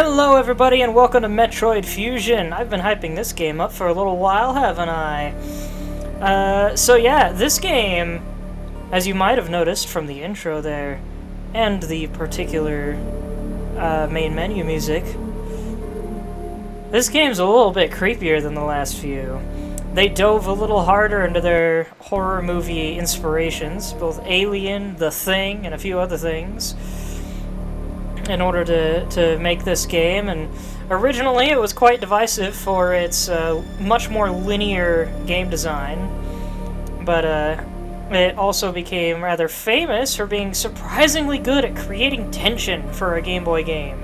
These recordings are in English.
Hello everybody and welcome to Metroid Fusion. I've been hyping this game up for a little while, haven't I? So yeah, this game, as you might have noticed from the intro there, and the particular main menu music, this game's a little bit creepier than the last few. They dove a little harder into their horror movie inspirations, both Alien, The Thing, and a few other things, in order to make this game. And originally it was quite divisive for its much more linear game design, but it also became rather famous for being surprisingly good at creating tension for a Game Boy game.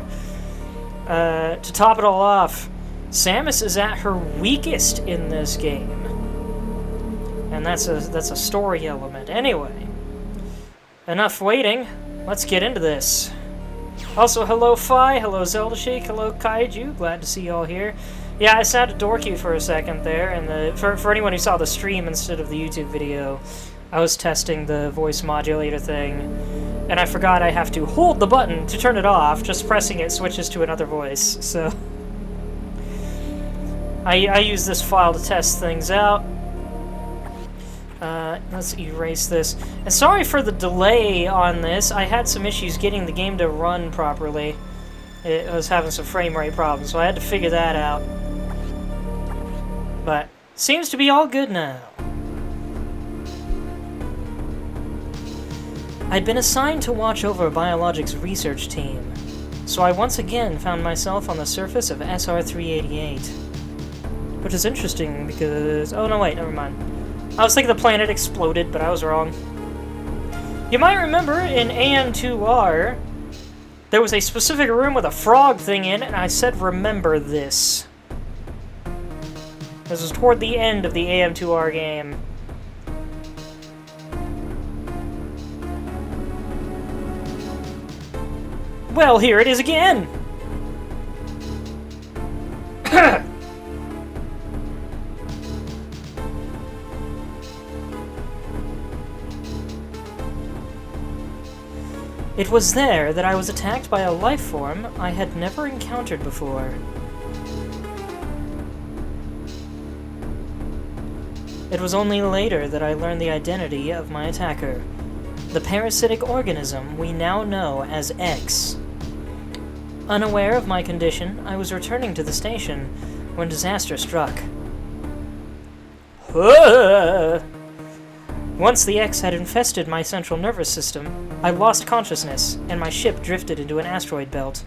To top it all off, Samus is at her weakest in this game, and that's a story element. Anyway, enough waiting, let's get into this. Also, hello Fi, hello Zelda Shake, hello Kaiju, glad to see you all here. Yeah, I sounded dorky for a second there, and for anyone who saw the stream instead of the YouTube video, I was testing the voice modulator thing, and I forgot I have to hold the button to turn it off. Just pressing it switches to another voice, so I use this file to test things out. Let's erase this. And sorry for the delay on this. I had some issues getting the game to run properly. It was having some frame rate problems, so I had to figure that out. But seems to be all good now. I'd been assigned to watch over Biologics' research team, so I once again found myself on the surface of SR-388. Which is interesting because... oh no, wait, never mind. I was thinking the planet exploded, but I was wrong. You might remember in AM2R, there was a specific room with a frog thing in it, and I said, remember this. This was toward the end of the AM2R game. Well, here it is again! It was there that I was attacked by a life form I had never encountered before. It was only later that I learned the identity of my attacker, the parasitic organism we now know as X. Unaware of my condition, I was returning to the station when disaster struck. Once the X had infested my central nervous system, I lost consciousness, and my ship drifted into an asteroid belt.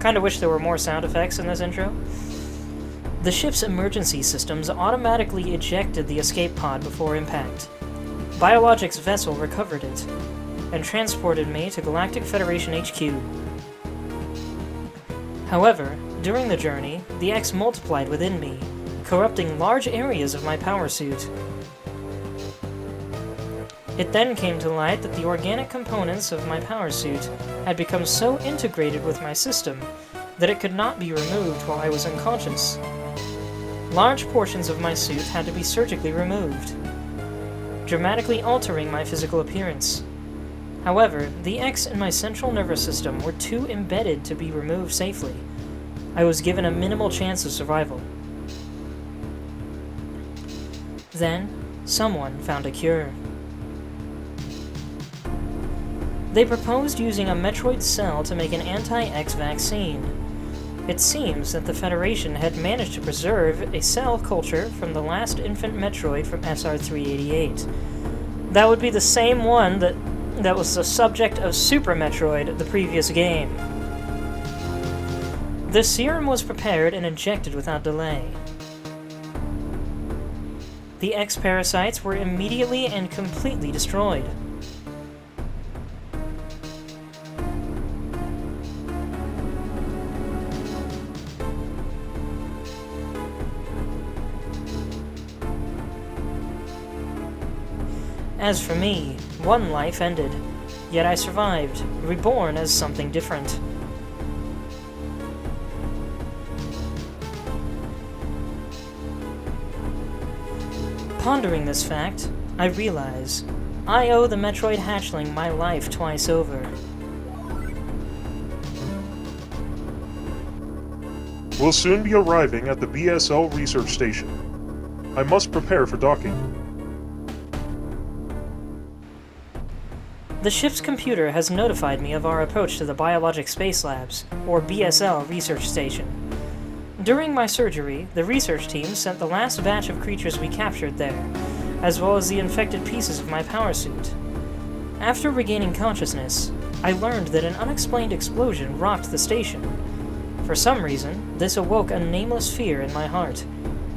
Kinda wish there were more sound effects in this intro. The ship's emergency systems automatically ejected the escape pod before impact. Biologics' vessel recovered it, and transported me to Galactic Federation HQ. However, during the journey, the X multiplied within me, corrupting large areas of my power suit. It then came to light that the organic components of my power suit had become so integrated with my system that it could not be removed while I was unconscious. Large portions of my suit had to be surgically removed, dramatically altering my physical appearance. However, the X in my central nervous system were too embedded to be removed safely. I was given a minimal chance of survival. Then, someone found a cure. They proposed using a Metroid cell to make an anti-X vaccine. It seems that the Federation had managed to preserve a cell culture from the last infant Metroid from SR-388. That would be the same one that was the subject of Super Metroid, the previous game. The serum was prepared and injected without delay. The X-parasites were immediately and completely destroyed. As for me, one life ended, yet I survived, reborn as something different. Pondering this fact, I realize I owe the Metroid hatchling my life twice over. We'll soon be arriving at the BSL research station. I must prepare for docking. The ship's computer has notified me of our approach to the Biologic Space Labs, or BSL, research station. During my surgery, the research team sent the last batch of creatures we captured there, as well as the infected pieces of my power suit. After regaining consciousness, I learned that an unexplained explosion rocked the station. For some reason, this awoke a nameless fear in my heart,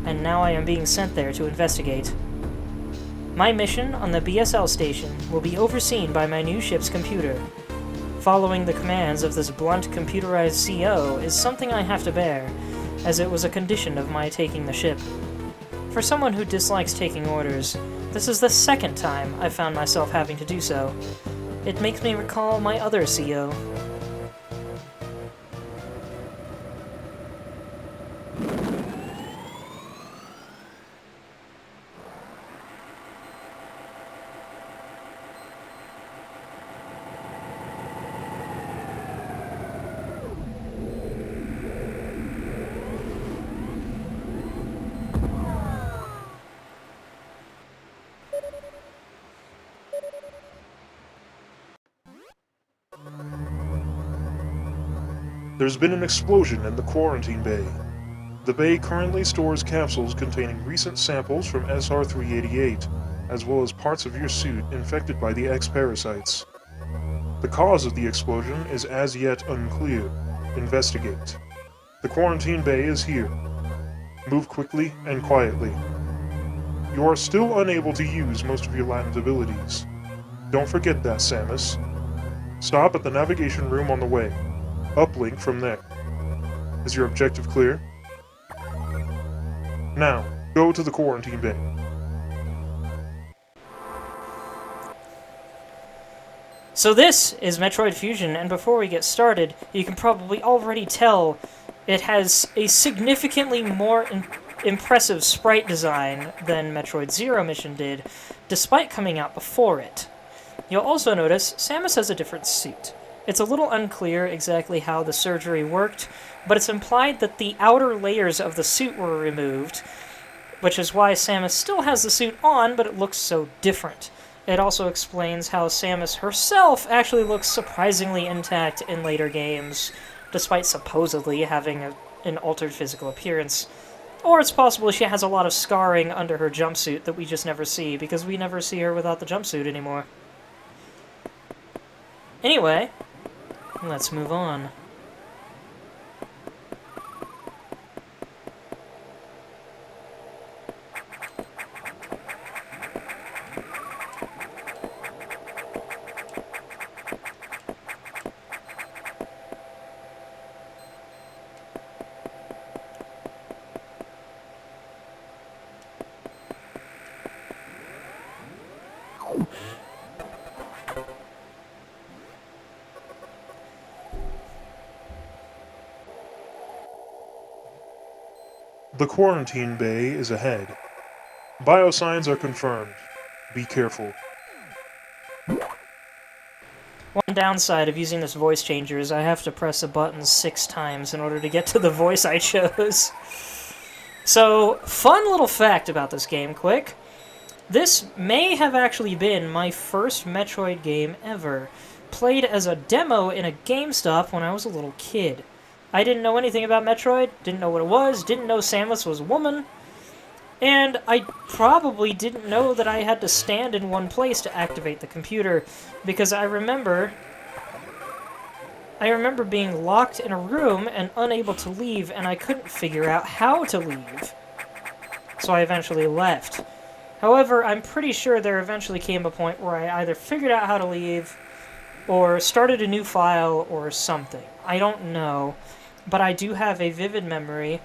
and now I am being sent there to investigate. My mission on the BSL station will be overseen by my new ship's computer. Following the commands of this blunt, computerized CO is something I have to bear, as it was a condition of my taking the ship. For someone who dislikes taking orders, this is the second time I've found myself having to do so. It makes me recall my other CO. There's been an explosion in the quarantine bay. The bay currently stores capsules containing recent samples from SR-388, as well as parts of your suit infected by the X-parasites. The cause of the explosion is as yet unclear. Investigate. The quarantine bay is here. Move quickly and quietly. You are still unable to use most of your latent abilities. Don't forget that, Samus. Stop at the navigation room on the way. Uplink from there. Is your objective clear? Now, go to the quarantine bay. So this is Metroid Fusion, and before we get started, you can probably already tell it has a significantly more impressive sprite design than Metroid Zero Mission did, despite coming out before it. You'll also notice Samus has a different suit. It's a little unclear exactly how the surgery worked, but it's implied that the outer layers of the suit were removed, which is why Samus still has the suit on, but it looks so different. It also explains how Samus herself actually looks surprisingly intact in later games, despite supposedly having an altered physical appearance. Or it's possible she has a lot of scarring under her jumpsuit that we just never see, because we never see her without the jumpsuit anymore. Anyway, let's move on. The quarantine bay is ahead. Biosigns are confirmed. Be careful. One downside of using this voice changer is I have to press a button 6 times in order to get to the voice I chose. So, fun little fact about this game, quick. This may have actually been my first Metroid game ever, played as a demo in a GameStop when I was a little kid. I didn't know anything about Metroid, didn't know what it was, didn't know Samus was a woman, and I probably didn't know that I had to stand in one place to activate the computer, because I remember being locked in a room and unable to leave, and I couldn't figure out how to leave. So I eventually left. However, I'm pretty sure there eventually came a point where I either figured out how to leave, or started a new file, or something. I don't know. But I do have a vivid memory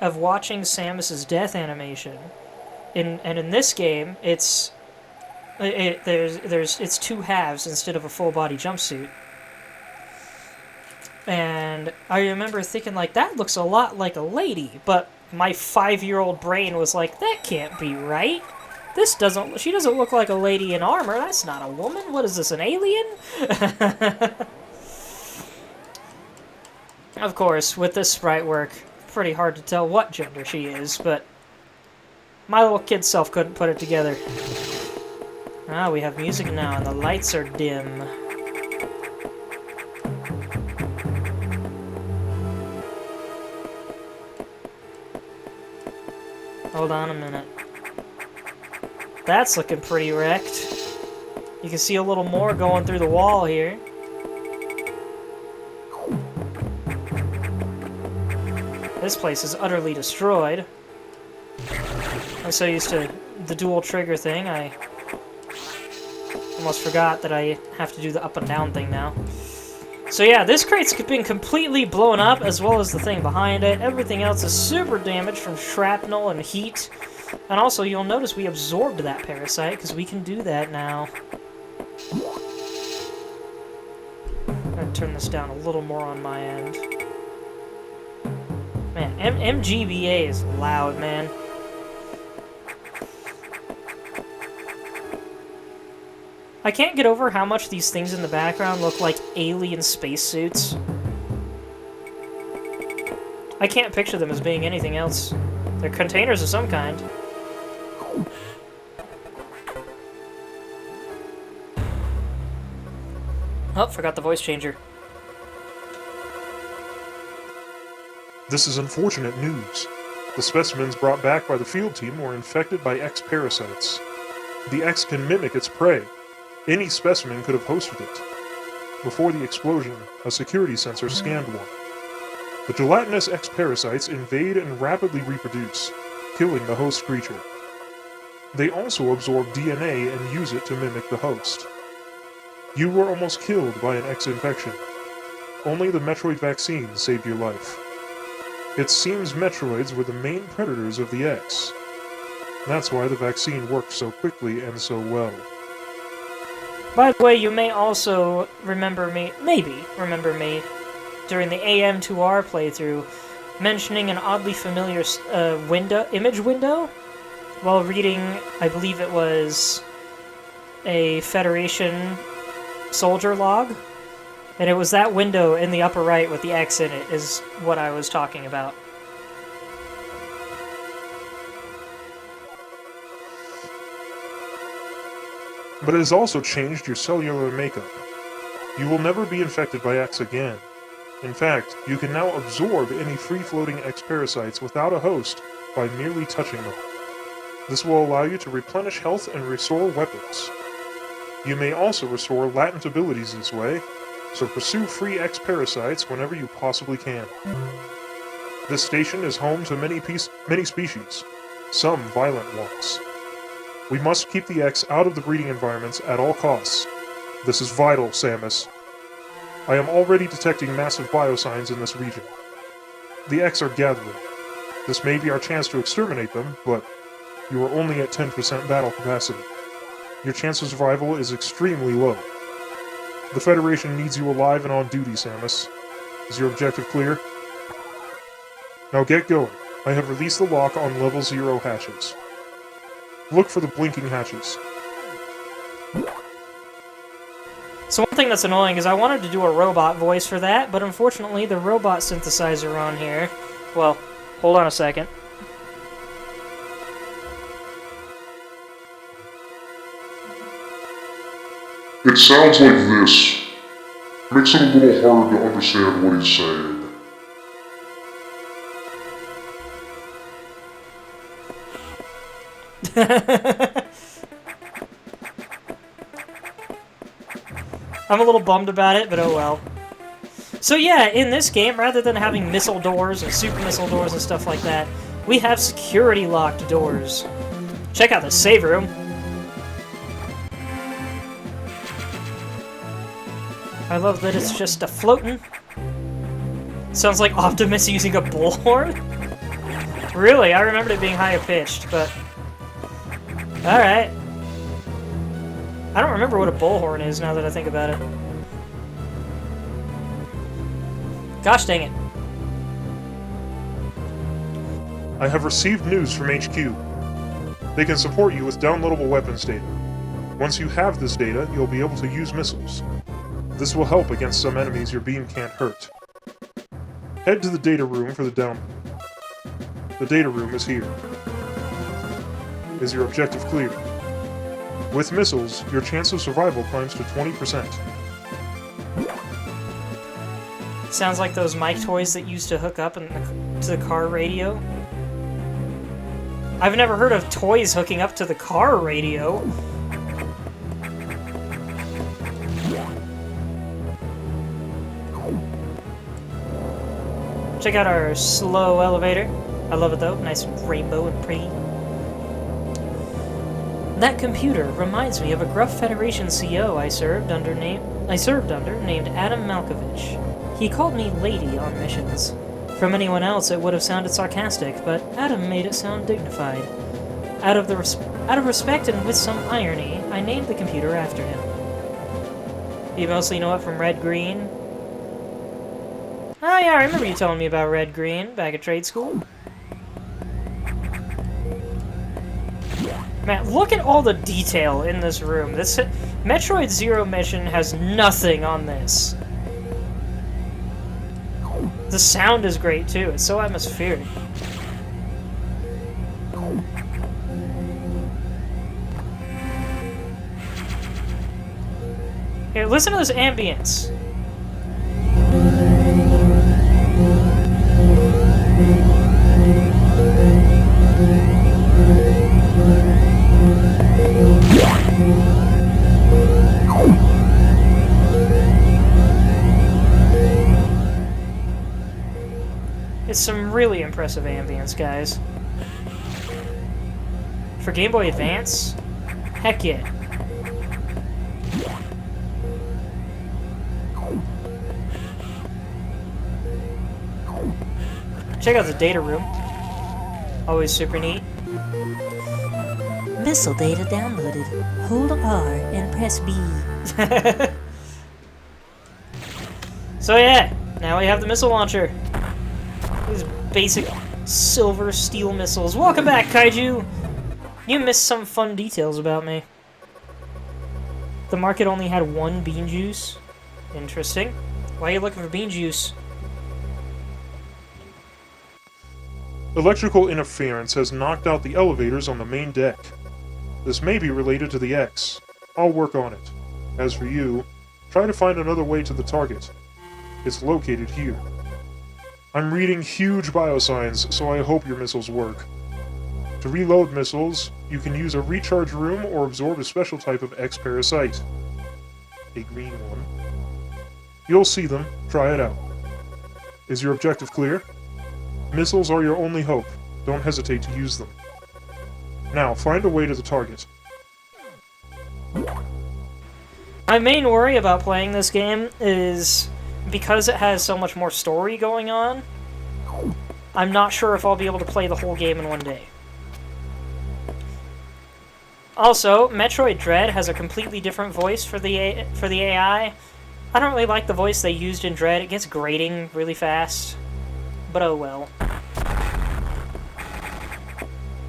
of watching Samus's death animation. In this game, it's 2 halves instead of a full body jumpsuit. And I remember thinking, like, that looks a lot like a lady, but my 5-year-old brain was like, that can't be right. This doesn't... She doesn't look like a lady in armor. That's not a woman. What is this, an alien? Of course, with this sprite work, pretty hard to tell what gender she is, but my little kid self couldn't put it together. Ah, we have music now, and the lights are dim. Hold on a minute. That's looking pretty wrecked. You can see a little more going through the wall here. This place is utterly destroyed. I'm so used to the dual trigger thing, I almost forgot that I have to do the up and down thing now. So yeah, this crate's been completely blown up, as well as the thing behind it. Everything else is super damaged from shrapnel and heat. And also, you'll notice we absorbed that parasite, because we can do that now. I'm going to turn this down a little more on my end. Man, GBA is loud, man. I can't get over how much these things in the background look like alien spacesuits. I can't picture them as being anything else. They're containers of some kind. Oh, forgot the voice changer. This is unfortunate news. The specimens brought back by the field team were infected by X parasites. The X can mimic its prey. Any specimen could have hosted it. Before the explosion, a security sensor scanned one. The gelatinous X parasites invade and rapidly reproduce, killing the host creature. They also absorb DNA and use it to mimic the host. You were almost killed by an X infection. Only the Metroid vaccine saved your life. It seems Metroids were the main predators of the X. That's why the vaccine worked so quickly and so well. By the way, you may also remember me, during the AM2R playthrough, mentioning an oddly familiar image window while reading, I believe it was a Federation soldier log, and it was that window in the upper right with the X in it is what I was talking about. But it has also changed your cellular makeup. You will never be infected by X again. In fact, you can now absorb any free-floating X parasites without a host by merely touching them. This will allow you to replenish health and restore weapons. You may also restore latent abilities this way, so pursue free X parasites whenever you possibly can. This station is home to many species, some violent ones. We must keep the X out of the breeding environments at all costs. This is vital, Samus. I am already detecting massive biosigns in this region. The X are gathering. This may be our chance to exterminate them, but you are only at 10% battle capacity. Your chance of survival is extremely low. The Federation needs you alive and on duty, Samus. Is your objective clear? Now get going. I have released the lock on level 0 hatches. Look for the blinking hatches. So one thing that's annoying is I wanted to do a robot voice for that, but unfortunately the robot synthesizer on here... Well, hold on a second. It sounds like this. Makes it a little hard to understand what he's saying. I'm a little bummed about it, but oh well. So yeah, in this game, rather than having missile doors and super missile doors and stuff like that, we have security locked doors. Check out the save room. I love that it's just a floating. Sounds like Optimus using a bullhorn. Really, I remembered it being higher pitched, but... Alright. I don't remember what a bullhorn is now that I think about it. Gosh dang it. I have received news from HQ. They can support you with downloadable weapons data. Once you have this data, you'll be able to use missiles. This will help against some enemies your beam can't hurt. Head to the data room for the download. The data room is here. Is your objective clear? With missiles, your chance of survival climbs to 20%. Sounds like those mic toys that used to hook up to the car radio. I've never heard of toys hooking up to the car radio. Check out our slow elevator. I love it though, nice rainbow and pretty. That computer reminds me of a gruff Federation CO I served under named Adam Malkovich. He called me Lady on missions. From anyone else, it would have sounded sarcastic, but Adam made it sound dignified. Out of respect and with some irony, I named the computer after him. You mostly know it from Red Green. Oh yeah, I remember you telling me about Red Green back at trade school. Man, look at all the detail in this room. This Metroid Zero mission has nothing on this. The sound is great too. It's so atmospheric. Here, listen to this ambience. It's some really impressive ambience, guys. For Game Boy Advance? Heck yeah. Check out the data room. Always super neat. Missile data downloaded. Hold R and press B. So yeah, now we have the missile launcher. These basic silver steel missiles. Welcome back, Kaiju! You missed some fun details about me. The market only had one bean juice. Interesting. Why are you looking for bean juice? Electrical interference has knocked out the elevators on the main deck. This may be related to the X. I'll work on it. As for you, try to find another way to the target. It's located here. I'm reading huge biosigns, so I hope your missiles work. To reload missiles, you can use a recharge room or absorb a special type of X parasite. A green one. You'll see them. Try it out. Is your objective clear? Missiles are your only hope. Don't hesitate to use them. Now, find a way to the target. My main worry about playing this game is because it has so much more story going on, I'm not sure if I'll be able to play the whole game in one day. Also, Metroid Dread has a completely different voice for the AI. I don't really like the voice they used in Dread. It gets grating really fast. But oh well.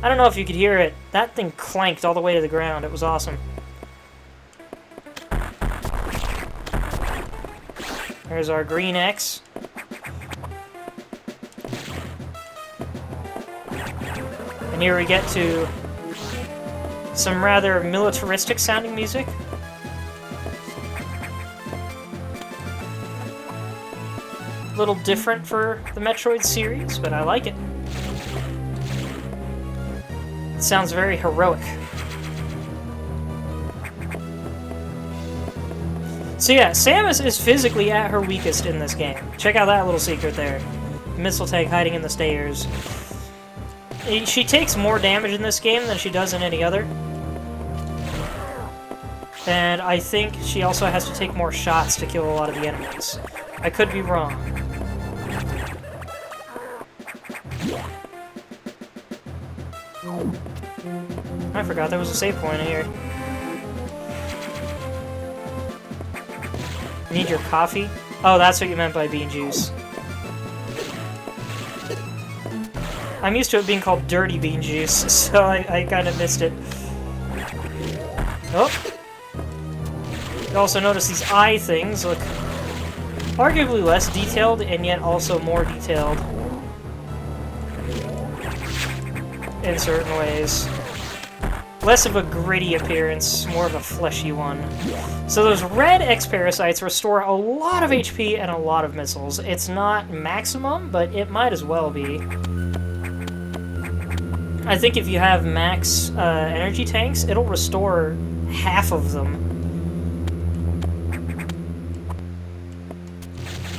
I don't know if you could hear it. That thing clanked all the way to the ground. It was awesome. There's our green X. And here we get to some rather militaristic sounding music. A little different for the Metroid series, but I like it. It sounds very heroic. So yeah, Samus is physically at her weakest in this game. Check out that little secret there. Missile tank hiding in the stairs. She takes more damage in this game than she does in any other. And I think she also has to take more shots to kill a lot of the enemies. I could be wrong. I forgot there was a save point here. Need your coffee? Oh, that's what you meant by bean juice. I'm used to it being called dirty bean juice, so I kind of missed it. Oh. You also notice these eye things look arguably less detailed, and yet also more detailed in certain ways. Less of a gritty appearance, more of a fleshy one. So those red X-Parasites restore a lot of HP and a lot of missiles. It's not maximum, but it might as well be. I think if you have max energy tanks, it'll restore half of them.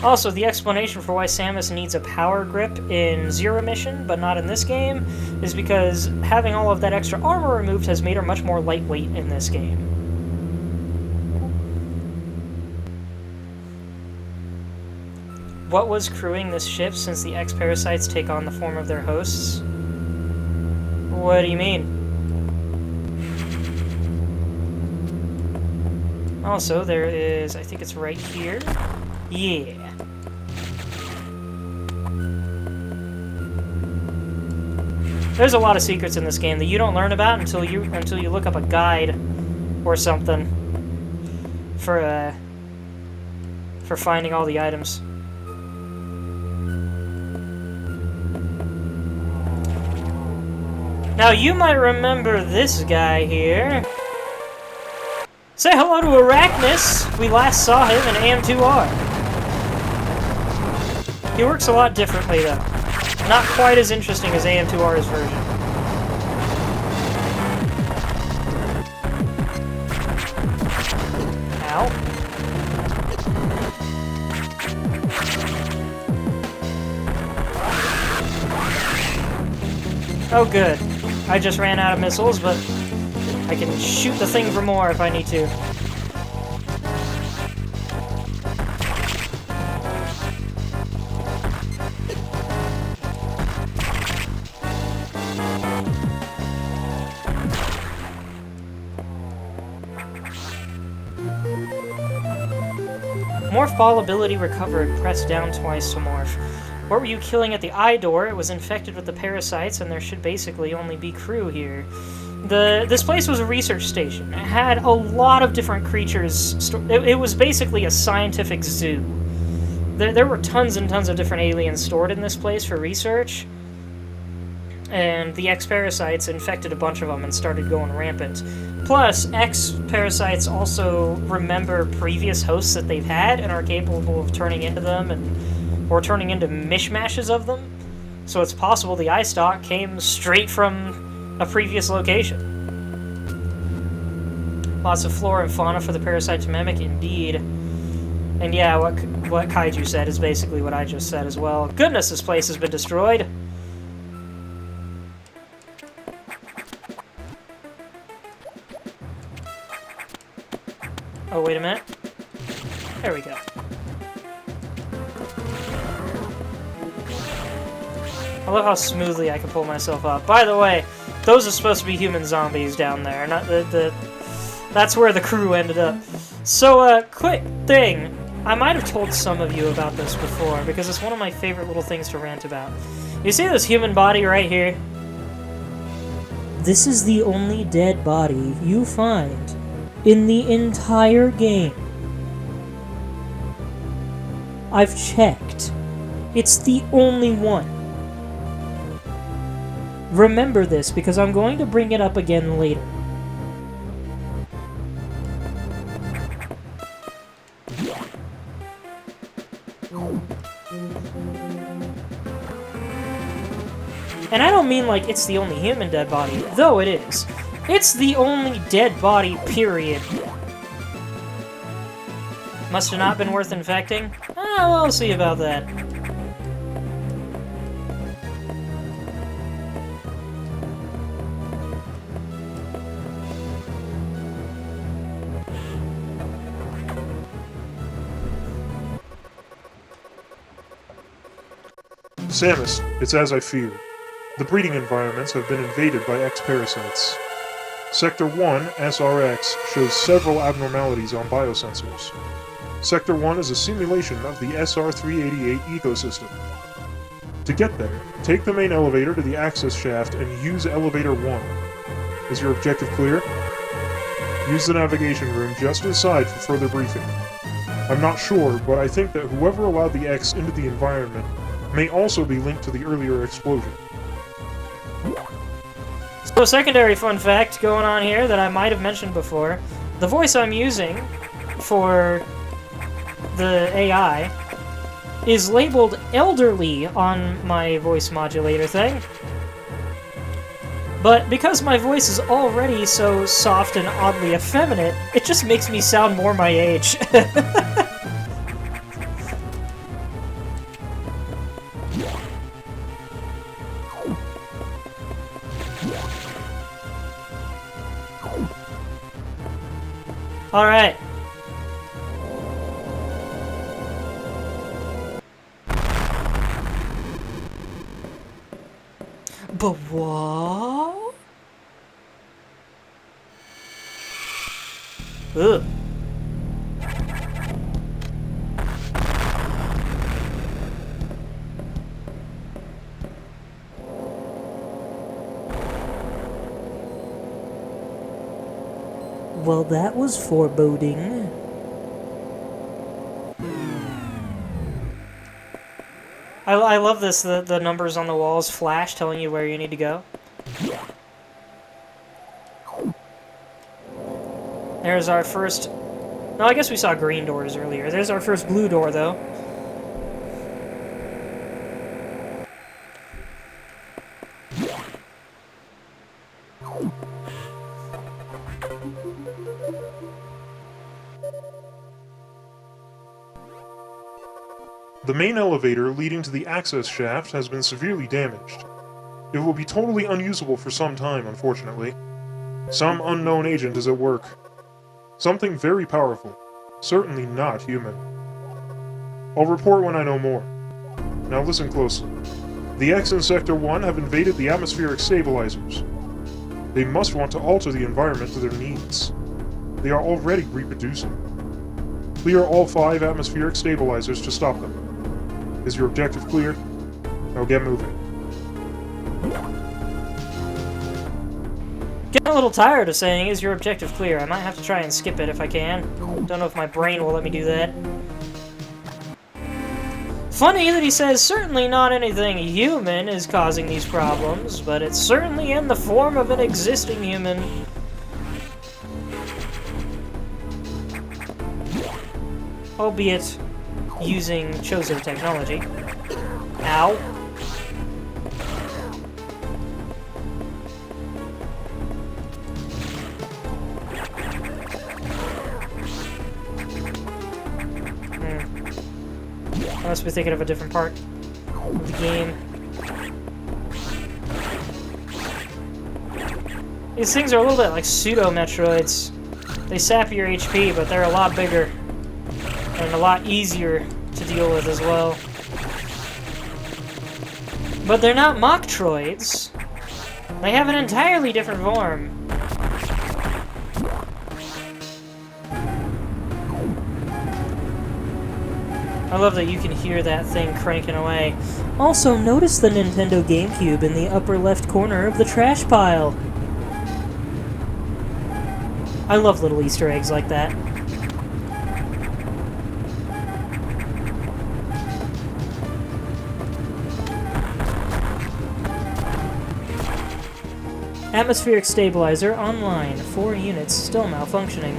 Also, the explanation for why Samus needs a power grip in Zero Mission, but not in this game, is because having all of that extra armor removed has made her much more lightweight in this game. What was crewing this ship since the X-Parasites take on the form of their hosts? What do you mean? Also, there is, I think it's right here. Yeah. There's a lot of secrets in this game that you don't learn about until you look up a guide or something for finding all the items. Now you might remember this guy here. Say hello to Arachnus! We last saw him in AM2R. He works a lot differently, though. Not quite as interesting as AM2R's version. Ow. Oh, good. I just ran out of missiles, but I can shoot the thing for more if I need to. Morph ball ability recovered. Press down twice to morph. What were you killing at the eye door? It was infected with the parasites, and there should basically only be crew here. This place was a research station. It had a lot of different creatures. It was basically a scientific zoo. There were tons and tons of different aliens stored in this place for research. And the X-Parasites infected a bunch of them and started going rampant. Plus, X-Parasites also remember previous hosts that they've had and are capable of turning into them or turning into mishmashes of them. So it's possible the eye stalk came straight from a previous location. Lots of flora and fauna for the parasite to mimic, indeed. And yeah, what Kaiju said is basically what I just said as well. Goodness, this place has been destroyed! Oh, wait a minute. There we go. I love how smoothly I can pull myself up. By the way, those are supposed to be human zombies down there. Not that's where the crew ended up. So, quick thing. I might have told some of you about this before, because it's one of my favorite little things to rant about. You see this human body right here? This is the only dead body you find in the entire game. I've checked. It's the only one. Remember this, because I'm going to bring it up again later. And I don't mean like it's the only human dead body, though it is. It's the only dead body, period. Must have not been worth infecting? Ah, we'll see about that. Samus, it's as I feared. The breeding environments have been invaded by X-Parasites. Sector 1, SRX, shows several abnormalities on biosensors. Sector 1 is a simulation of the SR-388 ecosystem. To get there, take the main elevator to the access shaft and use Elevator 1. Is your objective clear? Use the navigation room just aside for further briefing. I'm not sure, but I think that whoever allowed the X into the environment may also be linked to the earlier explosion. So a secondary fun fact going on here that I might have mentioned before. The voice I'm using for the AI is labeled elderly on my voice modulator thing. But because my voice is already so soft and oddly effeminate, it just makes me sound more my age. Alright. But what? Ugh. Well, that was foreboding. I love this, the numbers on the walls flash telling you where you need to go. There's our first... No, I guess we saw green doors earlier. There's our first blue door, though. The main elevator leading to the access shaft has been severely damaged. It will be totally unusable for some time, unfortunately. Some unknown agent is at work. Something very powerful. Certainly not human. I'll report when I know more. Now listen closely. The X in Sector 1 have invaded the atmospheric stabilizers. They must want to alter the environment to their needs. They are already reproducing. Clear all 5 atmospheric stabilizers to stop them. Is your objective clear? Now get moving. Getting a little tired of saying, is your objective clear? I might have to try and skip it if I can. Don't know if my brain will let me do that. Funny that he says certainly not anything human is causing these problems, but it's certainly in the form of an existing human. Albeit using Chozo technology. Ow. I must be thinking of a different part of the game. These things are a little bit like pseudo-Metroids. They sap your HP, but they're a lot bigger. And a lot easier to deal with as well. But they're not Mocktroids. They have an entirely different form. I love that you can hear that thing cranking away. Also, notice the Nintendo GameCube in the upper left corner of the trash pile. I love little Easter eggs like that. Atmospheric stabilizer online. 4 units still malfunctioning.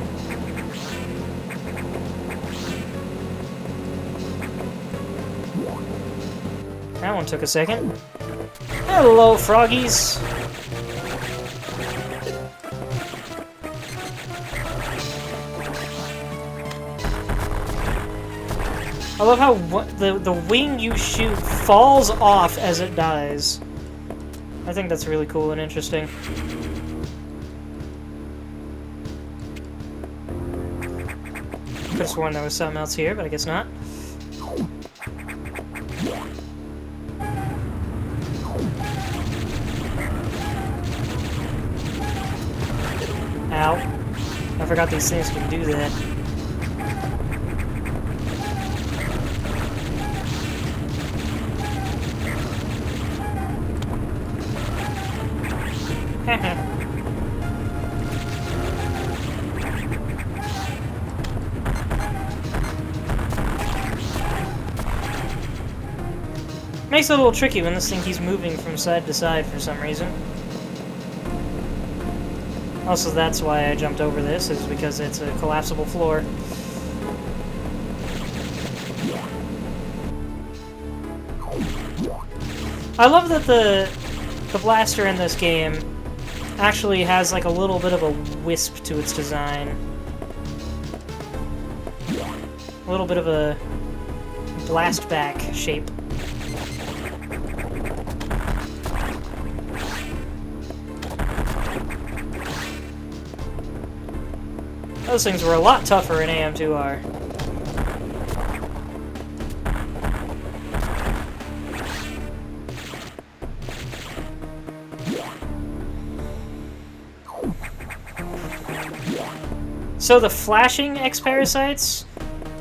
That one took a second. Hello, froggies! I love how the wing you shoot falls off as it dies. I think that's really cool and interesting. Could have sworn there was something else here, but I guess not. Ow. I forgot these things can do that. Makes it a little tricky when this thing keeps moving from side to side for some reason. Also, that's why I jumped over this, is because it's a collapsible floor. I love that the blaster in this game actually has like a little bit of a wisp to its design. A little bit of a blast back shape. Those things were a lot tougher in AM2R. So the flashing X-Parasites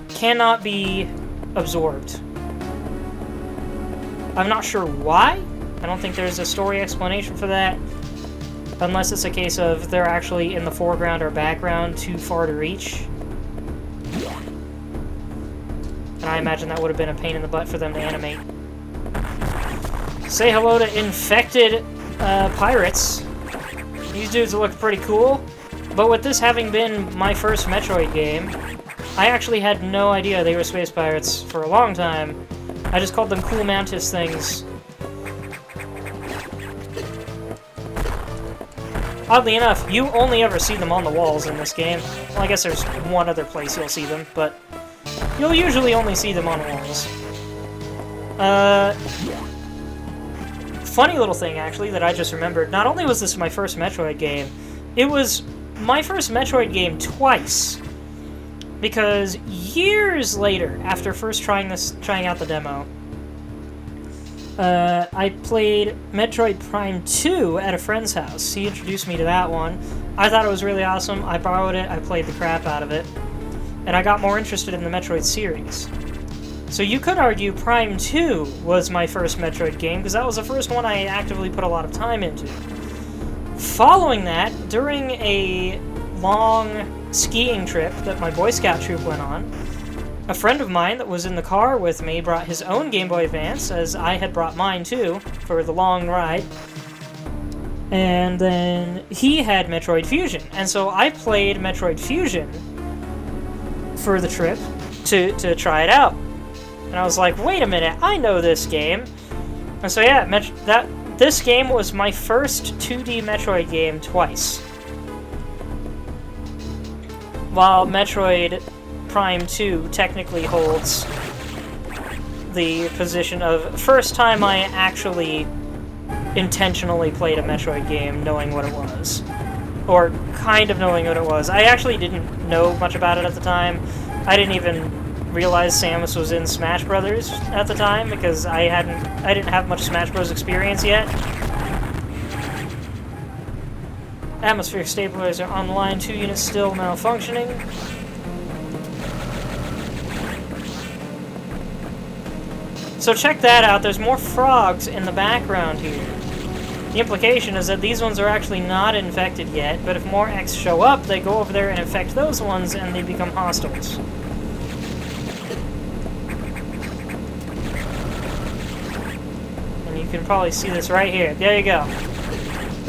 cannot be absorbed. I'm not sure why. I don't think there's a story explanation for that. Unless it's a case of they're actually in the foreground or background too far to reach. And I imagine that would have been a pain in the butt for them to animate. Say hello to infected pirates. These dudes look pretty cool. But with this having been my first Metroid game, I actually had no idea they were space pirates for a long time. I just called them cool mantis things. Oddly enough, you only ever see them on the walls in this game. Well, I guess there's one other place you'll see them, but you'll usually only see them on walls. Funny little thing, actually, that I just remembered. Not only was this my first Metroid game, it was my first Metroid game twice. Because years later, after first trying out the demo, I played Metroid Prime 2 at a friend's house. He introduced me to that one. I thought it was really awesome. I borrowed it, I played the crap out of it, and I got more interested in the Metroid series. So you could argue Prime 2 was my first Metroid game, because that was the first one I actively put a lot of time into. Following that, during a long skiing trip that my Boy Scout troop went on, a friend of mine that was in the car with me brought his own Game Boy Advance, as I had brought mine too, for the long ride. And then he had Metroid Fusion, and so I played Metroid Fusion for the trip to try it out. And I was like, wait a minute, I know this game. And so yeah, this game was my first 2D Metroid game twice. While Metroid Prime 2 technically holds the position of first time I actually intentionally played a Metroid game knowing what it was. Or kind of knowing what it was. I actually didn't know much about it at the time. I didn't even realize Samus was in Smash Brothers at the time because I didn't have much Smash Bros. Experience yet. Atmospheric stabilizer online, 2 units still malfunctioning. So check that out, there's more frogs in the background here. The implication is that these ones are actually not infected yet, but if more X show up, they go over there and infect those ones and they become hostiles. And you can probably see this right here. There you go.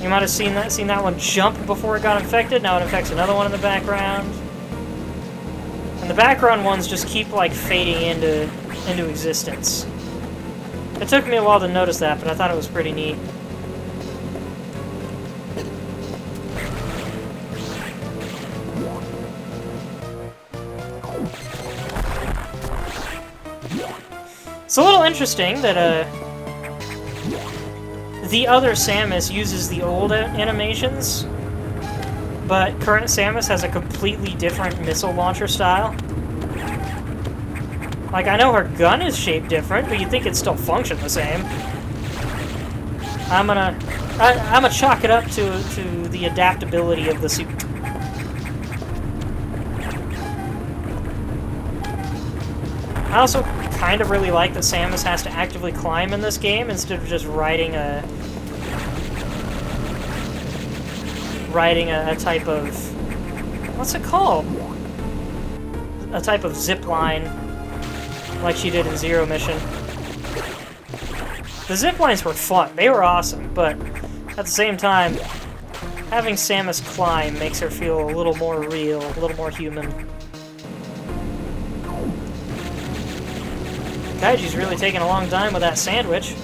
You might have seen that one jump before it got infected. Now it infects another one in the background. And the background ones just keep like fading into existence. It took me a while to notice that, but I thought it was pretty neat. It's a little interesting that the other Samus uses the old animations, but current Samus has a completely different missile launcher style. Like, I know her gun is shaped different, but you'd think it'd still function the same. I'm gonna chalk it up to the adaptability of the suit. I also kind of really like that Samus has to actively climb in this game instead of just riding a type of, what's it called? A type of zip line, like she did in Zero Mission. The zip lines were fun. They were awesome, but at the same time, having Samus climb makes her feel a little more real, a little more human. Kaiji's really taking a long time with that sandwich.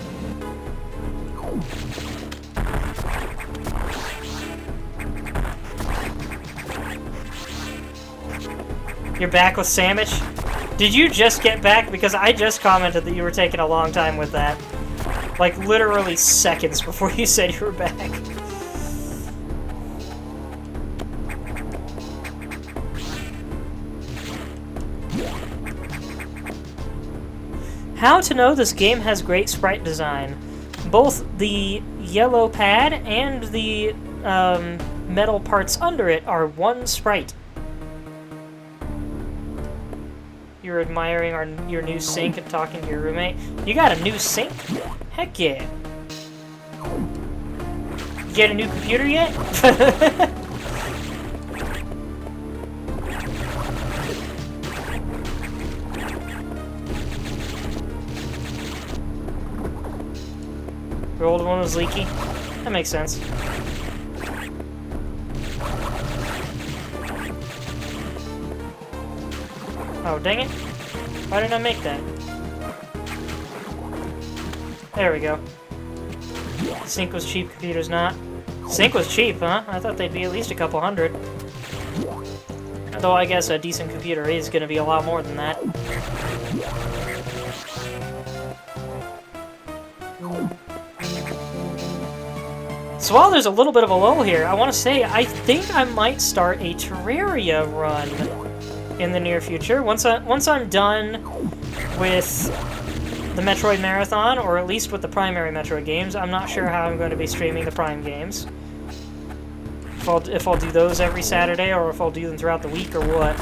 You're back with sandwich? Did you just get back? Because I just commented that you were taking a long time with that. Like, literally seconds before you said you were back. How to know this game has great sprite design. Both the yellow pad and the metal parts under it are one sprite. You're admiring your new sink and talking to your roommate. You got a new sink? Heck yeah. You get a new computer yet? Your old one was leaky? That makes sense. Oh, dang it. Why didn't I make that? There we go. Sink was cheap, computer's not. Sink was cheap, huh? I thought they'd be at least a couple hundred. Though I guess a decent computer is gonna be a lot more than that. So while there's a little bit of a lull here, I want to say I think I might start a Terraria run in the near future. Once I'm done with the Metroid Marathon, or at least with the primary Metroid games. I'm not sure how I'm going to be streaming the Prime games. If I'll do those every Saturday, or if I'll do them throughout the week, or what.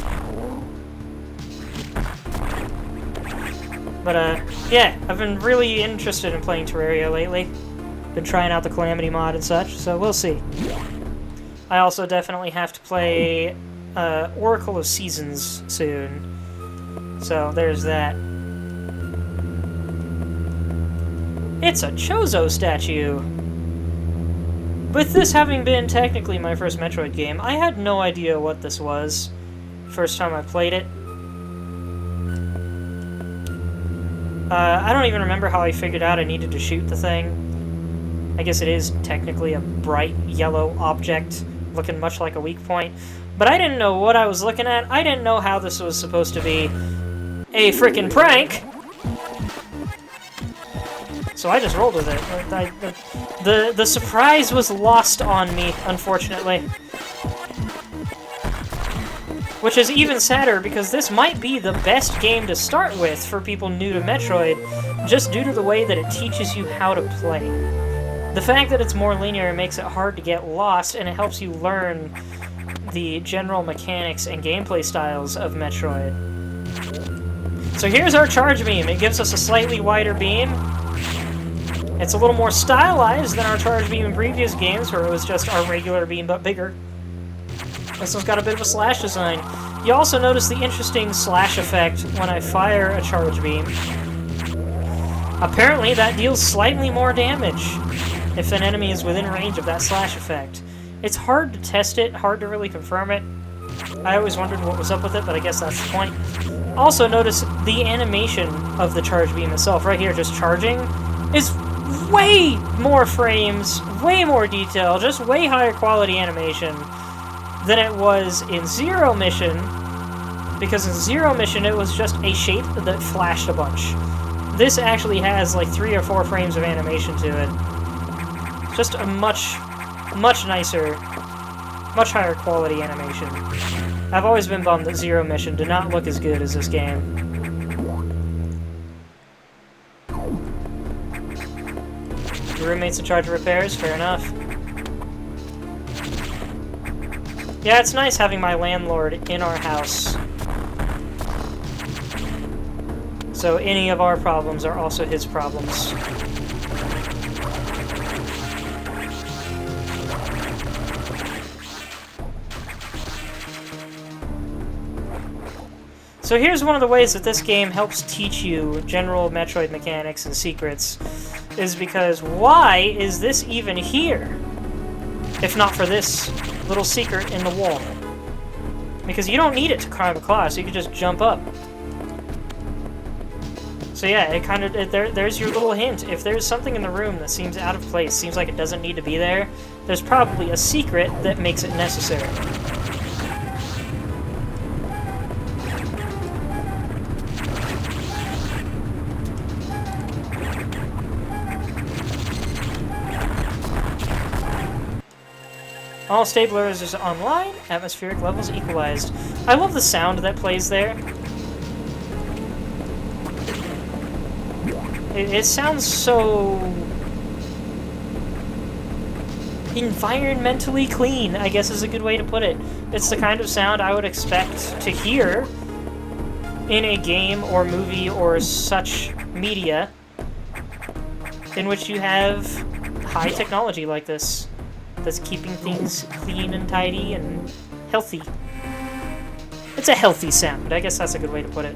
But, yeah, I've been really interested in playing Terraria lately. Been trying out the Calamity mod and such, so we'll see. I also definitely have to play Oracle of Seasons soon. So there's that. It's a Chozo statue! With this having been technically my first Metroid game, I had no idea what this was first time I played it. I don't even remember how I figured out I needed to shoot the thing. I guess it is technically a bright yellow object, looking much like a weak point. But I didn't know what I was looking at. I didn't know how this was supposed to be a frickin' prank! So I just rolled with it. The surprise was lost on me, unfortunately. Which is even sadder, because this might be the best game to start with for people new to Metroid, just due to the way that it teaches you how to play. The fact that it's more linear makes it hard to get lost, and it helps you learn the general mechanics and gameplay styles of Metroid. So here's our charge beam. It gives us a slightly wider beam. It's a little more stylized than our charge beam in previous games, where it was just our regular beam but bigger. This one's got a bit of a slash design. You also notice the interesting slash effect when I fire a charge beam. Apparently that deals slightly more damage if an enemy is within range of that slash effect. It's hard to test it, hard to really confirm it. I always wondered what was up with it, but I guess that's the point. Also notice the animation of the charge beam itself, right here, just charging, is way more frames, way more detail, just way higher quality animation than it was in Zero Mission, because in Zero Mission it was just a shape that flashed a bunch. This actually has like 3 or 4 frames of animation to it. Just a much nicer, much higher quality animation. I've always been bummed that Zero Mission did not look as good as this game. Your roommate's in charge of repairs? Fair enough. Yeah, it's nice having my landlord in our house. So any of our problems are also his problems. So here's one of the ways that this game helps teach you general Metroid mechanics and secrets. is because why is this even here? If not for this little secret in the wall. Because you don't need it to climb across, you can just jump up. So yeah, it kind of, there's your little hint. If there's something in the room that seems out of place, seems like it doesn't need to be there, there's probably a secret that makes it necessary. All stablers is online, atmospheric levels equalized. I love the sound that plays there. It sounds so environmentally clean, I guess is a good way to put it. It's the kind of sound I would expect to hear in a game or movie or such media in which you have high technology like this that's keeping things clean and tidy and healthy. It's a healthy sound, I guess that's a good way to put it.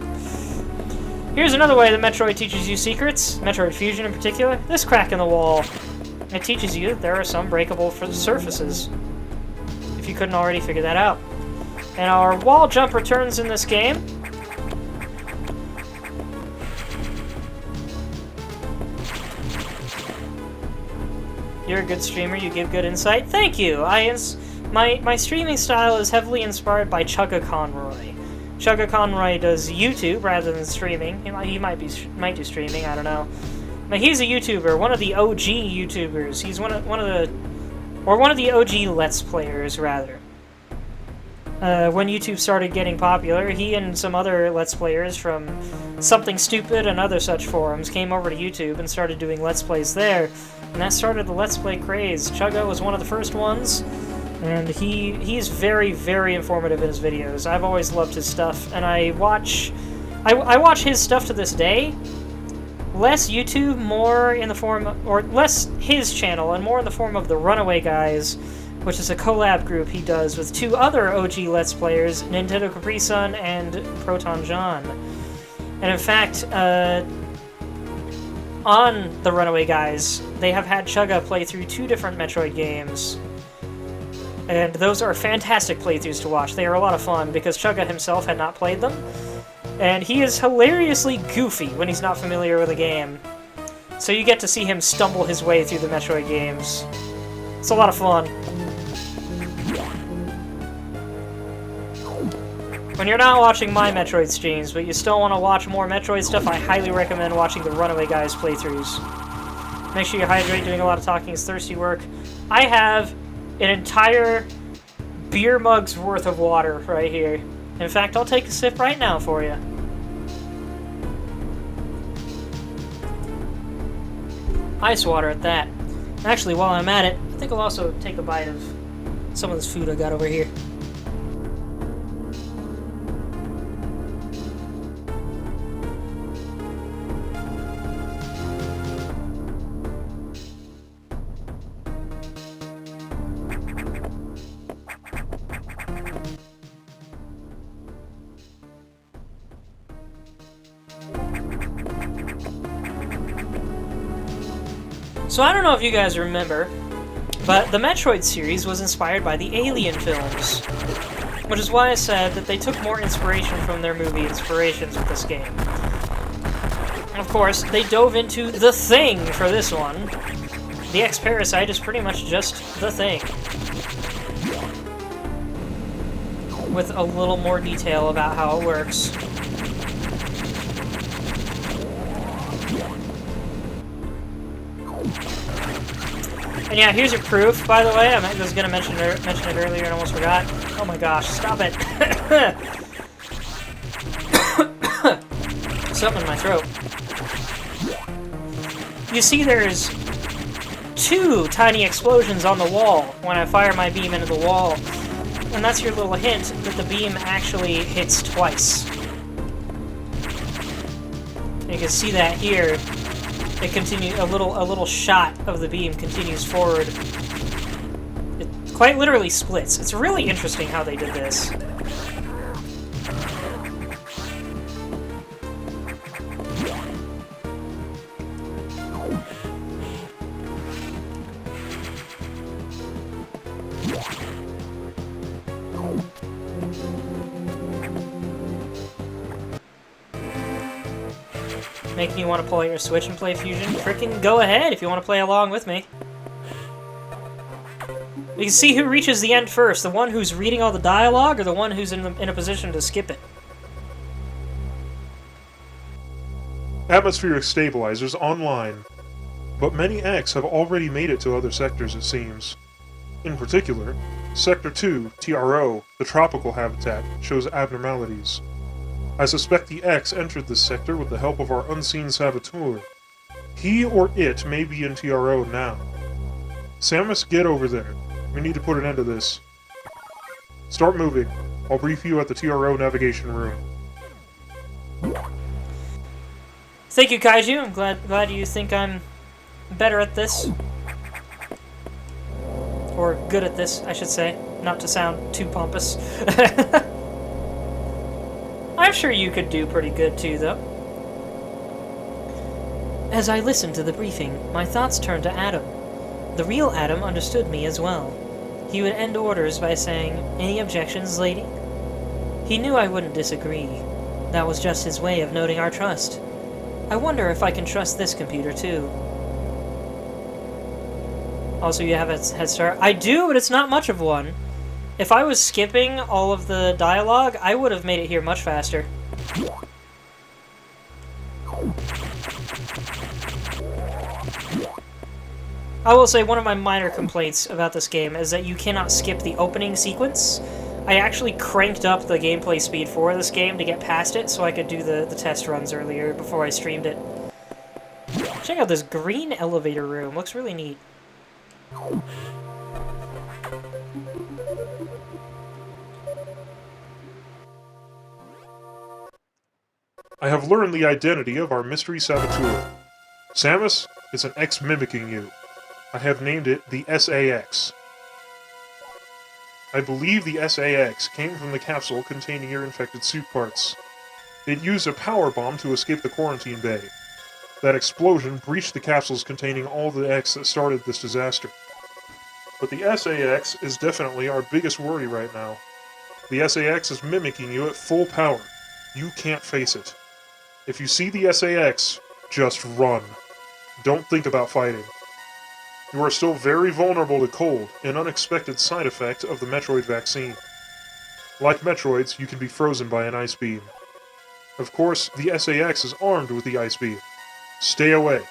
Here's another way that Metroid teaches you secrets, Metroid Fusion in particular. This crack in the wall. It teaches you that there are some breakable surfaces, if you couldn't already figure that out. And our wall jump returns in this game. You're a good streamer, you give good insight. Thank you! My streaming style is heavily inspired by Chugga Conroy. Chugga Conroy does YouTube rather than streaming. He might do streaming, I don't know. But he's a YouTuber, one of the OG YouTubers. He's one of the OG Let's Players, rather. When YouTube started getting popular, he and some other Let's Players from Something Stupid and other such forums came over to YouTube and started doing Let's Plays there. And that started the Let's Play craze. Chugga was one of the first ones. And he's very, very informative in his videos. I've always loved his stuff, and I watch his stuff to this day. Less YouTube, more in the form, or less his channel, and more in the form of the Runaway Guys, which is a collab group he does with two other OG Let's Players, Nintendo Capri Sun and Proton John. And in fact, on the Runaway Guys, they have had Chugga play through 2 different Metroid games. And those are fantastic playthroughs to watch. They are a lot of fun, because Chugga himself had not played them. And he is hilariously goofy when he's not familiar with a game. So you get to see him stumble his way through the Metroid games. It's a lot of fun. When you're not watching my Metroid streams, but you still want to watch more Metroid stuff, I highly recommend watching the Runaway Guys playthroughs. Make sure you hydrate, doing a lot of talking is thirsty work. I have an entire beer mug's worth of water right here. In fact, I'll take a sip right now for you. Ice water at that. Actually, while I'm at it, I think I'll also take a bite of some of this food I got over here. So I don't know if you guys remember, but the Metroid series was inspired by the Alien films, which is why I said that they took more inspiration from their movie inspirations with this game. And of course, they dove into The Thing for this one. The X-Parasite is pretty much just The Thing, with a little more detail about how it works. And yeah, here's your proof, by the way. I was going to mention it earlier and almost forgot. Oh my gosh, stop it. Something in my throat. You see there's 2 tiny explosions on the wall when I fire my beam into the wall. And that's your little hint that the beam actually hits twice. And you can see that here. It continues, a little shot of the beam continues forward. It quite literally splits. It's really interesting how they did this. Making you want to pull out your Switch and play Fusion? Frickin' go ahead if you want to play along with me. We can see who reaches the end first, the one who's reading all the dialogue or the one who's in a position to skip it. Atmospheric stabilizers online, but many X have already made it to other sectors, it seems. In particular, Sector 2, TRO, the tropical habitat, shows abnormalities. I suspect the X entered this sector with the help of our unseen saboteur. He or it may be in TRO now. Samus, get over there. We need to put an end to this. Start moving. I'll brief you at the TRO navigation room. Thank you, Kaiju. I'm glad you think I'm better at this. Or good at this, I should say. Not to sound too pompous. I'm sure you could do pretty good too, though. As I listened to the briefing, my thoughts turned to Adam. The real Adam understood me as well. He would end orders by saying, "Any objections, lady?" He knew I wouldn't disagree. That was just his way of noting our trust. I wonder if I can trust this computer too. Also, you have a head start. I do, but it's not much of one. If I was skipping all of the dialogue, I would have made it here much faster. I will say one of my minor complaints about this game is that you cannot skip the opening sequence. I actually cranked up the gameplay speed for this game to get past it so I could do the test runs earlier before I streamed it. Check out this green elevator room. Looks really neat. I have learned the identity of our mystery saboteur. Samus is an X mimicking you. I have named it the SAX. I believe the SAX came from the capsule containing your infected suit parts. It used a power bomb to escape the quarantine bay. That explosion breached the capsules containing all the X that started this disaster. But the SAX is definitely our biggest worry right now. The SAX is mimicking you at full power. You can't face it. If you see the SAX, just run. Don't think about fighting. You are still very vulnerable to cold, an unexpected side effect of the Metroid vaccine. Like Metroids, you can be frozen by an ice beam. Of course, the SAX is armed with the ice beam. Stay away.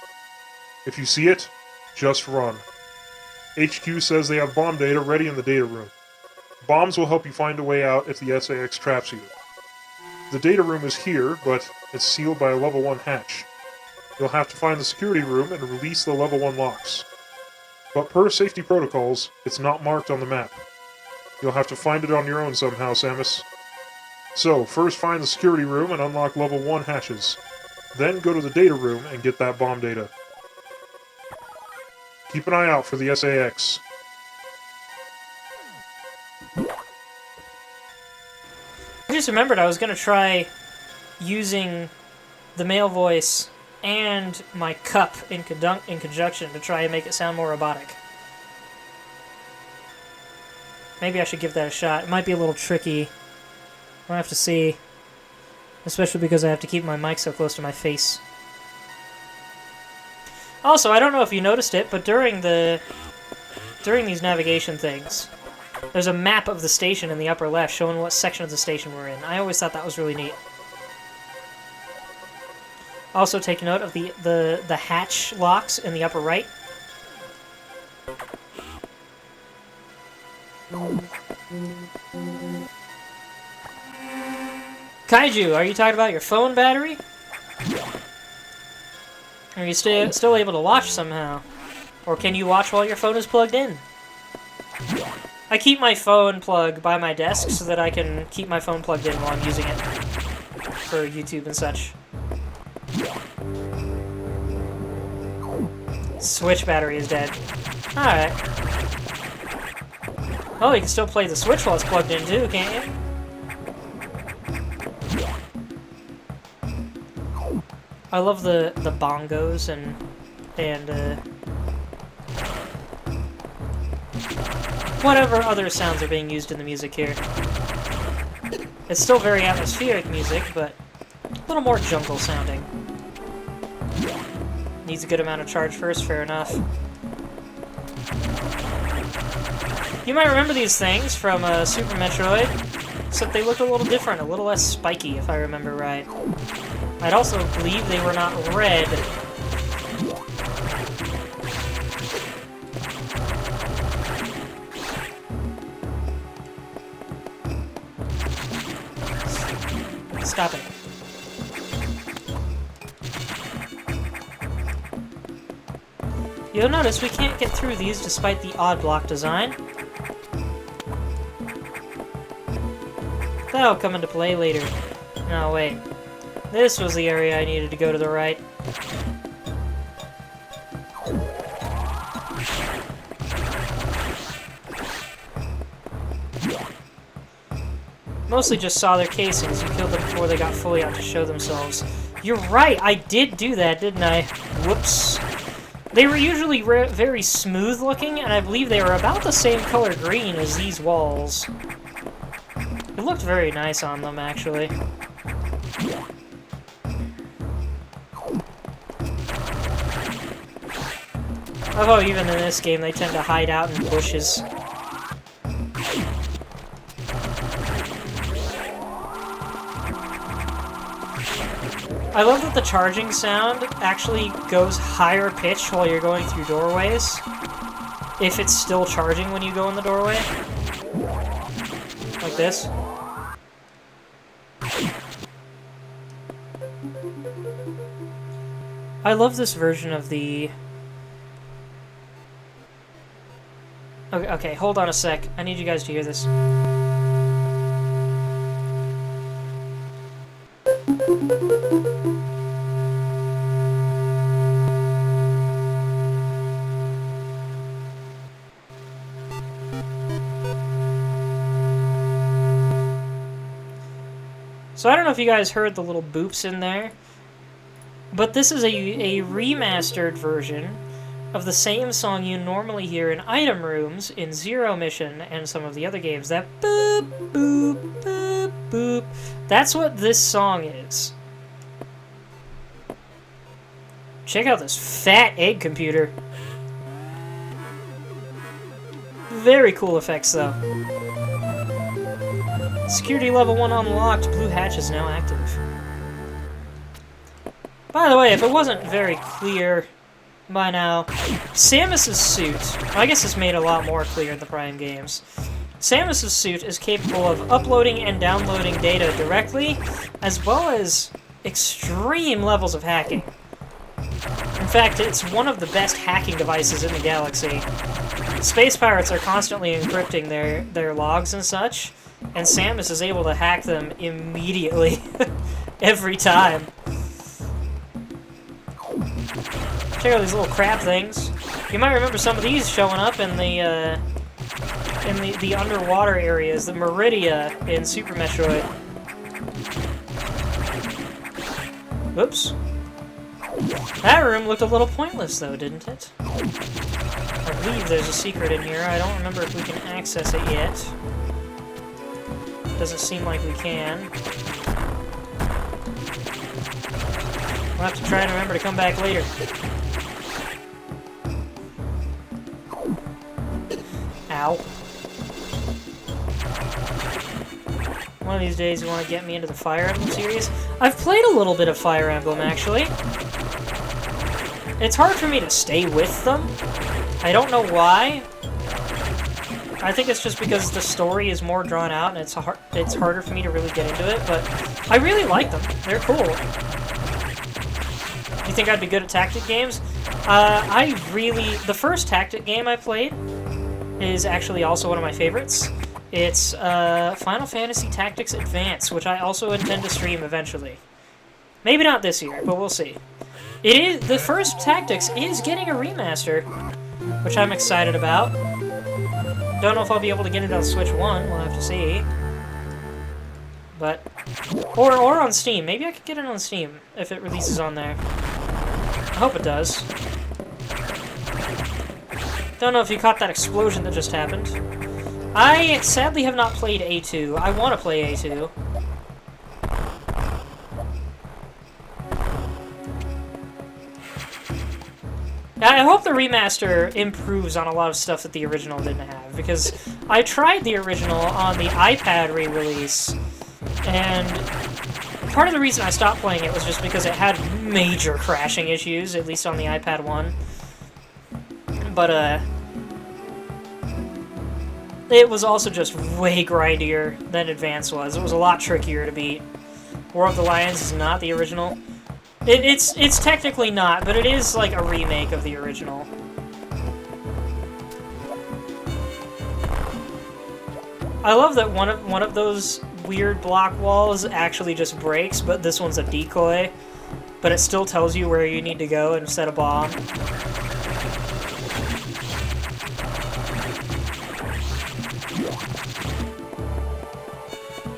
If you see it, just run. HQ says they have bomb data ready in the data room. Bombs will help you find a way out if the SAX traps you. The data room is here, but it's sealed by a level 1 hatch. You'll have to find the security room and release the level 1 locks. But per safety protocols, it's not marked on the map. You'll have to find it on your own somehow, Samus. So, first find the security room and unlock level 1 hatches. Then go to the data room and get that bomb data. Keep an eye out for the SAX. I just remembered I was going to try using the male voice and my cup in conjunction to try and make it sound more robotic. Maybe I should give that a shot. It might be a little tricky. I'll have to see. Especially because I have to keep my mic so close to my face. Also, I don't know if you noticed it, but during these navigation things, there's a map of the station in the upper left showing what section of the station we're in. I always thought that was really neat. Also take note of the hatch locks in the upper right. Kaiju, are you talking about your phone battery? Are you still able to watch somehow? Or can you watch while your phone is plugged in? I keep my phone plug by my desk so that I can keep my phone plugged in while I'm using it for YouTube and such. Switch battery is dead. Alright. Oh, you can still play the Switch while it's plugged in too, can't you? I love the bongos and whatever other sounds are being used in the music here. It's still very atmospheric music, but a little more jungle sounding. Needs a good amount of charge first, fair enough. You might remember these things from Super Metroid, except they looked a little different, a little less spiky, if I remember right. I'd also believe they were not red. Stop it. You'll notice we can't get through these despite the odd block design. That'll come into play later. No, wait. This was the area I needed to go to the right. Mostly just saw their casings. You killed them before they got fully out to show themselves. You're right, I did do that, didn't I? Whoops. They were usually very smooth looking, and I believe they were about the same color green as these walls. It looked very nice on them, actually. Although even in this game, they tend to hide out in bushes. I love that the charging sound actually goes higher pitch while you're going through doorways. If it's still charging when you go in the doorway. Like this. I love this version of the... Okay, hold on a sec. I need you guys to hear this. So I don't know if you guys heard the little boops in there, but this is a remastered version of the same song you normally hear in item rooms in Zero Mission and some of the other games. That boop, boop, boop, boop. That's what this song is. Check out this fat egg computer. Very cool effects, though. Security level 1 unlocked. Blue hatch is now active. By the way, if it wasn't very clear by now, Samus's suit, I guess it's made a lot more clear in the Prime games. Samus's suit is capable of uploading and downloading data directly, as well as extreme levels of hacking. In fact, it's one of the best hacking devices in the galaxy. Space pirates are constantly encrypting their logs and such, and Samus is able to hack them immediately. Every time. Check out these little crab things. You might remember some of these showing up in the underwater areas, the Meridia in Super Metroid. Whoops. That room looked a little pointless, though, didn't it? I believe there's a secret in here. I don't remember if we can access it yet. Doesn't seem like we can. We'll have to try and remember to come back later. Ow. One of these days you want to get me into the Fire Emblem series. I've played a little bit of Fire Emblem, actually. It's hard for me to stay with them. I don't know why. I think it's just because the story is more drawn out and it's harder for me to really get into it, but I really like them. They're cool. You think I'd be good at tactic games? The first tactic game I played is actually also one of my favorites. It's Final Fantasy Tactics Advance, which I also intend to stream eventually. Maybe not this year, but we'll see. The first Tactics is getting a remaster, which I'm excited about. Don't know if I'll be able to get it on Switch 1, we'll have to see. But, or on Steam. Maybe I could get it on Steam if it releases on there. I hope it does. Don't know if you caught that explosion that just happened. I sadly have not played A2. I want to play A2. I hope the remaster improves on a lot of stuff that the original didn't have, because I tried the original on the iPad re-release, and part of the reason I stopped playing it was just because it had major crashing issues, at least on the iPad 1. But, it was also just way grindier than Advance was. It was a lot trickier to beat. War of the Lions is not the original. It's technically not, but it is like a remake of the original. I love that one of those weird block walls actually just breaks, but this one's a decoy. But it still tells you where you need to go and set a bomb.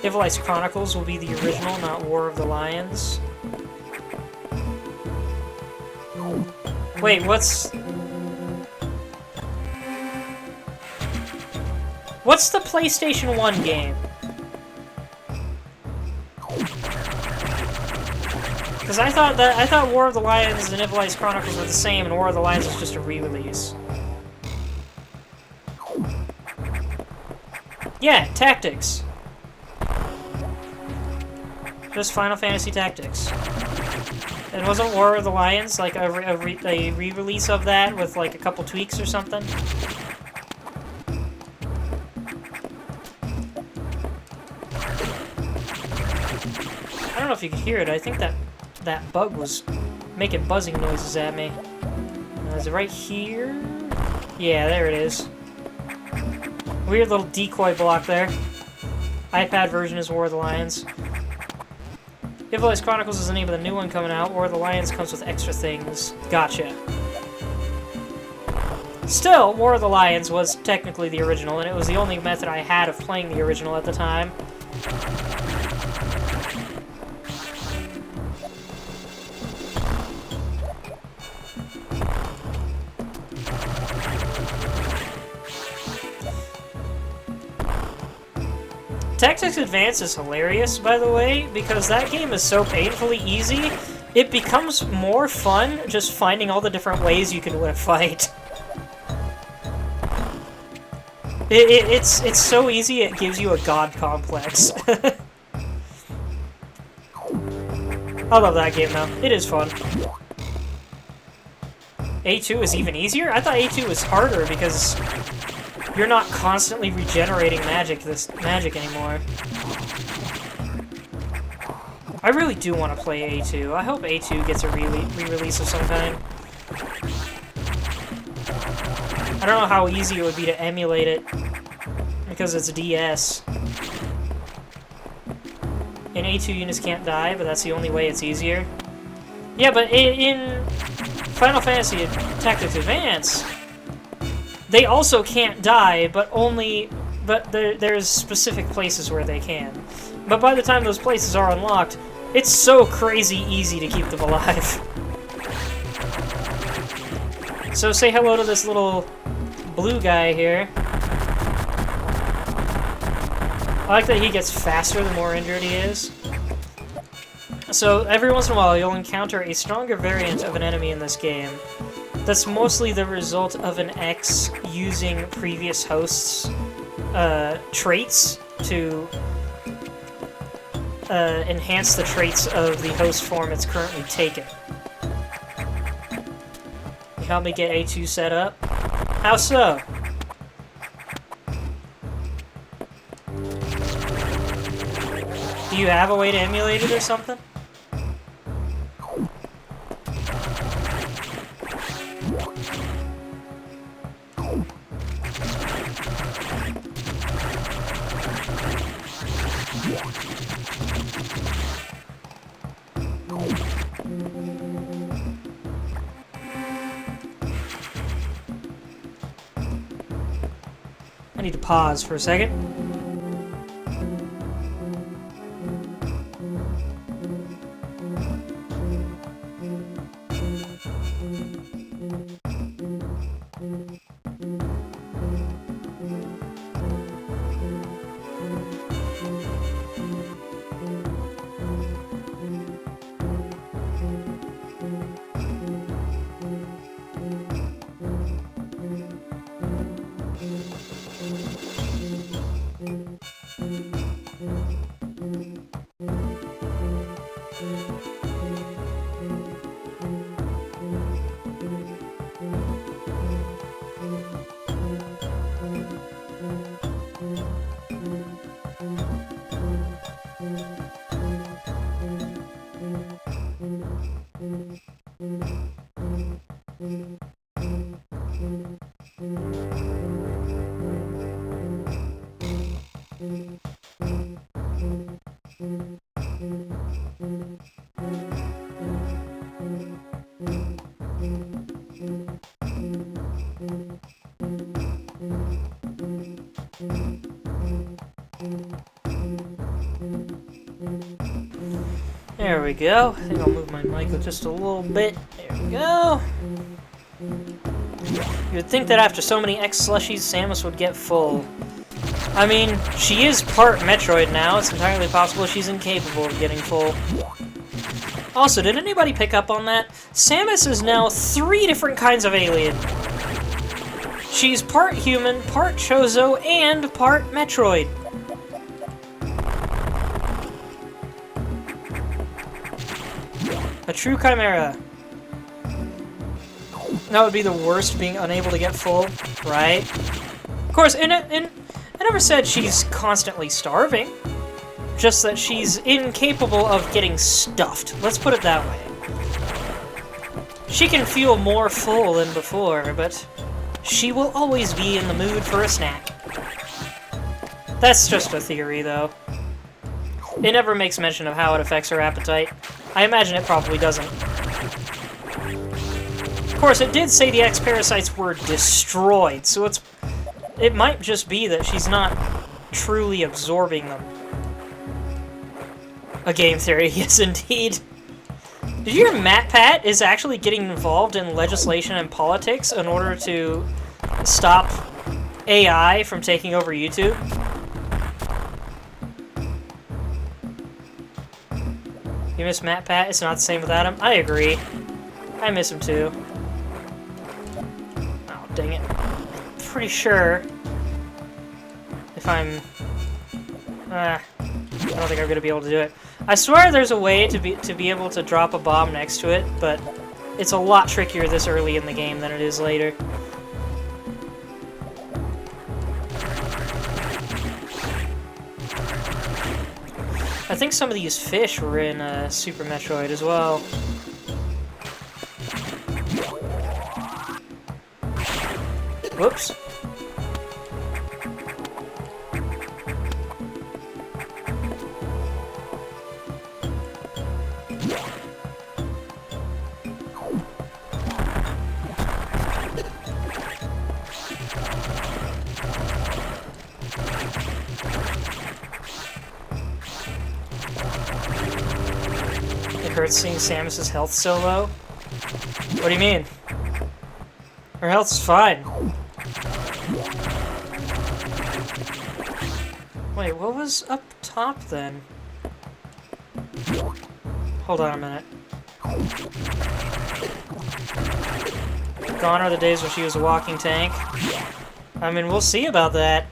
Evil Ice Chronicles will be the original, not War of the Lions. Wait, what's the PlayStation 1 game? Because I thought War of the Lions and Evil Ice Chronicles were the same, and War of the Lions was just a re-release. Yeah, Tactics. Just Final Fantasy Tactics. And wasn't War of the Lions like a re-release of that with like a couple tweaks or something? I don't know if you could hear it. I think that bug was making buzzing noises at me. Is it right here? Yeah, there it is. Weird little decoy block there. iPad version is War of the Lions. Evil Ice Chronicles is the name of the new one coming out. War of the Lions comes with extra things. Gotcha. Still, War of the Lions was technically the original, and it was the only method I had of playing the original at the time. Tactics Advance is hilarious, by the way, because that game is so painfully easy, it becomes more fun just finding all the different ways you can win a fight. It's so easy, it gives you a god complex. I love that game, though. It is fun. A2 is even easier? I thought A2 was harder because you're not constantly regenerating magic anymore. I really do want to play A2. I hope A2 gets a re-release of some kind. I don't know how easy it would be to emulate it because it's DS. And A2 units can't die, but that's the only way it's easier. Yeah, but in Final Fantasy Tactics Advance, they also can't die, but there's specific places where they can. But by the time those places are unlocked, it's so crazy easy to keep them alive. So say hello to this little blue guy here. I like that he gets faster the more injured he is. So every once in a while you'll encounter a stronger variant of an enemy in this game. That's mostly the result of an X using previous hosts' traits to enhance the traits of the host form it's currently taken. You help me get A2 set up? How so? Do you have a way to emulate it or something? I need to pause for a second. There we go. I think I'll move my mic just a little bit. There we go. You would think that after so many X-slushies, Samus would get full. I mean, she is part Metroid now. It's entirely possible she's incapable of getting full. Also, did anybody pick up on that? Samus is now 3 different kinds of alien. She's part human, part Chozo, and part Metroid. A true chimera. That would be the worst, being unable to get full, right? Of course, I never said she's constantly starving. Just that she's incapable of getting stuffed. Let's put it that way. She can feel more full than before, but she will always be in the mood for a snack. That's just a theory, though. It never makes mention of how it affects her appetite. I imagine it probably doesn't. Of course, it did say the X-parasites were destroyed, so it might just be that she's not truly absorbing them. A game theory, yes indeed. Did you hear MatPat is actually getting involved in legislation and politics in order to stop AI from taking over YouTube? You miss MatPat? It's not the same without him? I agree. I miss him too. Oh, dang it. I'm pretty sure if I'm... I don't think I'm gonna be able to do it. I swear there's a way to be able to drop a bomb next to it, but it's a lot trickier this early in the game than it is later. I think some of these fish were in Super Metroid as well. Whoops. It hurts seeing Samus's health so low. What do you mean? Her health's fine. Wait, what was up top then? Hold on a minute. Gone are the days when she was a walking tank. I mean, we'll see about that.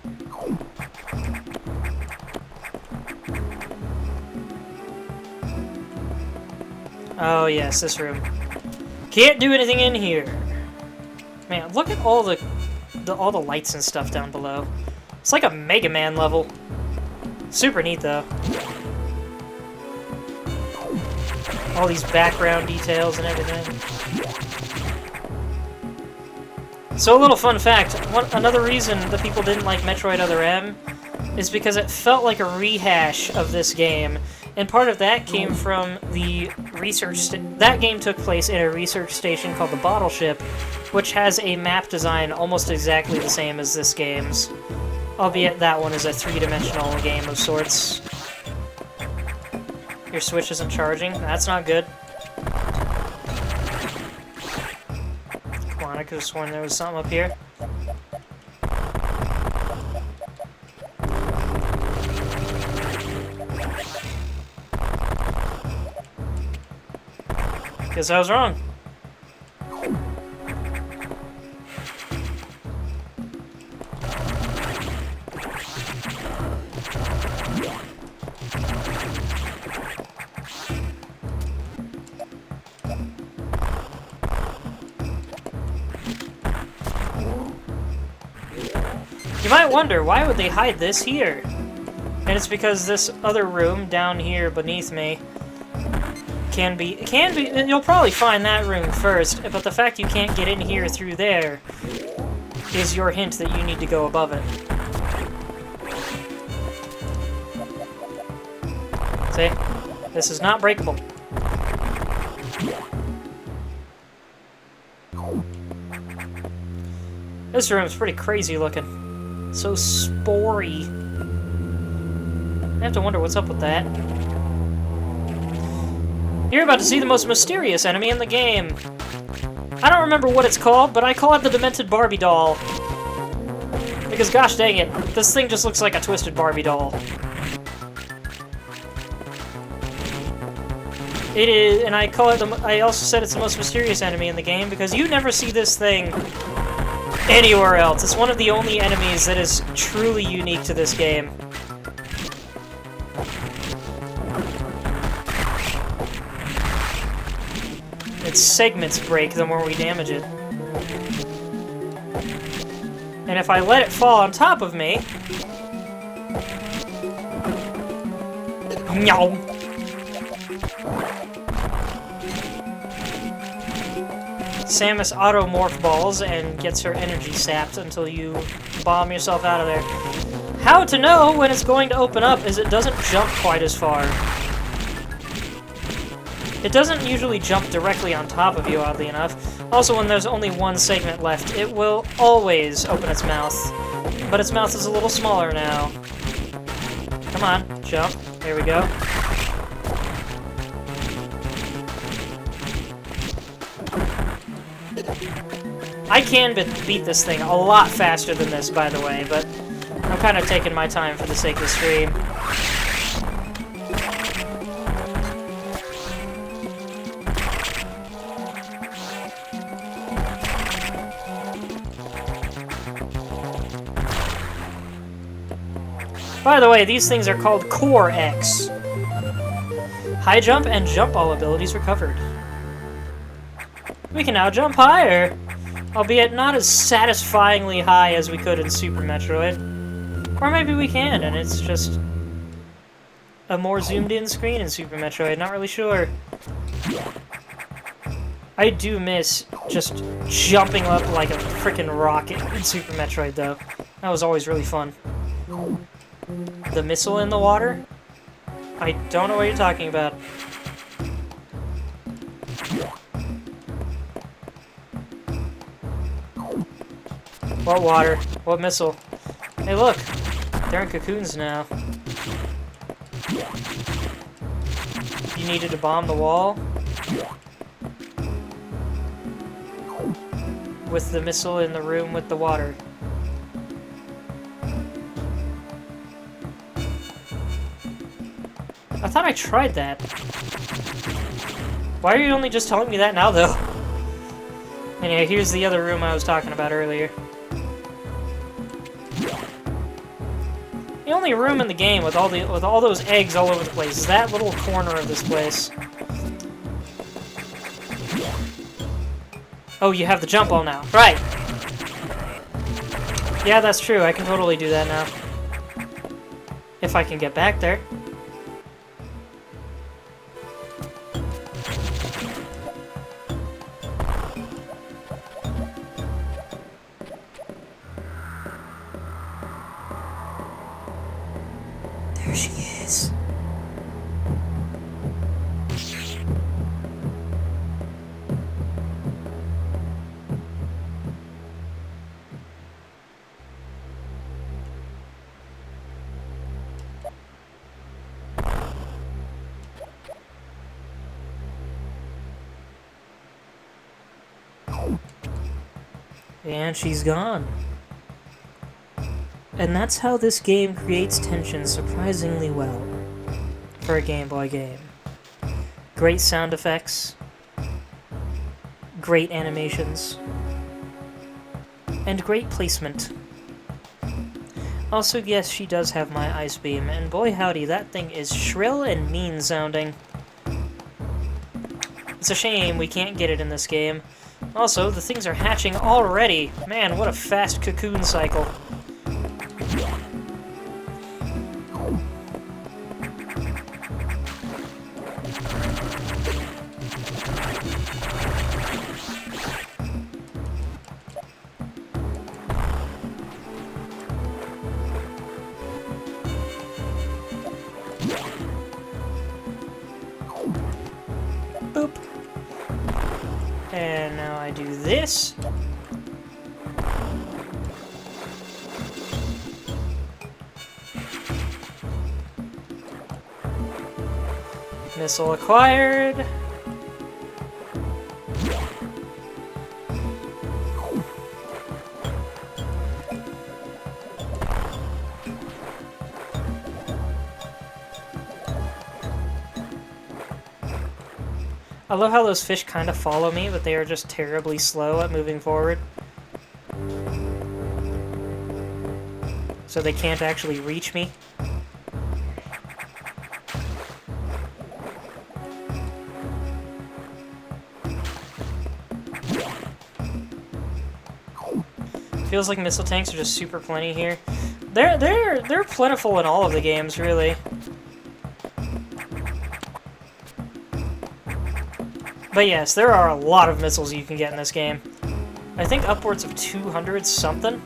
Oh yes, this room. Can't do anything in here. Man, look at all the lights and stuff down below. It's like a Mega Man level. Super neat though. All these background details and everything. So a little fun fact, another reason that people didn't like Metroid Other M is because it felt like a rehash of this game. And part of that came from the research... That game took place in a research station called the Bottle Ship, which has a map design almost exactly the same as this game's. Albeit that one is a three-dimensional game of sorts. Your Switch isn't charging? That's not good. Come on, I could have sworn there was something up here. Guess I was wrong. You might wonder, why would they hide this here? And it's because this other room down here beneath me can be, you'll probably find that room first, but the fact you can't get in here through there is your hint that you need to go above it. See? This is not breakable. This room's pretty crazy looking. So spory. I have to wonder what's up with that. You're about to see the most mysterious enemy in the game. I don't remember what it's called, but I call it the Demented Barbie Doll. Because gosh dang it, this thing just looks like a twisted Barbie doll. It is, and I call it I also said it's the most mysterious enemy in the game because you never see this thing anywhere else. It's one of the only enemies that is truly unique to this game. Its segments break the more we damage it. And if I let it fall on top of me... Meow! Samus auto-morph balls and gets her energy sapped until you bomb yourself out of there. How to know when it's going to open up is it doesn't jump quite as far. It doesn't usually jump directly on top of you, oddly enough. Also, when there's only one segment left, it will always open its mouth. But its mouth is a little smaller now. Come on, jump. There we go. I can beat this thing a lot faster than this, by the way, but I'm kind of taking my time for the sake of the stream. By the way, these things are called Core X. High jump and jump all abilities recovered. We can now jump higher, albeit not as satisfyingly high as we could in Super Metroid. Or maybe we can, and it's just a more zoomed-in screen in Super Metroid, not really sure. I do miss just jumping up like a frickin' rocket in Super Metroid, though. That was always really fun. The missile in the water? I don't know what you're talking about. What water? What missile? Hey look! They're in cocoons now. You needed to bomb the wall? With the missile in the room with the water. I thought I tried that. Why are you only just telling me that now, though? Anyway, here's the other room I was talking about earlier. The only room in the game with all those eggs all over the place is that little corner of this place. Oh, you have the jump all now. Right! Yeah, that's true. I can totally do that now. If I can get back there. There she is. And she's gone. And that's how this game creates tension surprisingly well for a Game Boy game. Great sound effects, great animations, and great placement. Also, yes, she does have my Ice Beam, and boy howdy, that thing is shrill and mean sounding. It's a shame we can't get it in this game. Also, the things are hatching already. Man, what a fast cocoon cycle. Boop. And now I do this. Missile acquired. I love how those fish kind of follow me, but they are just terribly slow at moving forward. So they can't actually reach me. Feels like missile tanks are just super plenty here. They're plentiful in all of the games, really. But yes, there are a lot of missiles you can get in this game. I think upwards of 200 something.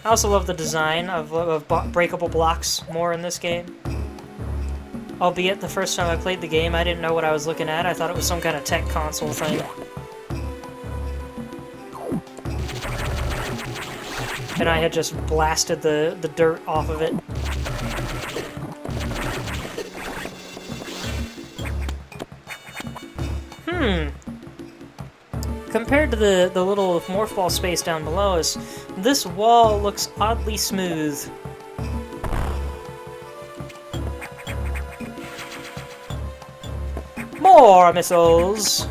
I also love the design of breakable blocks more in this game. Albeit, the first time I played the game, I didn't know what I was looking at. I thought it was some kind of tech console thing. And I had just blasted the dirt off of it. Compared to the little morph ball space down below us, this wall looks oddly smooth. More missiles!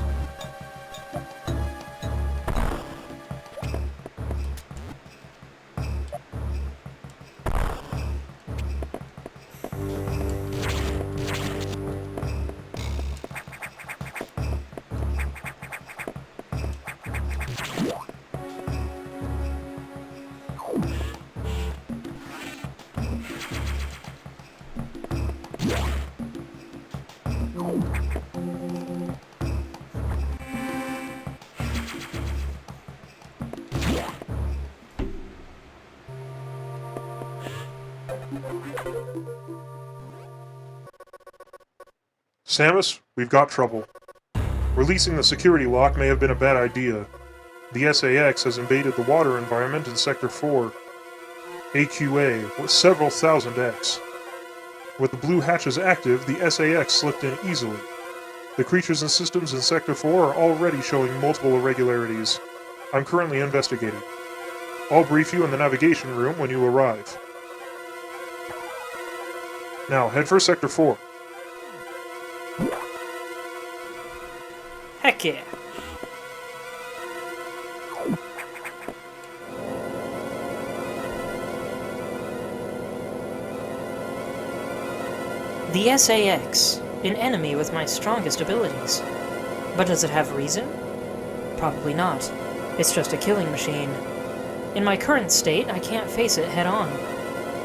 Samus, we've got trouble. Releasing the security lock may have been a bad idea. The SAX has invaded the water environment in Sector 4. AQA with several thousand X. With the blue hatches active, the SAX slipped in easily. The creatures and systems in Sector 4 are already showing multiple irregularities. I'm currently investigating. I'll brief you in the navigation room when you arrive. Now, head for Sector 4. Heck yeah. The SAX, an enemy with my strongest abilities. But does it have reason? Probably not. It's just a killing machine. In my current state, I can't face it head-on.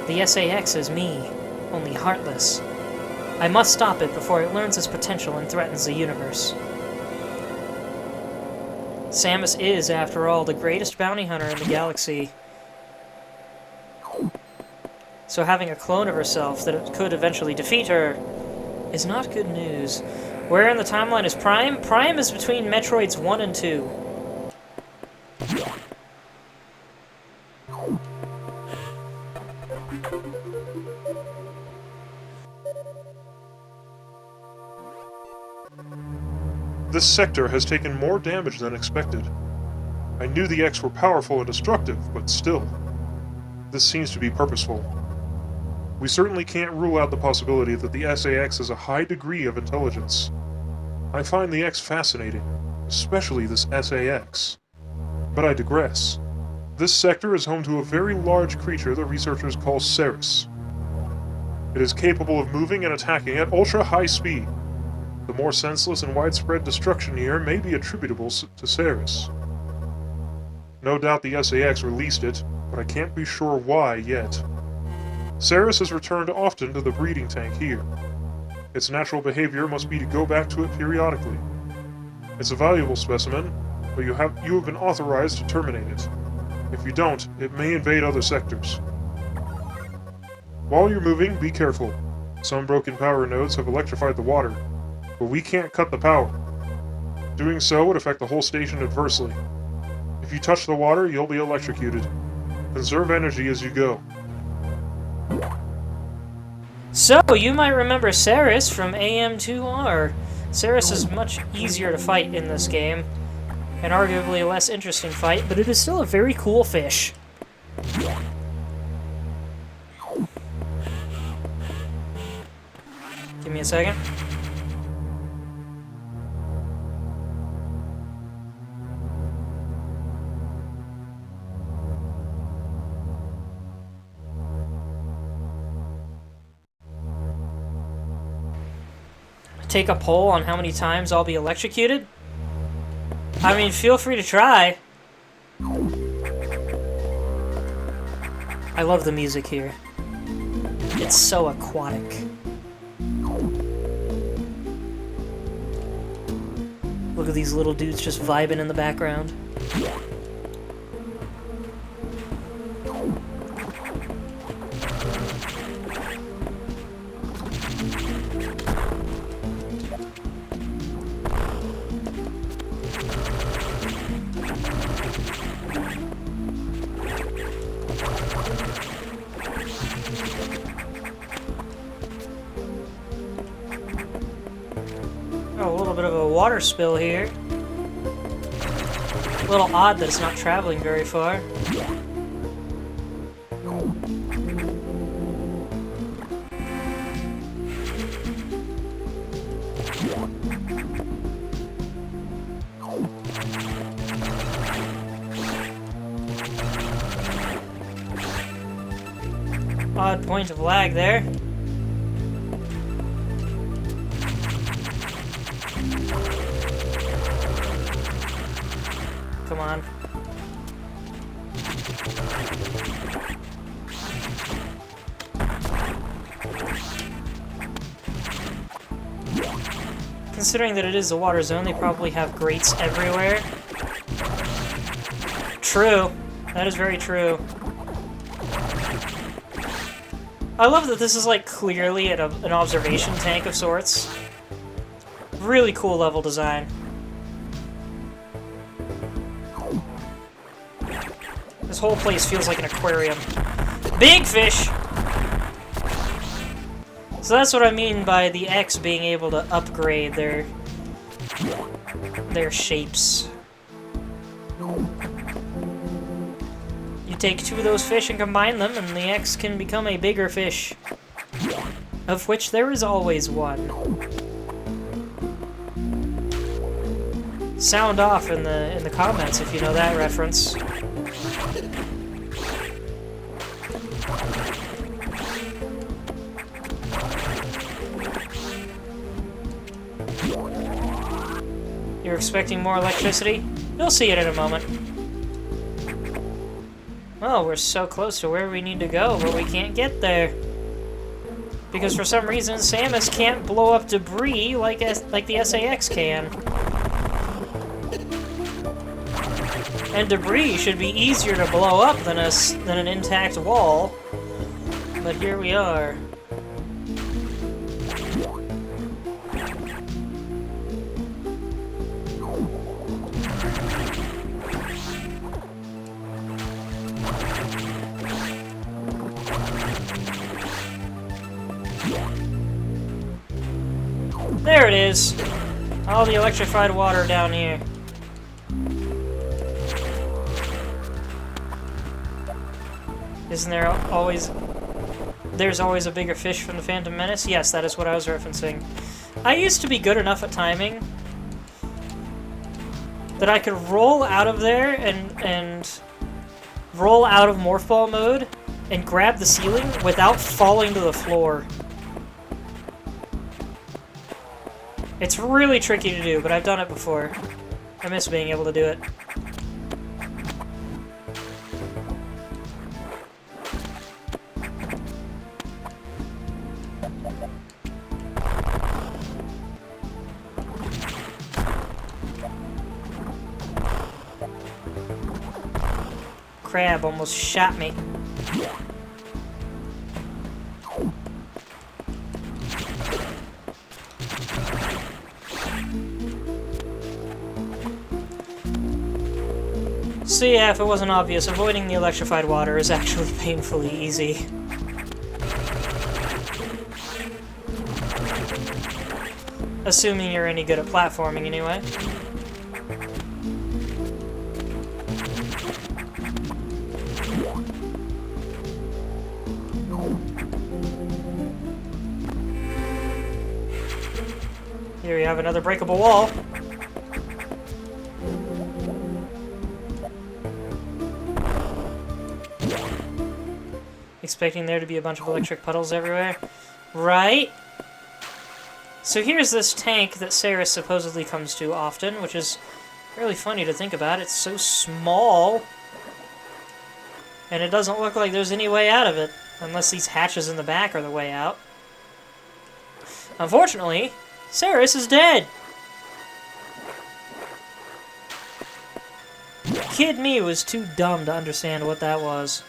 The SAX is me, only heartless. I must stop it before it learns its potential and threatens the universe. Samus is, after all, the greatest bounty hunter in the galaxy. So having a clone of herself that could eventually defeat her is not good news. Where in the timeline is Prime? Prime is between Metroids 1 and 2. This sector has taken more damage than expected. I knew the X were powerful and destructive, but still. This seems to be purposeful. We certainly can't rule out the possibility that the SAX has a high degree of intelligence. I find the X fascinating, especially this SAX. But I digress. This sector is home to a very large creature the researchers call Ceres. It is capable of moving and attacking at ultra-high speed. The more senseless and widespread destruction here may be attributable to Ceres. No doubt the SAX released it, but I can't be sure why yet. Ceres has returned often to the breeding tank here. Its natural behavior must be to go back to it periodically. It's a valuable specimen, but you have been authorized to terminate it. If you don't, it may invade other sectors. While you're moving, be careful. Some broken power nodes have electrified the water, but we can't cut the power. Doing so would affect the whole station adversely. If you touch the water, you'll be electrocuted. Conserve energy as you go. So, you might remember Ceres from AM2R. Ceres is much easier to fight in this game, and arguably a less interesting fight, but it is still a very cool fish. Give me a second. Take a poll on how many times I'll be electrocuted? I mean, feel free to try. I love the music here. It's so aquatic. Look at these little dudes just vibing in the background. Oh, a little bit of a water spill here. A little odd that it's not traveling very far. Odd point of lag there. Come on. Considering that it is a water zone, they probably have grates everywhere. True. That is very true. I love that this is, like, clearly an observation tank of sorts. Really cool level design. This whole place feels like an aquarium. Big fish! So that's what I mean by the X being able to upgrade their shapes. You take two of those fish and combine them, and the X can become a bigger fish. Of which there is always one. Sound off in the comments if you know that reference. You're expecting more electricity? You'll see it in a moment. Oh, we're so close to where we need to go, but we can't get there. Because for some reason, Samus can't blow up debris like the SAX can. And debris should be easier to blow up than an intact wall. But here we are. There it is! All the electrified water down here. Isn't there always... There's always a bigger fish from the Phantom Menace? Yes, that is what I was referencing. I used to be good enough at timing that I could roll out of there and roll out of Morph Ball mode and grab the ceiling without falling to the floor. It's really tricky to do, but I've done it before. I miss being able to do it. Crab almost shot me. So yeah, if it wasn't obvious, avoiding the electrified water is actually painfully easy. Assuming you're any good at platforming, anyway. Here we have another breakable wall. Expecting there to be a bunch of electric puddles everywhere. Right? So here's this tank that Ceres supposedly comes to often, which is really funny to think about. It's so small, and it doesn't look like there's any way out of it, unless these hatches in the back are the way out. Unfortunately, Ceres is dead! Kid me was too dumb to understand what that was.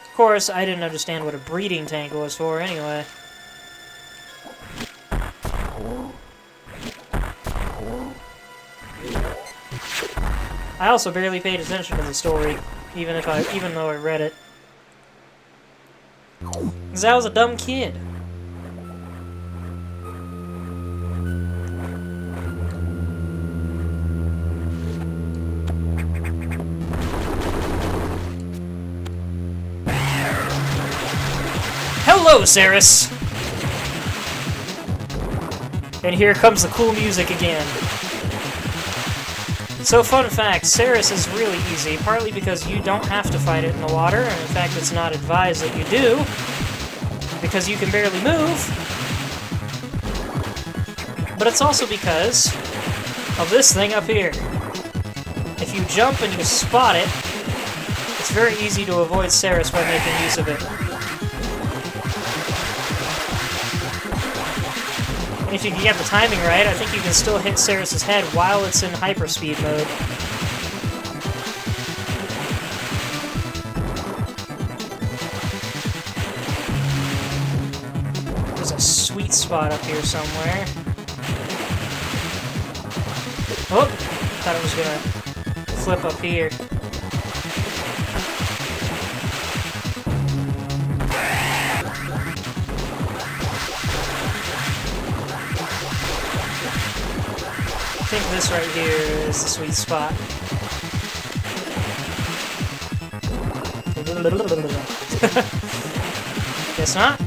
Of course, I didn't understand what a breeding tank was for anyway. I also barely paid attention to the story, even though I read it. 'Cause I was a dumb kid. Hello, Ceres! And here comes the cool music again. So, fun fact, Ceres is really easy, partly because you don't have to fight it in the water, and in fact it's not advised that you do, because you can barely move. But it's also because of this thing up here. If you jump and you spot it, it's very easy to avoid Ceres by making use of it. And if you can get the timing right, I think you can still hit Ceres' head while it's in hyperspeed mode. There's a sweet spot up here somewhere. Oh! Thought it was gonna flip up here. I think this right here is the sweet spot. Guess not.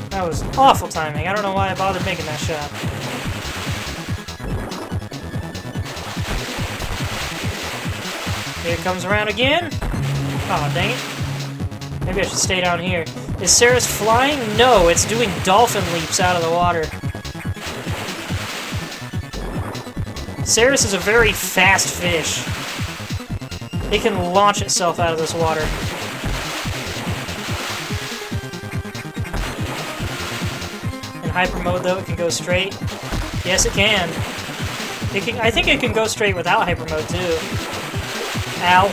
That was awful timing. I don't know why I bothered making that shot. Here it comes around again. Oh, dang it. Maybe I should stay down here. Is Ceres flying? No, it's doing dolphin leaps out of the water. Ceres is a very fast fish. It can launch itself out of this water. Hyper mode though, it can go straight. Yes, it can. I think it can go straight without hyper mode too. Ow.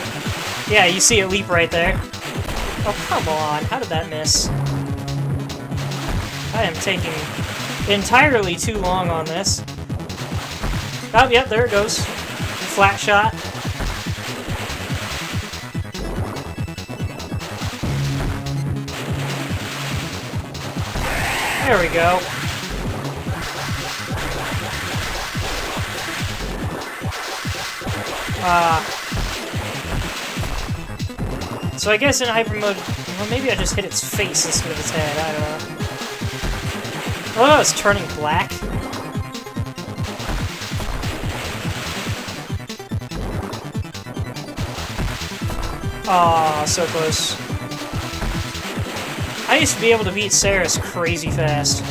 Yeah, you see it leap right there. Oh, come on. How did that miss? I am taking entirely too long on this. Oh, yep, there it goes. Flat shot. There we go. So I guess in hyper mode, well, maybe I just hit its face instead of its head, I don't know. Oh, it's turning black. Aw, so close. I used to be able to beat Ceres crazy fast.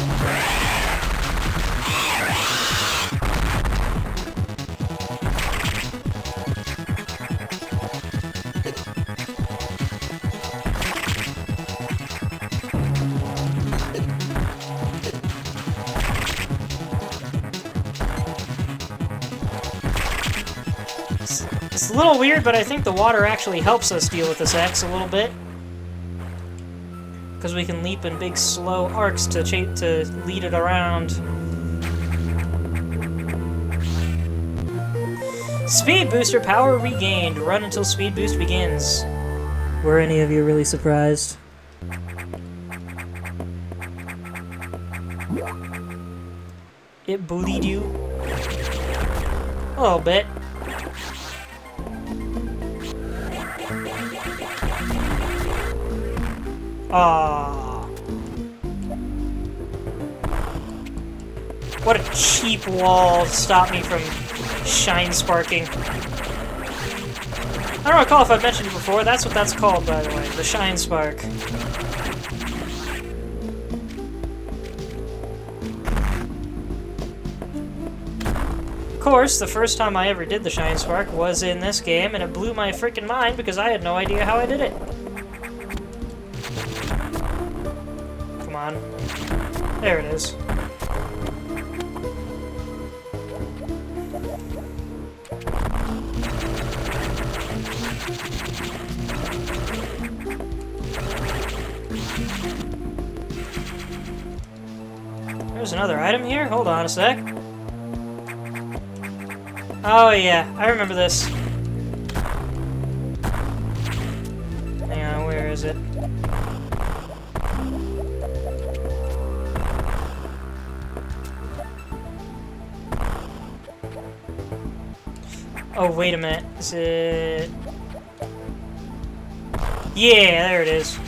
It's a little weird, but I think the water actually helps us deal with this X a little bit. Because we can leap in big, slow arcs to lead it around. Speed booster power regained. Run until speed boost begins. Were any of you really surprised? It bullied you? A little bit. Ah. What a cheap wall to stop me from shine sparking. I don't recall if I've mentioned it before. That's what that's called, by the way. The shine spark. Of course, the first time I ever did the shine spark was in this game, and it blew my freaking mind because I had no idea how I did it. Come on. There it is. There's another item here? Hold on a sec. Oh yeah, I remember this. Hang on, where is it? Oh, wait a minute. Is it... Yeah, there it is.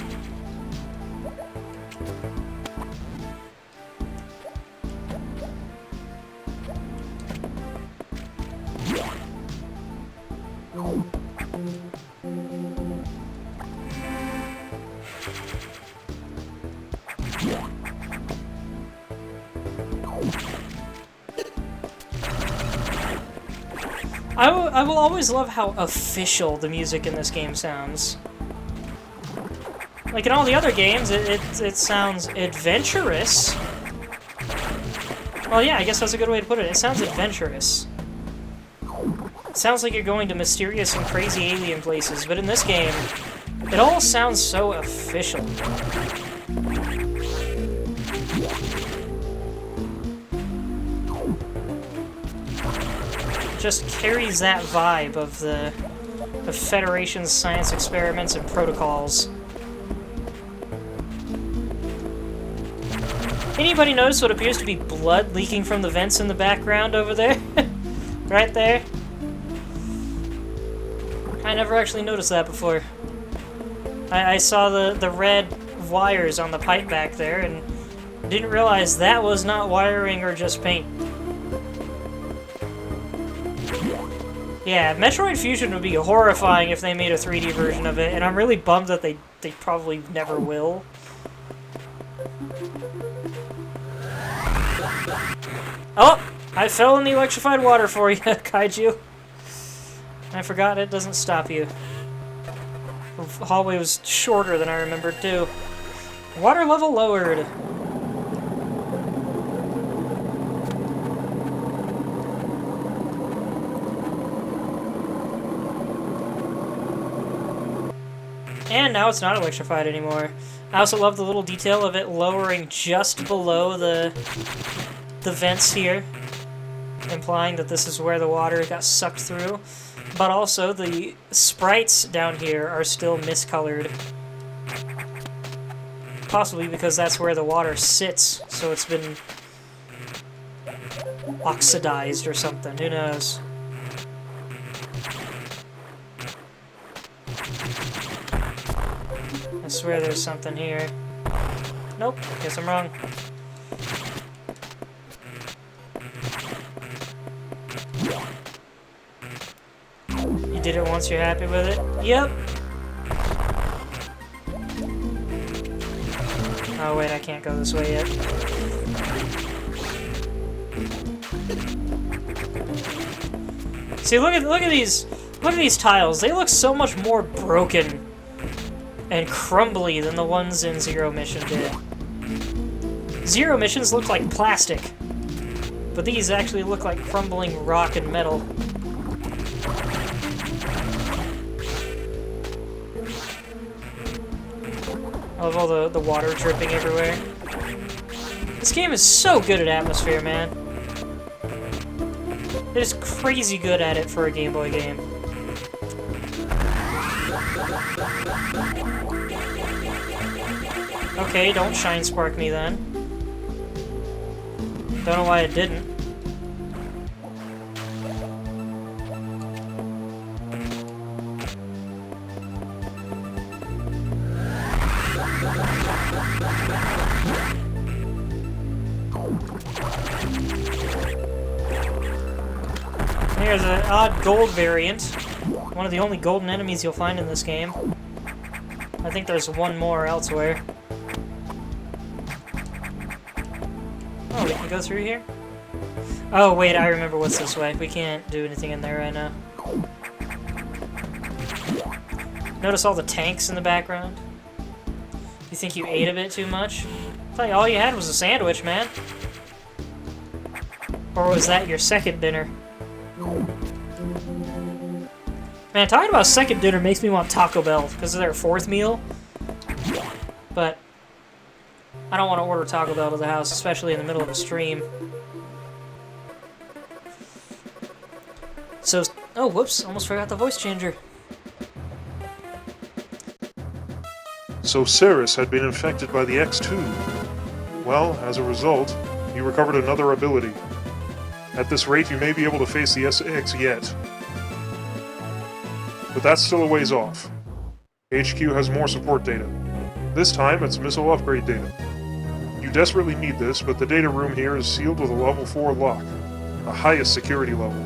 I will always love how official the music in this game sounds. Like in all the other games, it sounds adventurous. Well, yeah, I guess that's a good way to put it. It sounds adventurous. It sounds like you're going to mysterious and crazy alien places, but in this game, it all sounds so official. Just carries that vibe of the Federation's science experiments and protocols. Anybody notice what appears to be blood leaking from the vents in the background over there? Right there? I never actually noticed that before. I saw the red wires on the pipe back there and didn't realize that was not wiring or just paint. Yeah, Metroid Fusion would be horrifying if they made a 3D version of it, and I'm really bummed that they probably never will. Oh! I fell in the electrified water for you, Kaiju. I forgot it doesn't stop you. The hallway was shorter than I remembered, too. Water level lowered. And now it's not electrified anymore. I also love the little detail of it lowering just below the vents here, implying that this is where the water got sucked through. But also, the sprites down here are still miscolored. Possibly because that's where the water sits, so it's been oxidized or something. Who knows? I swear there's something here. Nope, guess I'm wrong. You did it once, you're happy with it? Yep. Oh wait, I can't go this way yet. See, look at these tiles. They look so much more broken and crumbly than the ones in Zero Mission did. Zero Missions look like plastic, but these actually look like crumbling rock and metal. love all the water dripping everywhere. This game is so good at atmosphere, man. It is crazy good at it for a Game Boy game. Okay, don't Shine Spark me then. Don't know why it didn't. Here's an odd gold variant. One of the only golden enemies you'll find in this game. I think there's one more elsewhere. Oh, we can go through here? Oh, wait, I remember what's this way. We can't do anything in there right now. Notice all the tanks in the background? You think you ate a bit too much? I thought all you had was a sandwich, man. Or was that your second dinner? Man, talking about second dinner makes me want Taco Bell because of their fourth meal. But I don't want to order Taco Bell to the house, especially in the middle of a stream. So, oh, whoops, almost forgot the voice changer. So Ceres had been infected by the X2. Well, as a result, you recovered another ability. At this rate, you may be able to face the SX yet. But that's still a ways off. HQ has more support data. This time, it's missile upgrade data. You desperately need this, but the data room here is sealed with a level 4 lock, the highest security level.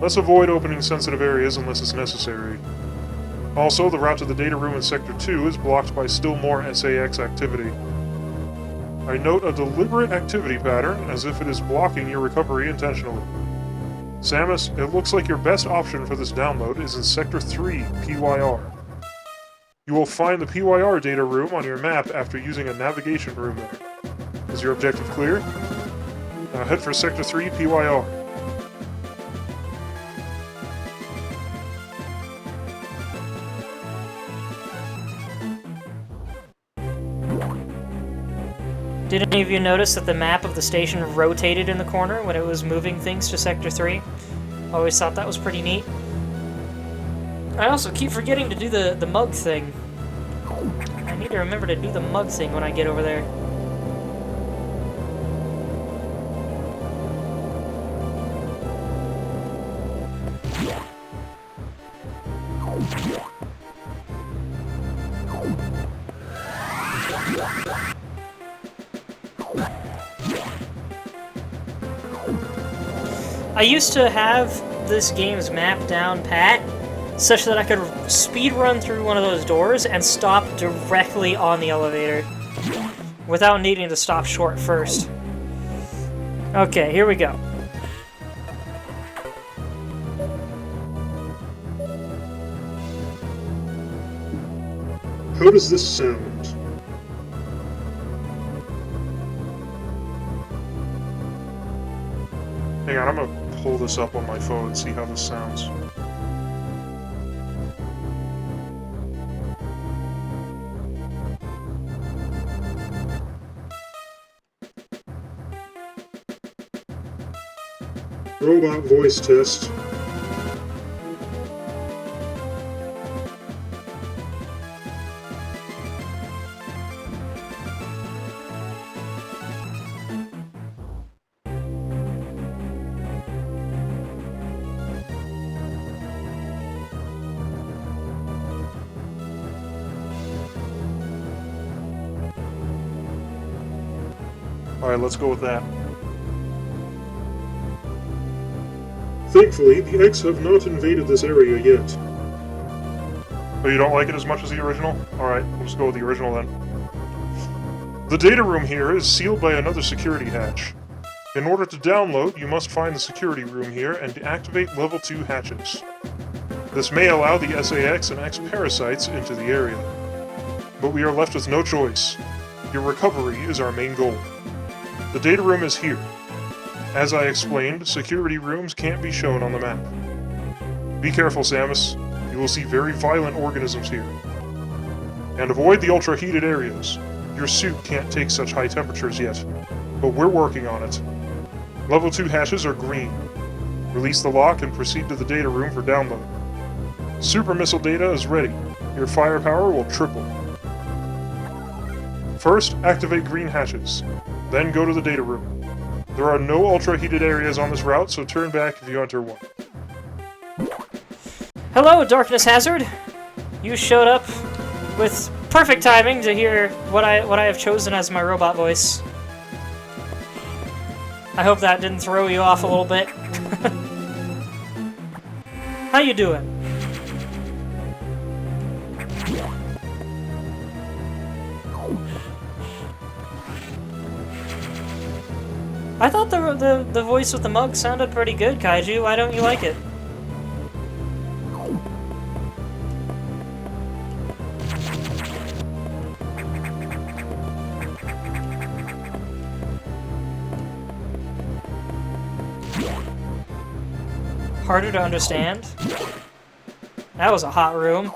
Let's avoid opening sensitive areas unless it's necessary. Also, the route to the data room in Sector 2 is blocked by still more SAX activity. I note a deliberate activity pattern, as if it is blocking your recovery intentionally. Samus, it looks like your best option for this download is in Sector 3, PYR. You will find the PYR data room on your map after using a navigation room there. Is your objective clear? Now head for Sector 3, PYR. Did any of you notice that the map of the station rotated in the corner when it was moving things to Sector 3? Always thought that was pretty neat. I also keep forgetting to do the mug thing. I need to remember to do the mug thing when I get over there. I used to have this game's map down pat, such that I could speed run through one of those doors and stop directly on the elevator, without needing to stop short first. Okay, here we go. How does this sound? Hang on, I'm gonna pull this up on my phone and see how this sounds. Robot voice test. Alright, let's go with that. Thankfully, the X have not invaded this area yet. Oh, you don't like it as much as the original? Alright, we'll just go with the original then. The data room here is sealed by another security hatch. In order to download, you must find the security room here and deactivate level 2 hatches. This may allow the SAX and X parasites into the area. But we are left with no choice. Your recovery is our main goal. The data room is here. As I explained, security rooms can't be shown on the map. Be careful, Samus. You will see very violent organisms here. And avoid the ultra-heated areas. Your suit can't take such high temperatures yet, but we're working on it. Level 2 hatches are green. Release the lock and proceed to the data room for download. Super missile data is ready. Your firepower will triple. First, activate green hatches. Then go to the data room. There are no ultra-heated areas on this route, so turn back if you enter one. Hello, Darkness Hazard! You showed up with perfect timing to hear what I have chosen as my robot voice. I hope that didn't throw you off a little bit. How you doing? I thought the voice with the mug sounded pretty good, Kaiju. Why don't you like it? Harder to understand? That was a hot room.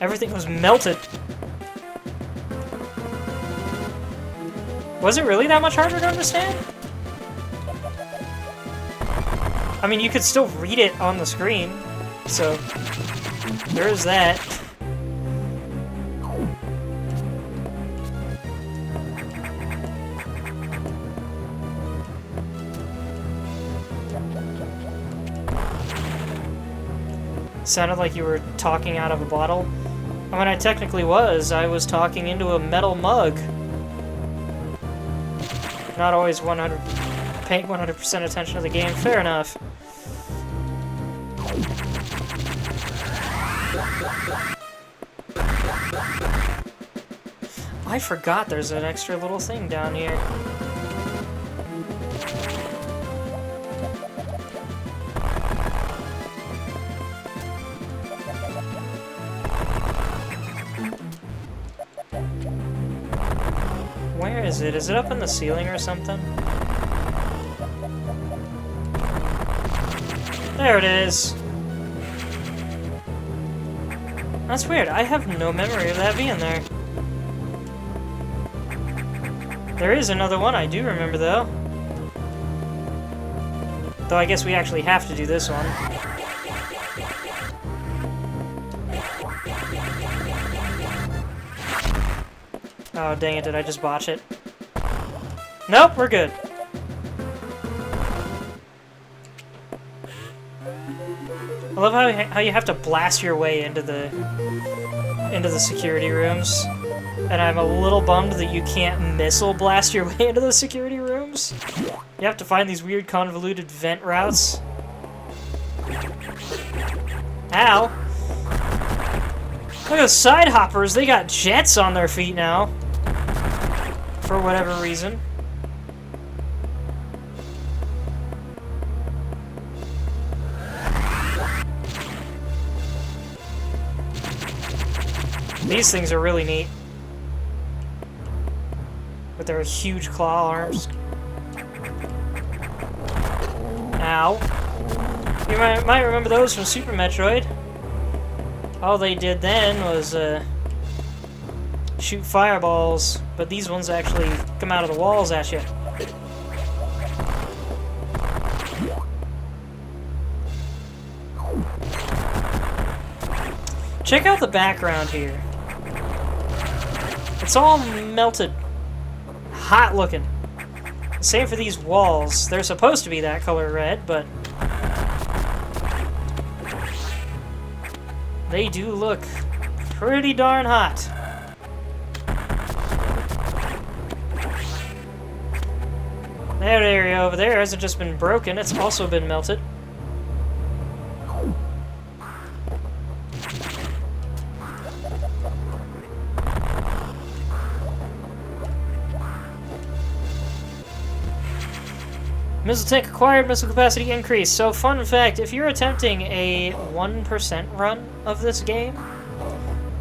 Everything was melted. Was it really that much harder to understand? I mean, you could still read it on the screen, so there's that. Sounded like you were talking out of a bottle. I mean, I technically was. I was talking into a metal mug. Not always paying 100% attention to the game. Fair enough. I forgot there's an extra little thing down here. Where is it? Is it up in the ceiling or something? There it is! That's weird. I have no memory of that being there. There is another one I do remember, though. Though I guess we actually have to do this one. Oh, dang it, did I just botch it? Nope, we're good. I love how you have to blast your way into the security rooms. And I'm a little bummed that you can't missile blast your way into the security rooms. You have to find these weird convoluted vent routes. Ow! Look at those side hoppers, they got jets on their feet now. For whatever reason. These things are really neat. With their huge claw arms. Ow. You might remember those from Super Metroid. All they did then was shoot fireballs, but these ones actually come out of the walls at you. Check out the background here. It's all melted. Hot looking. Same for these walls. They're supposed to be that color red, but they do look pretty darn hot. That area over there hasn't just been broken, it's also been melted. Missile tank acquired, missile capacity increased. So, fun fact, if you're attempting a 1% run of this game,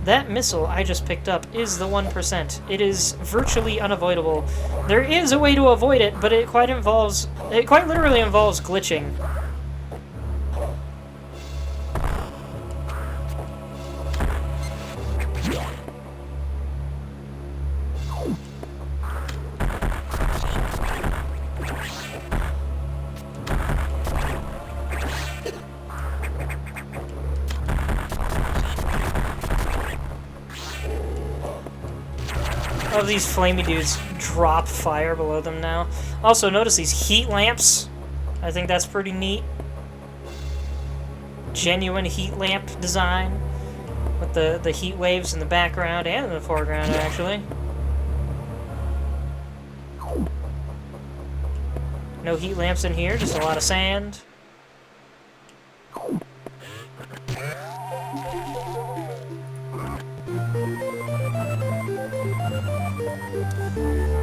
that missile I just picked up is the 1%. It is virtually unavoidable. There is a way to avoid it, but it quite literally involves glitching. of these flamey dudes drop fire below them now. Also, notice these heat lamps. I think that's pretty neat. Genuine heat lamp design with the heat waves in the background and in the foreground, actually. No heat lamps in here, just a lot of sand.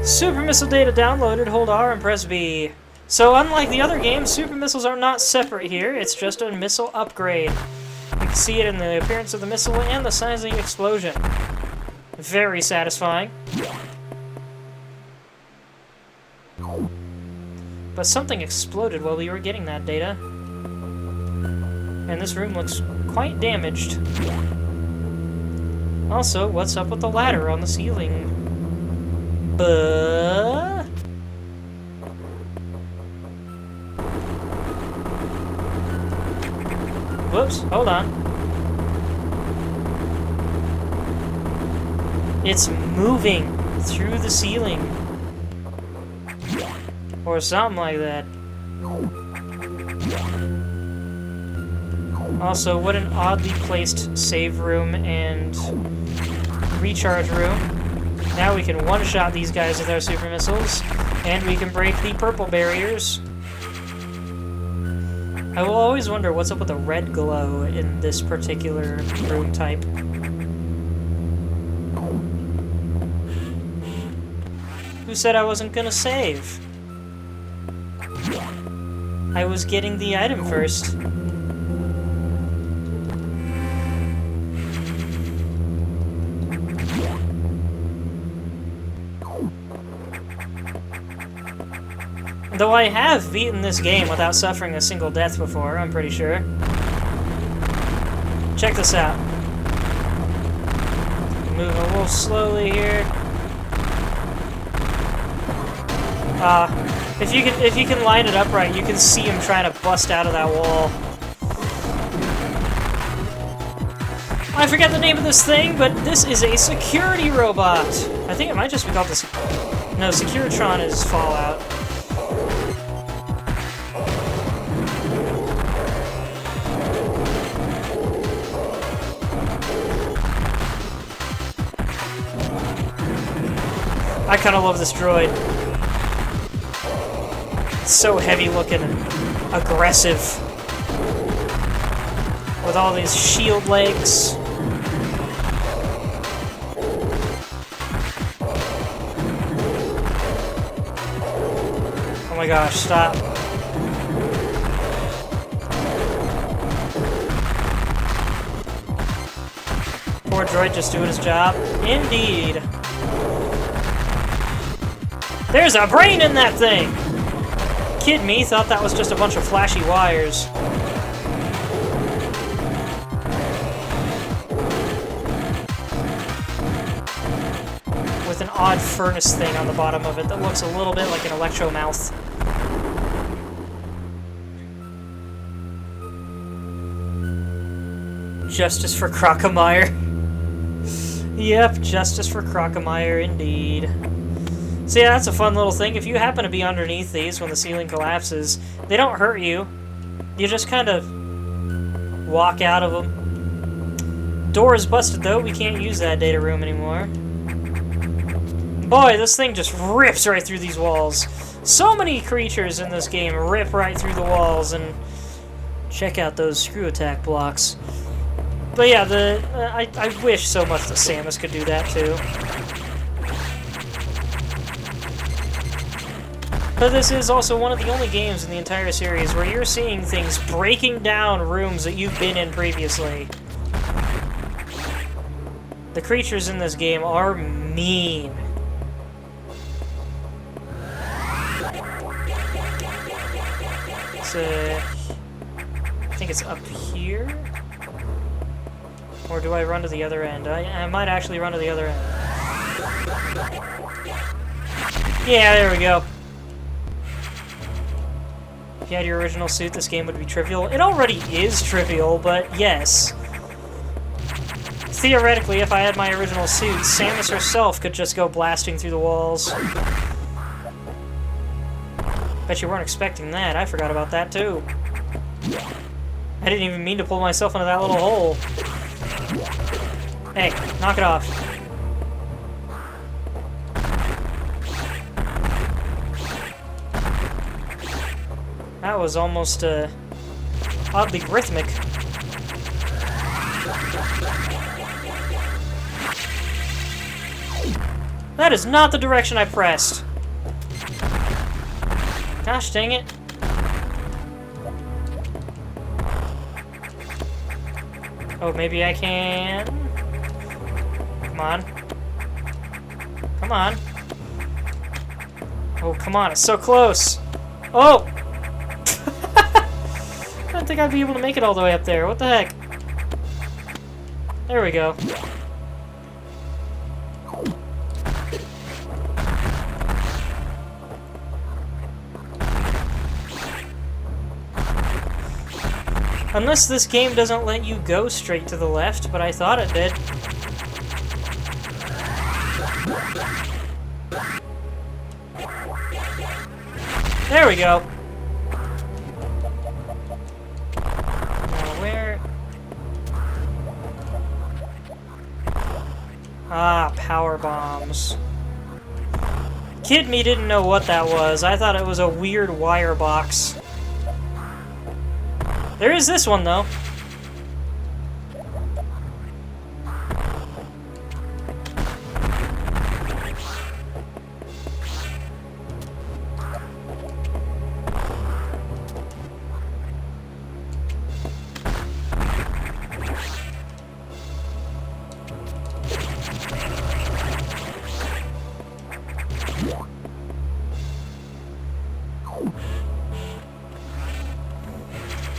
Super missile data downloaded, hold R and press B. So unlike the other games, super missiles are not separate here, it's just a missile upgrade. You can see it in the appearance of the missile and the size of the explosion. Very satisfying. But something exploded while we were getting that data. And this room looks quite damaged. Also, what's up with the ladder on the ceiling? Whoops, hold on. It's moving through the ceiling. Or something like that. Also, what an oddly placed save room and recharge room. Now we can one-shot these guys with our super missiles, and we can break the purple barriers. I will always wonder what's up with the red glow in this particular room type. Who said I wasn't gonna save? I was getting the item first. Though I have beaten this game without suffering a single death before, I'm pretty sure. Check this out. Moving a little slowly here. If you can line it up right, you can see him trying to bust out of that wall. I forget the name of this thing, but this is a security robot. I think it might just be called this. No, Securitron is Fallout. I kind of love this droid. It's so heavy looking and aggressive. With all these shield legs. Oh my gosh, stop. Poor droid just doing his job. Indeed. There's a brain in that thing! Kid me thought that was just a bunch of flashy wires. With an odd furnace thing on the bottom of it that looks a little bit like an electro mouth. Justice for Crocomire. Yep, justice for Crocomire indeed. So yeah, that's a fun little thing. If you happen to be underneath these when the ceiling collapses, they don't hurt you. You just kind of walk out of them. Door is busted though, we can't use that data room anymore. Boy, this thing just rips right through these walls. So many creatures in this game rip right through the walls, and check out those screw attack blocks. But yeah, I wish so much that Samus could do that too. But this is also one of the only games in the entire series where you're seeing things breaking down rooms that you've been in previously. The creatures in this game are mean. I think it's up here? Or do I run to the other end? I might actually run to the other end. Yeah, there we go. If you had your original suit, this game would be trivial. It already is trivial, but yes. theoretically, if I had my original suit, Samus herself could just go blasting through the walls. Bet you weren't expecting that. I forgot about that, too. I didn't even mean to pull myself into that little hole. Hey, knock it off. That was almost, oddly rhythmic. That is not the direction I pressed. Gosh dang it. Oh, maybe I can... Come on. Come on. Oh, come on, it's so close. Oh! I don't think I'd be able to make it all the way up there. What the heck? There we go. Unless this game doesn't let you go straight to the left, but I thought it did. There we go. Now where... Ah, power bombs. Kid me didn't know what that was. I thought it was a weird wire box. There is this one, though.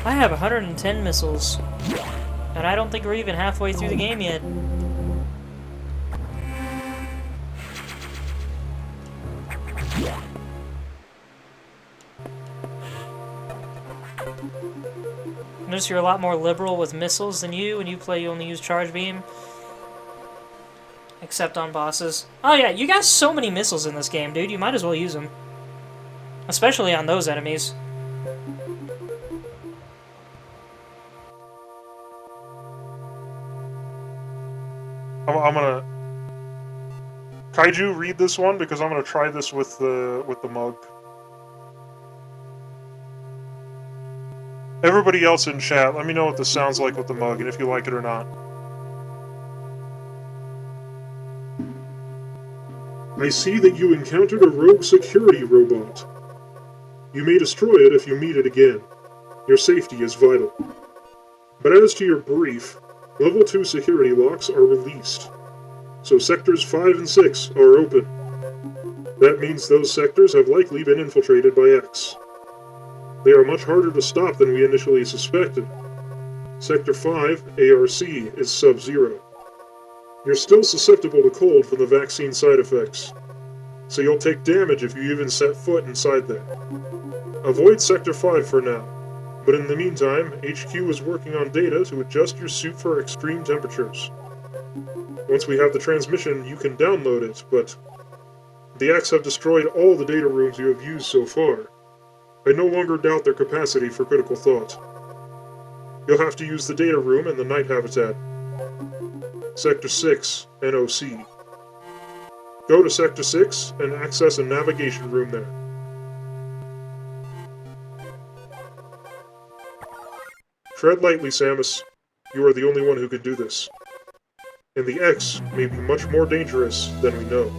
I have 110 missiles, and I don't think we're even halfway through the game yet. Notice you're a lot more liberal with missiles than you. When you play, you only use charge beam. Except on bosses. Oh yeah, you got so many missiles in this game, dude. You might as well use them. Especially on those enemies. I'm gonna... Kaiju, read this one, because I'm gonna try this with the mug. Everybody else in chat, let me know what this sounds like with the mug, and if you like it or not. I see that you encountered a rogue security robot. You may destroy it if you meet it again. Your safety is vital. But as to your brief, Level 2 security locks are released, so Sectors 5 and 6 are open. That means those sectors have likely been infiltrated by X. They are much harder to stop than we initially suspected. Sector 5, ARC, is Sub-Zero. You're still susceptible to cold from the vaccine side effects, so you'll take damage if you even set foot inside there. Avoid Sector 5 for now. But in the meantime, HQ is working on data to adjust your suit for extreme temperatures. Once we have the transmission, you can download it, but the X have destroyed all the data rooms you have used so far. I no longer doubt their capacity for critical thought. You'll have to use the data room and the night habitat. Sector 6, NOC. Go to Sector 6 and access a navigation room there. Tread lightly, Samus. You are the only one who can do this. And the X may be much more dangerous than we know.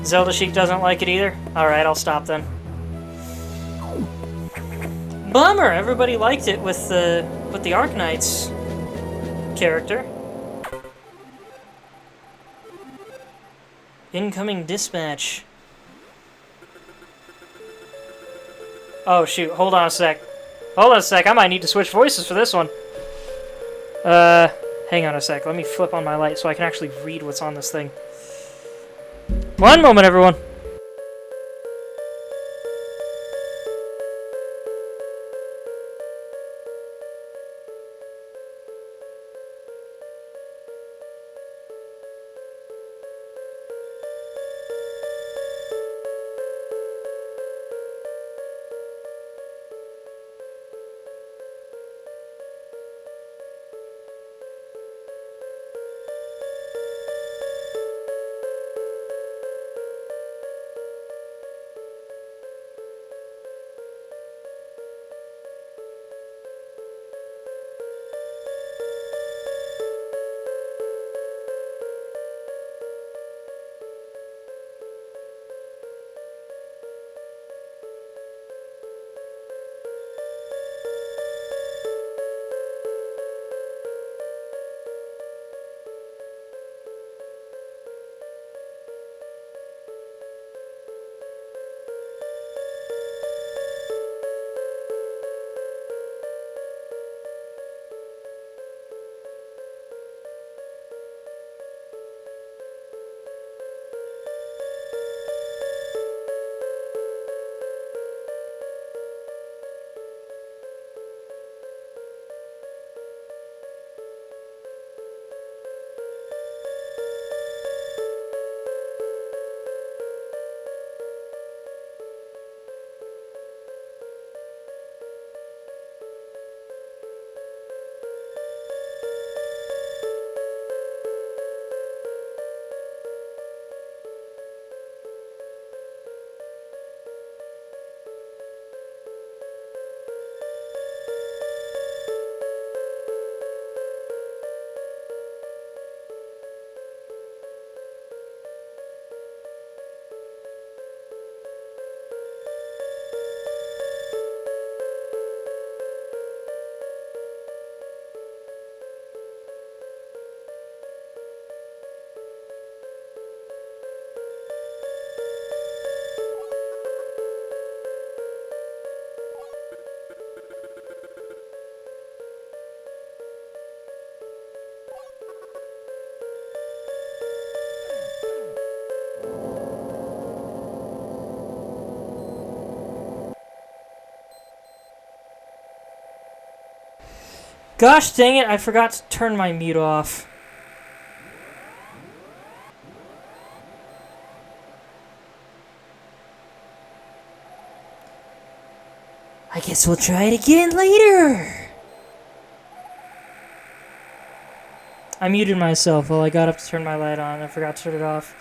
Zelda Sheik doesn't like it either? Alright, I'll stop then. Bummer! Everybody liked it with the Arknights character. Incoming dispatch. Oh shoot, hold on a sec. Hold on a sec, I might need to switch voices for this one. Hang on a sec, let me flip on my light so I can actually read what's on this thing. One moment, everyone. Gosh dang it, I forgot to turn my mute off. I guess we'll try it again later. I muted myself while I got up to turn my light on. I forgot to turn it off.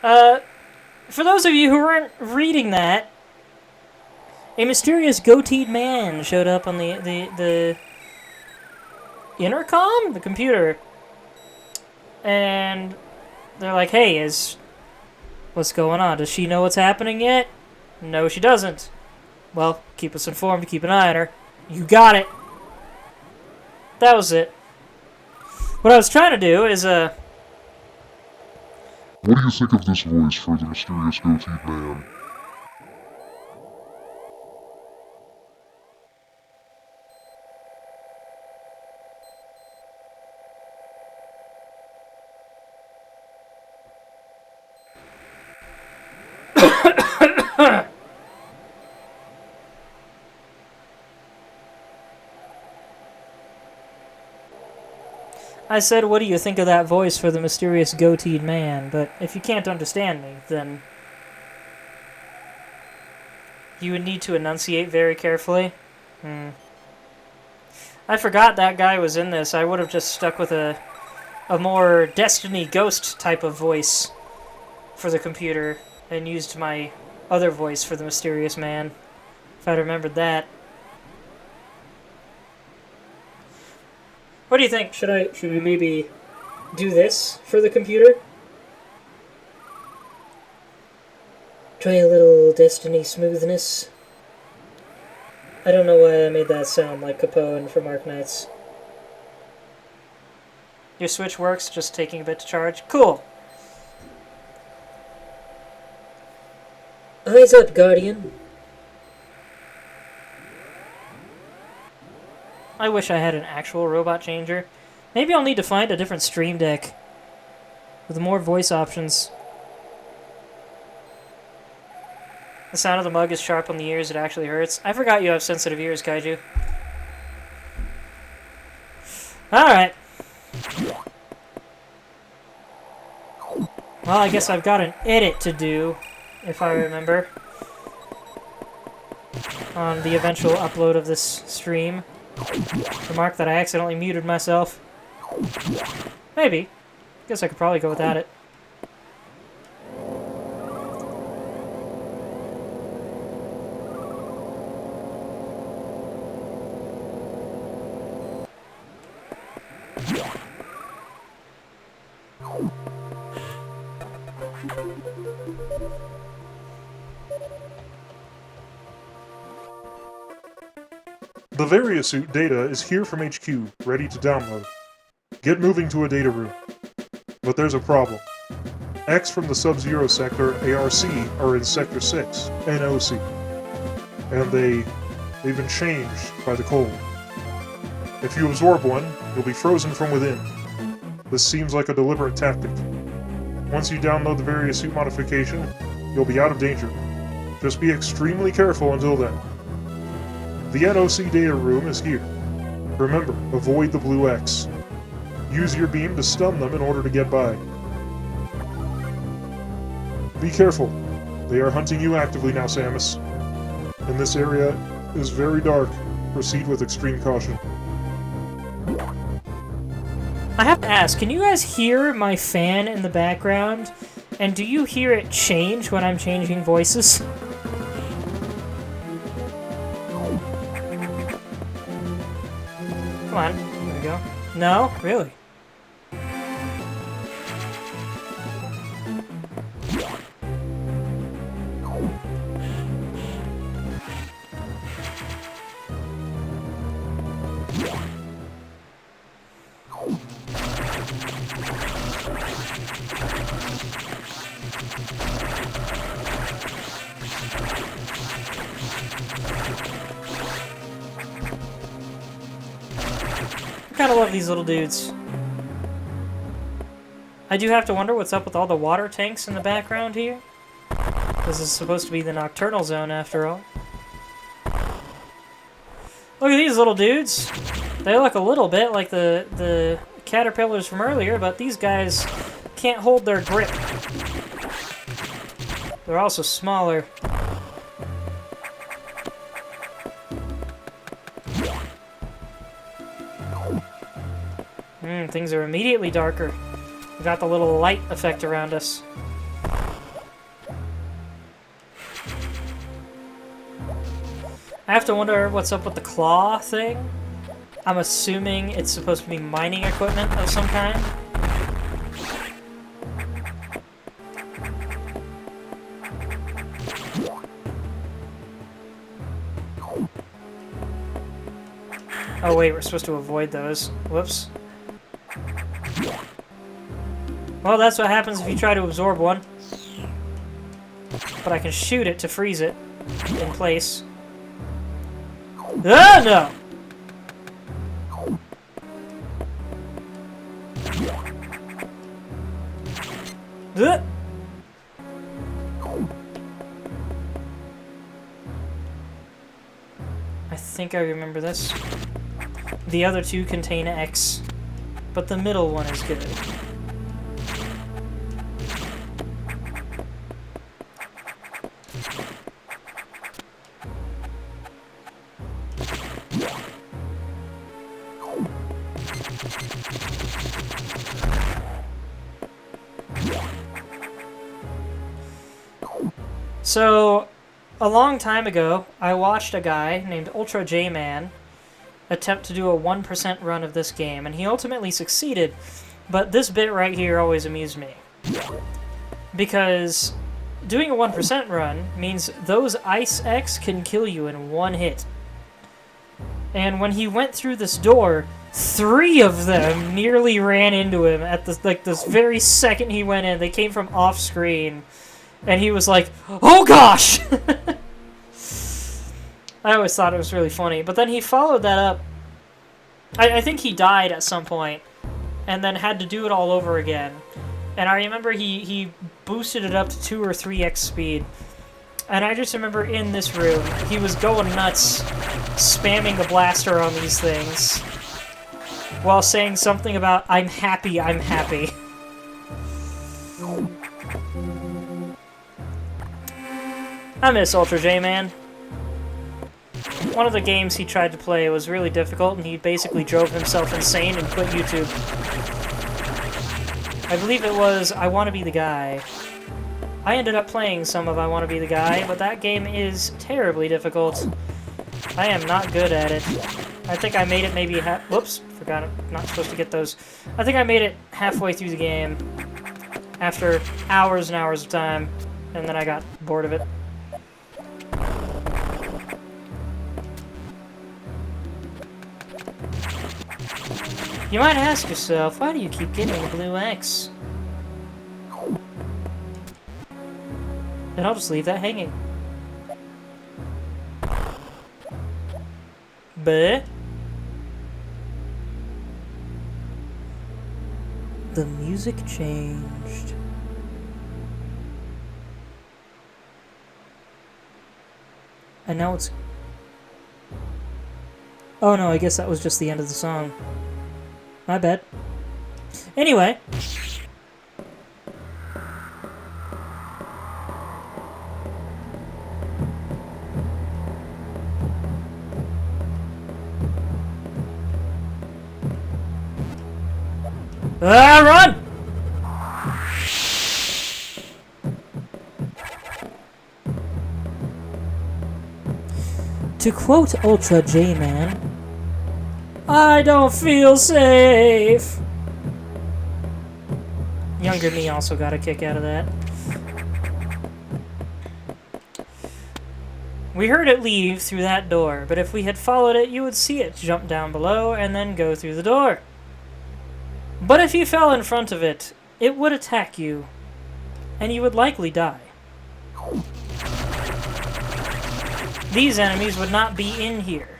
For those of you who weren't reading that, a mysterious goateed man showed up on the intercom? The computer. And they're like, hey, what's going on? Does she know what's happening yet? No, she doesn't. Well, keep us informed, keep an eye on her. You got it. That was it. What I was trying to do is, What do you think of this voice for the mysterious goateed man? I said, what do you think of that voice for the mysterious goateed man? But if you can't understand me, then you would need to enunciate very carefully. I forgot that guy was in this. I would have just stuck with a more Destiny Ghost type of voice for the computer and used my other voice for the mysterious man, if I'd remembered that. What do you think? Should we maybe do this for the computer? Try a little Destiny smoothness. I don't know why I made that sound like Capone from Arknights. Your Switch works, just taking a bit to charge. Cool. Eyes up, Guardian. I wish I had an actual robot changer. Maybe I'll need to find a different stream deck with more voice options. The sound of the mug is sharp on the ears, it actually hurts. I forgot you have sensitive ears, Kaiju. Alright. Well, I guess I've got an edit to do, if I remember, on the eventual upload of this stream. Remark that I accidentally muted myself. Maybe. Guess I could probably go without it. The Variasuit data is here from HQ, ready to download. Get moving to a data room. But there's a problem. X from the Sub-Zero sector, ARC, are in Sector 6, NOC. And they've been changed by the cold. If you absorb one, you'll be frozen from within. This seems like a deliberate tactic. Once you download the Variasuit modification, you'll be out of danger. Just be extremely careful until then. The NOC data room is here. Remember, avoid the blue X. Use your beam to stun them in order to get by. Be careful. They are hunting you actively now, Samus. And this area is very dark. Proceed with extreme caution. I have to ask, can you guys hear my fan in the background? And do you hear it change when I'm changing voices? Come on, there we go. No? Really? I kinda love these little dudes. I do have to wonder what's up with all the water tanks in the background here. This is supposed to be the Nocturnal Zone after all. Look at these little dudes. They look a little bit like the caterpillars from earlier, but these guys can't hold their grip. They're also smaller. Things are immediately darker. We got the little light effect around us. I have to wonder what's up with the claw thing. I'm assuming it's supposed to be mining equipment of some kind. Oh wait, we're supposed to avoid those. Whoops. Well, that's what happens if you try to absorb one. But I can shoot it to freeze it in place. Ah, no! Ugh. I think I remember this. The other two contain X, but the middle one is good. So, a long time ago, I watched a guy named Ultra J-Man attempt to do a 1% run of this game, and he ultimately succeeded, but this bit right here always amused me. Because doing a 1% run means those Ice X can kill you in one hit. And when he went through this door, 3 of them nearly ran into him at this very second he went in. They came from off screen. And he was like, "Oh gosh!" I always thought it was really funny. But then he followed that up. I think he died at some point, and then had to do it all over again. And I remember he boosted it up to 2 or 3x speed. And I just remember in this room, he was going nuts, spamming the blaster on these things, while saying something about, "I'm happy, I'm happy." I miss Ultra J-Man. One of the games he tried to play was really difficult, and he basically drove himself insane and quit YouTube. I believe it was I Want to Be the Guy. I ended up playing some of I Want to Be the Guy, but that game is terribly difficult. I am not good at it. I think I made it maybe whoops, forgot I'm not supposed to get those. I think I made it halfway through the game, after hours and hours of time, and then I got bored of it. You might ask yourself, why do you keep getting the blue X? Then I'll just leave that hanging. But the music changed. And now it's... Oh no, I guess that was just the end of the song. My bad. Anyway. Run! To quote Ultra J-Man, "I don't feel safe." Younger me also got a kick out of that. We heard it leave through that door, but if we had followed it, you would see it jump down below and then go through the door. But if you fell in front of it, it would attack you, and you would likely die. These enemies would not be in here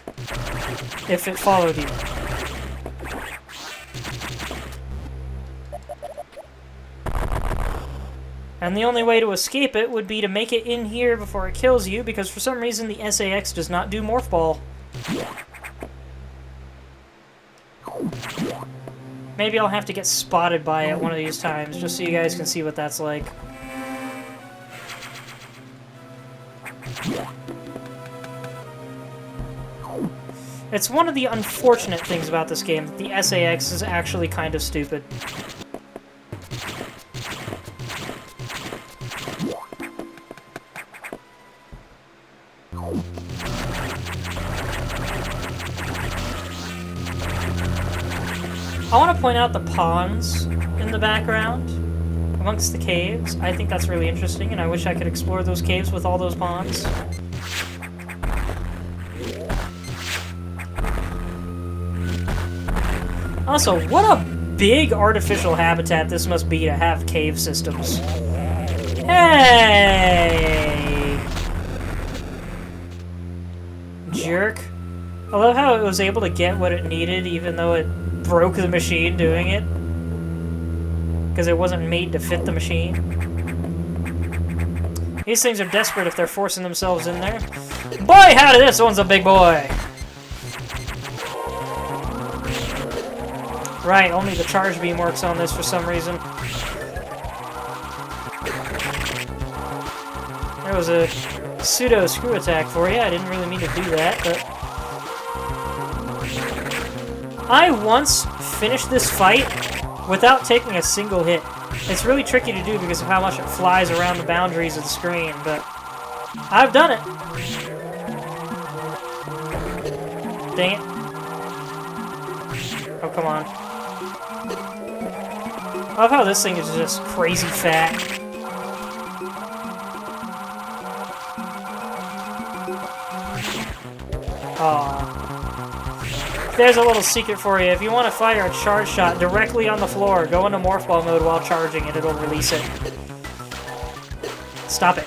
if it followed you. And the only way to escape it would be to make it in here before it kills you, because for some reason the SAX does not do Morph Ball. Maybe I'll have to get spotted by it one of these times, just so you guys can see what that's like. It's one of the unfortunate things about this game, that the SAX is actually kind of stupid. I want to point out the ponds in the background amongst the caves. I think that's really interesting, and I wish I could explore those caves with all those ponds. Also, what a big artificial habitat this must be to have cave systems. Hey! Jerk. I love how it was able to get what it needed even though it broke the machine doing it. Because it wasn't made to fit the machine. These things are desperate if they're forcing themselves in there. Boy, howdy, this one's a big boy! Right, only the charge beam works on this for some reason. There was a pseudo screw attack for you. I didn't really mean to do that, but... I once finished this fight without taking a single hit. It's really tricky to do because of how much it flies around the boundaries of the screen, but I've done it. Dang it. Oh, come on. I love how this thing is just crazy fat. Aww. There's a little secret for you. If you want to fire a charge shot directly on the floor, go into Morph Ball mode while charging and it'll release it. Stop it.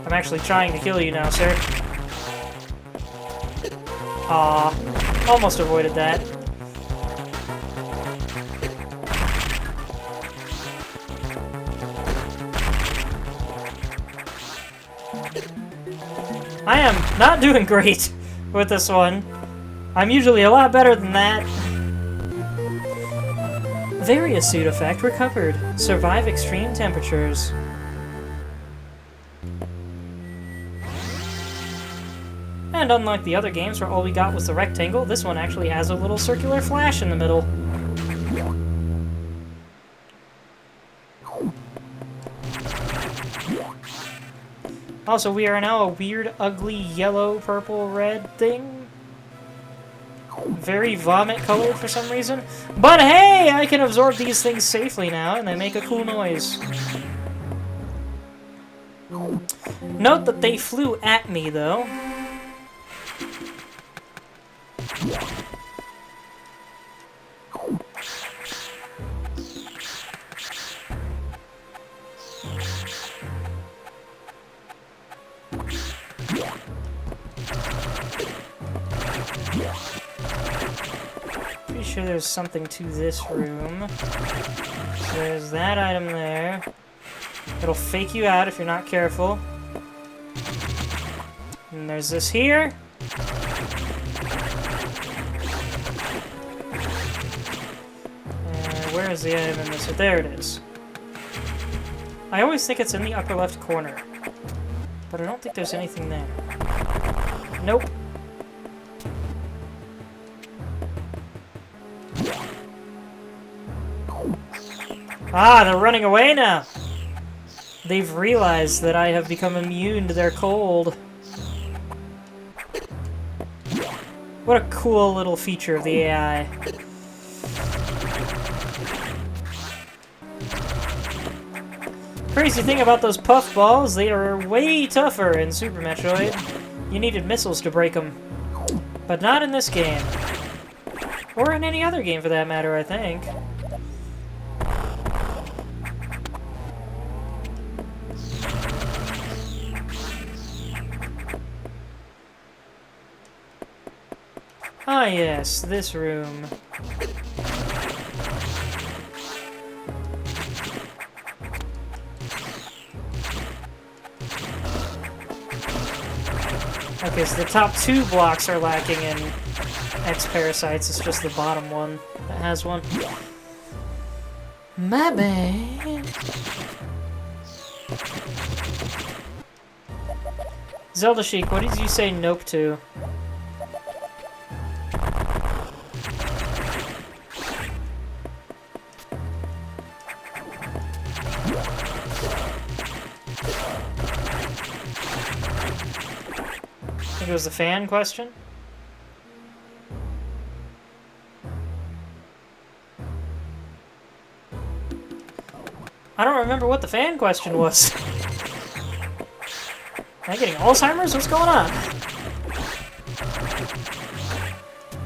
I'm actually trying to kill you now, sir. Aww. Almost avoided that. I am not doing great with this one. I'm usually a lot better than that. Various suit effect recovered. Survive extreme temperatures. And unlike the other games where all we got was the rectangle, this one actually has a little circular flash in the middle. Also, we are now a weird, ugly, yellow, purple, red thing. Very vomit-colored for some reason. But hey, I can absorb these things safely now, and they make a cool noise. Note that they flew at me, though. Pretty sure there's something to this room. So there's that item there. It'll fake you out if you're not careful. And there's this here. Where is the item in this? There it is. I always think it's in the upper left corner. But I don't think there's anything there. Nope. Ah, they're running away now! They've realized that I have become immune to their cold. What a cool little feature of the AI. Crazy thing about those puff balls, they are way tougher in Super Metroid. You needed missiles to break them. But not in this game. Or in any other game for that matter, I think. Ah yes, this room. Okay, so the top two blocks are lacking in X parasites, it's just the bottom one that has one. My bad. Zelda Sheik, what did you say nope to? I think it was the fan question? I don't remember what the fan question was. Am I getting Alzheimer's? What's going on?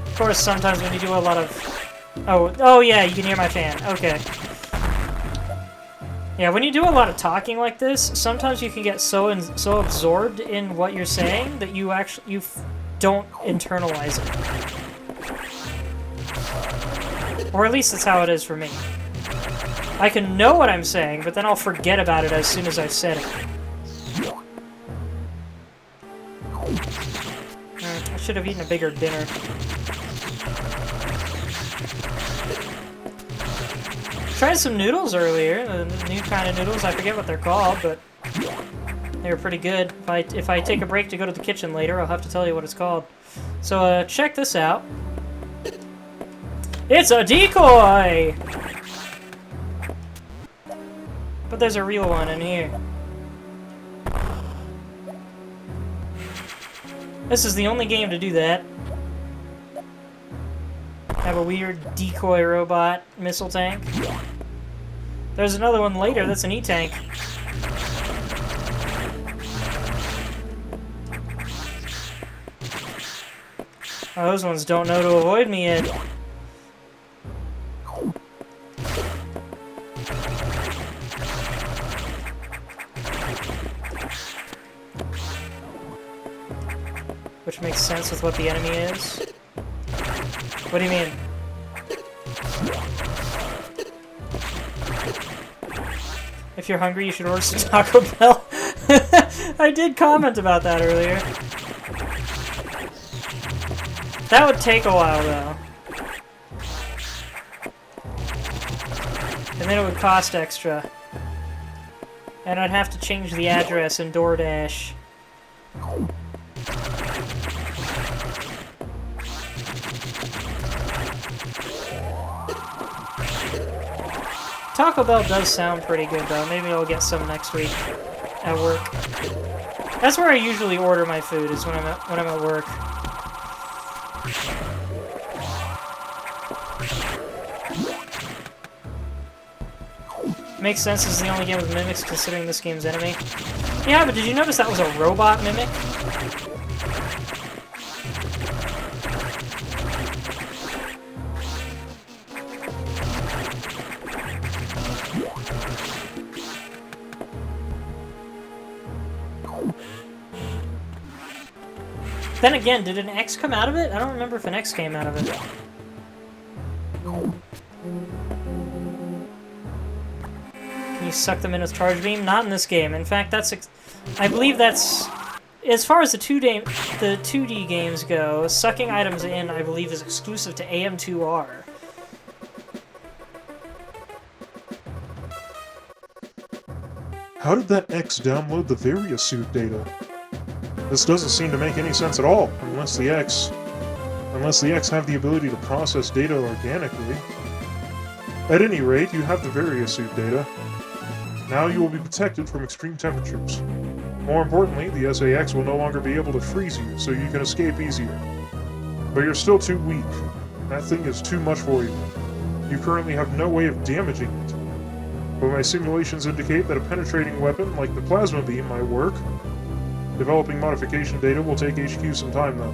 Of course, sometimes when you do a lot of... Oh yeah, you can hear my fan. Okay. Yeah, when you do a lot of talking like this, sometimes you can get so absorbed in what you're saying that you actually don't internalize it. Or at least that's how it is for me. I can know what I'm saying, but then I'll forget about it as soon as I've said it. I should have eaten a bigger dinner. Tried some noodles earlier, the new kind of noodles. I forget what they're called, but they were pretty good. If I take a break to go to the kitchen later, I'll have to tell you what it's called. So check this out. It's a decoy! But there's a real one in here. This is the only game to do that. Have a weird decoy robot missile tank. There's another one later that's an E-tank. Oh, those ones don't know to avoid me yet. Which makes sense with what the enemy is. What do you mean? If you're hungry, you should order some Taco Bell. I did comment about that earlier. That would take a while, though. And then it would cost extra. And I'd have to change the address in DoorDash. Taco Bell does sound pretty good, though. Maybe I'll get some next week at work. That's where I usually order my food, is when I'm at work. Makes sense, this is the only game with mimics, considering this game's enemy. Yeah, but did you notice that was a robot mimic? Then again, did an X come out of it? I don't remember if an X came out of it. Can you suck them in with Charge Beam? Not in this game. In fact, I believe that's... As far as the 2D games go, sucking items in, I believe, is exclusive to AM2R. How did that X download the Variasuit data? This doesn't seem to make any sense at all, unless the X have the ability to process data organically. At any rate, you have the Variasuit data. Now you will be protected from extreme temperatures. More importantly, the SAX will no longer be able to freeze you, so you can escape easier. But you're still too weak. That thing is too much for you. You currently have no way of damaging it. But my simulations indicate that a penetrating weapon like the plasma beam might work. Developing modification data will take HQ some time, though.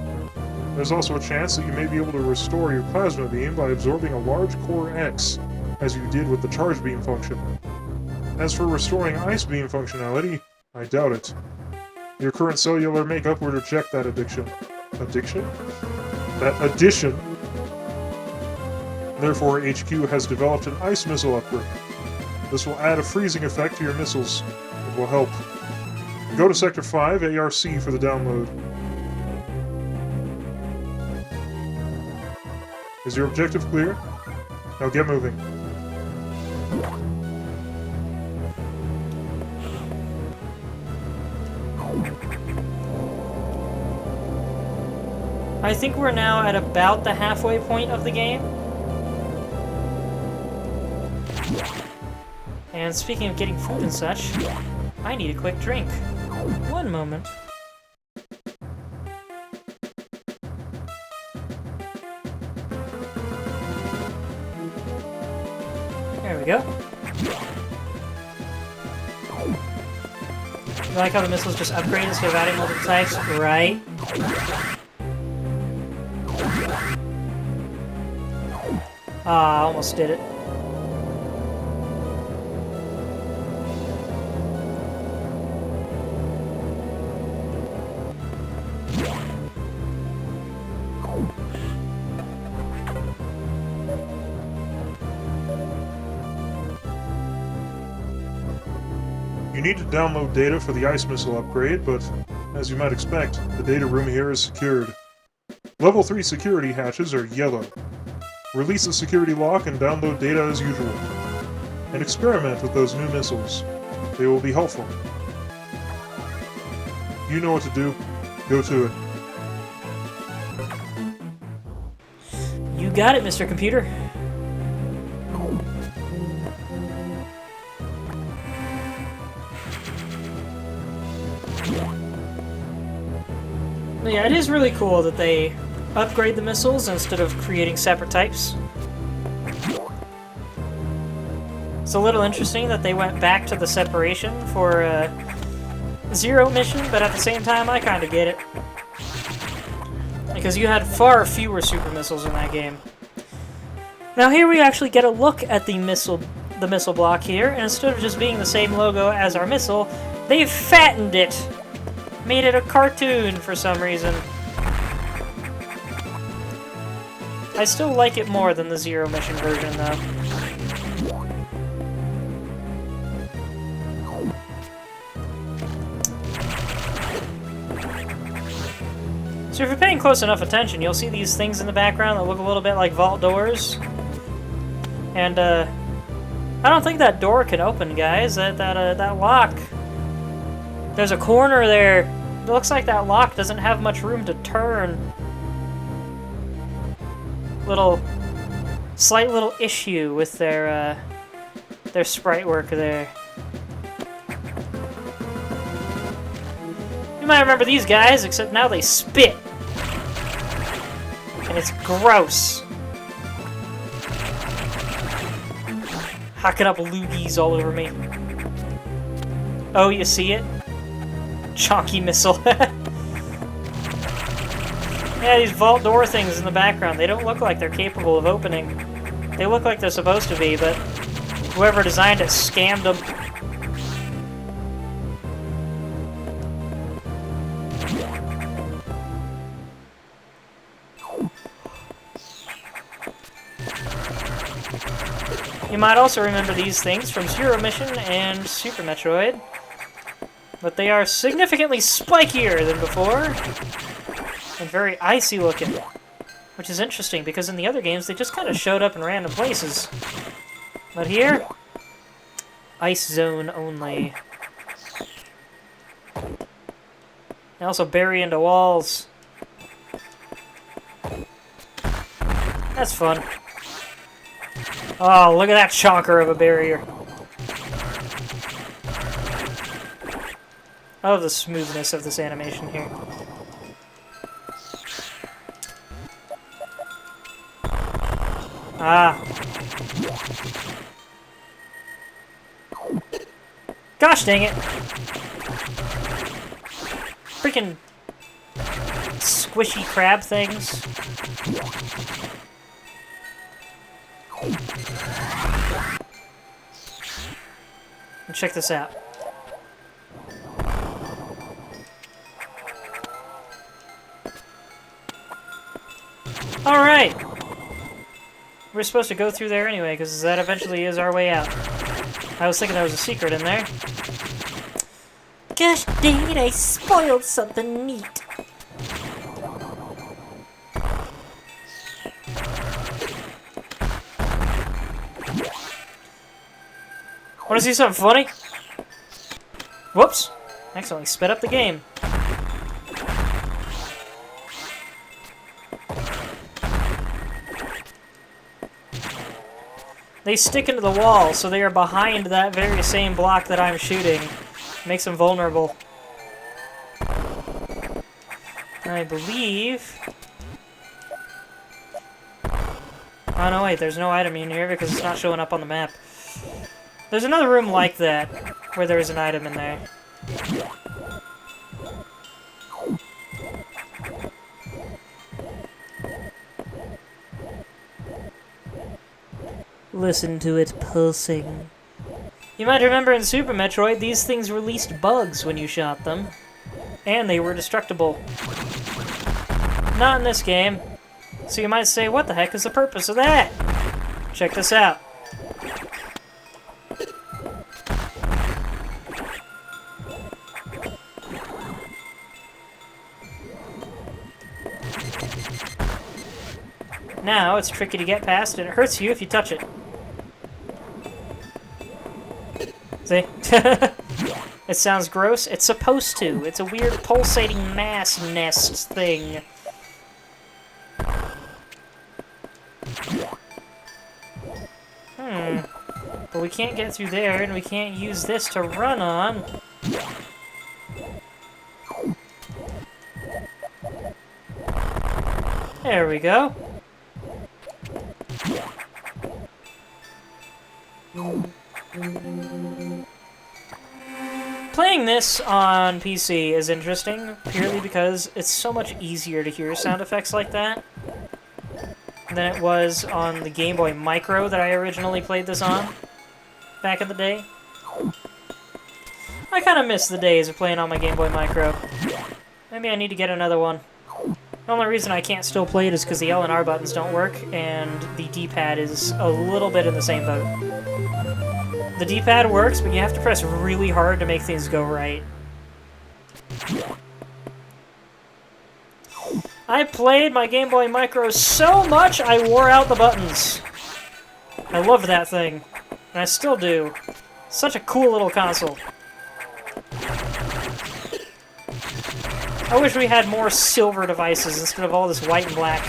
There's also a chance that you may be able to restore your plasma beam by absorbing a large core X, as you did with the charge beam function. As for restoring ice beam functionality, I doubt it. Your current cellular makeup would reject that addiction. Addiction? That addition! Therefore, HQ has developed an ice missile upgrade. This will add a freezing effect to your missiles. It will help. Go to Sector 5, ARC for the download. Is your objective clear? Now get moving. I think we're now at about the halfway point of the game. And speaking of getting food and such, I need a quick drink. One moment. There we go. You like how the missiles just upgrade instead of adding multiple types? Right? Ah, almost did it. You need to download data for the ice missile upgrade, but as you might expect, the data room here is secured. Level 3 security hatches are yellow. Release the security lock and download data as usual. And experiment with those new missiles. They will be helpful. You know what to do. Go to it. You got it, Mr. Computer. Yeah, it is really cool that they upgrade the missiles instead of creating separate types. It's a little interesting that they went back to the separation for Zero mission, but at the same time, I kind of get it. Because you had far fewer super missiles in that game. Now here we actually get a look at the missile block here, and instead of just being the same logo as our missile, they've fattened it! Made it a cartoon for some reason. I still like it more than the Zero mission version, though. So if you're paying close enough attention, you'll see these things in the background that look a little bit like vault doors. And, I don't think that door can open, guys. That lock... There's a corner there. It looks like that lock doesn't have much room to turn. Slight little issue with their sprite work there. You might remember these guys, except now they spit. And it's gross. Hocking up loogies all over me. Oh, you see it? Chonky missile. Yeah, these vault door things in the background, they don't look like they're capable of opening. They look like they're supposed to be, but whoever designed it scammed them. You might also remember these things from Zero Mission and Super Metroid, but they are significantly spikier than before, and very icy looking, which is interesting because in the other games they just kind of showed up in random places. But here, ice zone only. They also bury into walls. That's fun. Oh, look at that chonker of a barrier. I love the smoothness of this animation here. Ah. Gosh dang it. Freaking squishy crab things. And check this out. Alright! We're supposed to go through there anyway, because that eventually is our way out. I was thinking there was a secret in there. Gosh dang it, I spoiled something neat. Want to see something funny? Whoops. Accidentally sped up the game. They stick into the wall, so they are behind that very same block that I'm shooting. Makes them vulnerable. I believe... Oh no, wait, there's no item in here because it's not showing up on the map. There's another room like that, where there's an item in there. Listen to it pulsing. You might remember in Super Metroid, these things released bugs when you shot them. And they were destructible. Not in this game. So you might say, what the heck is the purpose of that? Check this out. Now, it's tricky to get past, and it hurts you if you touch it. See? It sounds gross. It's supposed to. It's a weird pulsating mass nest thing. But we can't get through there, and we can't use this to run on. There we go. Playing this on PC is interesting, purely because it's so much easier to hear sound effects like that than it was on the Game Boy Micro that I originally played this on back in the day. I kind of miss the days of playing on my Game Boy Micro. Maybe I need to get another one. The only reason I can't still play it is because the L and R buttons don't work, and the D-pad is a little bit in the same boat. The D-pad works, but you have to press really hard to make things go right. I played my Game Boy Micro so much I wore out the buttons. I loved that thing, and I still do. Such a cool little console. I wish we had more silver devices instead of all this white and black.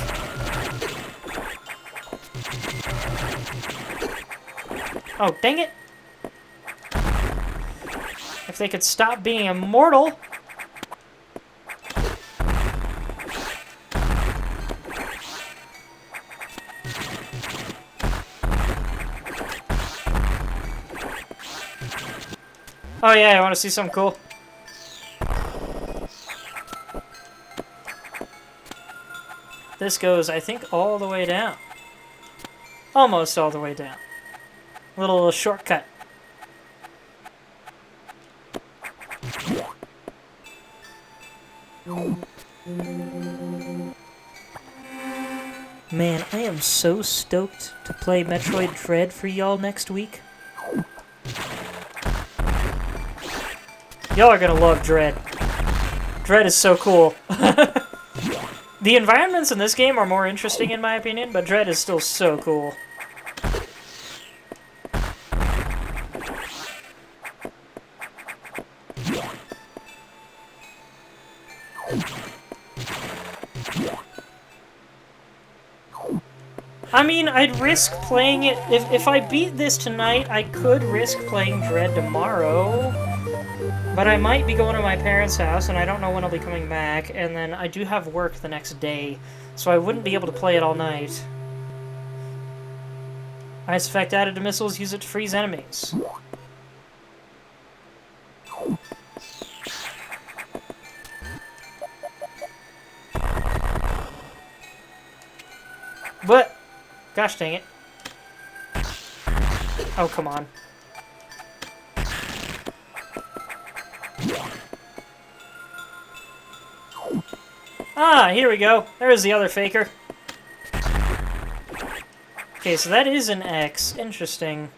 Oh, dang it! If they could stop being immortal! Oh yeah, I want to see something cool. This goes, I think, all the way down. Almost all the way down. Little shortcut. Man, I am so stoked to play Metroid Dread for y'all next week. Y'all are gonna love Dread. Dread is so cool. The environments in this game are more interesting in my opinion, but Dread is still so cool. I mean, I'd risk playing it... If I beat this tonight, I could risk playing Dread tomorrow. But I might be going to my parents' house, and I don't know when I'll be coming back, and then I do have work the next day, so I wouldn't be able to play it all night. Ice effect added to missiles, use it to freeze enemies. But, gosh dang it. Oh, come on. Ah, here we go. There's the other faker. Okay, so that is an X. Interesting.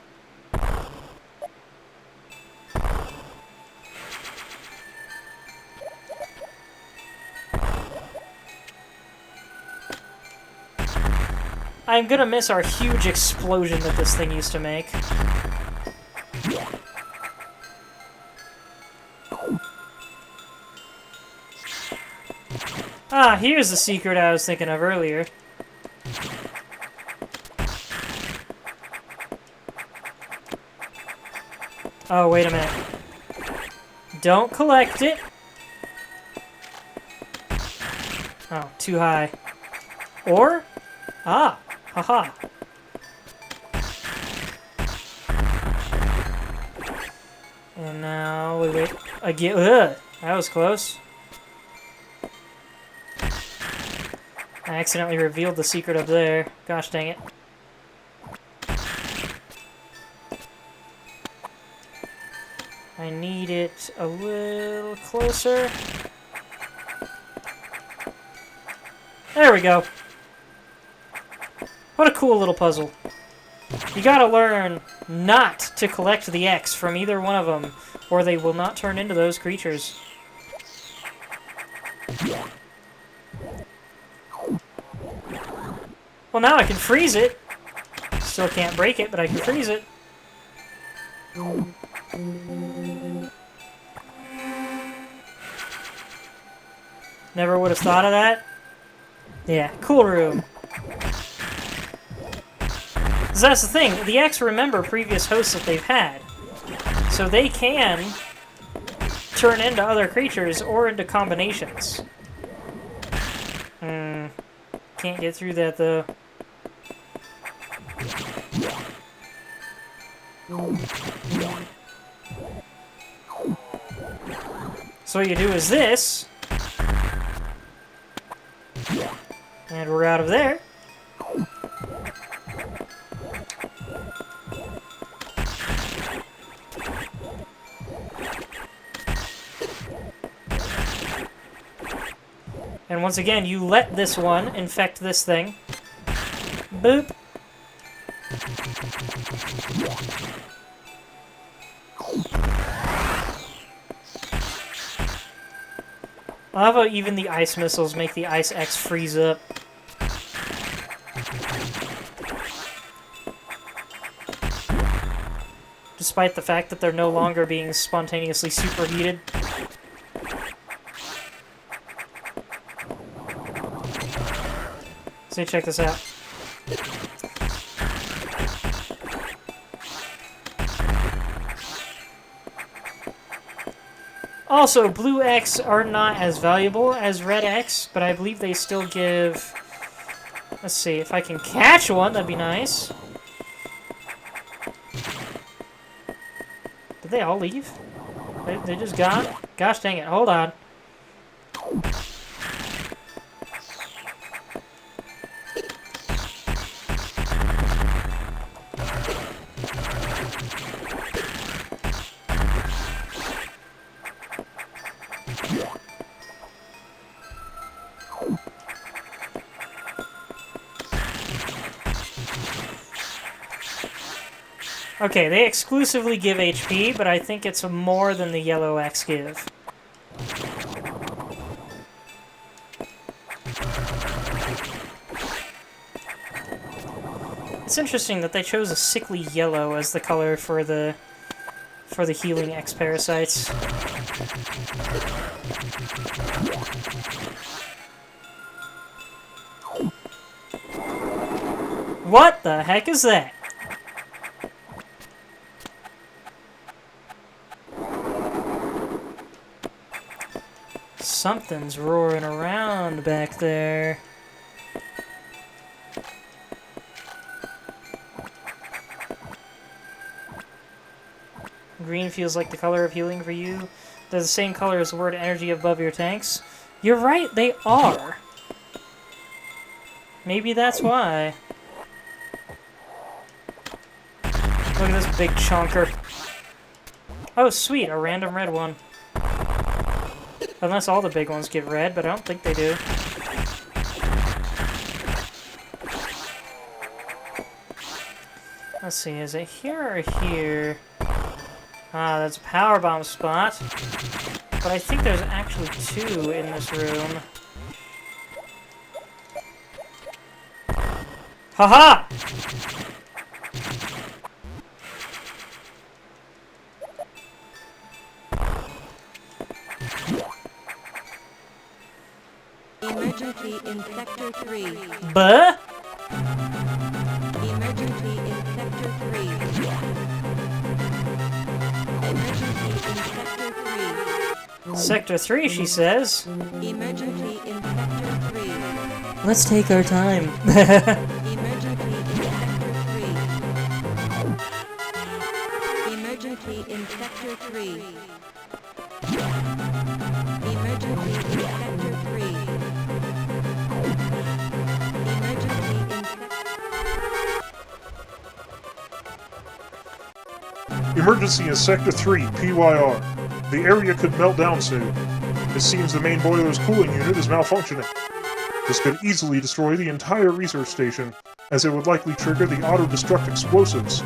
I'm gonna miss our huge explosion that this thing used to make. Ah, here's the secret I was thinking of earlier. Oh, wait a minute. Don't collect it. Oh, too high. Or? Ah, haha. And now, wait. Again, ugh, that was close. I accidentally revealed the secret up there. Gosh dang it. I need it a little closer. There we go. What a cool little puzzle. You gotta learn not to collect the X from either one of them, or they will not turn into those creatures. Well, now I can freeze it. Still can't break it, but I can freeze it. Never would have thought of that. Yeah, cool room. So that's the thing. The X remember previous hosts that they've had. So they can turn into other creatures or into combinations. Can't get through that though. So what you do is this. And we're out of there. And once again, you let this one infect this thing. Boop. I love how even the ice missiles make the Ice X freeze up. Despite the fact that they're no longer being spontaneously superheated. So check this out. Also, blue X are not as valuable as red X, but I believe they still give... Let's see, if I can catch one, that'd be nice. Did they all leave? They just gone? Gosh dang it, hold on. Okay, they exclusively give HP, but I think it's more than the yellow X give. It's interesting that they chose a sickly yellow as the color for the healing X parasites. What the heck is that? Something's roaring around back there. Green feels like the color of healing for you. They're the same color as the word energy above your tanks. You're right, they are. Maybe that's why. Look at this big chonker. Oh, sweet, a random red one. Unless all the big ones get red, but I don't think they do. Let's see, is it here or here? Ah, that's a power bomb spot. But I think there's actually two in this room. Haha! Emergency in Sector 3. Buh? Emergency in Sector 3. Emergency in Sector 3. Sector 3, she says. Emergency in Sector 3. Let's take our time. Emergency in Sector 3. Emergency in Sector 3. Emergency in Sector 3. Emergency in Emergency in Sector 3, PYR. The area could melt down soon. It seems the main boiler's cooling unit is malfunctioning. This could easily destroy the entire research station, as it would likely trigger the auto-destruct explosives.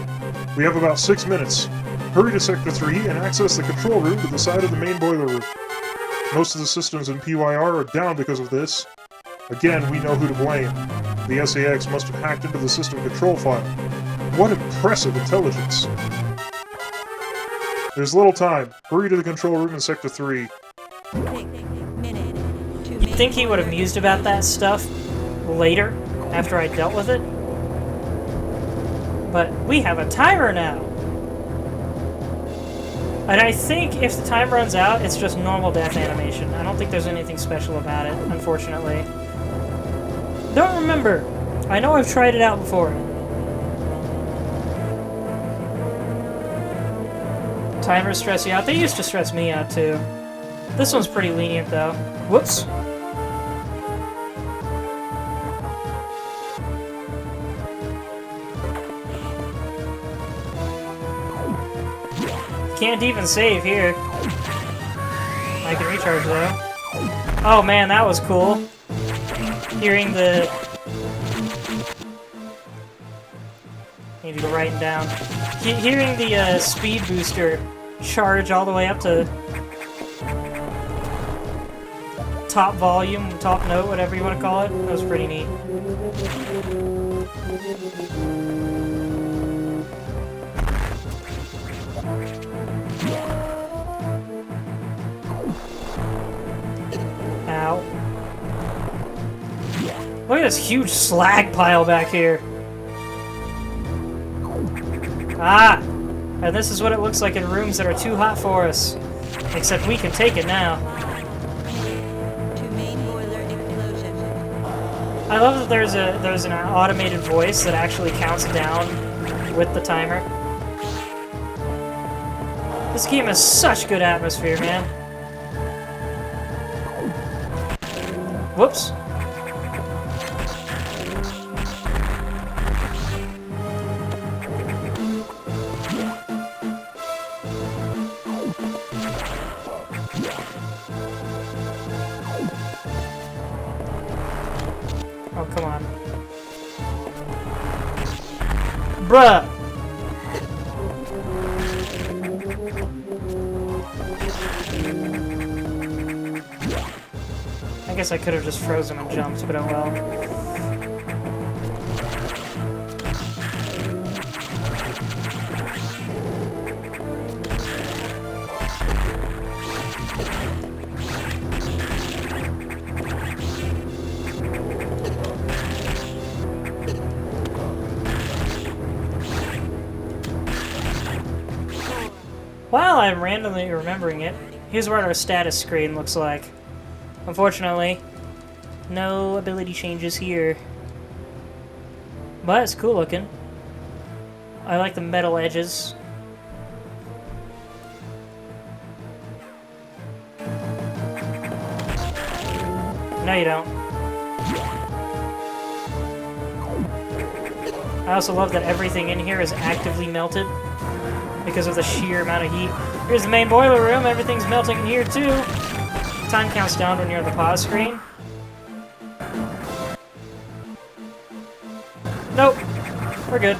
We have about 6 minutes. Hurry to Sector 3 and access the control room to the side of the main boiler room. Most of the systems in PYR are down because of this. Again, we know who to blame. The SAX must have hacked into the system control file. What impressive intelligence! There's little time. Hurry to the control room in Sector 3. 6 minutes. You'd think he would have mused about that stuff later, after I dealt with it. But we have a timer now! And I think if the time runs out, it's just normal death animation. I don't think there's anything special about it, unfortunately. Don't remember. I know I've tried it out before. Timers stress you out? They used to stress me out, too. This one's pretty lenient, though. Whoops. Can't even save here. I can recharge, though. Oh, man, that was cool. Hearing the... Need to go writing down. Hearing the speed booster charge all the way up to top volume, top note, whatever you want to call it. That was pretty neat. Ow. Look at this huge slag pile back here. Ah! And this is what it looks like in rooms that are too hot for us. Except we can take it now. To main boiler explosion. I love that there's an automated voice that actually counts down with the timer. This game has such good atmosphere, man. Whoops. Oh, come on. Bruh! I guess I could have just frozen and jumped, but oh well. While I'm randomly remembering it, here's what our status screen looks like. Unfortunately, no ability changes here. But it's cool looking. I like the metal edges. No, you don't. I also love that everything in here is actively melted because of the sheer amount of heat. Here's the main boiler room. Everything's melting in here, too. Time counts down when you're on the pause screen. Nope. We're good.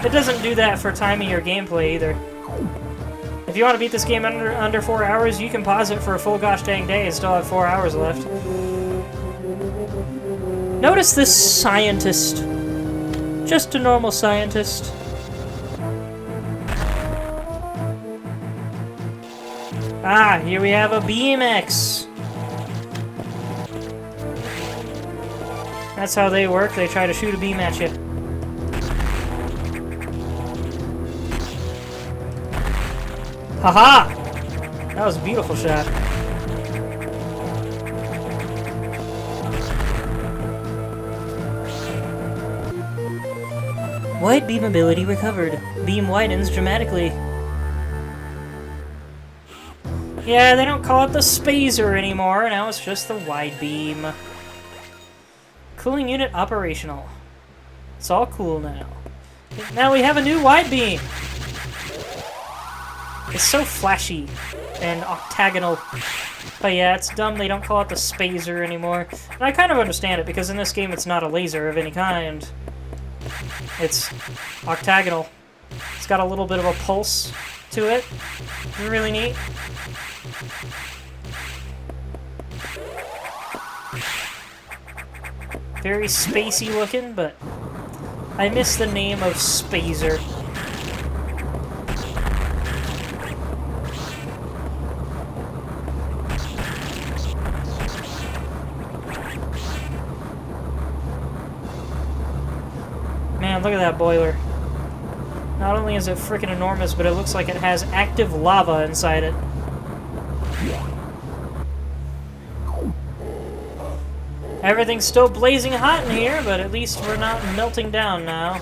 It doesn't do that for timing your gameplay, either. If you want to beat this game under 4 hours, you can pause it for a full gosh dang day and still have 4 hours left. Notice this scientist. Just a normal scientist. Ah, here we have a BMX. That's how they work. They try to shoot a beam at you. Haha! That was a beautiful shot. White beam ability recovered. Beam widens dramatically. Yeah, they don't call it the spazer anymore. Now it's just the wide beam. Cooling unit operational. It's all cool now. Now we have a new wide beam. It's so flashy and octagonal. But yeah, it's dumb they don't call it the spazer anymore. And I kind of understand it, because in this game it's not a laser of any kind. It's octagonal. It's got a little bit of a pulse to it. Really neat. Very spacey looking, but I miss the name of spazer. Man, look at that boiler. Not only is it freaking enormous, but it looks like it has active lava inside it. Everything's still blazing hot in here, but at least we're not melting down now.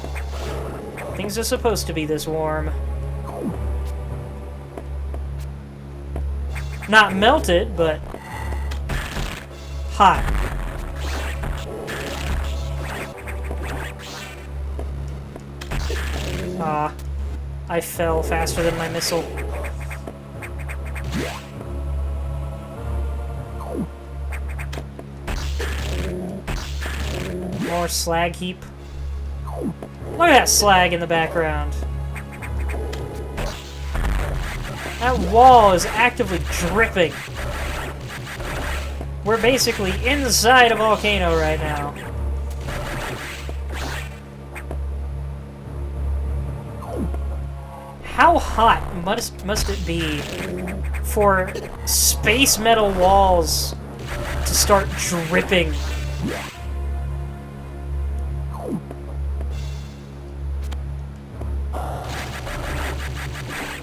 Things are supposed to be this warm. Not melted, but hot. Ah, I fell faster than my missile. More slag heap. Look at that slag in the background. That wall is actively dripping. We're basically inside a volcano right now. How hot must it be for space metal walls to start dripping?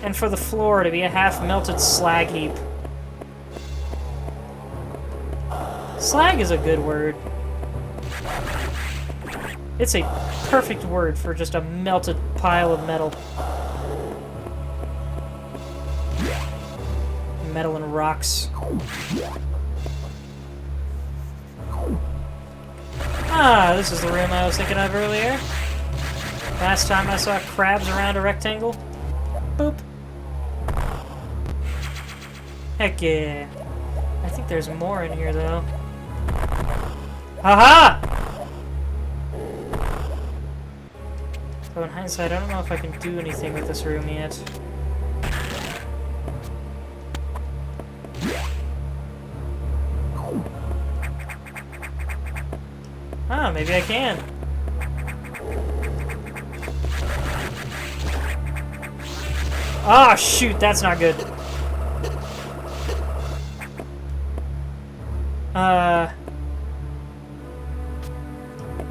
And for the floor to be a half-melted slag heap. Slag is a good word. It's a perfect word for just a melted pile of metal. Metal and rocks. Ah, this is the room I was thinking of earlier. Last time I saw crabs around a rectangle. Boop. Heck yeah. I think there's more in here, though. Haha! So in hindsight, I don't know if I can do anything with this room yet. Ah, maybe I can. Ah, shoot, that's not good.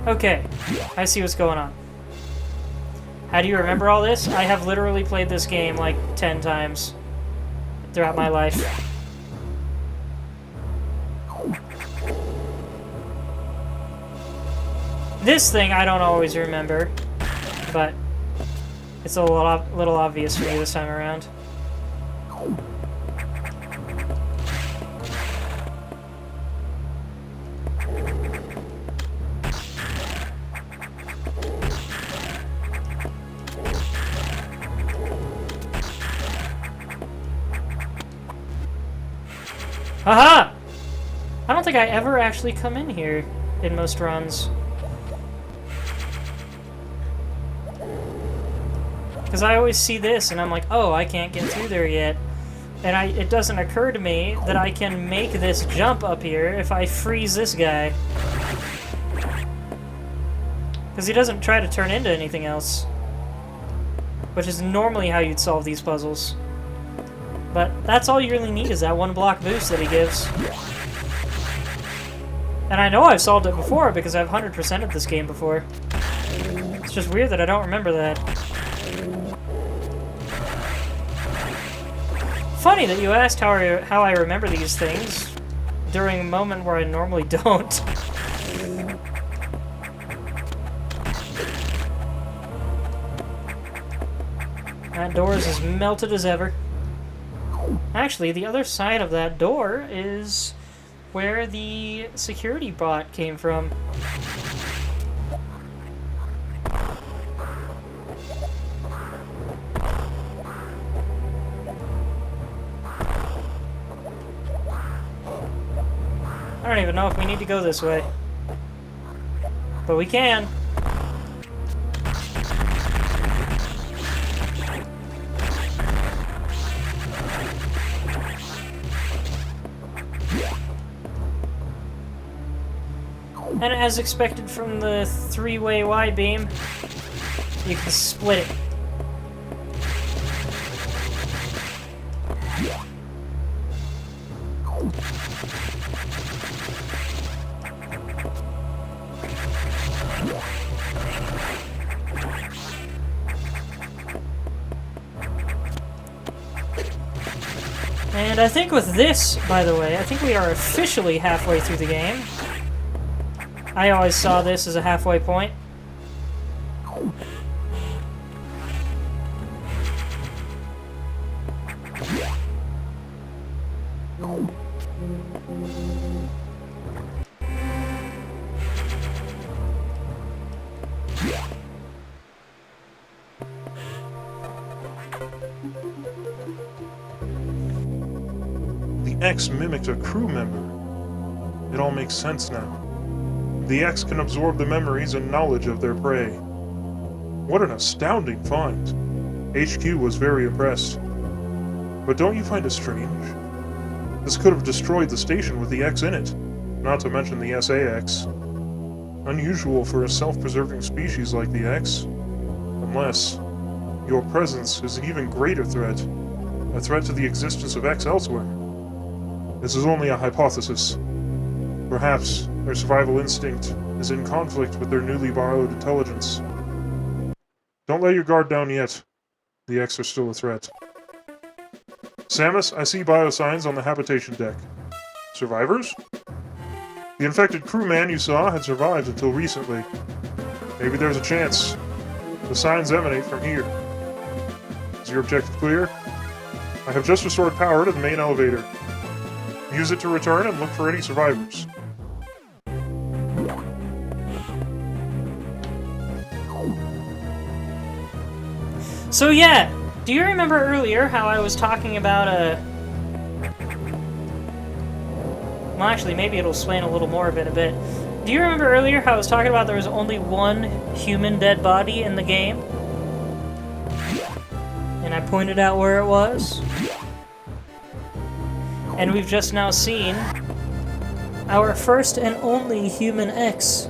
Okay, I see what's going on. How do you remember all this? I have literally played this game like 10 times throughout my life. This thing I don't always remember, but it's a little obvious for me this time around. Haha! I don't think I ever actually come in here in most runs. Because I always see this and I'm like, oh, I can't get through there yet. And it doesn't occur to me that I can make this jump up here if I freeze this guy. Because he doesn't try to turn into anything else. Which is normally how you'd solve these puzzles. But that's all you really need is that one block boost that he gives. And I know I've solved it before because I've 100%ed this game before. It's just weird that I don't remember that. Funny that you asked how I remember these things during a moment where I normally don't. That door is as melted as ever. Actually, the other side of that door is where the security bot came from. I don't even know if we need to go this way. But we can. And as expected from the three-way Y-beam, you can split it. And I think with this, by the way, I think we are officially halfway through the game. I always saw this as a halfway point. The X mimicked a crew member. It all makes sense now. The X can absorb the memories and knowledge of their prey. What an astounding find. HQ was very impressed. But don't you find it strange? This could have destroyed the station with the X in it, not to mention the SAX. Unusual for a self-preserving species like the X. Unless your presence is an even greater threat. A threat to the existence of X elsewhere. This is only a hypothesis. Perhaps their survival instinct is in conflict with their newly borrowed intelligence. Don't let your guard down yet. The X are still a threat. Samus, I see biosigns on the habitation deck. Survivors? The infected crewman you saw had survived until recently. Maybe there's a chance. The signs emanate from here. Is your objective clear? I have just restored power to the main elevator. Use it to return and look for any survivors. So yeah, do you remember earlier how I was talking about well, actually, maybe it'll explain a little more of it a bit. Do you remember earlier how I was talking about there was only one human dead body in the game? And I pointed out where it was? And we've just now seen our first and only human X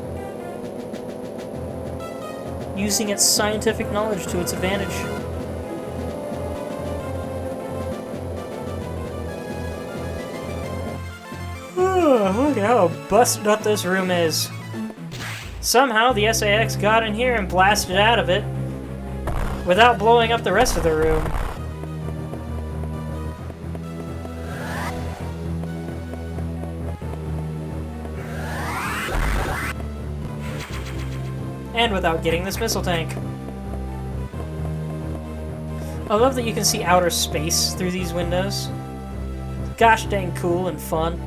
using its scientific knowledge to its advantage. Look at how busted up this room is. Somehow the SAX got in here and blasted out of it without blowing up the rest of the room. And without getting this missile tank. I love that you can see outer space through these windows. Gosh dang cool and fun.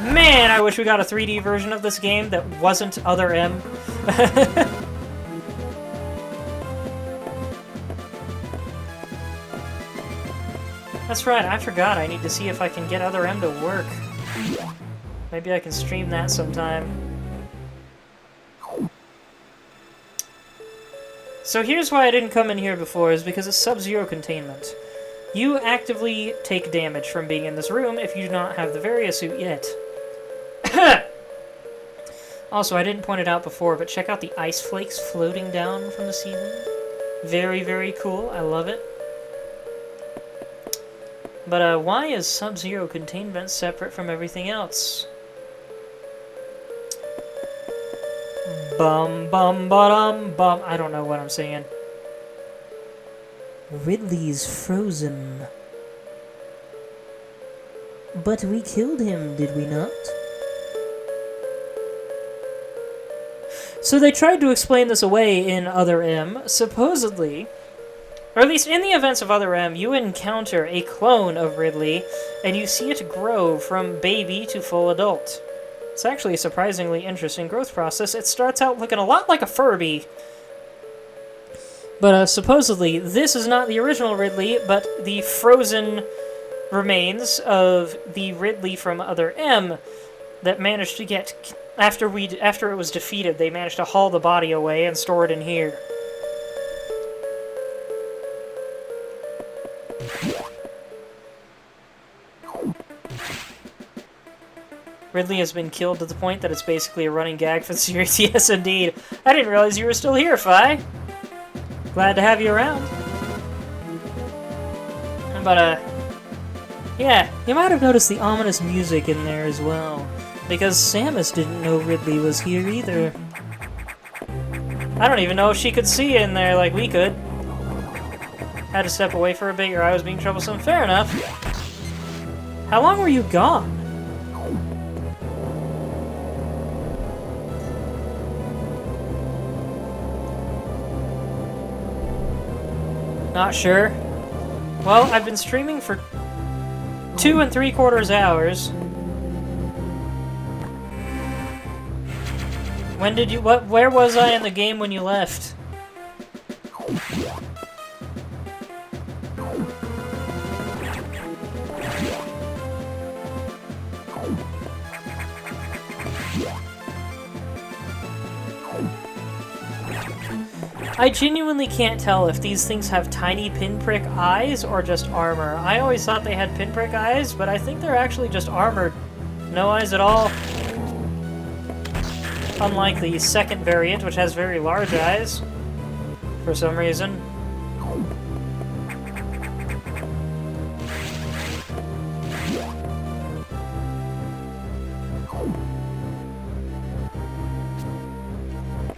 Man, I wish we got a 3D version of this game that wasn't Other M. That's right, I forgot. I need to see if I can get Other M to work. Maybe I can stream that sometime. So here's why I didn't come in here before, is because of Sub-Zero containment. You actively take damage from being in this room if you do not have the Varia suit yet. Also, I didn't point it out before, but check out the ice flakes floating down from the ceiling. Very, very cool. I love it. But why is Sub-Zero containment separate from everything else? Bum bum ba-dum bum. I don't know what I'm singing. Ridley's frozen. But we killed him, did we not? So they tried to explain this away in Other M. Supposedly, or at least in the events of Other M, you encounter a clone of Ridley, and you see it grow from baby to full adult. It's actually a surprisingly interesting growth process. It starts out looking a lot like a Furby. But supposedly, this is not the original Ridley, but the frozen remains of the Ridley from Other M that managed to get... After it was defeated, they managed to haul the body away and store it in here. Ridley has been killed to the point that it's basically a running gag for the series. Yes, indeed. I didn't realize you were still here, Fi. Glad to have you around. But, yeah, you might have noticed the ominous music in there as well. Because Samus didn't know Ridley was here either. I don't even know if she could see in there like we could. Had to step away for a bit, your eye was being troublesome. Fair enough. How long were you gone? Not sure. Well, I've been streaming for 2 3/4 hours. When did you... Where was I in the game when you left? I genuinely can't tell if these things have tiny pinprick eyes or just armor. I always thought they had pinprick eyes, but I think they're actually just armored. No eyes at all. Unlike the second variant, which has very large eyes, for some reason.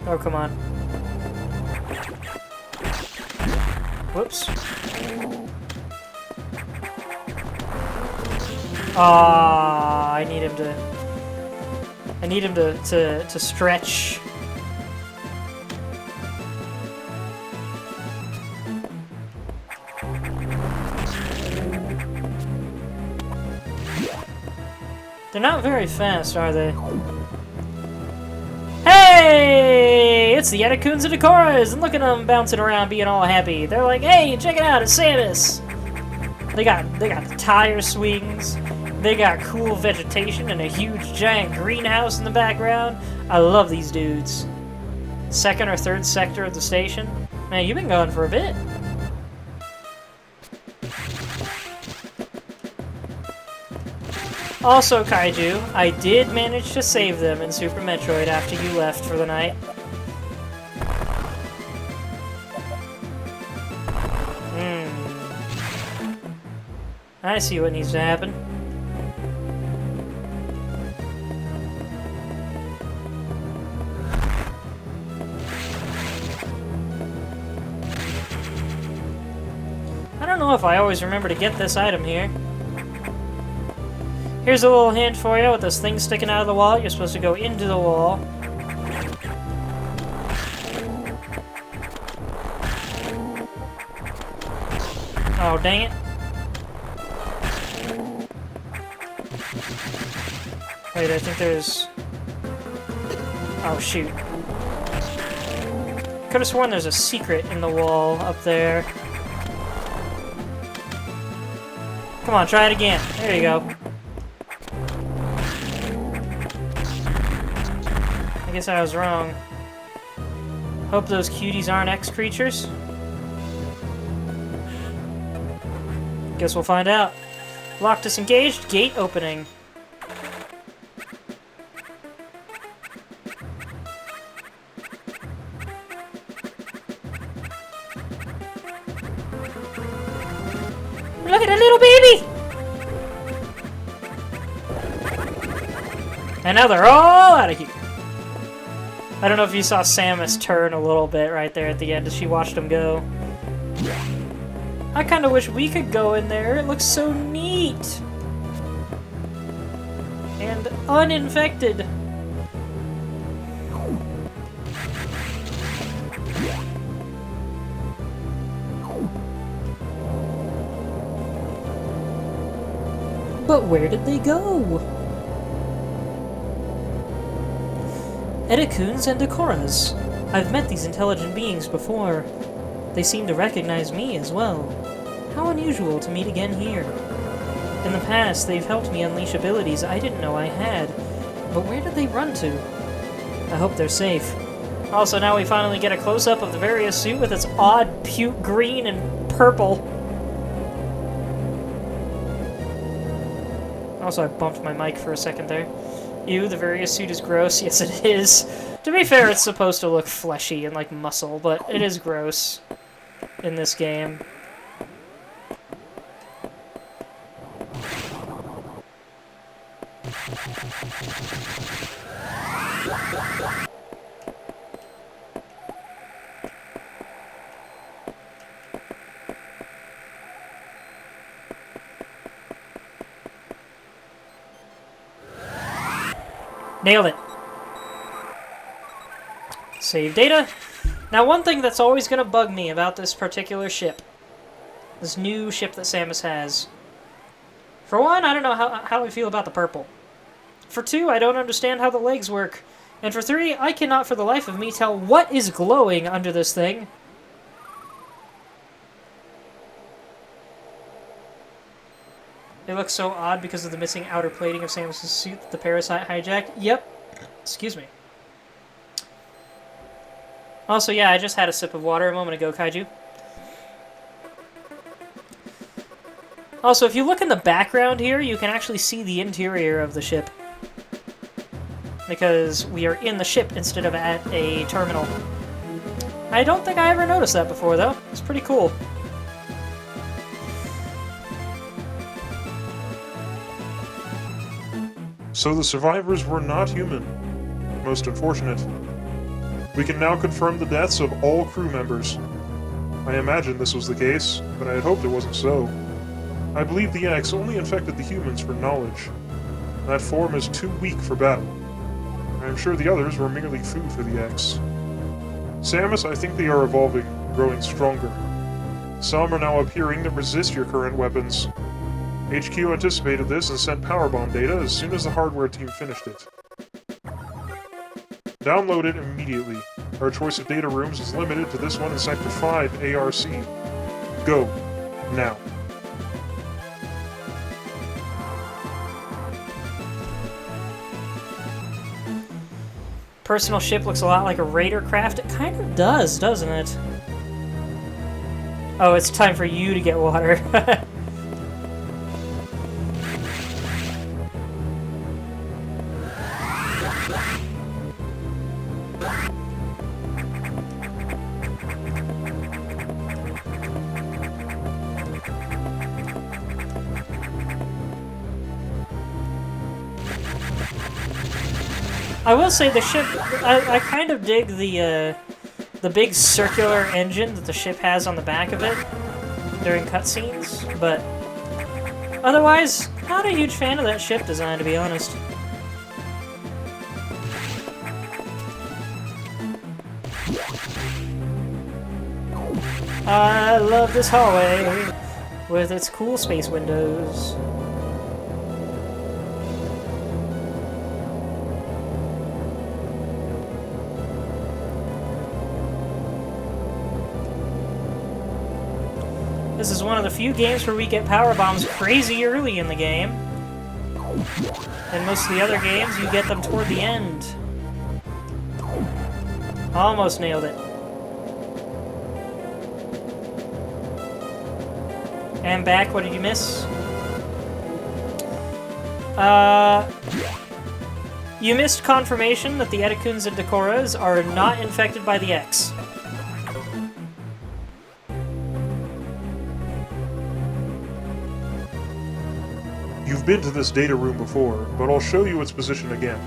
Oh, come on. Whoops. Ah, I need him to stretch. They're not very fast, are they? Hey! It's the Yetakuns and Decoras, and look at them bouncing around being all happy. They're like, hey, check it out, it's Samus! They got the tire swings, they got cool vegetation and a huge giant greenhouse in the background. I love these dudes. Second or third sector of the station. Man, you've been going for a bit. Also, Kaiju, I did manage to save them in Super Metroid after you left for the night. I see what needs to happen. I don't know if I always remember to get this item here. Here's a little hint for you with this thing sticking out of the wall. You're supposed to go into the wall. Oh, dang it. Wait, I think there's... Oh, shoot. Could have sworn there's a secret in the wall up there. Come on, try it again. There you go. I guess I was wrong. Hope those cuties aren't X-creatures. Guess we'll find out. Lock disengaged, gate opening. Look at a little baby! And now they're all out of here. I don't know if you saw Samus turn a little bit right there at the end as she watched him go. I kind of wish we could go in there. It looks so neat. And uninfected. But where did they go? Edakuns and Decoras. I've met these intelligent beings before. They seem to recognize me as well. How unusual to meet again here. In the past, they've helped me unleash abilities I didn't know I had. But where did they run to? I hope they're safe. Also, now we finally get a close-up of the Various suit with its odd puke green and purple. Also, I bumped my mic for a second there. Ew, the Various suit is gross. Yes, it is. To be fair, it's supposed to look fleshy and like muscle, but it is gross in this game. Nailed it. Save data. Now, one thing that's always going to bug me about this particular ship, this new ship that Samus has. For one, I don't know how I feel about the purple. For two, I don't understand how the legs work. And for three, I cannot for the life of me tell what is glowing under this thing. It looks so odd because of the missing outer plating of Samus' suit that the parasite hijacked. Yep. Excuse me. Also, yeah, I just had a sip of water a moment ago, Kaiju. Also, if you look in the background here, you can actually see the interior of the ship. Because we are in the ship instead of at a terminal. I don't think I ever noticed that before, though. It's pretty cool. So the survivors were not human. Most unfortunate. We can now confirm the deaths of all crew members. I imagined this was the case, but I had hoped it wasn't so. I believe the X only infected the humans for knowledge. That form is too weak for battle. I am sure the others were merely food for the X. Samus, I think they are evolving, growing stronger. Some are now appearing that resist your current weapons. HQ anticipated this and sent powerbomb data as soon as the hardware team finished it. Download it immediately. Our choice of data rooms is limited to this one in Sector 5 ARC. Go. Now. Personal ship looks a lot like a raider craft. It kind of does, doesn't it? Oh, it's time for you to get water. I will say the ship, I kind of dig the big circular engine that the ship has on the back of it during cutscenes, but otherwise, not a huge fan of that ship design, to be honest. I love this hallway with its cool space windows. This is one of the few games where we get power bombs crazy early in the game. In most of the other games, you get them toward the end. Almost nailed it. And back, what did you miss? You missed confirmation that the Edakuns and Decoras are not infected by the X. You've been to this data room before, but I'll show you its position again.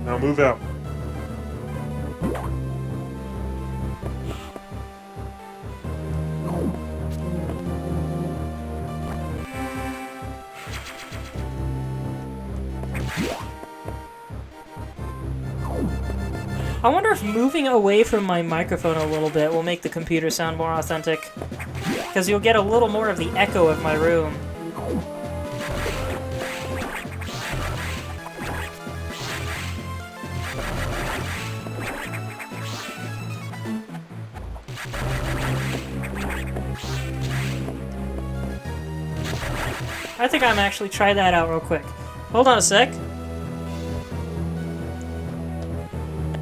Now move out. I wonder if moving away from my microphone a little bit will make the computer sound more authentic. Because you'll get a little more of the echo of my room. I think I'm actually try that out real quick. Hold on a sec.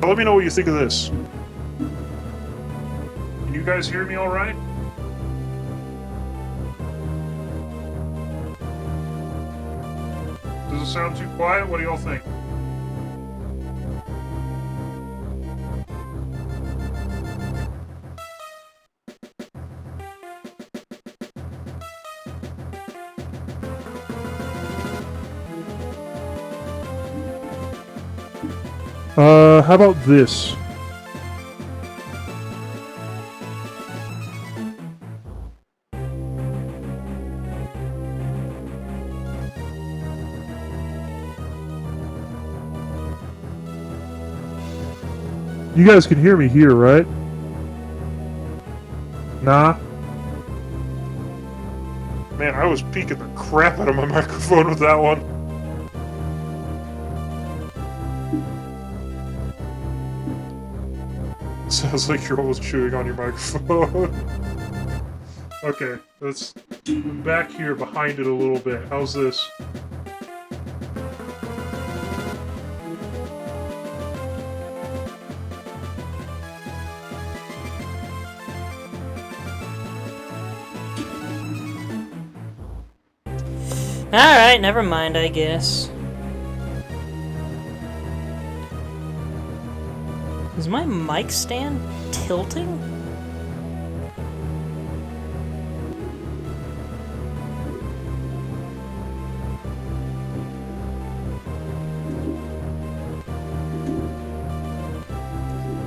Let me know what you think of this. Can you guys hear me all right? Does it sound too quiet? What do y'all think? How about this? You guys can hear me here, right? Nah? Man, I was peeking the crap out of my microphone with that one. Sounds like you're almost chewing on your microphone. Okay, let's back here behind it a little bit. How's this? Alright, never mind, I guess. Is my mic stand tilting?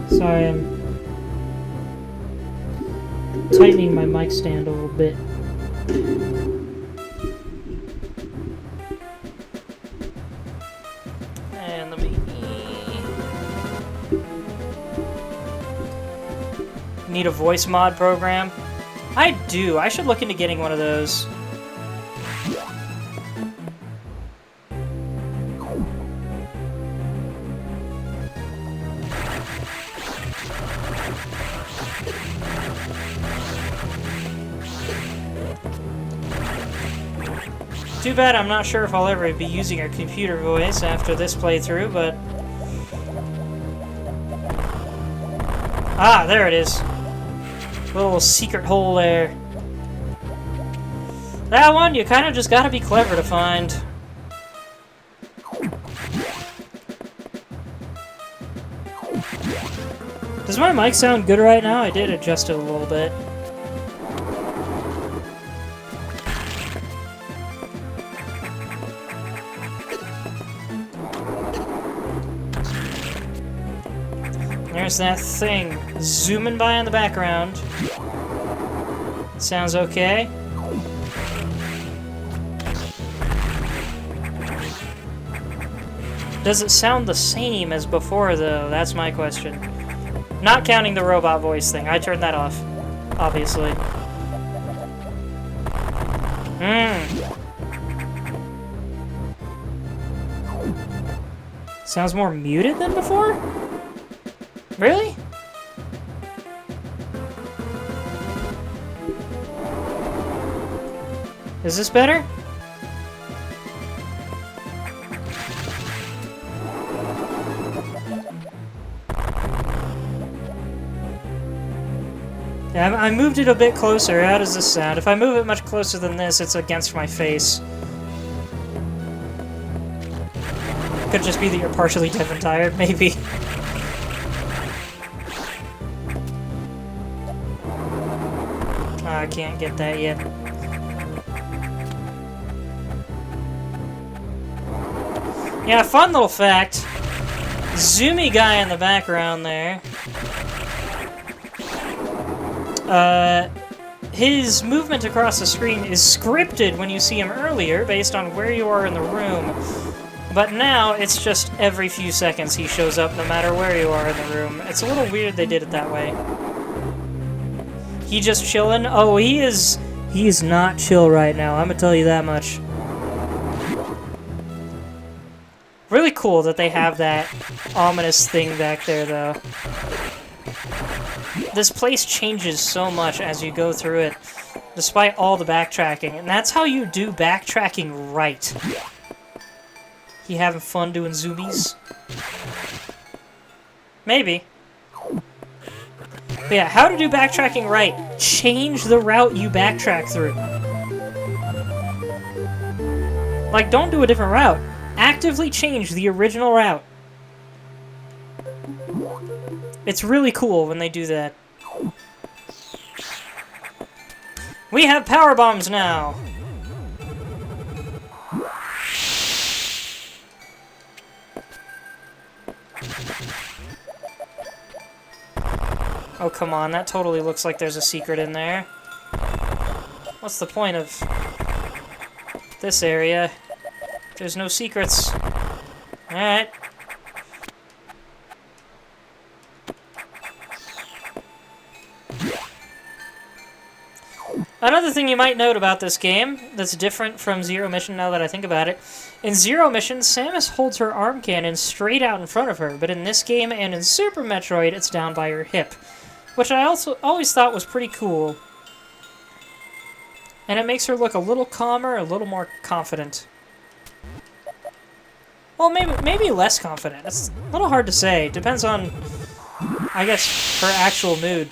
Sorry, I'm tightening my mic stand a little bit. And let me... Need a voice mod program? I do. I should look into getting one of those. Too bad I'm not sure if I'll ever be using a computer voice after this playthrough, but... Ah, there it is. Little secret hole there. That one, you kind of just gotta be clever to find. Does my mic sound good right now? I did adjust it a little bit. There's that thing zooming by in the background. Sounds okay. Does it sound the same as before, though? That's my question. Not counting the robot voice thing. I turned that off, obviously. Sounds more muted than before? Really? Is this better? Yeah, I moved it a bit closer. How does this sound? If I move it much closer than this, it's against my face. Could just be that you're partially deaf and tired, maybe. I can't get that yet. Yeah, fun little fact. Zoomy guy in the background there. His movement across the screen is scripted when you see him earlier based on where you are in the room. But now, it's just every few seconds he shows up no matter where you are in the room. It's a little weird they did it that way. He just chillin'? Oh, he is not chill right now, I'm gonna tell you that much. Really cool that they have that ominous thing back there, though. This place changes so much as you go through it, despite all the backtracking. And that's how you do backtracking right. You having fun doing zoomies? Maybe. But yeah, how to do backtracking right. Change the route you backtrack through. Like, don't do a different route. Actively change the original route. It's really cool when they do that. We have power bombs now! Oh, come on, that totally looks like there's a secret in there. What's the point of this area? There's no secrets. Alright. Another thing you might note about this game that's different from Zero Mission now that I think about it. In Zero Mission, Samus holds her arm cannon straight out in front of her, but in this game and in Super Metroid, it's down by her hip. Which I also always thought was pretty cool. And it makes her look a little calmer, a little more confident. Well, maybe less confident. It's a little hard to say. Depends on, I guess, her actual mood.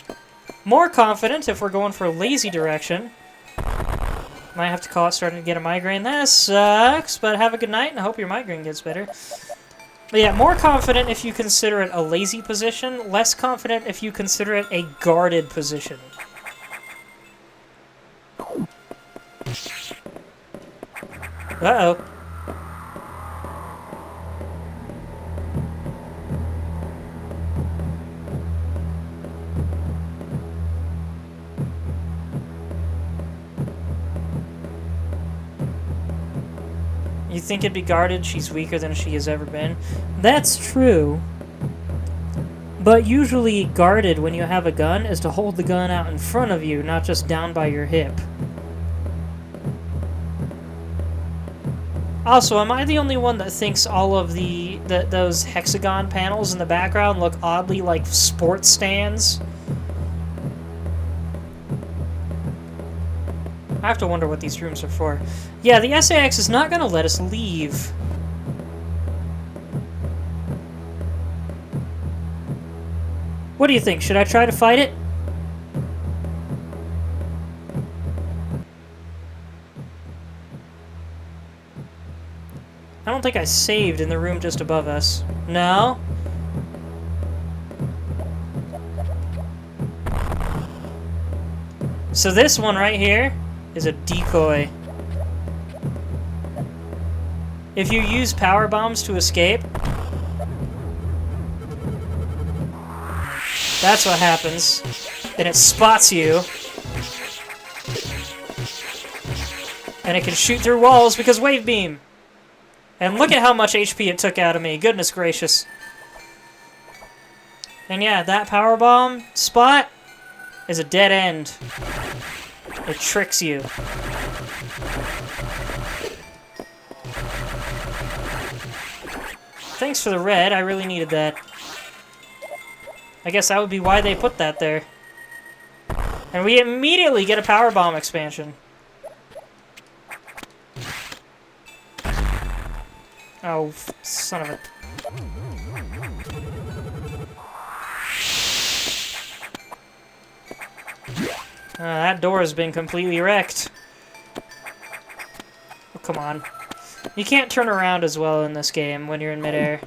More confident if we're going for a lazy direction. Might have to call it starting to get a migraine. That sucks, but have a good night, and I hope your migraine gets better. But yeah, more confident if you consider it a lazy position. Less confident if you consider it a guarded position. Uh-oh. You think it'd be guarded? She's weaker than she has ever been. That's true. But usually guarded when you have a gun is to hold the gun out in front of you, not just down by your hip. Also, am I the only one that thinks all of those hexagon panels in the background look oddly like sports stands? I have to wonder what these rooms are for. Yeah, the SAX is not going to let us leave. What do you think? Should I try to fight it? I don't think I saved in the room just above us. No? So this one right here is a decoy. If you use power bombs to escape, that's what happens. And it spots you. And it can shoot through walls because wave beam. And look at how much HP it took out of me. Goodness gracious. And yeah, that power bomb spot is a dead end. It tricks you. Thanks for the red, I really needed that. I guess that would be why they put that there. And we immediately get a power bomb expansion. Oh, son of a... that door has been completely wrecked. Oh, come on. You can't turn around as well in this game when you're in midair.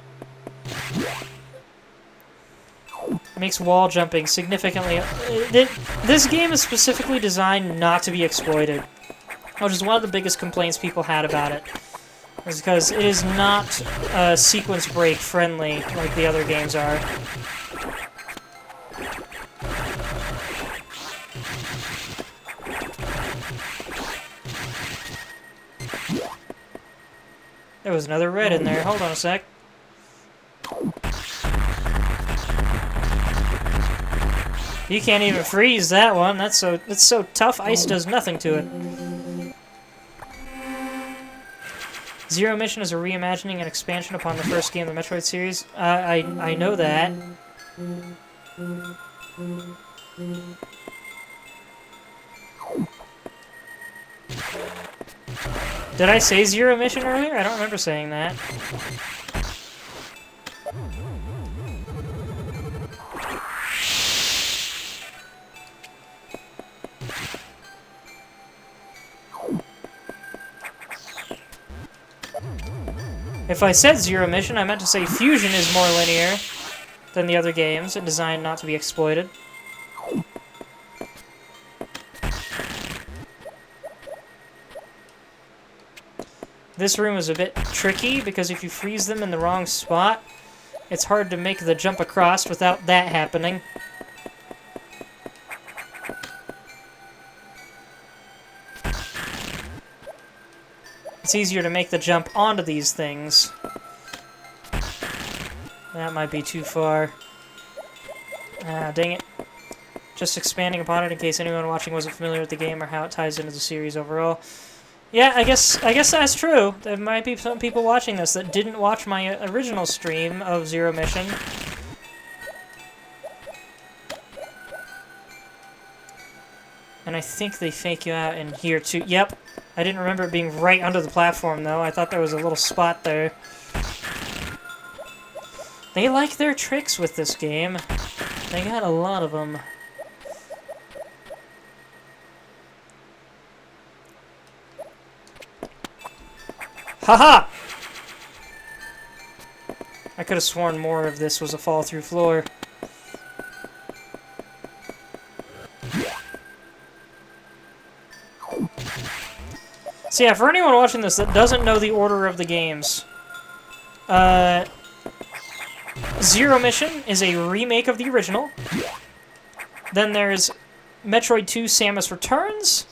makes wall jumping significantly... This game is specifically designed not to be exploited, which is one of the biggest complaints people had about it. Is because it is not sequence break friendly like the other games are. There was another red in there. Hold on a sec. You can't even freeze that one. That's so tough. Ice does nothing to it. Zero Mission is a reimagining and expansion upon the first game of the Metroid series. I know that. Did I say Zero Mission earlier? I don't remember saying that. If I said Zero Mission, I meant to say Fusion is more linear than the other games and designed not to be exploited. This room is a bit tricky because if you freeze them in the wrong spot, it's hard to make the jump across without that happening. It's easier to make the jump onto these things. That might be too far. Ah, dang it. Just expanding upon it in case anyone watching wasn't familiar with the game or how it ties into the series overall. Yeah, I guess that's true. There might be some people watching this that didn't watch my original stream of Zero Mission. And I think they fake you out in here too. Yep. I didn't remember it being right under the platform, though. I thought there was a little spot there. They like their tricks with this game. They got a lot of them. Haha! I could have sworn more of this was a fall-through floor. So yeah, for anyone watching this that doesn't know the order of the games, Zero Mission is a remake of the original. Then there's Metroid 2 Samus Returns,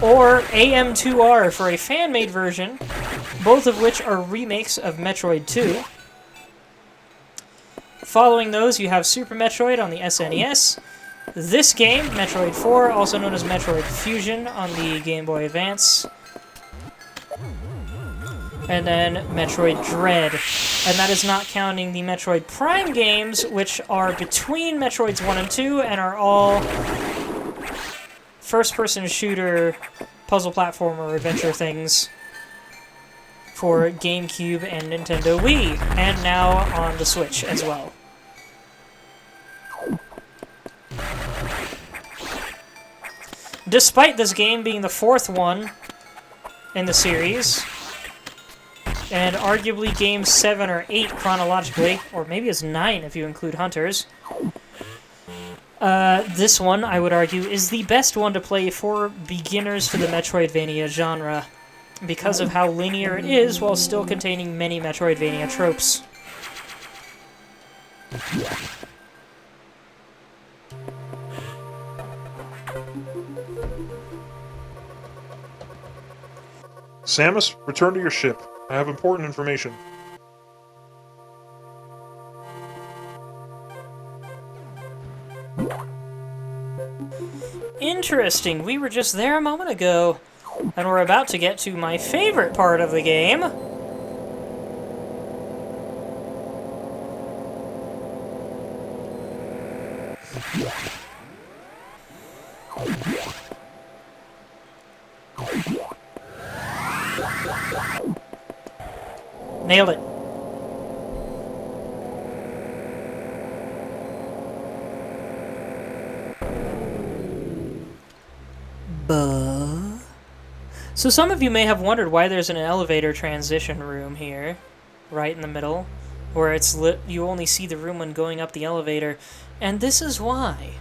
or AM2R for a fan-made version, both of which are remakes of Metroid 2. Following those, you have Super Metroid on the SNES, this game, Metroid 4, also known as Metroid Fusion on the Game Boy Advance, and then Metroid Dread. And that is not counting the Metroid Prime games, which are between Metroids 1 and 2, and are all first-person shooter, puzzle platformer, adventure things for GameCube and Nintendo Wii, and now on the Switch as well. Despite this game being the fourth one in the series, and arguably game 7 or 8 chronologically, or maybe it's 9 if you include Hunters, this one, I would argue, is the best one to play for beginners to the Metroidvania genre, because of how linear it is while still containing many Metroidvania tropes. Samus, return to your ship. I have important information. Interesting, we were just there a moment ago, and we're about to get to my favorite part of the game. Nailed it. So some of you may have wondered why there's an elevator transition room here, right in the middle. where it's lit, you only see the room when going up the elevator, and this is why.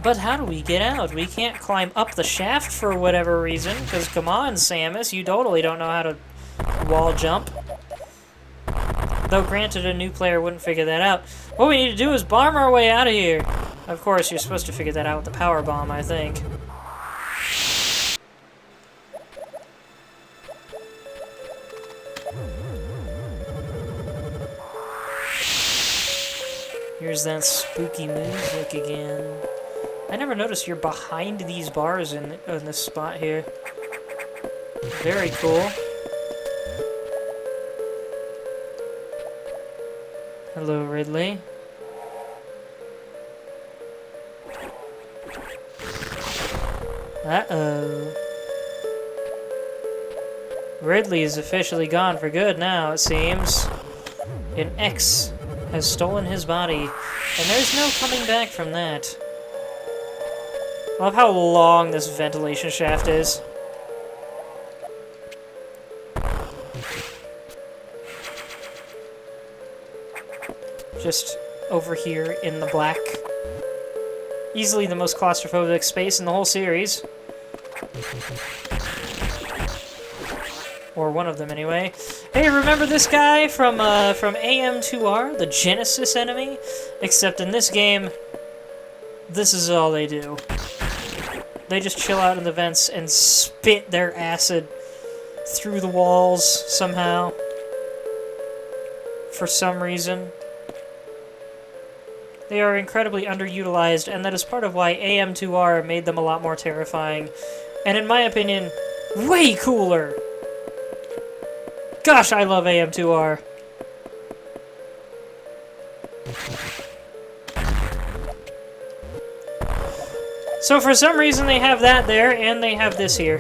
But how do we get out? We can't climb up the shaft for whatever reason, because come on, Samus, you totally don't know how to wall jump. Though granted, a new player wouldn't figure that out. What we need to do is bomb our way out of here. Of course, you're supposed to figure that out with the power bomb, I think. Here's that spooky music again. I never noticed you're behind these bars in this spot here. Very cool. Hello, Ridley. Uh-oh. Ridley is officially gone for good now, it seems. An X has stolen his body, and there's no coming back from that. I love how long this ventilation shaft is. Just over here in the black. Easily the most claustrophobic space in the whole series. Or one of them, anyway. Hey, remember this guy from AM2R, the Genesis enemy? Except in this game, this is all they do. They just chill out in the vents and spit their acid through the walls somehow. For some reason. They are incredibly underutilized, and that is part of why AM2R made them a lot more terrifying. And in my opinion, way cooler! Gosh, I love AM2R. So for some reason they have that there, and they have this here.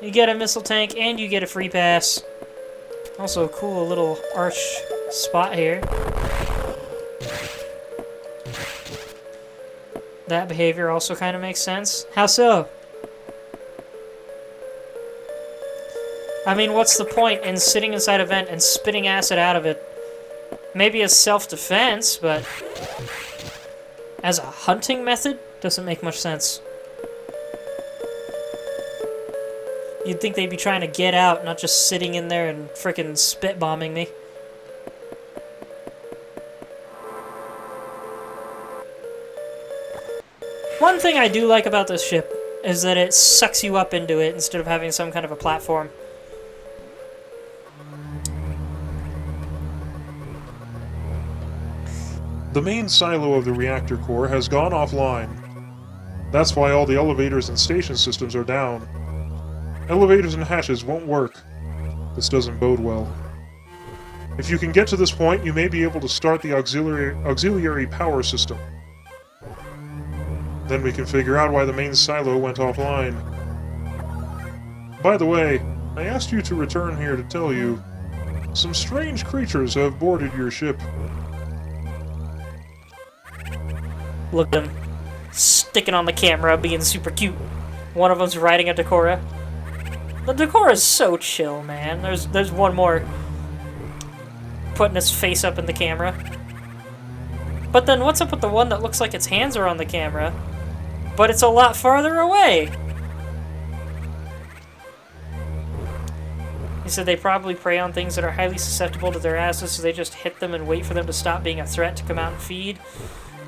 You get a missile tank, and you get a free pass. Also a cool little arch spot here. That behavior also kind of makes sense. How so? I mean, what's the point in sitting inside a vent and spitting acid out of it? Maybe as self-defense, but as a hunting method, doesn't make much sense. You'd think they'd be trying to get out, not just sitting in there and frickin' spit bombing me. One thing I do like about this ship is that it sucks you up into it instead of having some kind of a platform. The main silo of the reactor core has gone offline. That's why all the elevators and station systems are down. Elevators and hatches won't work. This doesn't bode well. If you can get to this point, you may be able to start the auxiliary power system. Then we can figure out why the main silo went offline. By the way, I asked you to return here to tell you, some strange creatures have boarded your ship. Look at him. Sticking on the camera, being super cute. One of them's riding a Decora. The Decora is so chill, man. There's one more putting his face up in the camera. But then what's up with the one that looks like its hands are on the camera, but it's a lot farther away? He said they probably prey on things that are highly susceptible to their asses, so they just hit them and wait for them to stop being a threat to come out and feed.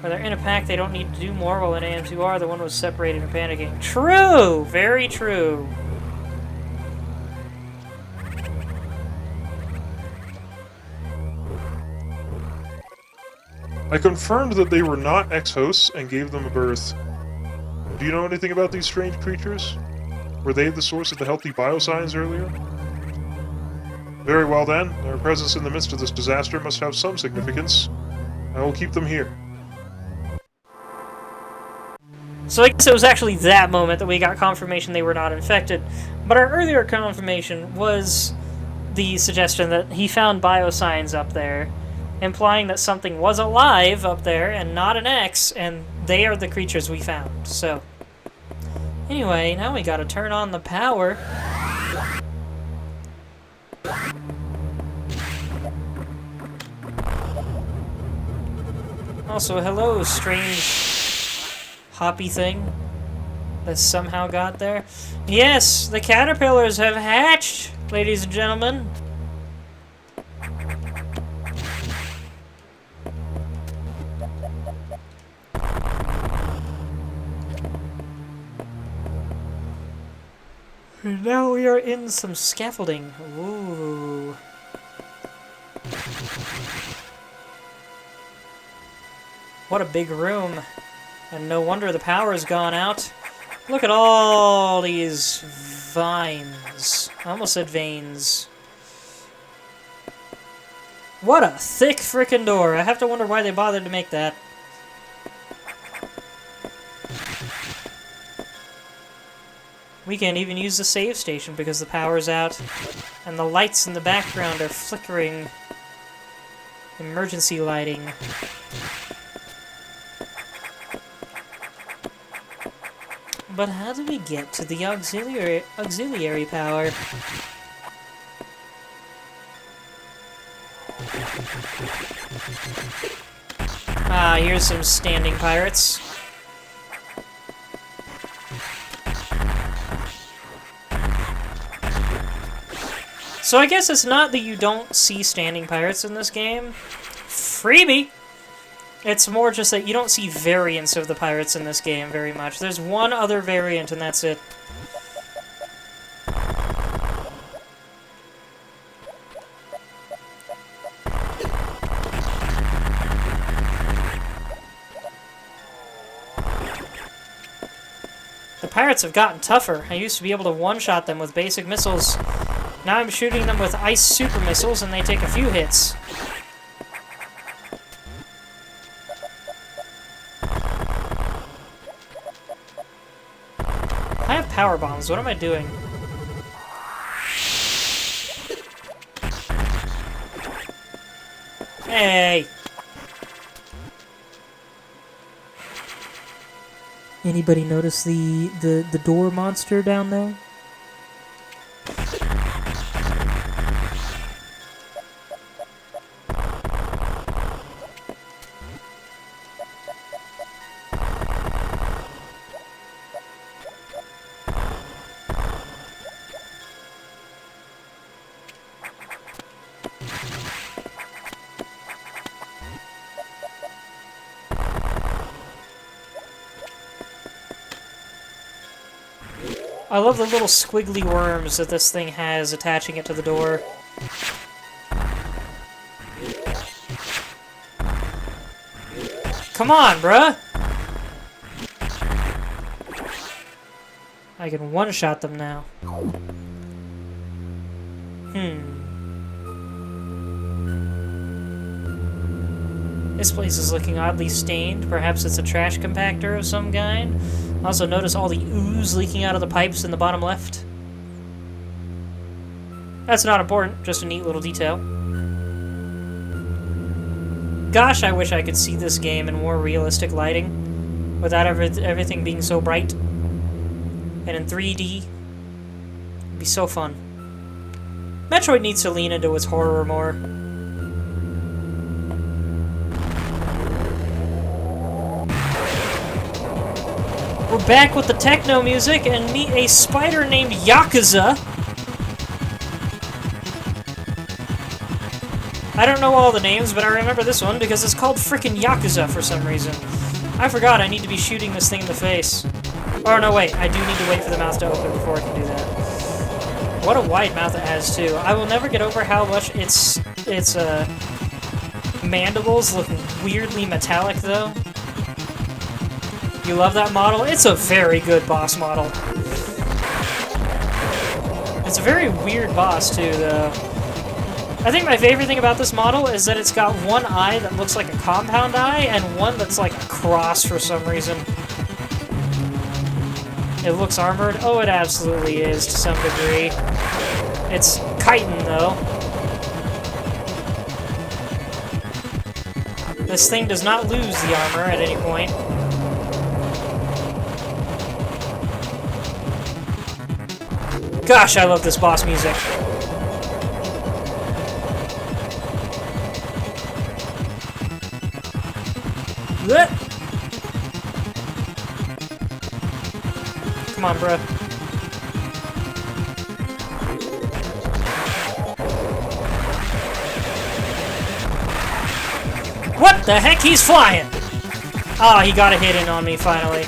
When they're in a pack, they don't need to do more, while in AM2R, the one was separated and panicking. True! Very true. I confirmed that they were not ex-hosts and gave them a berth. Do you know anything about these strange creatures? Were they the source of the healthy biosigns earlier? Very well then, their presence in the midst of this disaster must have some significance. I will keep them here. So I guess it was actually that moment that we got confirmation they were not infected. But our earlier confirmation was the suggestion that he found biosigns up there, implying that something was alive up there and not an X, and they are the creatures we found. So, anyway, now we gotta turn on the power. Also, hello, strange hoppy thing that somehow got there. Yes, the caterpillars have hatched, ladies and gentlemen. And now we are in some scaffolding. Ooh. What a big room. And no wonder the power's gone out. Look at all these vines. I almost said veins. What a thick frickin' door. I have to wonder why they bothered to make that. We can't even use the save station because the power's out. And the lights in the background are flickering. Emergency lighting. But how do we get to the auxiliary power? Ah, here's some standing pirates. So I guess it's not that you don't see standing pirates in this game. Freebie! It's more just that you don't see variants of the pirates in this game very much. There's one other variant, and that's it. The pirates have gotten tougher. I used to be able to one-shot them with basic missiles. Now I'm shooting them with ice super missiles, and they take a few hits. I have power bombs. What am I doing? Hey! Anybody notice the door monster down there? I love the little squiggly worms that this thing has attaching it to the door. Come on, bruh! I can one-shot them now. This place is looking oddly stained. Perhaps it's a trash compactor of some kind. Also notice all the ooze leaking out of the pipes in the bottom left. That's not important, just a neat little detail. Gosh, I wish I could see this game in more realistic lighting, without everything being so bright. And in 3D. It'd be so fun. Metroid needs to lean into its horror more. We're back with the techno music and meet a spider named Yakuza. I don't know all the names, but I remember this one because it's called frickin' Yakuza for some reason. I forgot I need to be shooting this thing in the face. Oh no, wait, I do need to wait for the mouth to open before I can do that. What a wide mouth it has, too. I will never get over how much its mandibles look weirdly metallic, though. You love that model? It's a very good boss model. It's a very weird boss, too, though. I think my favorite thing about this model is that it's got one eye that looks like a compound eye, and one that's like a cross for some reason. It looks armored? Oh, it absolutely is, to some degree. It's chitin, though. This thing does not lose the armor at any point. Gosh, I love this boss music. Come on, bro. What the heck? He's flying! Oh, he got a hit in on me, finally.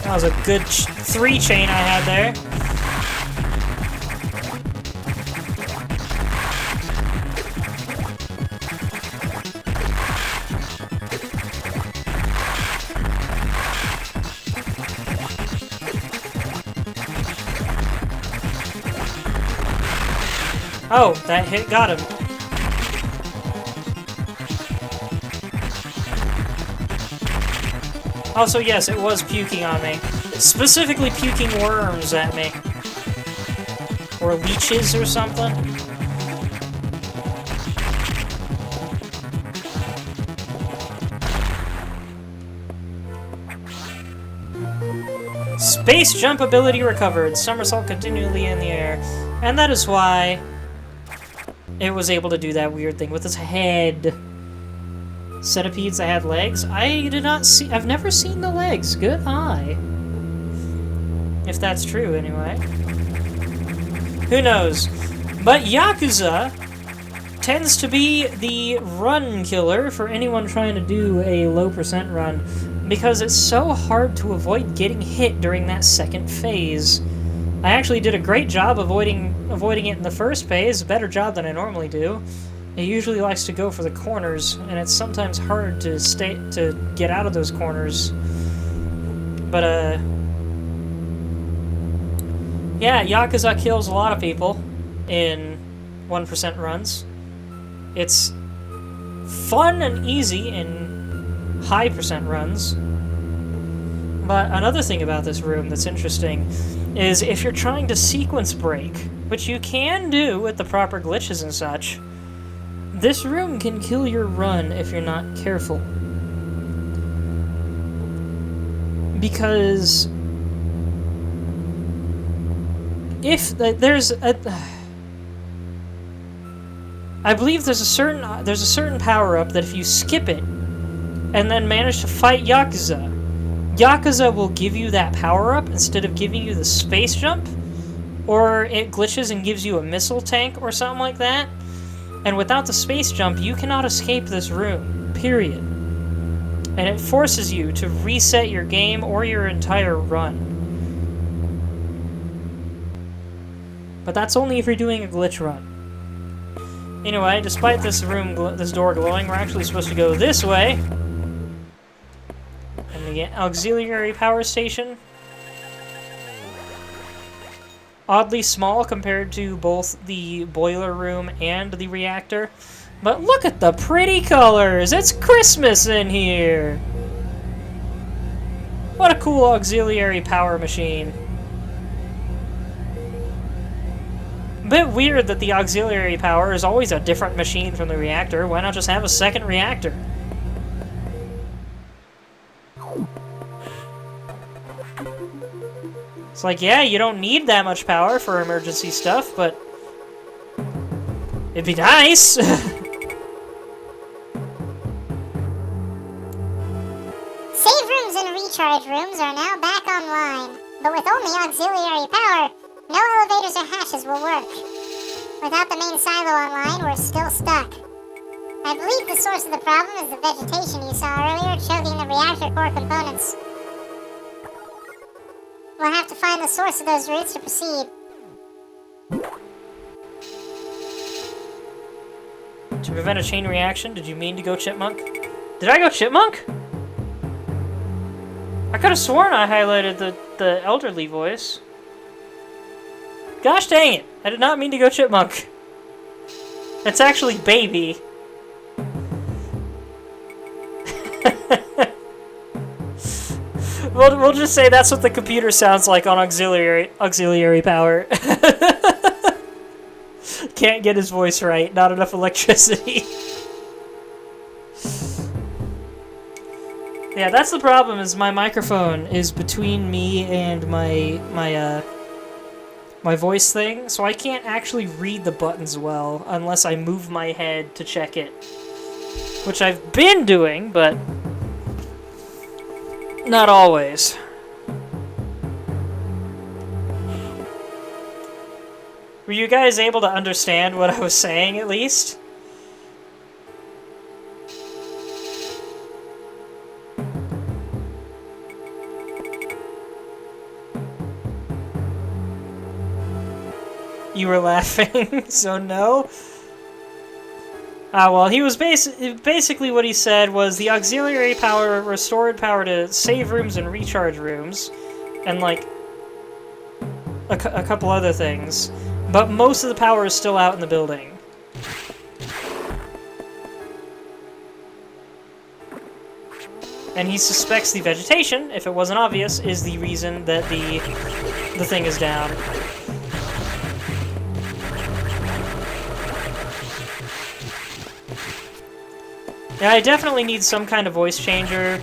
That was a good 3-chain I had there. Oh, that hit got him. Also, yes, it was puking on me. Specifically puking worms at me. Or leeches or something. Space jump ability recovered. Somersault continually in the air. And that is why it was able to do that weird thing with its head. Centipedes that had legs? I've never seen the legs. Good eye. If that's true, anyway. Who knows? But Yakuza tends to be the run killer for anyone trying to do a low percent run, because it's so hard to avoid getting hit during that second phase. I actually did a great job avoiding it in the first phase, a better job than I normally do. It usually likes to go for the corners, and it's sometimes hard to get out of those corners. But yeah, Yakuza kills a lot of people in 1% runs. It's fun and easy in high percent runs. But another thing about this room that's interesting is if you're trying to sequence break, which you can do with the proper glitches and such, this room can kill your run if you're not careful. Because if there's a, I believe there's a certain power-up that if you skip it and then manage to fight Yakuza will give you that power-up instead of giving you the space jump, or it glitches and gives you a missile tank or something like that. And without the space jump, you cannot escape this room, period. And it forces you to reset your game or your entire run. But that's only if you're doing a glitch run. Anyway, despite this door glowing, we're actually supposed to go this way. And we get auxiliary power station. Oddly small compared to both the boiler room and the reactor. But look at the pretty colors! It's Christmas in here! What a cool auxiliary power machine. Bit weird that the auxiliary power is always a different machine from the reactor. Why not just have a second reactor? It's like, yeah, you don't need that much power for emergency stuff, but it'd be nice. Save rooms and recharge rooms are now back online, but with only auxiliary power, no elevators or hatches will work. Without the main silo online, we're still stuck. I believe the source of the problem is the vegetation you saw earlier choking the reactor core components. We'll have to find the source of those roots to proceed. To prevent a chain reaction, did you mean to go Chipmunk? Did I go Chipmunk? I could have sworn I highlighted the elderly voice. Gosh dang it! I did not mean to go Chipmunk. It's actually Baby. We'll just say that's what the computer sounds like on auxiliary power. Can't get his voice right. Not enough electricity. Yeah, that's the problem, is my microphone is between me and my voice thing, so I can't actually read the buttons well unless I move my head to check it. Which I've been doing, but not always. Were you guys able to understand what I was saying, at least? You were laughing, so no? Ah, well, he was basically what he said was the auxiliary power restored power to save rooms and recharge rooms, and like a couple other things, but most of the power is still out in the building. And he suspects the vegetation, if it wasn't obvious, is the reason that the thing is down. Yeah, I definitely need some kind of voice changer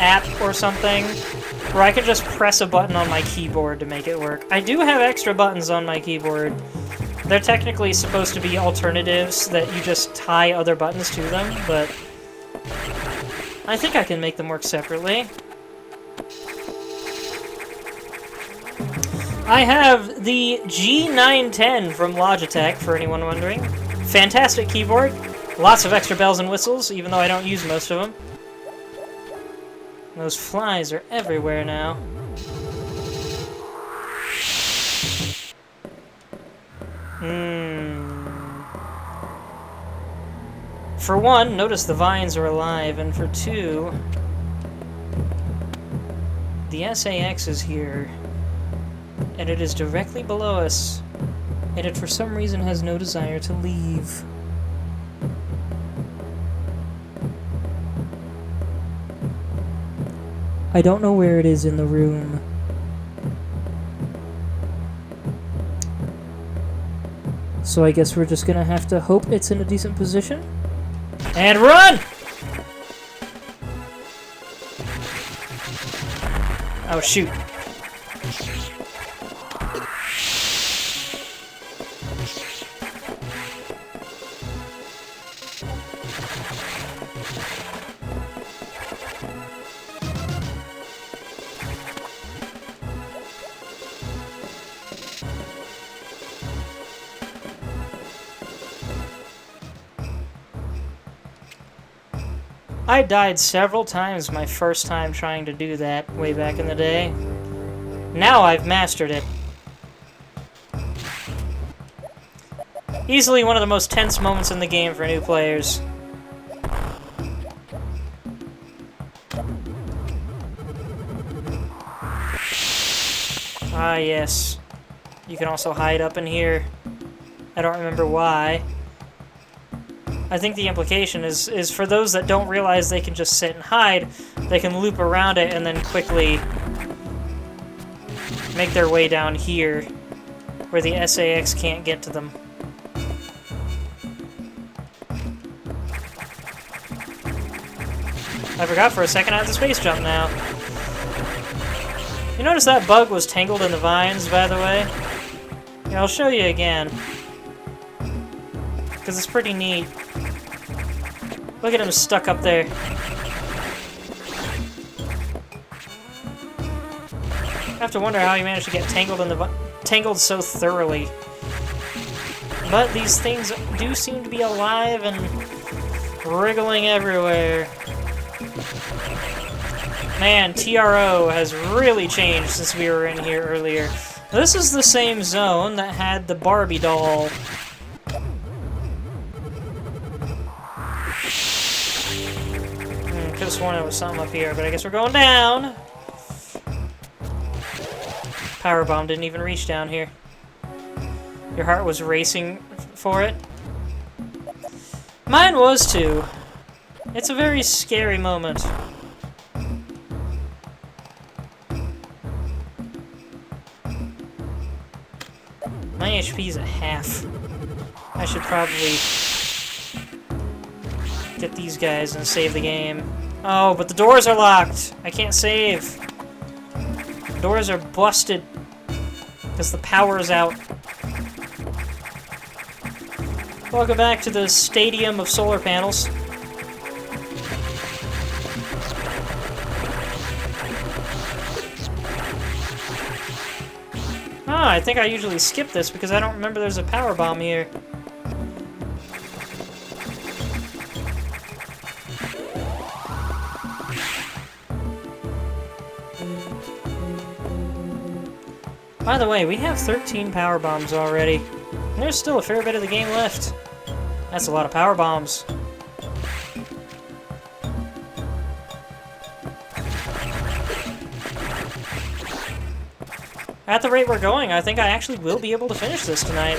app or something where I can just press a button on my keyboard to make it work. I do have extra buttons on my keyboard. They're technically supposed to be alternatives that you just tie other buttons to them, but I think I can make them work separately. I have the G910 from Logitech, for anyone wondering. Fantastic keyboard. Lots of extra bells and whistles, even though I don't use most of them. Those flies are everywhere now. For one, notice the vines are alive, and for two, the SAX is here, and it is directly below us, and it for some reason has no desire to leave. I don't know where it is in the room. So I guess we're just gonna have to hope it's in a decent position. And run! Oh, shoot. I died several times my first time trying to do that way back in the day. Now I've mastered it. Easily one of the most tense moments in the game for new players. Ah, yes. You can also hide up in here. I don't remember why. I think the implication is for those that don't realize they can just sit and hide, they can loop around it and then quickly make their way down here, where the SAX can't get to them. I forgot for a second I have the space jump now. You notice that bug was tangled in the vines, by the way? Yeah, I'll show you again. Because it's pretty neat. Look at him stuck up there. I have to wonder how he managed to get tangled in the tangled so thoroughly. But these things do seem to be alive and wriggling everywhere. Man, TRO has really changed since we were in here earlier. This is the same zone that had the Barbie doll. Could have sworn there was something up here, but I guess we're going down. Powerbomb didn't even reach down here. Your heart was racing for it. Mine was too. It's a very scary moment. My HP's at half. I should probably get these guys and save the game. Oh, but the doors are locked. I can't save. The doors are busted. Because the power is out. Welcome back to the stadium of solar panels. Ah, I think I usually skip this because I don't remember there's a power bomb here. By the way, we have 13 power bombs already. And there's still a fair bit of the game left. That's a lot of power bombs. At the rate we're going, I think I actually will be able to finish this tonight.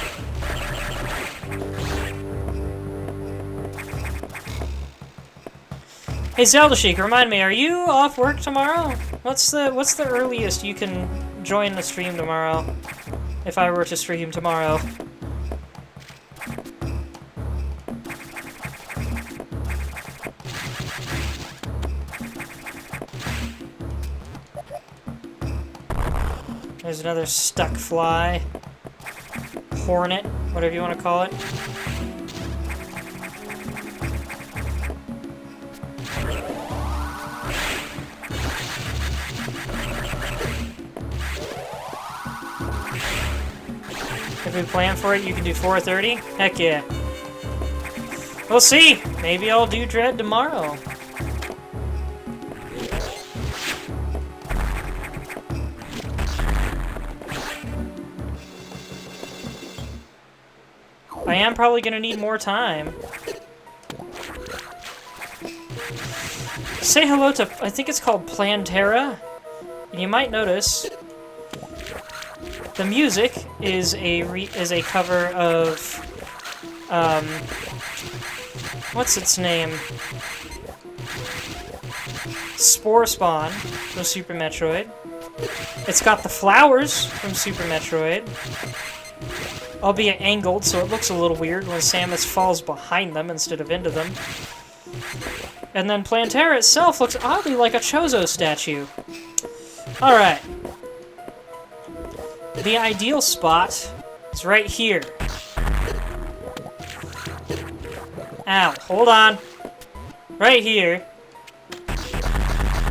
Hey Zelda Sheik, remind me, are you off work tomorrow? What's the earliest you can join the stream tomorrow? If I were to stream tomorrow. There's another stuck fly. Hornet, whatever you want to call it. If we plan for it, you can do 4:30? Heck yeah. We'll see! Maybe I'll do Dread tomorrow. I am probably gonna need more time. Say hello to, I think it's called Plantera. And you might notice the music is a cover of what's its name? Spore Spawn from Super Metroid. It's got the flowers from Super Metroid. Albeit angled, so it looks a little weird when Samus falls behind them instead of into them. And then Plantera itself looks oddly like a Chozo statue. Alright. The ideal spot is right here. Ow, hold on. Right here.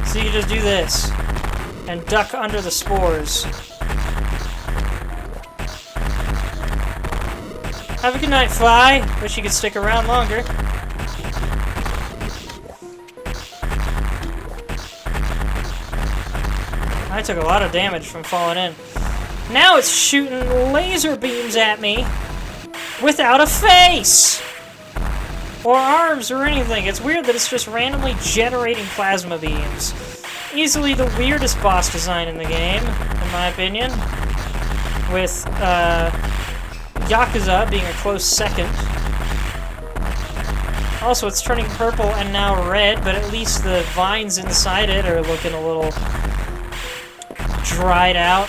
So you just do this. And duck under the spores. Have a good night, Fly. Wish you could stick around longer. I took a lot of damage from falling in. Now it's shooting laser beams at me without a face! Or arms or anything. It's weird that it's just randomly generating plasma beams. Easily the weirdest boss design in the game, in my opinion. With, Yakuza being a close second. Also, it's turning purple and now red, but at least the vines inside it are looking a little dried out.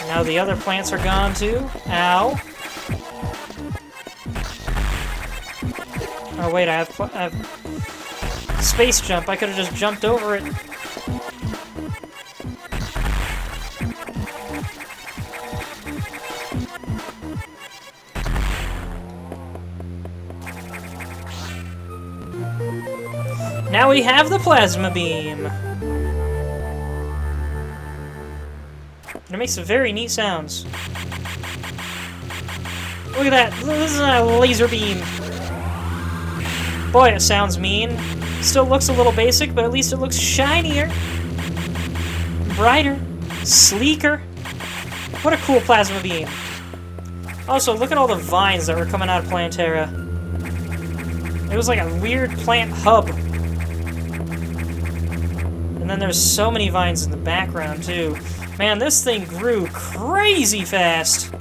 Now the other plants are gone too. Ow. Oh wait, I have space jump. I could have just jumped over it. Now we have the plasma beam. And it makes some very neat sounds. Look at that. This is a laser beam. Boy, it sounds mean. Still looks a little basic, but at least it looks shinier. Brighter. Sleeker. What a cool plasma beam. Also, look at all the vines that were coming out of Plantera. It was like a weird plant hub. And then there's so many vines in the background, too. Man, this thing grew crazy fast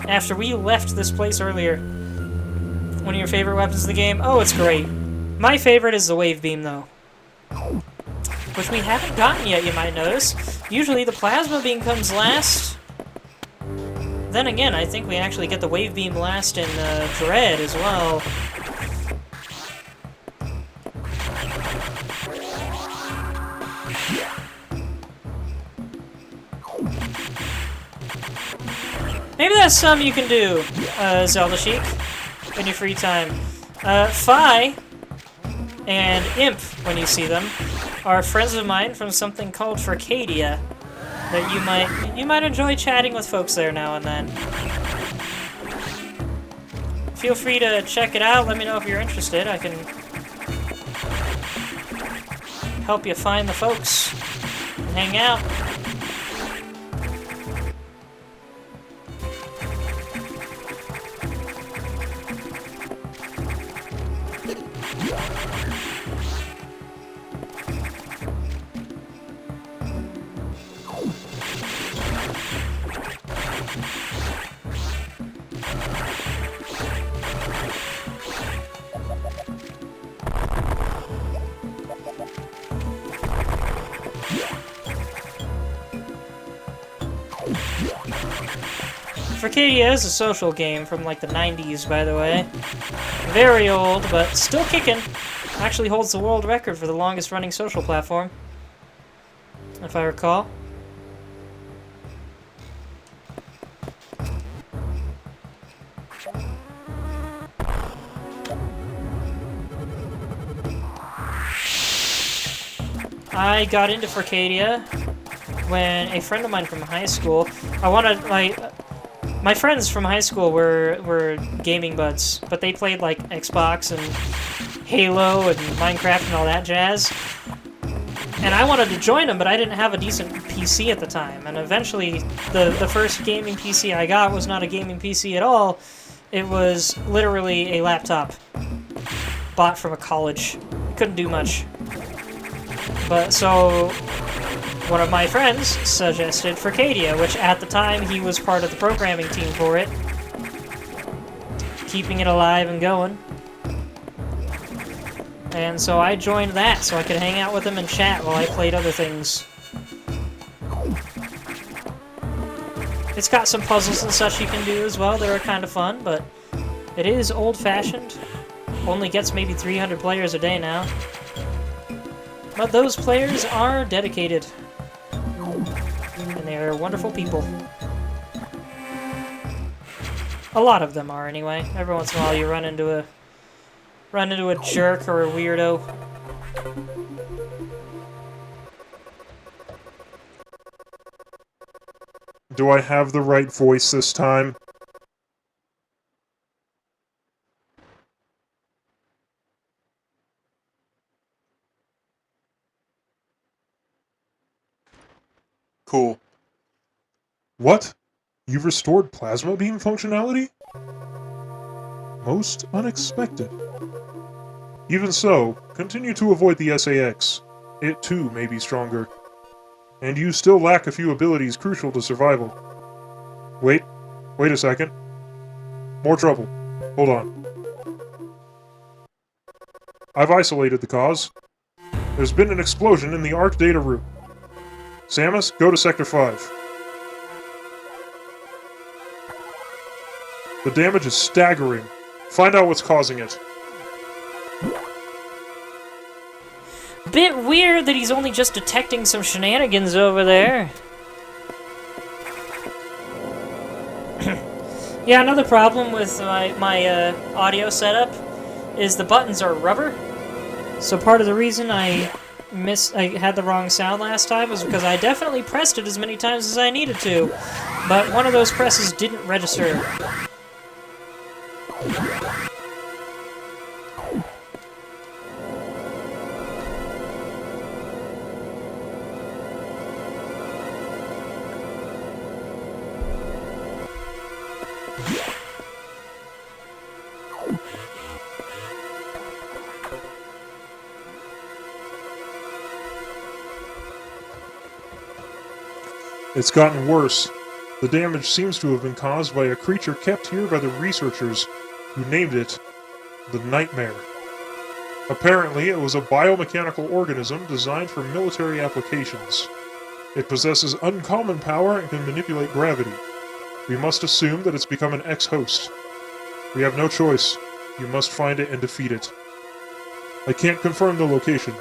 after we left this place earlier. One of your favorite weapons in the game? Oh, it's great. My favorite is the wave beam, though. Which we haven't gotten yet, you might notice. Usually the plasma beam comes last. Then again, I think we actually get the Wave Beam Blast in Dread as well. Maybe that's something you can do, Zelda Sheik, in your free time. Fi and Imp, when you see them, are friends of mine from something called Furcadia that you might enjoy chatting with folks there now and then. Feel free to check it out. Let me know if you're interested. I can help you find the folks and hang out. Furcadia is a social game from like the 90s, by the way. Very old, but still kicking. Actually holds the world record for the longest running social platform, if I recall. I got into Furcadia when a friend of mine from high school, my friends from high school were gaming buds, but they played like Xbox and Halo and Minecraft and all that jazz. And I wanted to join them, but I didn't have a decent PC at the time. And eventually, the first gaming PC I got was not a gaming PC at all. It was literally a laptop bought from a college. Couldn't do much. But so one of my friends suggested Furcadia, which at the time he was part of the programming team for it, keeping it alive and going. And so I joined that so I could hang out with him and chat while I played other things. It's got some puzzles and such you can do as well that are kind of fun, but it is old-fashioned. Only gets maybe 300 players a day now. But those players are dedicated. And they are wonderful people. A lot of them are, anyway. Every once in a while you run into a jerk or a weirdo. Do I have the right voice this time? Cool. What? You've restored plasma beam functionality? Most unexpected. Even so, continue to avoid the SAX. It too may be stronger. And you still lack a few abilities crucial to survival. Wait a second. More trouble. Hold on. I've isolated the cause. There's been an explosion in the ARC data room. Samus, go to Sector 5. The damage is staggering. Find out what's causing it. Bit weird that he's only just detecting some shenanigans over there. Yeah, another problem with my audio setup is the buttons are rubber. So part of the reason I had the wrong sound last time was because I definitely pressed it as many times as I needed to, but one of those presses didn't register. It's gotten worse. The damage seems to have been caused by a creature kept here by the researchers, who named it the Nightmare. Apparently, it was a biomechanical organism designed for military applications. It possesses uncommon power and can manipulate gravity. We must assume that it's become an ex-host. We have no choice. You must find it and defeat it. I can't confirm the location.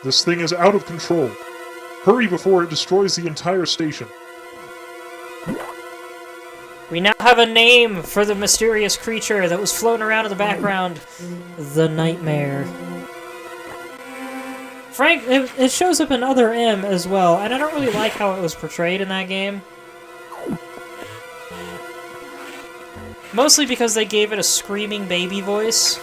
This thing is out of control. Hurry before it destroys the entire station. We now have a name for the mysterious creature that was floating around in the background. The Nightmare. Frank, it shows up in Other M as well, and I don't really like how it was portrayed in that game. Mostly because they gave it a screaming baby voice.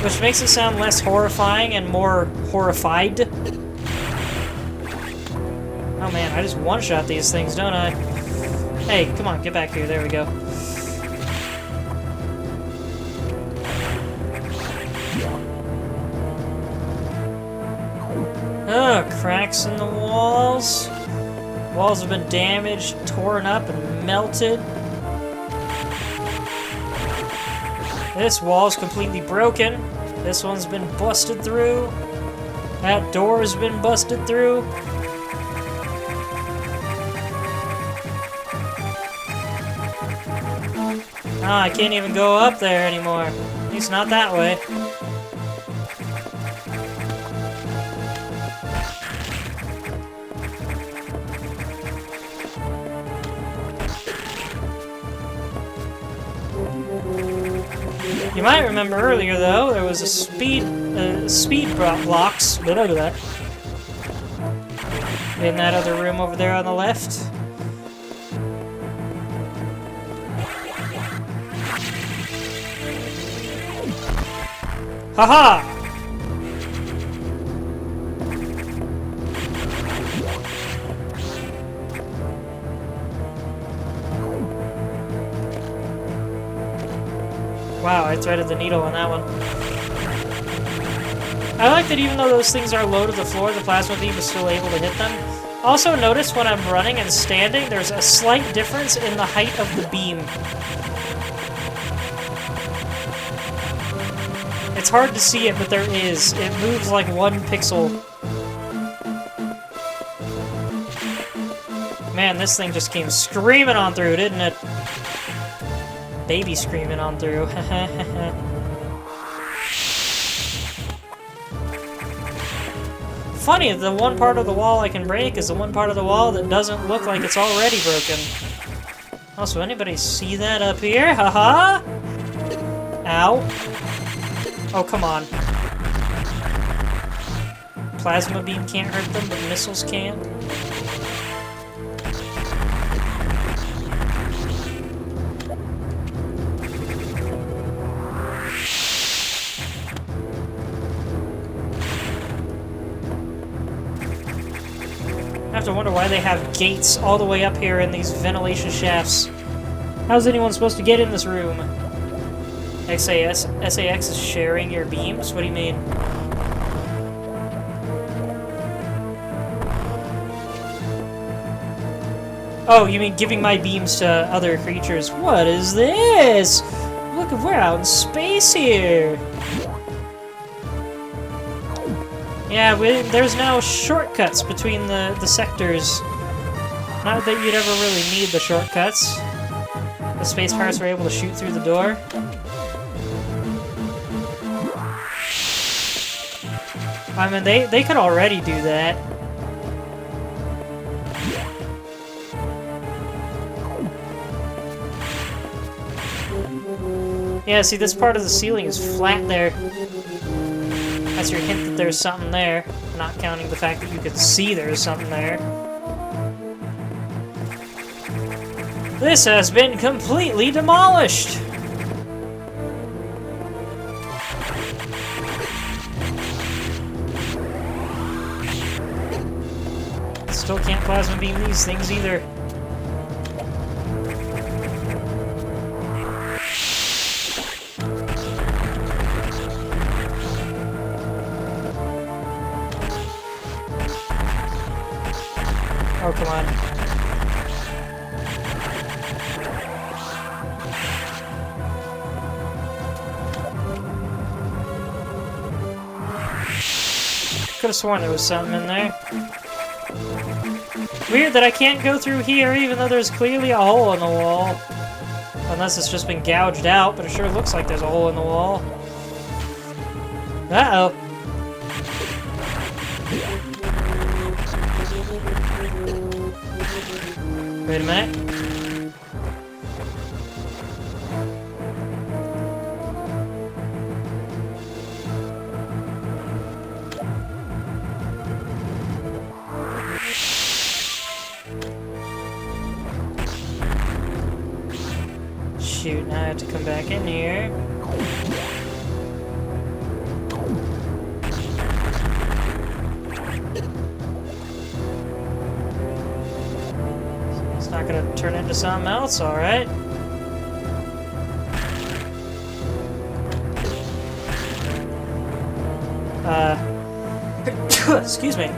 Which makes it sound less horrifying and more horrified. Oh man, I just one-shot these things, don't I? Hey, come on, get back here. There we go. Oh, cracks in the walls. Walls have been damaged, torn up, and melted. This wall's completely broken. This one's been busted through. That door's been busted through. Ah, I can't even go up there anymore. At least not that way. You might remember earlier, though, there was a speed blocks. Blah, blah, blah, in that other room over there on the left. Haha! Wow, I threaded the needle on that one. I like that even though those things are low to the floor, the plasma beam is still able to hit them. Also notice when I'm running and standing, there's a slight difference in the height of the beam. It's hard to see it, but there is. It moves like 1 pixel. Man, this thing just came screaming on through, didn't it? Baby screaming on through. Funny, the one part of the wall I can break is the one part of the wall that doesn't look like it's already broken. Also, anybody see that up here? Haha! Ow. Oh, come on. Plasma beam can't hurt them, but missiles can. I have to wonder why they have gates all the way up here in these ventilation shafts. How's anyone supposed to get in this room? SAS is sharing your beams? What do you mean? Oh, you mean giving my beams to other creatures? What is this? Look, we're out in space here! Yeah, there's now shortcuts between the sectors. Not that you'd ever really need the shortcuts. The space pirates were able to shoot through the door. I mean, they could already do that. Yeah, see, this part of the ceiling is flat there. That's your hint that there's something there. Not counting the fact that you could see there's something there. This has been completely demolished! Still can't plasma beam these things either. Oh, come on. Could have sworn there was something in there. Weird that I can't go through here even though there's clearly a hole in the wall. Unless it's just been gouged out, but it sure looks like there's a hole in the wall. Uh-oh. Wait a minute. Shoot, now I have to come back in here. It's not gonna turn into something else, alright. Excuse me.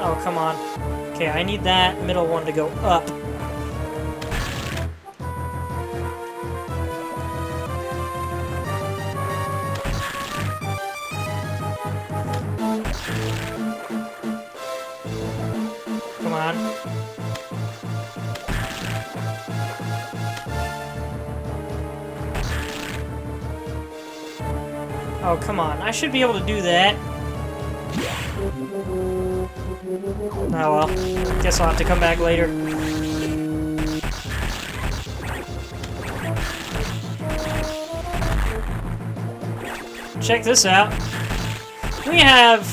Oh, come on. Okay, I need that middle one to go up. Come on. Oh, come on. I should be able to do that. Oh well. Guess I'll have to come back later. Check this out. We have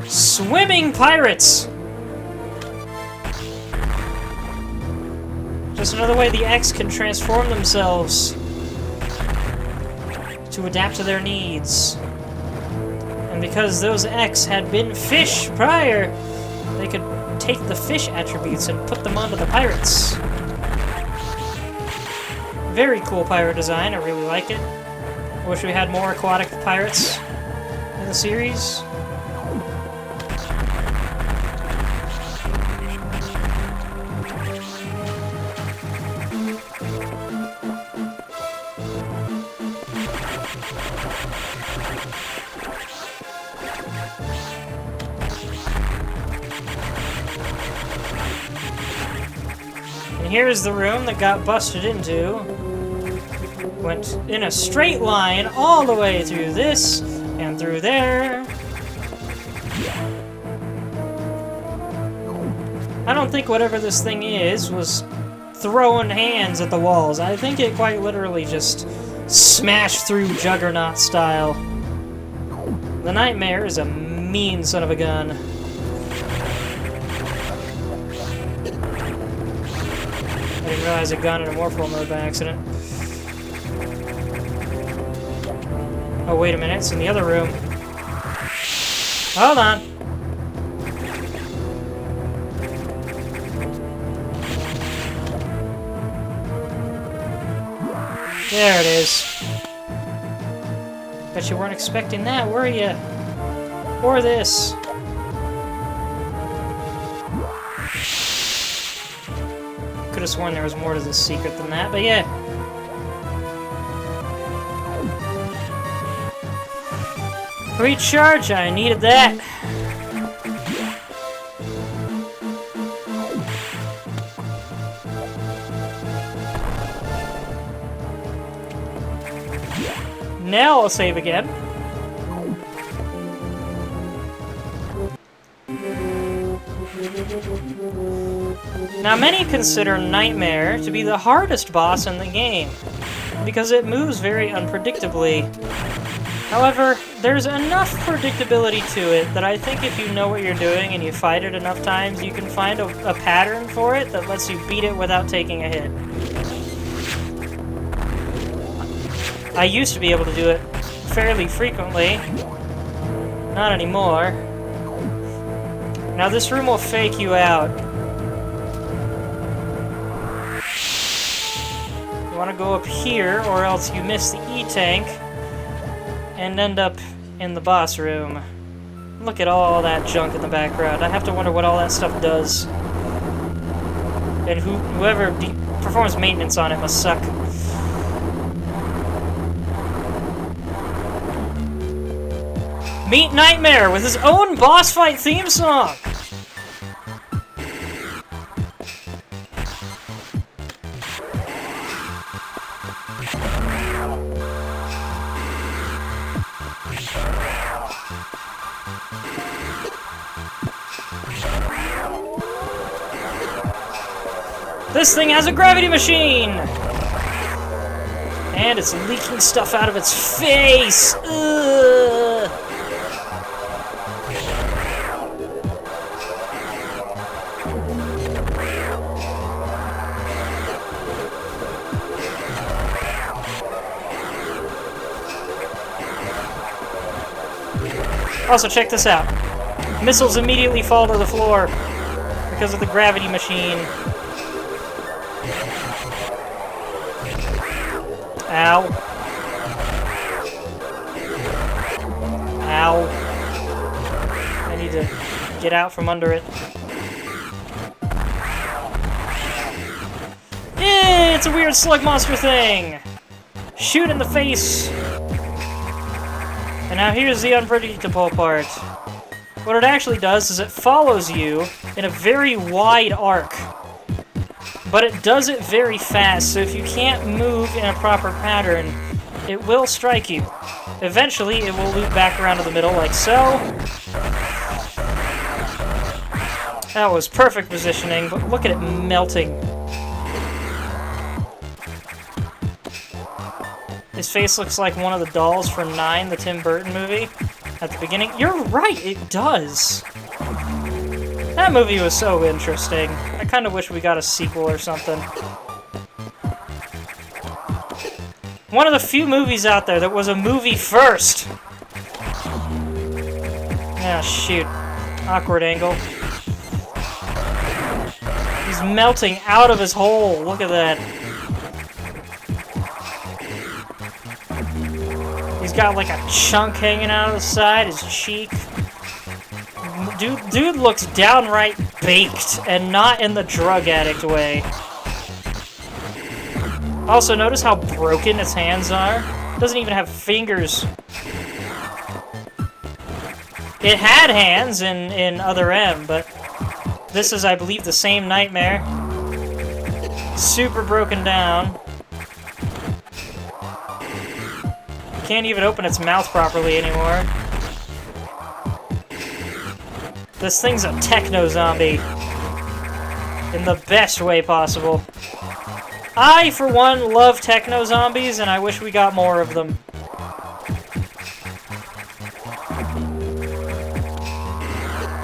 swimming pirates! Just another way the X can transform themselves to adapt to their needs. And because those X had been fish prior, they could take the fish attributes and put them onto the pirates. Very cool pirate design, I really like it. I wish we had more aquatic pirates in the series. Here's the room that got busted into. Went in a straight line all the way through this and through there. I don't think whatever this thing is was throwing hands at the walls. I think it quite literally just smashed through Juggernaut style. The Nightmare is a mean son of a gun. I didn't realize it got into Morphle mode by accident. Oh, wait a minute, it's in the other room. Hold on. There it is. Bet you weren't expecting that, were you? Or this. Could have sworn there was more to this secret than that, but yeah. Recharge, I needed that. Now I'll save again. Now, many consider Nightmare to be the hardest boss in the game, because it moves very unpredictably. However, there's enough predictability to it that I think if you know what you're doing and you fight it enough times, you can find a pattern for it that lets you beat it without taking a hit. I used to be able to do it fairly frequently. Not anymore. Now this room will fake you out. You want to go up here, or else you miss the E-tank and end up in the boss room. Look at all that junk in the background. I have to wonder what all that stuff does. And whoever performance maintenance on it must suck. Meet Nightmare with his own boss fight theme song! This thing has a gravity machine! And it's leaking stuff out of its face! Ugh. Also, check this out. Missiles immediately fall to the floor because of the gravity machine. Ow. Ow. I need to get out from under it. Yeah, it's a weird slug monster thing! Shoot in the face! And now here's the unpredictable part. What it actually does is it follows you in a very wide arc. But it does it very fast, so if you can't move in a proper pattern, it will strike you. Eventually, it will loop back around to the middle, like so. That was perfect positioning, but look at it melting. His face looks like one of the dolls from 9, the Tim Burton movie, at the beginning. You're right, it does! That movie was so interesting. I kind of wish we got a sequel or something. One of the few movies out there that was a movie first! Ah, shoot. Awkward angle. He's melting out of his hole. Look at that. He's got like a chunk hanging out of the side, his cheek. Dude looks downright baked, and not in the drug addict way. Also, notice how broken its hands are? It doesn't even have fingers. It had hands in Other M, but this is, I believe, the same Nightmare. Super broken down. Can't even open its mouth properly anymore. This thing's a techno-zombie. In the best way possible. I, for one, love techno-zombies, and I wish we got more of them.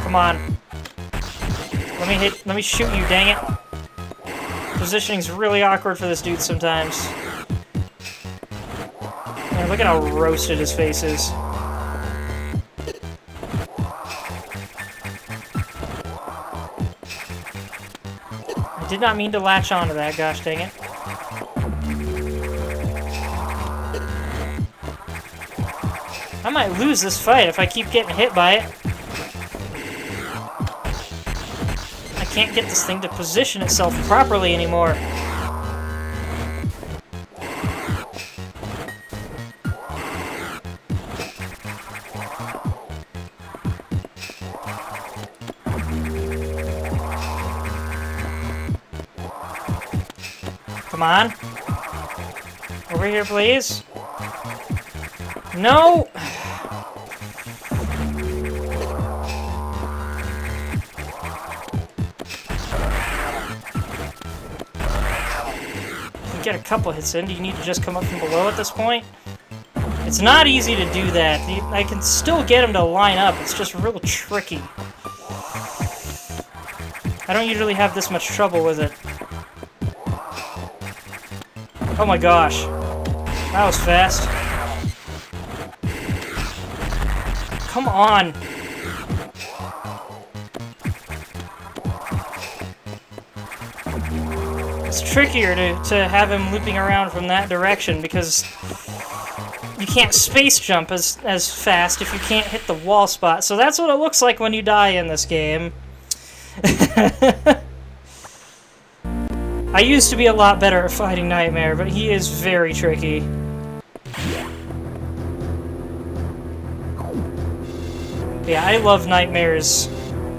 Come on. Let me shoot you, dang it. Positioning's really awkward for this dude sometimes. Man, look at how roasted his face is. I did not mean to latch onto that, gosh dang it. I might lose this fight if I keep getting hit by it. I can't get this thing to position itself properly anymore. Come on. Over here, please. No! You get a couple hits in. Do you need to just come up from below at this point? It's not easy to do that. I can still get him to line up. It's just real tricky. I don't usually have this much trouble with it. Oh my gosh. That was fast. Come on. It's trickier to have him looping around from that direction because you can't space jump as fast if you can't hit the wall spot. So that's what it looks like when you die in this game. I used to be a lot better at fighting Nightmare, but he is very tricky. Yeah, I love Nightmare's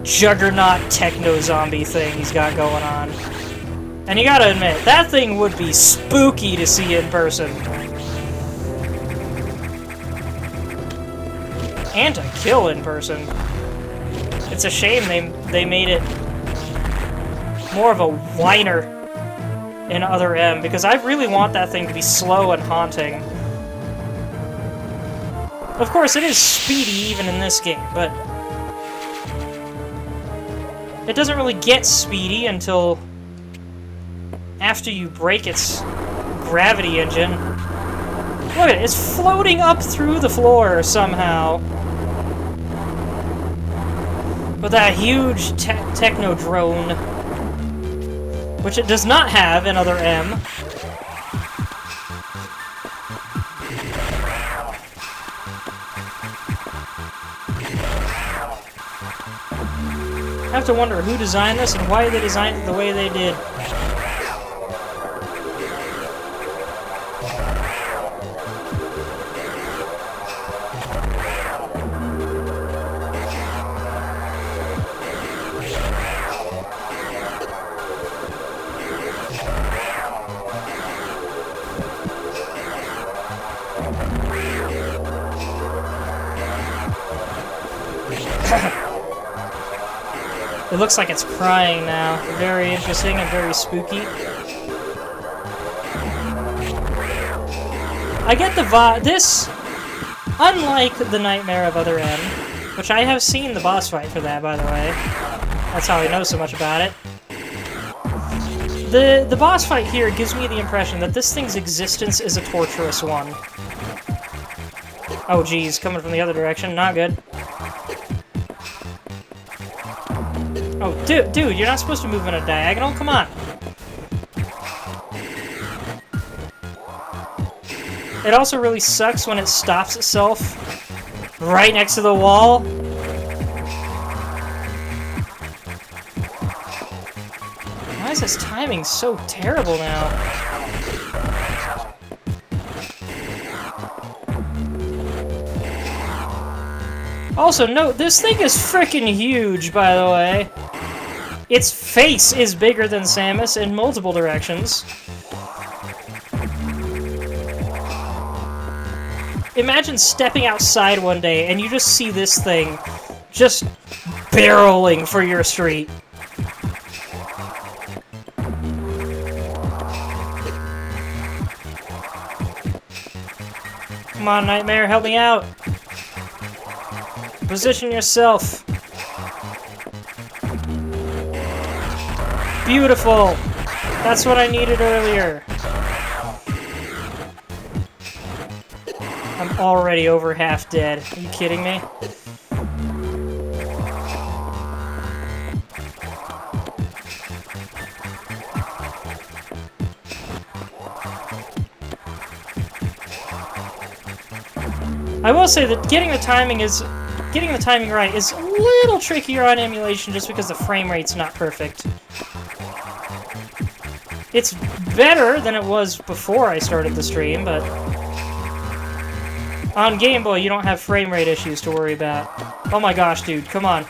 juggernaut techno-zombie thing he's got going on. And you gotta admit, that thing would be spooky to see in person. And to kill in person. It's a shame they made it more of a whiner in Other M, because I really want that thing to be slow and haunting. Of course, it is speedy even in this game, but it doesn't really get speedy until after you break its gravity engine. Look at it, it's floating up through the floor somehow. With that huge techno drone, which it does not have in Other M. I have to wonder who designed this and why they designed it the way they did. It looks like it's crying now. Very interesting and very spooky. I get the vibe. This, unlike the Nightmare of Other M, which I have seen the boss fight for that, by the way. That's how I know so much about it. The boss fight here gives me the impression that this thing's existence is a torturous one. Oh geez, coming from the other direction, not good. Oh, dude, you're not supposed to move in a diagonal, come on! It also really sucks when it stops itself right next to the wall. Why is this timing so terrible now? Also, note, this thing is freaking huge, by the way. Its face is bigger than Samus in multiple directions. Imagine stepping outside one day and you just see this thing just barreling for your street. Come on, Nightmare, help me out. Position yourself. Beautiful. That's what I needed earlier. I'm already over half dead. Are you kidding me? I will say that getting the timing right is a little trickier on emulation just because the frame rate's not perfect. It's better than it was before I started the stream, but on Game Boy you don't have frame rate issues to worry about. Oh my gosh, dude, come on.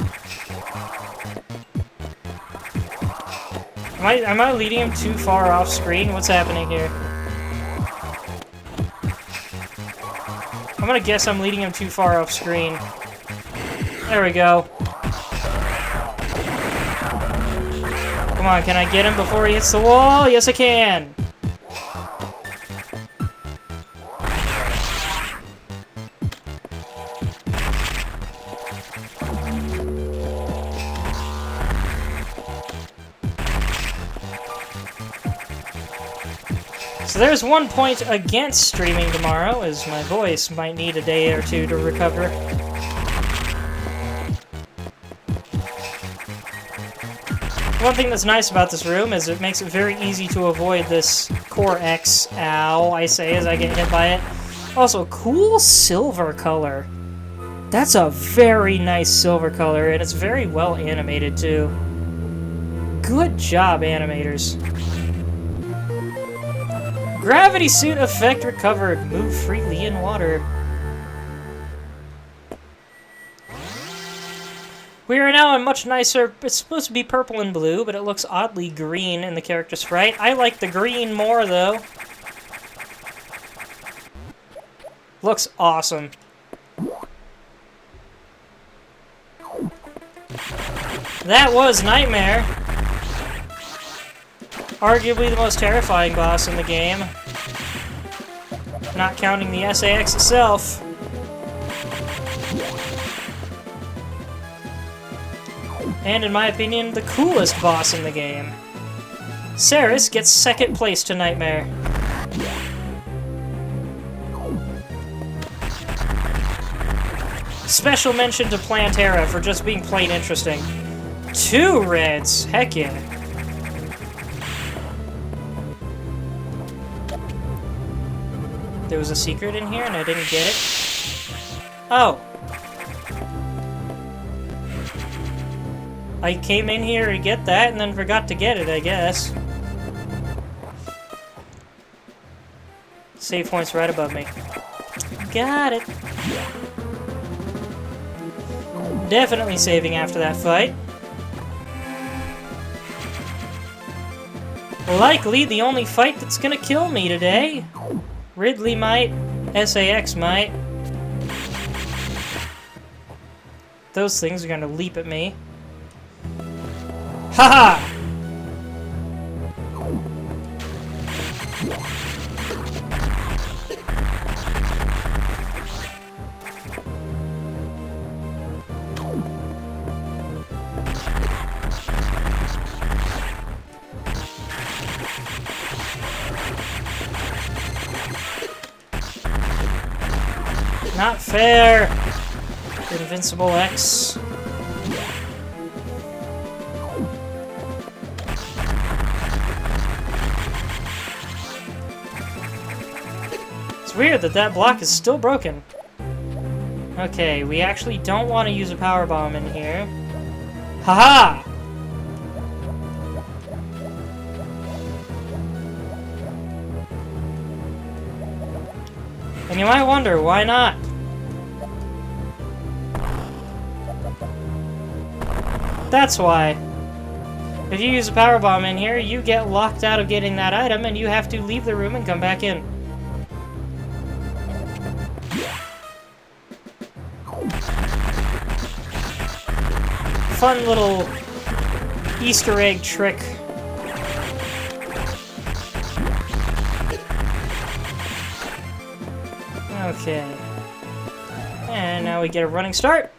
Am I leading him too far off screen? What's happening here? I'm gonna guess I'm leading him too far off screen. There we go. Come on, can I get him before he hits the wall? Yes, I can! So there's one point against streaming tomorrow, as my voice might need a day or two to recover. One thing that's nice about this room is it makes it very easy to avoid this Core X, ow, I say as I get hit by it. Also, cool silver color. That's a very nice silver color, and it's very well animated too. Good job, animators. Gravity suit effect recovered. Move freely in water. We are now in much nicer... It's supposed to be purple and blue, but it looks oddly green in the character sprite. I like the green more, though. Looks awesome. That was Nightmare. Arguably the most terrifying boss in the game. Not counting the SAX itself. And in my opinion, the coolest boss in the game. Ceres gets second place to Nightmare. Special mention to Plantera for just being plain interesting. 2 reds! Heck yeah. There was a secret in here and I didn't get it. Oh. I came in here to get that and then forgot to get it, I guess. Save point's right above me. Got it. Definitely saving after that fight. Likely the only fight that's gonna kill me today. Ridley might. SAX might. Those things are gonna leap at me. Haha! Not fair! Invincible X. It's weird that that block is still broken. Okay, we actually don't want to use a power bomb in here. Haha! And you might wonder, why not? That's why. If you use a power bomb in here, you get locked out of getting that item and you have to leave the room and come back in. Fun little Easter egg trick. Okay. And now we get a running start.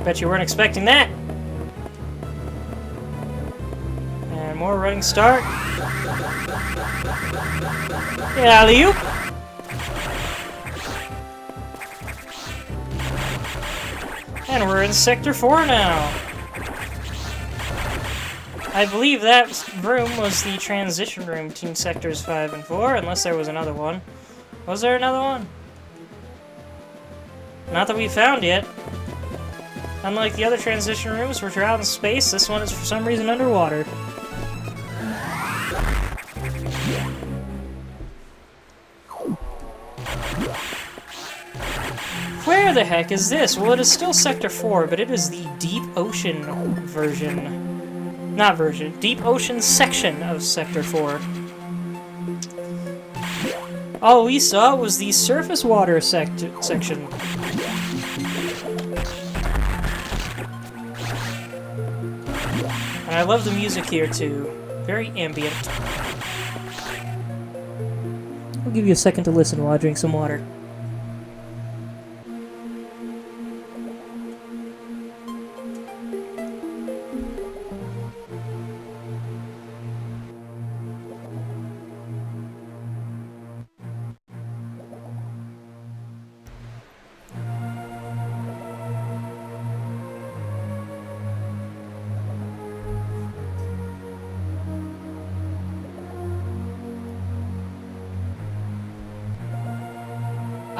Bet you weren't expecting that. And more running start. Alley-oop. And we're in Sector 4 now. I believe that room was the transition room between Sectors 5 and 4, unless there was another one. Was there another one? Not that we found yet. Unlike the other transition rooms, which are out in space, this one is for some reason underwater. Where the heck is this? Well, it is still Sector 4, but it is the Deep Ocean version. Not version. Deep Ocean section of Sector 4. All we saw was the surface water section. And I love the music here, too. Very ambient. I'll give you a second to listen while I drink some water.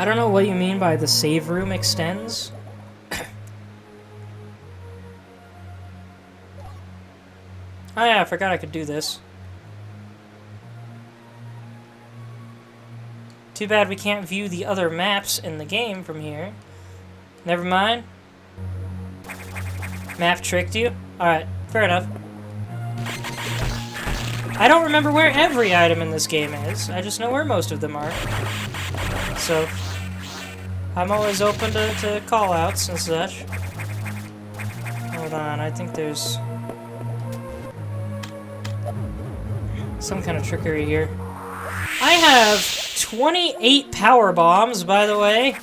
I don't know what you mean by the save room extends. Oh yeah, I forgot I could do this. Too bad we can't view the other maps in the game from here. Never mind. Map tricked you? Alright, fair enough. I don't remember where every item in this game is. I just know where most of them are. So, I'm always open to call-outs and such. Hold on, I think there's some kind of trickery here. I have 28 power bombs, by the way.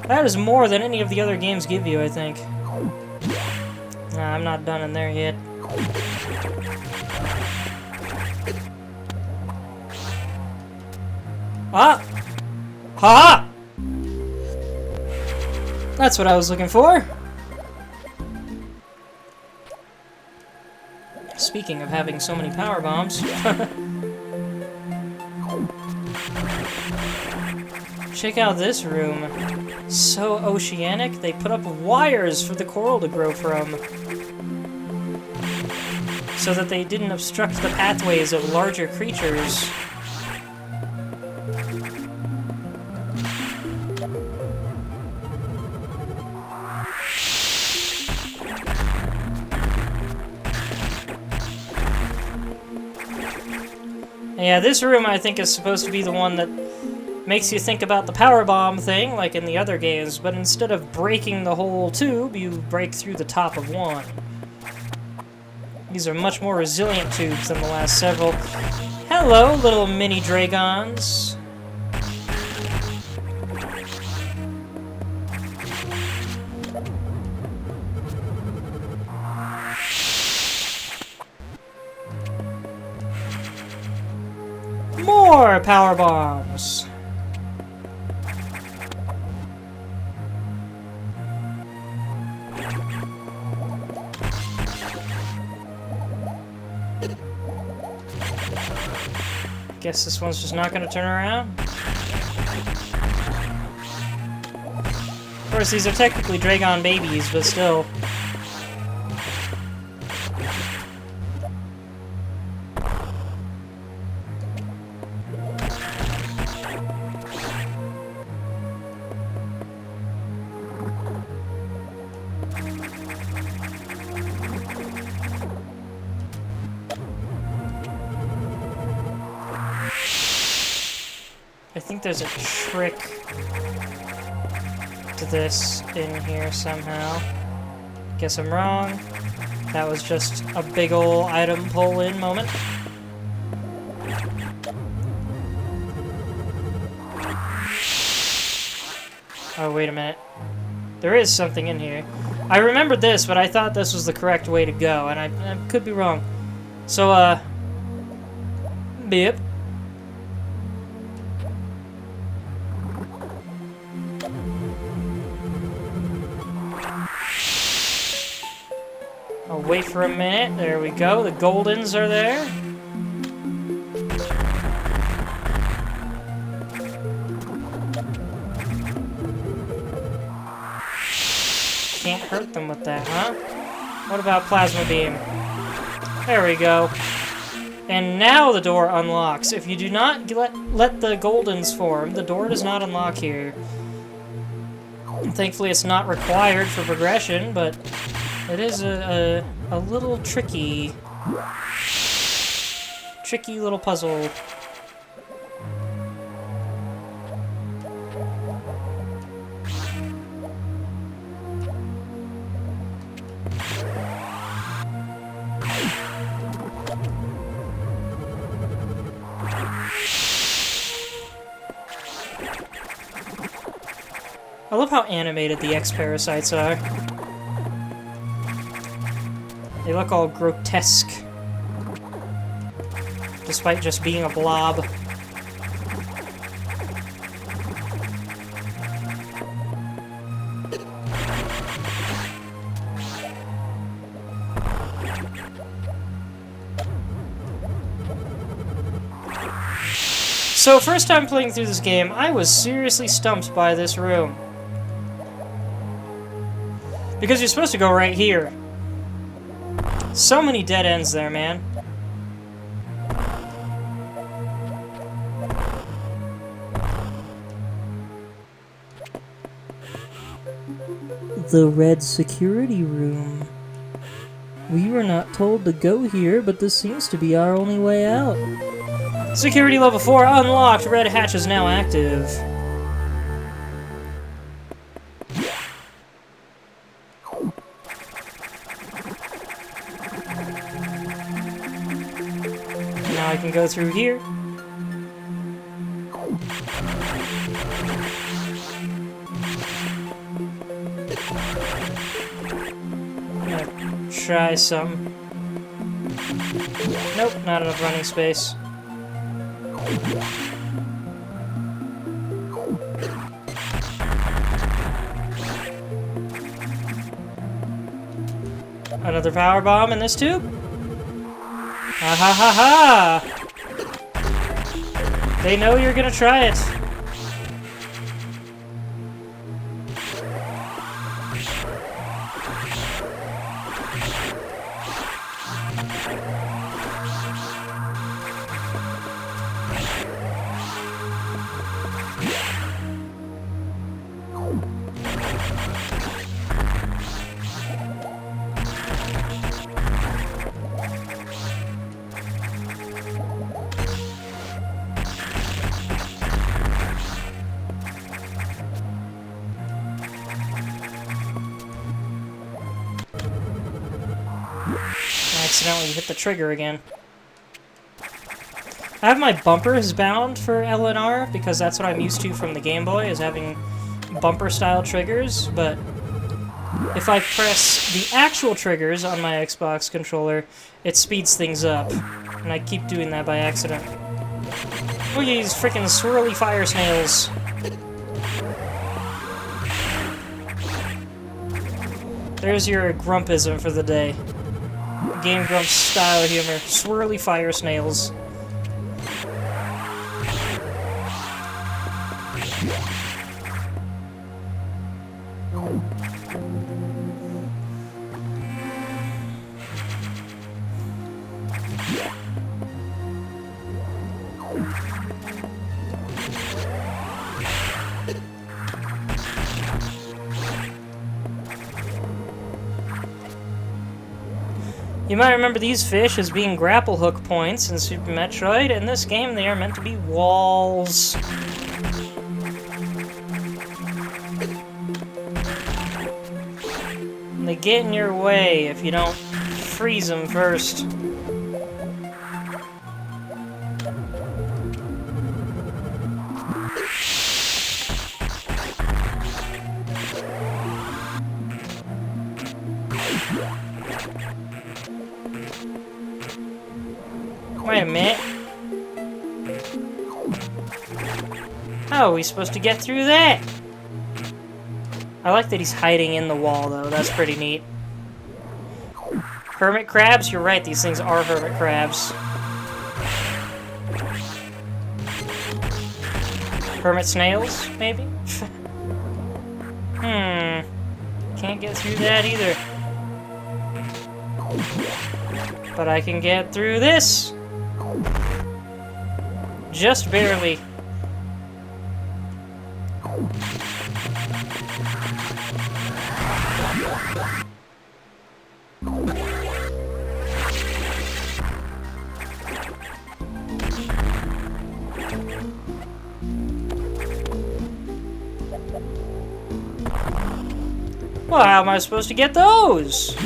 That is more than any of the other games give you, I think. Nah, I'm not done in there yet. Ah! Ha! That's what I was looking for. Speaking of having so many power bombs. Check out this room. So oceanic, they put up wires for the coral to grow from. So that they didn't obstruct the pathways of larger creatures. Yeah, this room I think is supposed to be the one that makes you think about the power bomb thing, like in the other games, but instead of breaking the whole tube, you break through the top of one. These are much more resilient tubes than the last several. Hello, little mini dragons. More power bombs. Guess this one's just not going to turn around. Of course, these are technically Dragon babies, but still. I think there's a trick to this in here somehow. Guess I'm wrong. That was just a big ol' item pull-in moment. Oh, wait a minute. There is something in here. I remembered this, but I thought this was the correct way to go, and I could be wrong. So, Yep. I'll wait for a minute. There we go. The Goldens are there. Can't hurt them with that, huh? What about Plasma Beam? There we go. And now the door unlocks. If you do not let the Goldens form, the door does not unlock here. Thankfully, it's not required for progression, but it is a little tricky little puzzle. I love how animated the X-Parasites are. They look all grotesque, despite just being a blob. So, first time playing through this game, I was seriously stumped by this room. Because you're supposed to go right here. So many dead ends there, man. The red security room. We were not told to go here, but this seems to be our only way out. Security level 4 unlocked. Red hatch is now active. Now I can go through here. I'm gonna try some. Nope, not enough running space. Another power bomb in this tube? Ha ha ha ha! They know you're gonna try it. Accidentally hit the trigger again. I have my bumpers bound for L and R because that's what I'm used to from the Game Boy, is having bumper-style triggers, but if I press the actual triggers on my Xbox controller, it speeds things up, and I keep doing that by accident. Look at these freaking swirly fire snails. There's your grumpism for the day. Game Grumps style humor. Swirly fire snails. You might remember these fish as being grapple hook points in Super Metroid. In this game, they are meant to be walls. And they get in your way if you don't freeze them first. Wait a minute. How are we supposed to get through that? I like that he's hiding in the wall, though. That's pretty neat. Hermit crabs? You're right, these things are hermit crabs. Hermit snails, maybe? Can't get through that either. But I can get through this! Just barely. Well, how am I supposed to get those?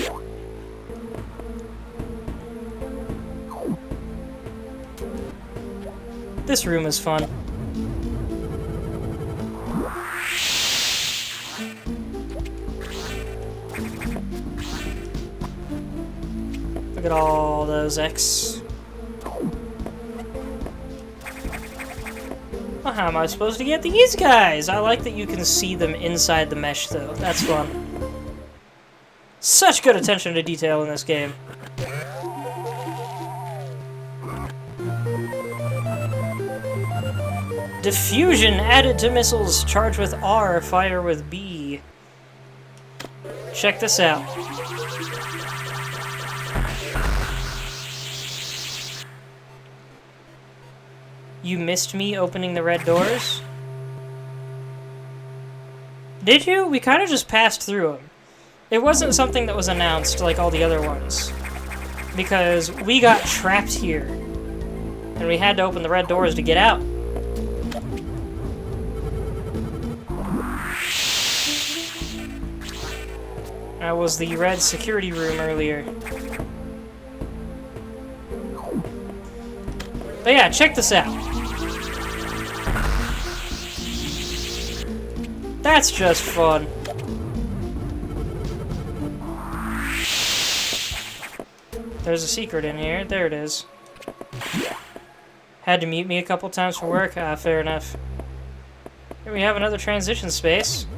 This room is fun. Look at all those X. Well, how am I supposed to get these guys? I like that you can see them inside the mesh, though. That's fun. Such good attention to detail in this game. Diffusion added to missiles. Charge with R, fire with B. Check this out. You missed me opening the red doors? Did you? We kind of just passed through them. It wasn't something that was announced like all the other ones. Because we got trapped here. And we had to open the red doors to get out. That was the red security room earlier. But yeah, check this out. That's just fun. There's a secret in here. There it is. Had to mute me a couple times for work. Ah, fair enough. Here we have another transition space.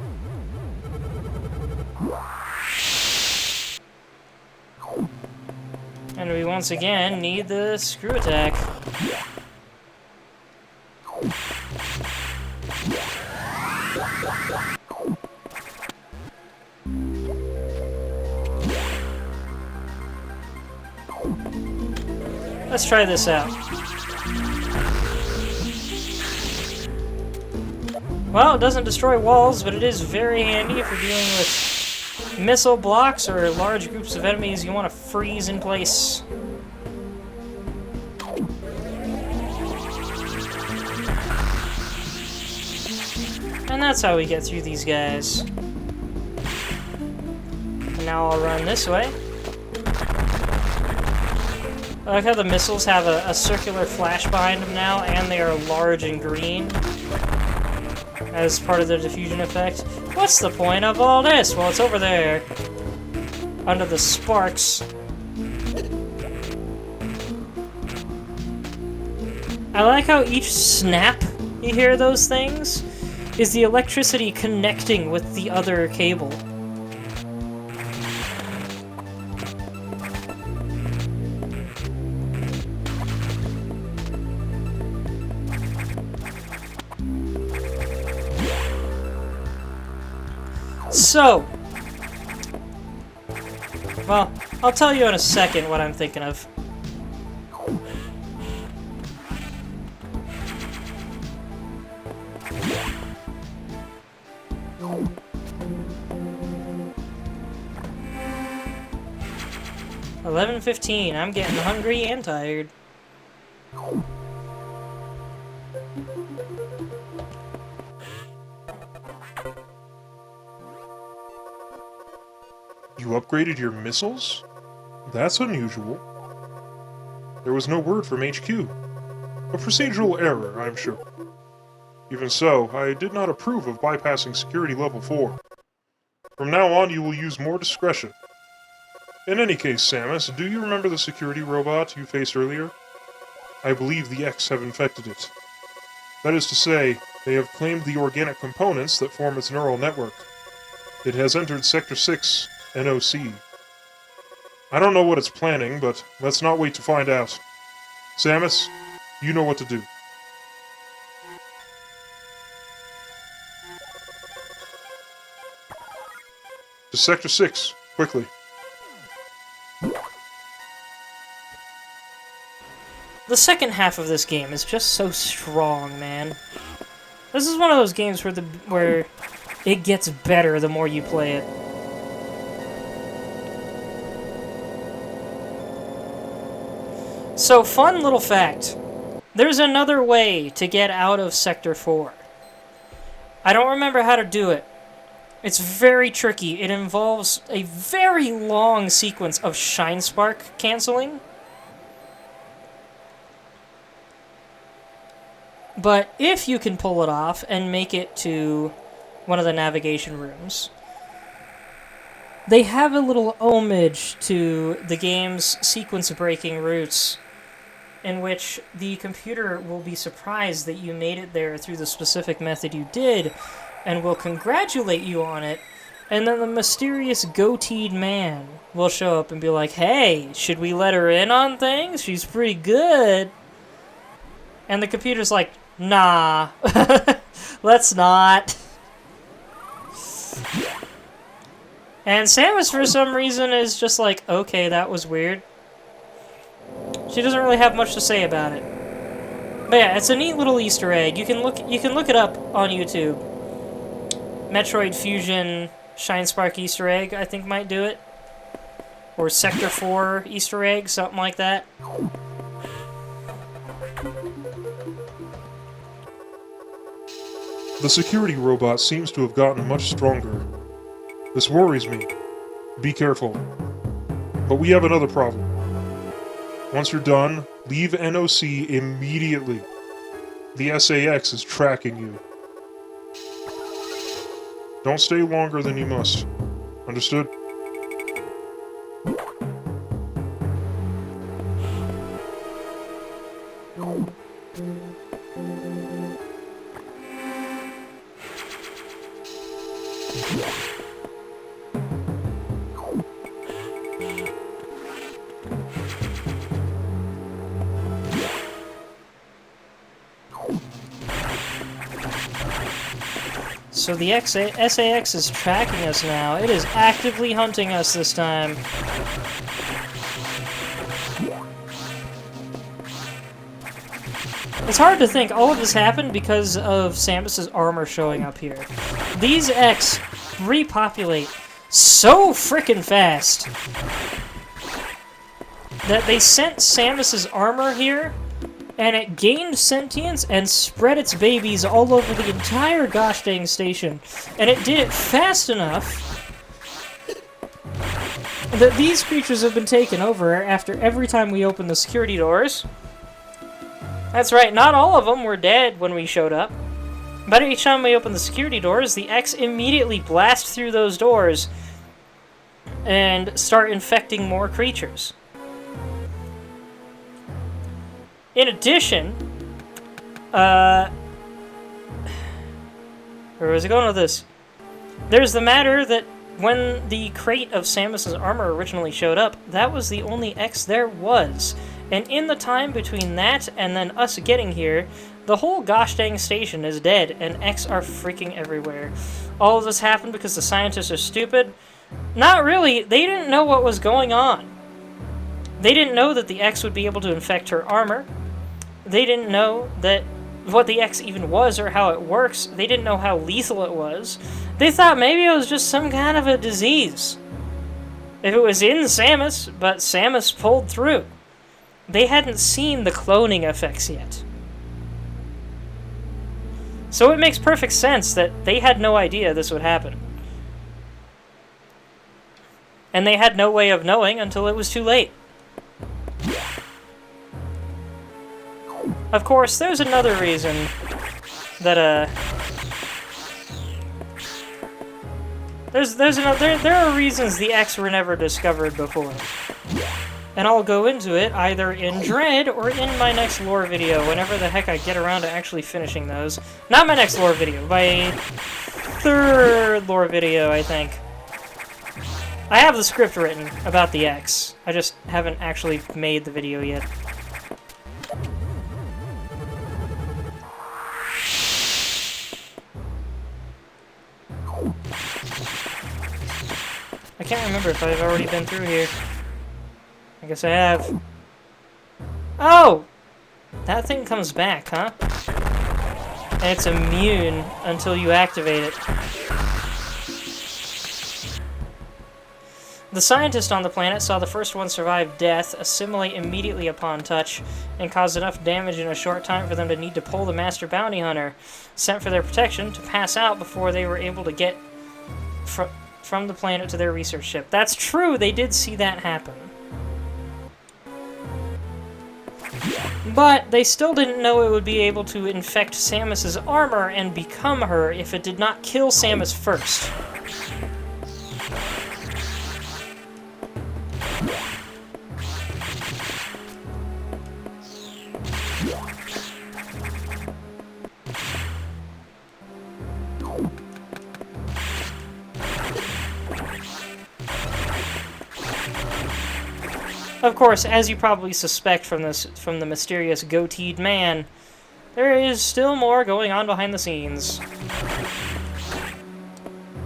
And we once again need the screw attack. Let's try this out. Well, it doesn't destroy walls, but it is very handy if you're dealing with missile blocks or large groups of enemies you want to freeze in place. And that's how we get through these guys. And now I'll run this way. I like how the missiles have a circular flash behind them now, and they are large and green as part of the diffusion effect. What's the point of all this? Well, it's over there, under the sparks. I like how each snap, you hear those things, is the electricity connecting with the other cable. So, well, I'll tell you in a second what I'm thinking of. $11:15. I'm getting hungry and tired. You upgraded your missiles? That's unusual. There was no word from HQ. A procedural error, I'm sure. Even so, I did not approve of bypassing security level 4. From now on, you will use more discretion. In any case, Samus, do you remember the security robot you faced earlier? I believe the X have infected it. That is to say, they have claimed the organic components that form its neural network. It has entered Sector 6, NOC. I don't know what it's planning, but let's not wait to find out. Samus, you know what to do. To Sector 6, quickly. The second half of this game is just so strong, man. This is one of those games where it gets better the more you play it. So, fun little fact. There's another way to get out of Sector 4. I don't remember how to do it. It's very tricky. It involves a very long sequence of Shine Spark canceling. But if you can pull it off and make it to one of the navigation rooms, they have a little homage to the game's sequence-breaking roots, in which the computer will be surprised that you made it there through the specific method you did, and will congratulate you on it, and then the mysterious goateed man will show up and be like, "Hey, should we let her in on things? She's pretty good." And the computer's like, Nah. Let's not. And Samus, for some reason, is just like, okay, that was weird. She doesn't really have much to say about it. But yeah, it's a neat little Easter egg. You can look it up on YouTube. Metroid Fusion Shine Spark Easter egg, I think, might do it. Or Sector 4 Easter egg, something like that. The security robot seems to have gotten much stronger. This worries me. Be careful. But we have another problem. Once you're done, leave NOC immediately. The SAX is tracking you. Don't stay longer than you must. Understood? So the SAX is tracking us now. It is actively hunting us this time. It's hard to think all of this happened because of Samus's armor showing up here. These X repopulate so frickin' fast that they sent Samus's armor here, and it gained sentience and spread its babies all over the entire gosh dang station. And it did it fast enough that these creatures have been taken over after every time we open the security doors. That's right, not all of them were dead when we showed up. But each time we open the security doors, the X immediately blast through those doors and start infecting more creatures. In addition, where was I going with this? There's the matter that when the crate of Samus's armor originally showed up, that was the only X there was. And in the time between that and then us getting here, the whole gosh dang station is dead, and X are freaking everywhere. All of this happened because the scientists are stupid? Not really. They didn't know what was going on. They didn't know that the X would be able to infect her armor. They didn't know that what the X even was or how it works. They didn't know how lethal it was. They thought maybe it was just some kind of a disease. If it was in Samus, but Samus pulled through. They hadn't seen the cloning effects yet. So it makes perfect sense that they had no idea this would happen. And they had no way of knowing until it was too late. Of course, there's another reason that, there are reasons the X were never discovered before. And I'll go into it either in Dread or in my next lore video, whenever the heck I get around to actually finishing those. Not my next lore video, my third lore video, I think. I have the script written about the X. I just haven't actually made the video yet. I can't remember if I've already been through here. I guess I have. Oh! That thing comes back, huh? And it's immune until you activate it. The scientist on the planet saw the first one survive death, assimilate immediately upon touch, and cause enough damage in a short time for them to need to pull the master bounty hunter, sent for their protection, to pass out before they were able to get from the planet to their research ship. That's true, they did see that happen. But they still didn't know it would be able to infect Samus's armor and become her if it did not kill Samus first. Of course, as you probably suspect from the mysterious goateed man, There is still more going on behind the scenes.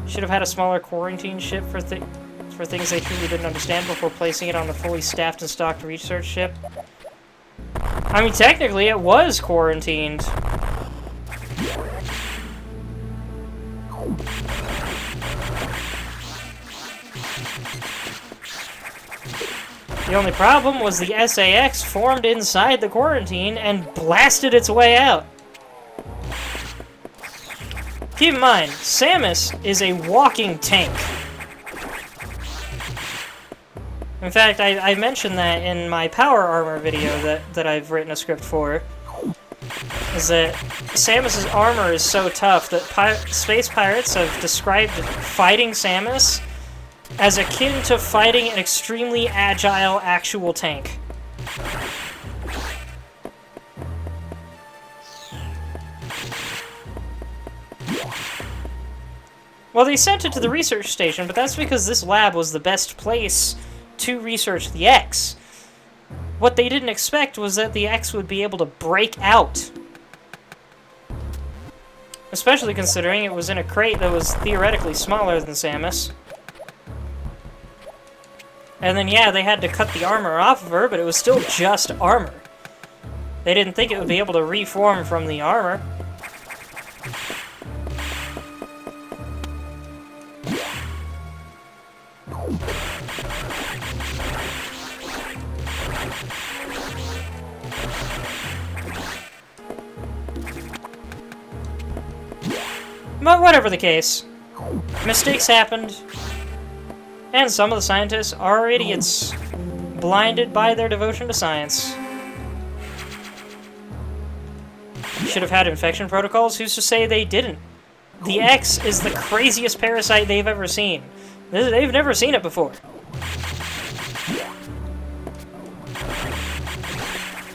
Should have had a smaller quarantine ship for things they truly didn't understand before placing it on the fully staffed and stocked research ship. I mean, technically, it was quarantined. The only problem was the SAX formed inside the quarantine and blasted its way out. Keep in mind, Samus is a walking tank. In fact, I mentioned that in my power armor video that I've written a script for, is that Samus's armor is so tough that space pirates have described fighting Samus as akin to fighting an extremely agile actual tank. Well, they sent it to the research station, but that's because this lab was the best place to research the X. What they didn't expect was that the X would be able to break out. Especially considering it was in a crate that was theoretically smaller than Samus. And then, yeah, they had to cut the armor off of her, but it was still just armor. They didn't think it would be able to reform from the armor. But whatever the case, mistakes happened, and some of the scientists are idiots, blinded by their devotion to science. Should have had infection protocols? Who's to say they didn't? The X is the craziest parasite they've ever seen. They've never seen it before.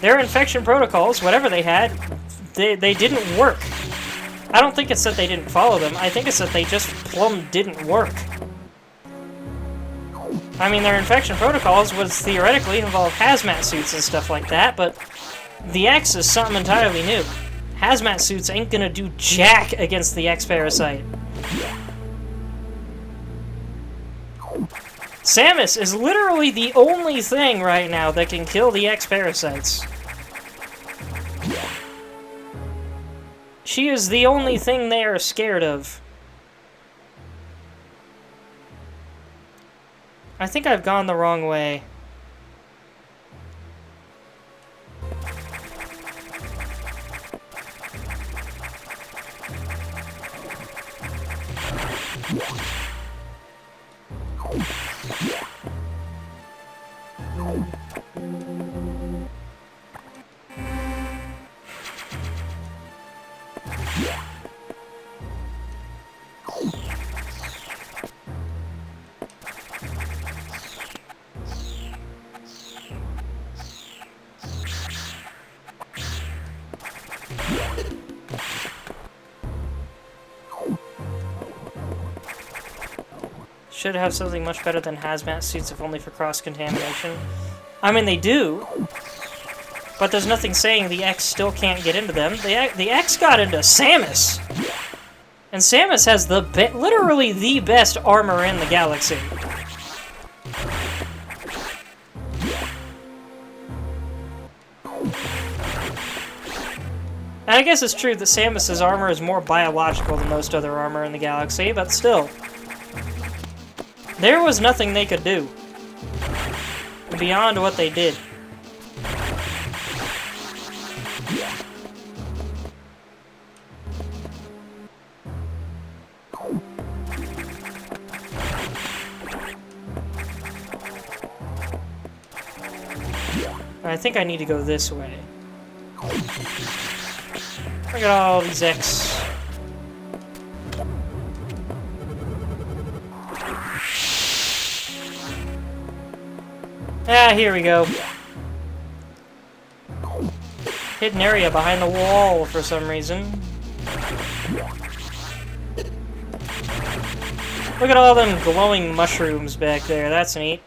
Their infection protocols, whatever they had, they didn't work. I don't think it's that they didn't follow them. I think it's that they just plumb didn't work. I mean, their infection protocols would theoretically involve hazmat suits and stuff like that, but the X is something entirely new. Hazmat suits ain't gonna do jack against the X parasite. Samus is literally the only thing right now that can kill the X parasites. She is the only thing they are scared of. I think I've gone the wrong way. Should have something much better than hazmat suits if only for cross-contamination. I mean, they do, but there's nothing saying the X still can't get into them. The X got into Samus! And Samus has literally the best armor in the galaxy. And I guess it's true that Samus's armor is more biological than most other armor in the galaxy, but still. There was nothing they could do beyond what they did. I think I need to go this way. Look at all these X. Ah, here we go. Hidden area behind the wall for some reason. Look at all them glowing mushrooms back there. That's neat.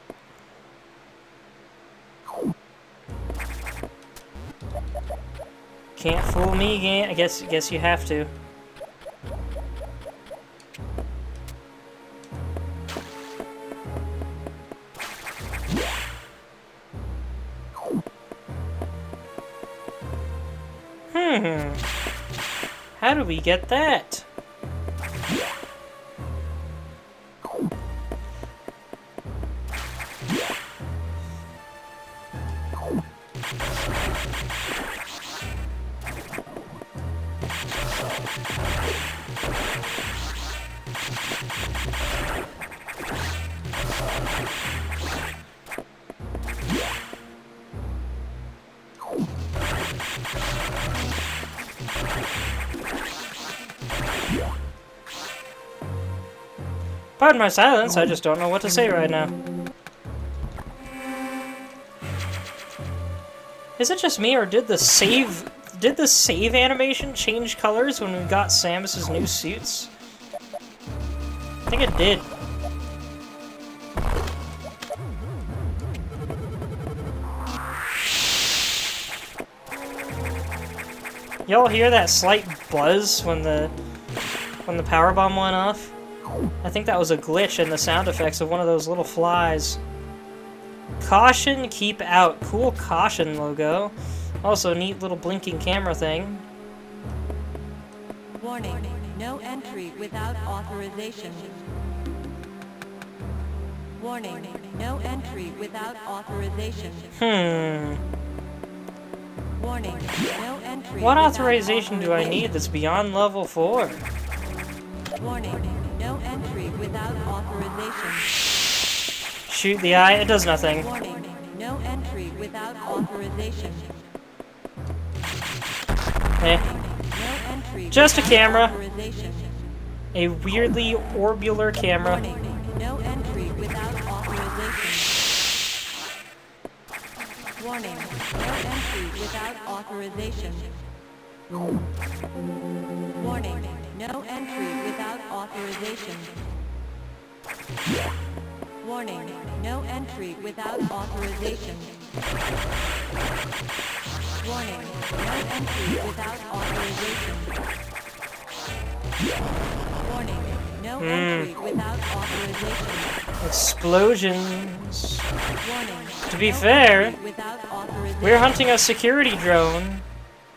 Can't fool me, game. I guess you have to. How do we get that? Pardon my silence, I just don't know what to say right now. Is it just me, or did the save animation change colors when we got Samus's new suits? I think it did. Y'all hear that slight buzz when the power bomb went off? I think that was a glitch in the sound effects of one of those little flies. Caution, keep out. Cool caution logo. Also, neat little blinking camera thing. Warning, no entry without authorization. Warning, no entry without authorization. Warning, no entry. What authorization do I need that's beyond level 4? Warning, no entry without authorization. Shoot the eye, it does nothing. Warning, no entry without authorization. Eh. No entry Just a without camera. authorization. A weirdly orbular camera. Warning, no entry without authorization. Warning, no entry without authorization. Warning, no entry without authorization. Warning, no entry without authorization. Warning, no entry without authorization. Warning, no entry without authorization. Explosions. Warning, To be no fair, entry without authorization. we're hunting a security drone,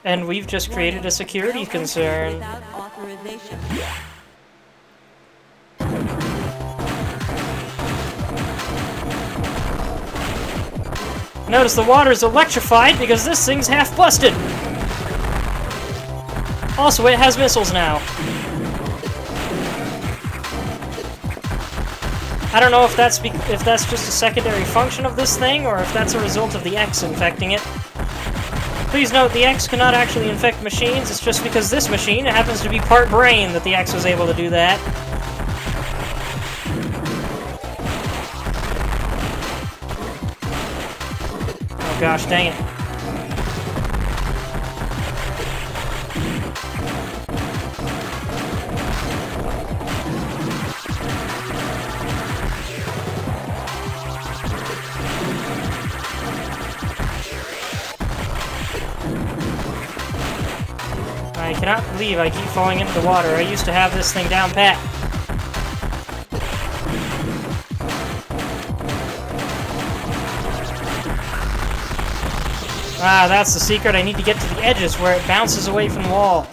and we've just created a security No entry concern. without authorization. Notice the water's electrified because this thing's half busted. Also, it has missiles now. I don't know if that's just a secondary function of this thing, or if that's a result of the X infecting it. Please note, the X cannot actually infect machines. It's just because this machine happens to be part brain that the X was able to do that. Oh gosh, dang it. I cannot believe I keep falling into the water. I used to have this thing down pat. Ah, that's the secret. I need to get to the edges where it bounces away from the wall.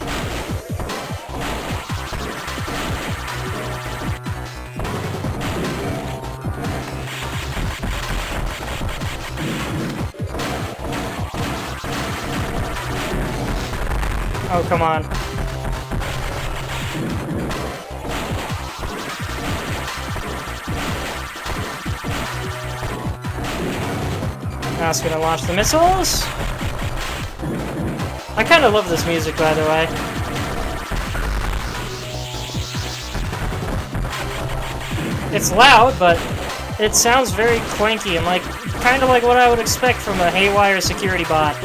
Oh, come on. Now it's gonna launch the missiles. I kind of love this music, by the way. It's loud, but it sounds very clanky and kind of like what I would expect from a haywire security bot.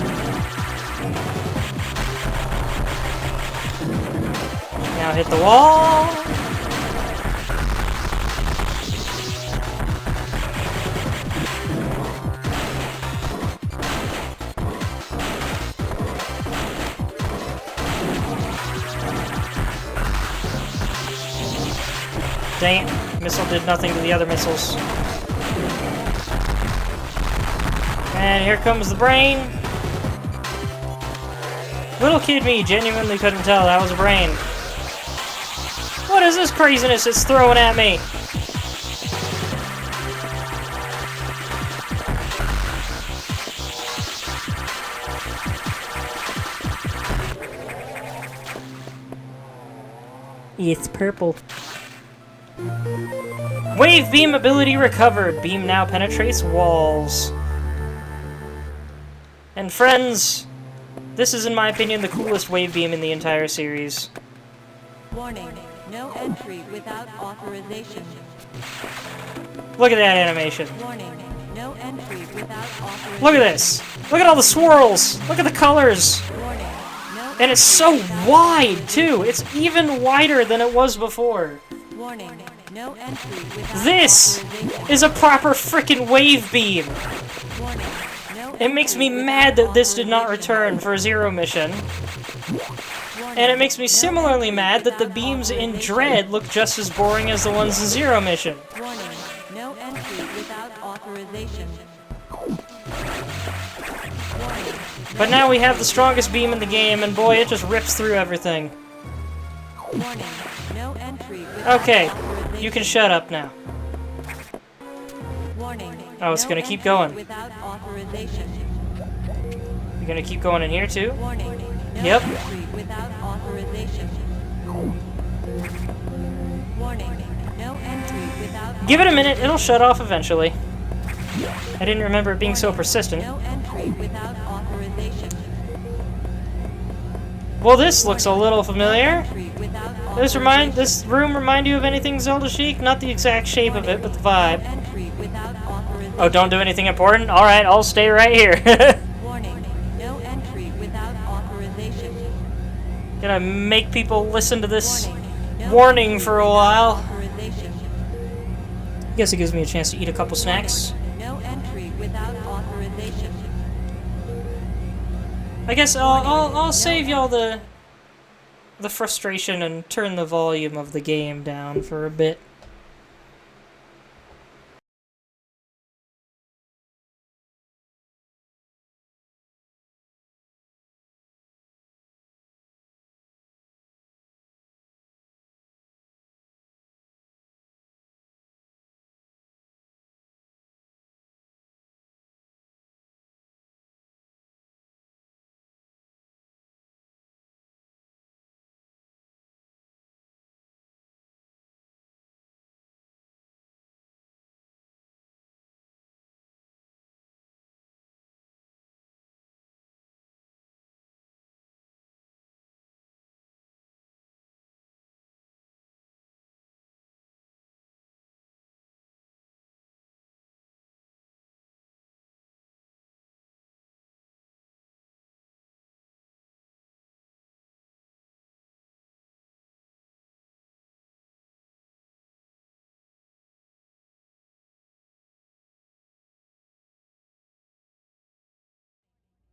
Now hit the wall. Dang it. Missile did nothing to the other missiles. And here comes the brain. Little kid me genuinely couldn't tell that was a brain. What is this craziness it's throwing at me? It's purple. Wave beam ability recovered. Beam now penetrates walls. And friends, this is in my opinion the coolest wave beam in the entire series. Warning, no entry without authorization. Look at that animation. Warning, no entry without authorization. Look at this. Look at all the swirls. Look at the colors. Warning, no And it's so wide, too. It's even wider than it was before. warning, no entry without This authorization. is a proper frickin' wave beam. Warning, no It makes entry me without mad that this did not authorization. return for Zero Mission. Warning, And it makes me no similarly entry mad that the without beams in authorization. Dread look just as boring as the ones in Zero Mission. Warning, no entry without authorization. Warning, But now we have the strongest beam in the game, and boy, it just rips through everything. warning, no entry without Okay, authorization. you can shut up now. Warning, Oh, it's no gonna keep entry going. Without authorization. You're gonna keep going in here, too? Warning, no Yep. entry without authorization. Warning, no entry without Give it a minute, it'll shut off eventually. I didn't remember it being so persistent. no entry without authorization. Well, this looks a little familiar. Entry without This room remind you of anything Zelda Chic? Not the exact shape of it, but the vibe. entry without authorization. Oh, don't do anything important? Alright, I'll stay right here. Warning, no entry without authorization. Gonna make people listen to this Warning, no warning entry for a without while. Authorization. Guess it gives me a chance to eat a couple snacks. No entry without authorization. I guess I'll save y'all the frustration and turn the volume of the game down for a bit.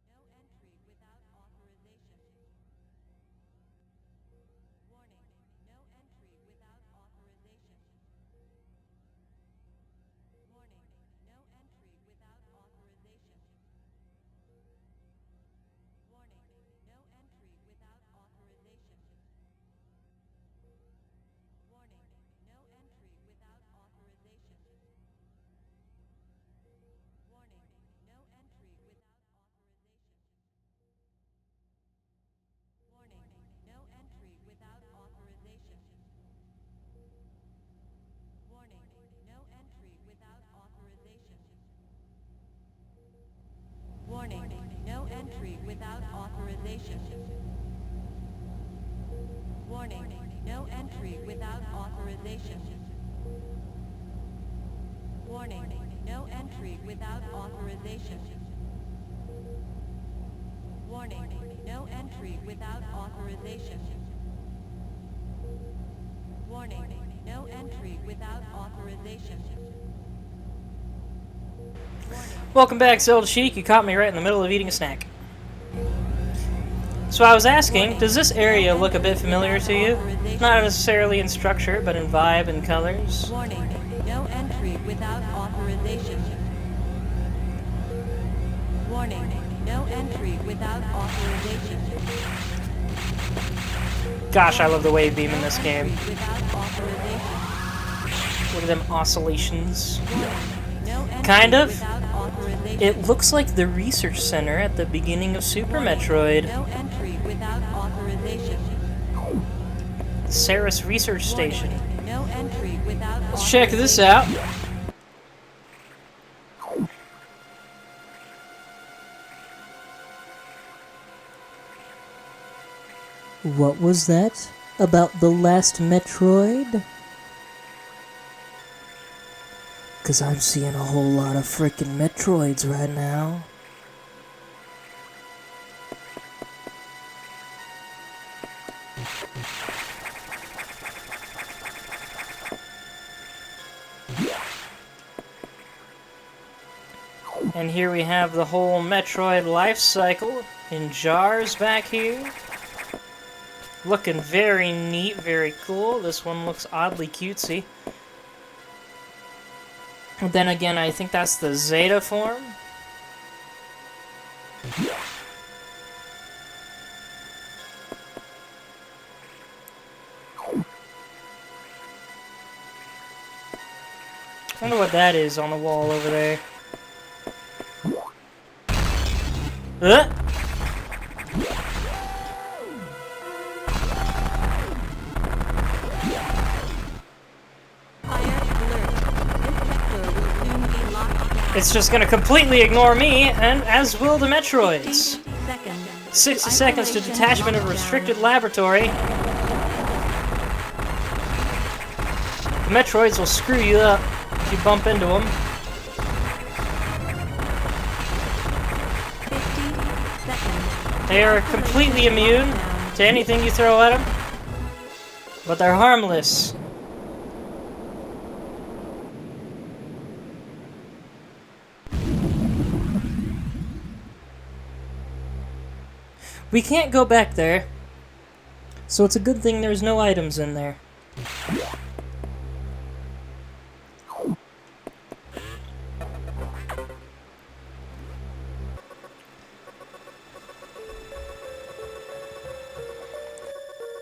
No entry without authorization. Warning, no entry without authorization. Warning, no entry without authorization. Warning, no entry without authorization. Warning, no entry without authorization. Warning, no entry without authorization. Warning, no entry without authorization. Warning, no entry without authorization. Warning, no entry without authorization. Warning, no entry without authorization. Warning, no entry without authorization. Warning, no entry without authorization. Warning, no entry without authorization. Welcome back, Zelda Chic. You caught me right in the middle of eating a snack. So I was asking, does this area look a bit familiar to you? Not necessarily in structure, but in vibe and colors. Warning, no entry without authorization. Warning, no entry without authorization. Gosh, I love the wave beam in this game. Without authorization. Look at them oscillations. No entry Kind of. without authorization. It looks like the research center at the beginning of Super Metroid. No entry without authorization. Ceres Research Station. No entry without Let's check this out. What was that? About the last Metroid? 'Cause I'm seeing a whole lot of freaking Metroids right now. And here we have the whole Metroid life cycle in jars back here. Looking very neat, very cool. This one looks oddly cutesy. But then again, I think that's the Zeta form. I wonder what that is on the wall over there. Huh? It's just gonna completely ignore me, and as will the Metroids. 60 seconds to detachment of restricted laboratory. The Metroids will screw you up if you bump into them. 50 seconds. They are completely immune to anything you throw at them, but they're harmless. We can't go back there, so it's a good thing there's no items in there.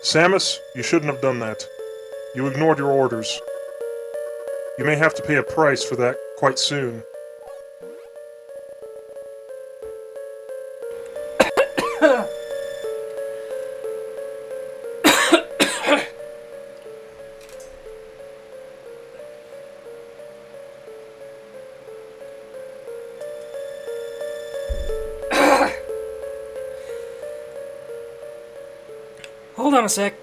Samus, you shouldn't have done that. You ignored your orders. You may have to pay a price for that quite soon. Hold on a sec.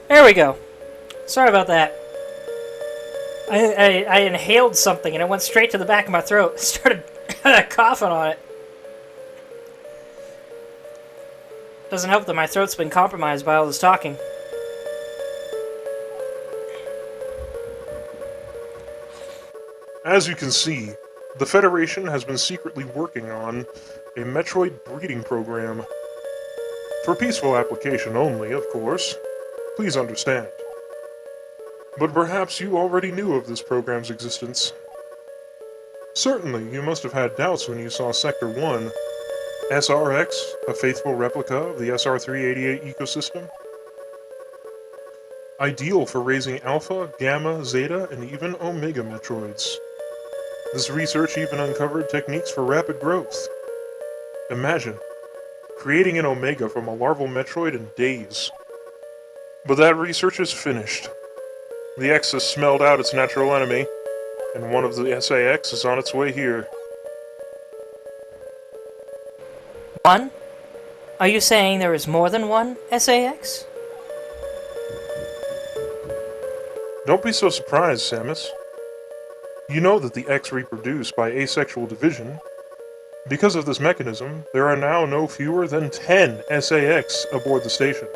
There we go. Sorry about that. I inhaled something and it went straight to the back of my throat. I started coughing on it. Doesn't help that my throat's been compromised by all this talking. As you can see, the Federation has been secretly working on a Metroid breeding program. For peaceful application only, of course. Please understand. But perhaps you already knew of this program's existence. Certainly, you must have had doubts when you saw Sector 1, SRX, a faithful replica of the SR-388 ecosystem. Ideal for raising Alpha, Gamma, Zeta, and even Omega Metroids. This research even uncovered techniques for rapid growth. Imagine, creating an Omega from a larval Metroid in days. But that research is finished. The X has smelled out its natural enemy, and one of the SAX is on its way here. One? Are you saying there is more than one SAX? Don't be so surprised, Samus. You know that the X reproduce by asexual division. Because of this mechanism, there are now no fewer than 10 SAX aboard the station.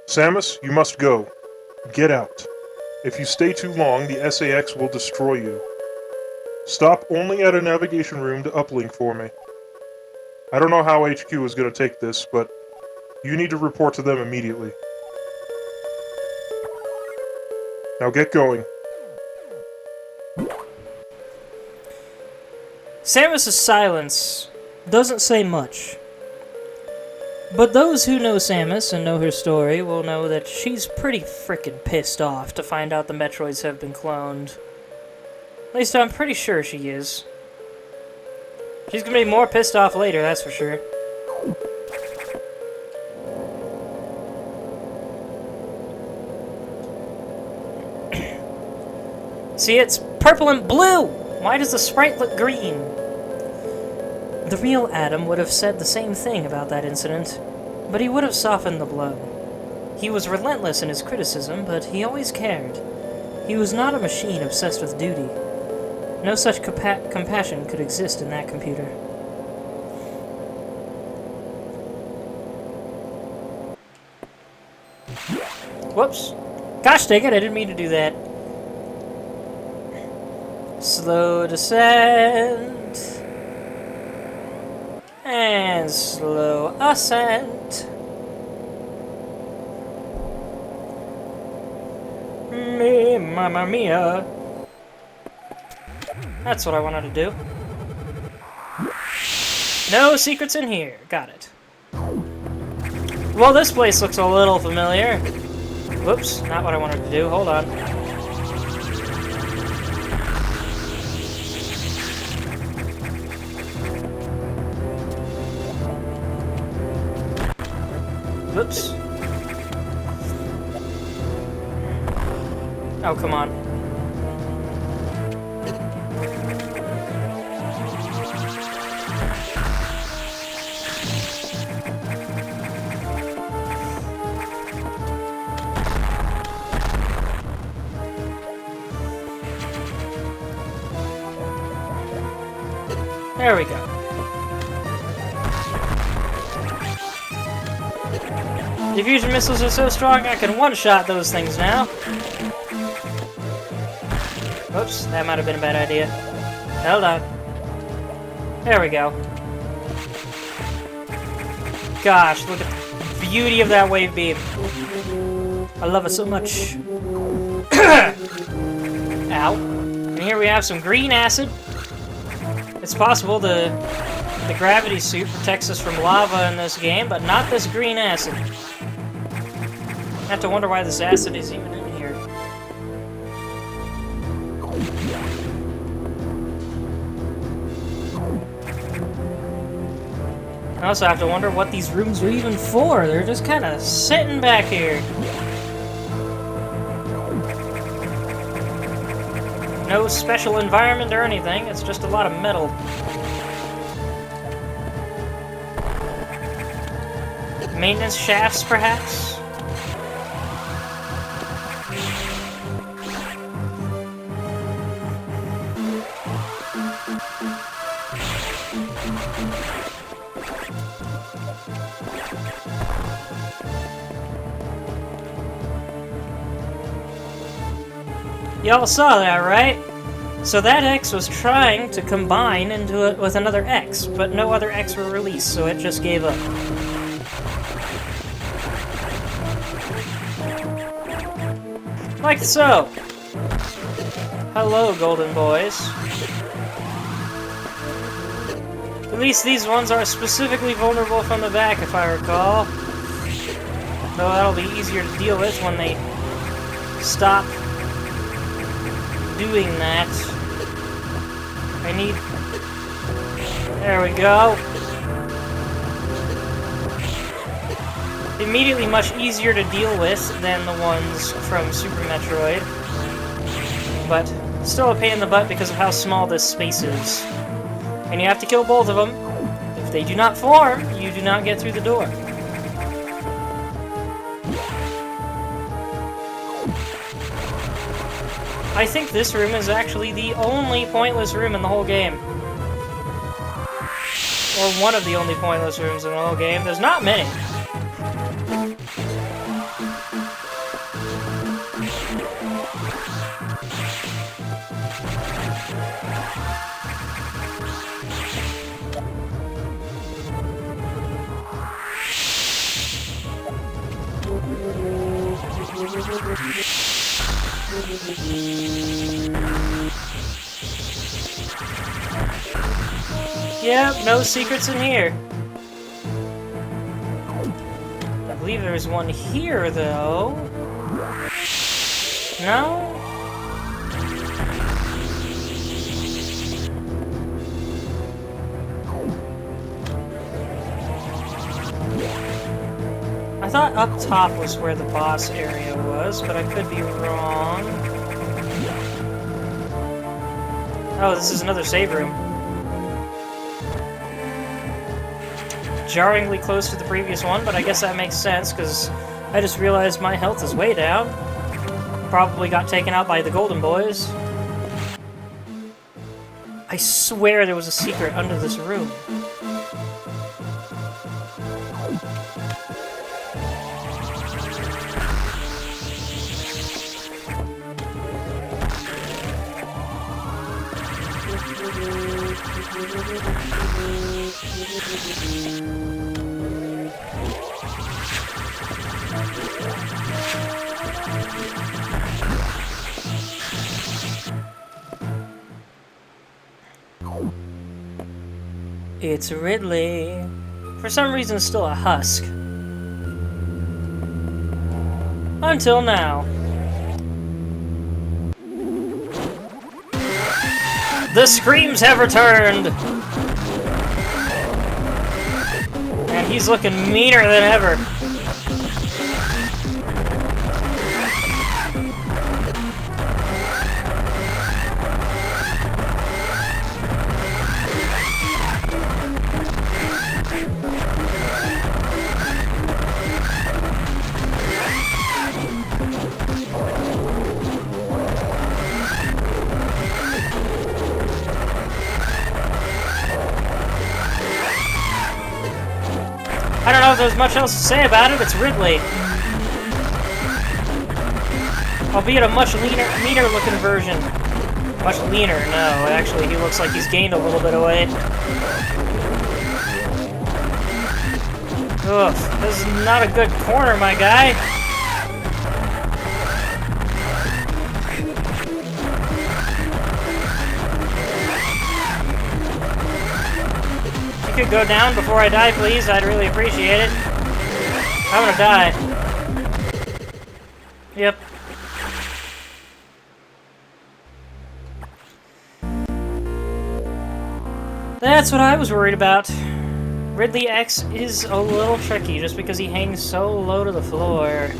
Samus, you must go. Get out. If you stay too long, the SAX will destroy you. Stop only at a navigation room to uplink for me. I don't know how HQ is going to take this, but you need to report to them immediately. Now get going. Samus's silence doesn't say much. But those who know Samus and know her story will know that she's pretty frickin' pissed off to find out the Metroids have been cloned. At least I'm pretty sure she is. She's gonna be more pissed off later, that's for sure. See, it's purple and blue! Why does the sprite look green? The real Adam would have said the same thing about that incident, but he would have softened the blow. He was relentless in his criticism, but he always cared. He was not a machine obsessed with duty. No such compassion could exist in that computer. Whoops. Gosh dang it, I didn't mean to do that. Slow descent. And slow ascent. Me, mamma mia. That's what I wanted to do. No secrets in here. Got it. Well, this place looks a little familiar. Whoops, not what I wanted to do. Hold on. Whoops. Oh, come on. There we go. Diffusion missiles are so strong I can one-shot those things now. Oops, that might have been a bad idea. Hold on. There we go. Gosh, look at the beauty of that wave beam. I love it so much. Ow. And here we have some green acid. It's possible the gravity suit protects us from lava in this game, but not this green acid. I have to wonder why this acid is even in here. I also have to wonder what these rooms are even for. They're just kind of sitting back here. No special environment or anything, it's just a lot of metal. Maintenance shafts, perhaps? Y'all saw that, right? So that X was trying to combine into it with another X, but no other X were released, so it just gave up. Like so. Hello, golden boys. At least these ones are specifically vulnerable from the back, if I recall. Though that'll be easier to deal with when they stop doing that. I need... There we go. Immediately much easier to deal with than the ones from Super Metroid. But still a pain in the butt because of how small this space is. And you have to kill both of them. If they do not form, you do not get through the door. I think this room is actually the only pointless room in the whole game. Or one of the only pointless rooms in the whole game. There's not many. Yep, no secrets in here. I believe there's one here, though. No? I thought up top was where the boss area was, but I could be wrong. Oh, this is another save room. Jarringly close to the previous one, but I guess that makes sense, because I just realized my health is way down. Probably got taken out by the golden boys. I swear there was a secret under this room. It's Ridley. For some reason, still a husk. Until now. The screams have returned! And he's looking meaner than ever. I don't know if there's much else to say about it, it's Ridley. Albeit a much leaner looking version. Much leaner, no, actually he looks like he's gained a little bit of weight. Ugh, this is not a good corner, my guy. Could go down before I die, please. I'd really appreciate it. I'm gonna die. Yep. That's what I was worried about. Ridley X is a little tricky just because he hangs so low to the floor.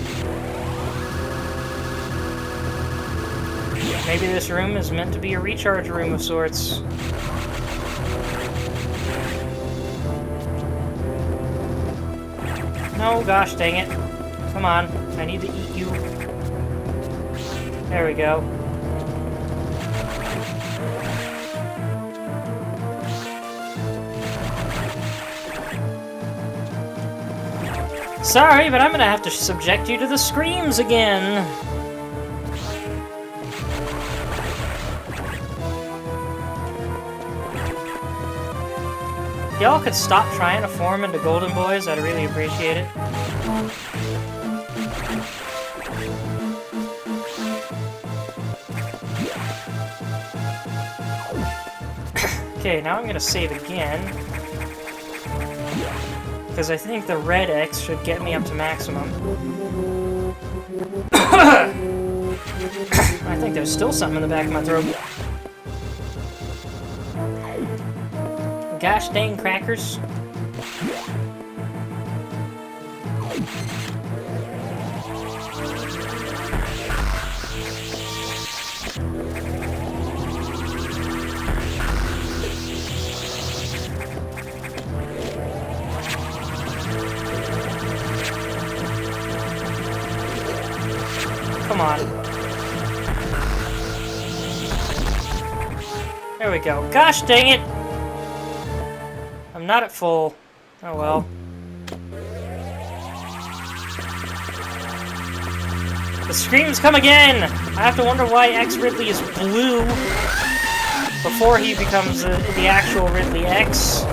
Maybe this room is meant to be a recharge room of sorts. No, gosh dang it. Come on, I need to eat you. There we go. Sorry, but I'm gonna have to subject you to the screams again. y'all could stop trying to form into golden boys, I'd really appreciate it. Okay, now I'm gonna save again. Because I think the red X should get me up to maximum. I think there's still something in the back of my throat. Gosh dang crackers. Come on. There we go. Gosh dang it! I'm not at full. Oh well. The screams come again! I have to wonder why X Ridley is blue before he becomes the actual Ridley X.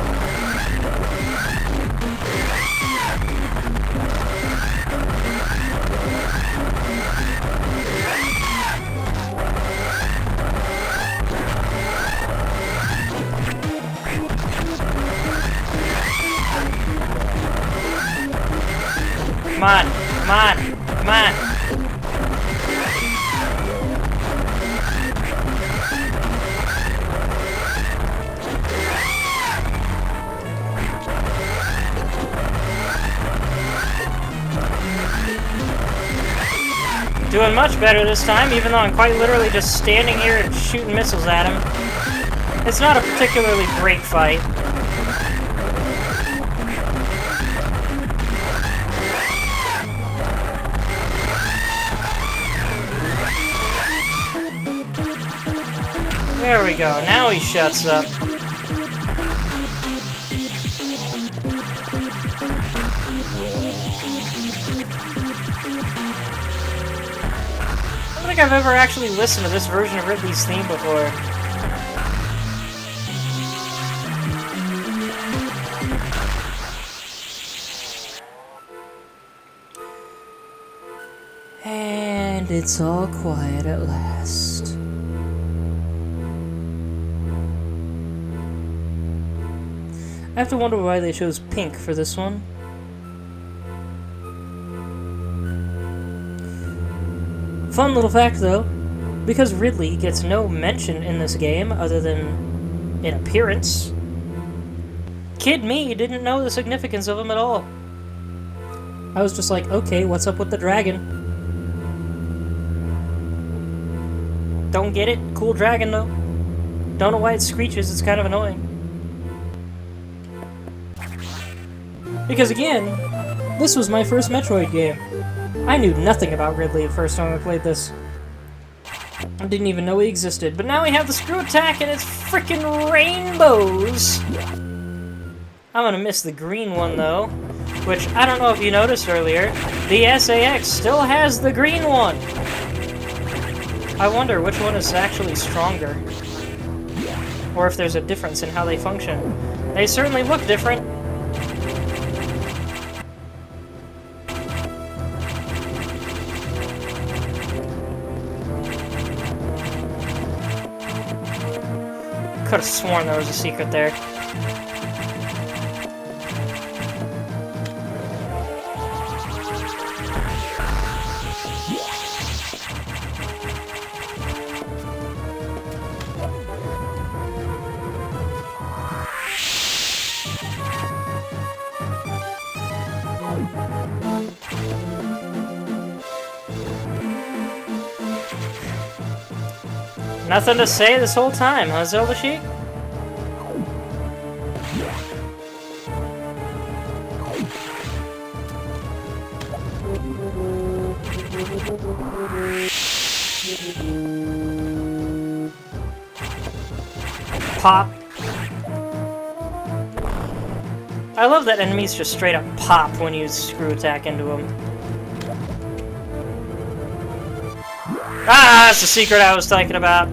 Come on, come on, come on. Doing much better this time, even though I'm quite literally just standing here and shooting missiles at him. It's not a particularly great fight. There we go, now he shuts up. I don't think I've ever actually listened to this version of Ridley's theme before. And it's all quiet at last. I have to wonder why they chose pink for this one. Fun little fact though, because Ridley gets no mention in this game other than in appearance, kid me didn't know the significance of him at all. I was just like, okay, what's up with the dragon? Don't get it? Cool dragon though. Don't know why it screeches, it's kind of annoying. Because again, this was my first Metroid game. I knew nothing about Ridley the first time I played this. I didn't even know he existed, but now we have the screw attack and it's frickin' rainbows! I'm gonna miss the green one though, which I don't know if you noticed earlier, the SAX still has the green one! I wonder which one is actually stronger. Or if there's a difference in how they function. They certainly look different. Could have sworn there was a secret there. Nothing to say this whole time, huh, Zelda Sheik? Pop. I love that enemies just straight up pop when you screw attack into them. Ah, that's the secret I was talking about.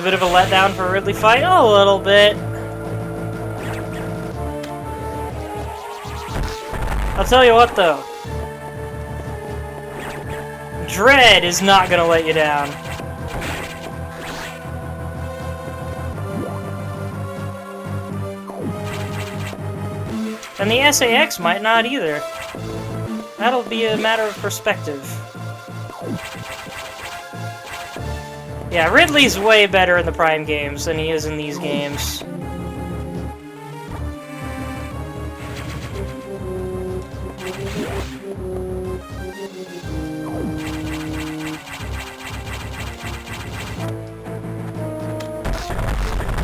a bit of a letdown for a Ridley fight? A little bit. I'll tell you what, though. Dread is not gonna let you down. And the SAX might not either. That'll be a matter of perspective. Yeah, Ridley's way better in the Prime games than he is in these games.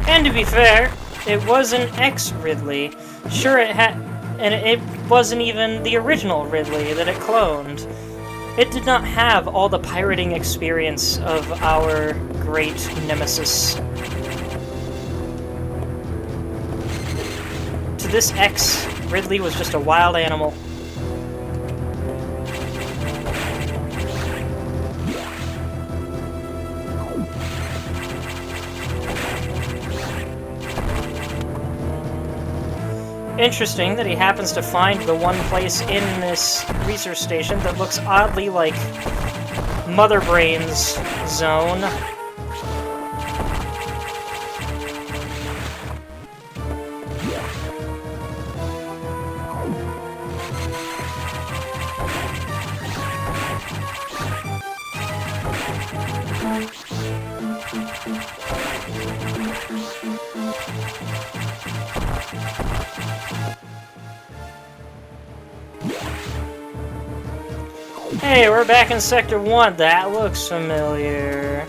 And to be fair, it was an ex-Ridley. Sure, it had... And it wasn't even the original Ridley that it cloned. It did not have all the pirating experience of our great nemesis. To this ex, Ridley was just a wild animal. Interesting that he happens to find the one place in this research station that looks oddly like Mother Brain's zone. Hey, we're back in Sector 1. That looks familiar.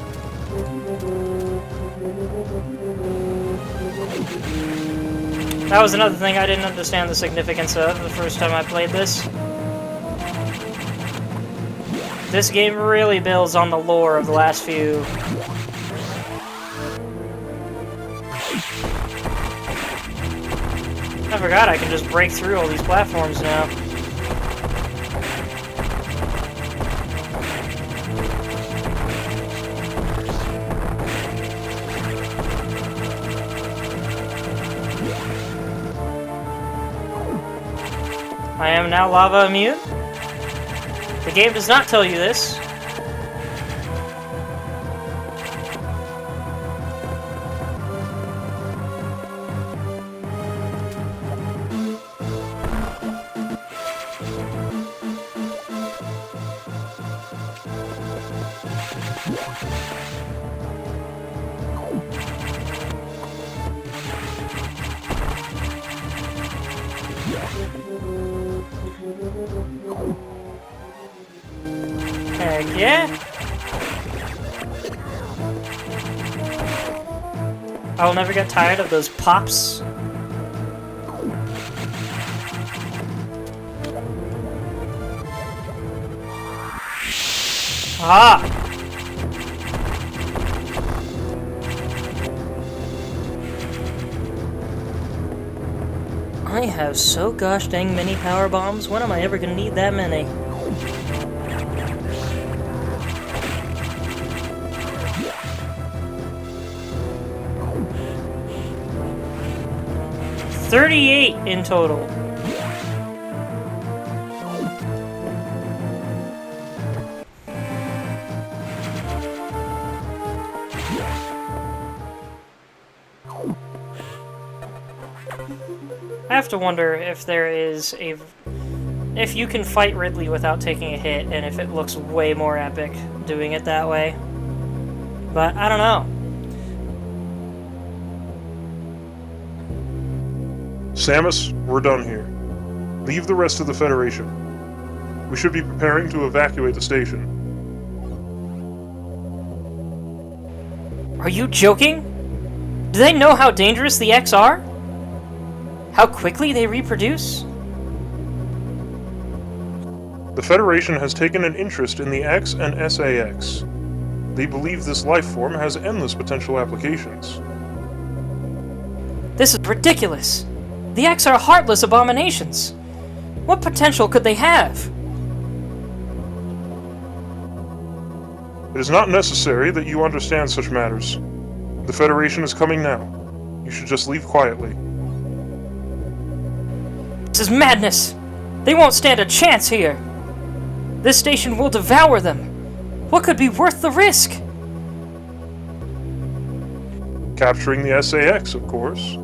That was another thing I didn't understand the significance of the first time I played this. This game really builds on the lore of the last few. I forgot I can just break through all these platforms now. I am now lava immune. The game does not tell you this. Heck yeah! I'll never get tired of those pops. Ah! I have so gosh dang many power bombs. When am I ever gonna need that many? $38 in total. I have to wonder if there is a... if you can fight Ridley without taking a hit, and if it looks way more epic doing it that way. But I don't know. Samus, we're done here. Leave the rest of the Federation. We should be preparing to evacuate the station. Are you joking? Do they know how dangerous the X are? How quickly they reproduce? The Federation has taken an interest in the X and SAX. They believe this life form has endless potential applications. This is ridiculous. The X are heartless abominations. What potential could they have? It is not necessary that you understand such matters. The Federation is coming now. You should just leave quietly. This is madness! They won't stand a chance here! This station will devour them! What could be worth the risk? Capturing the SAX, of course.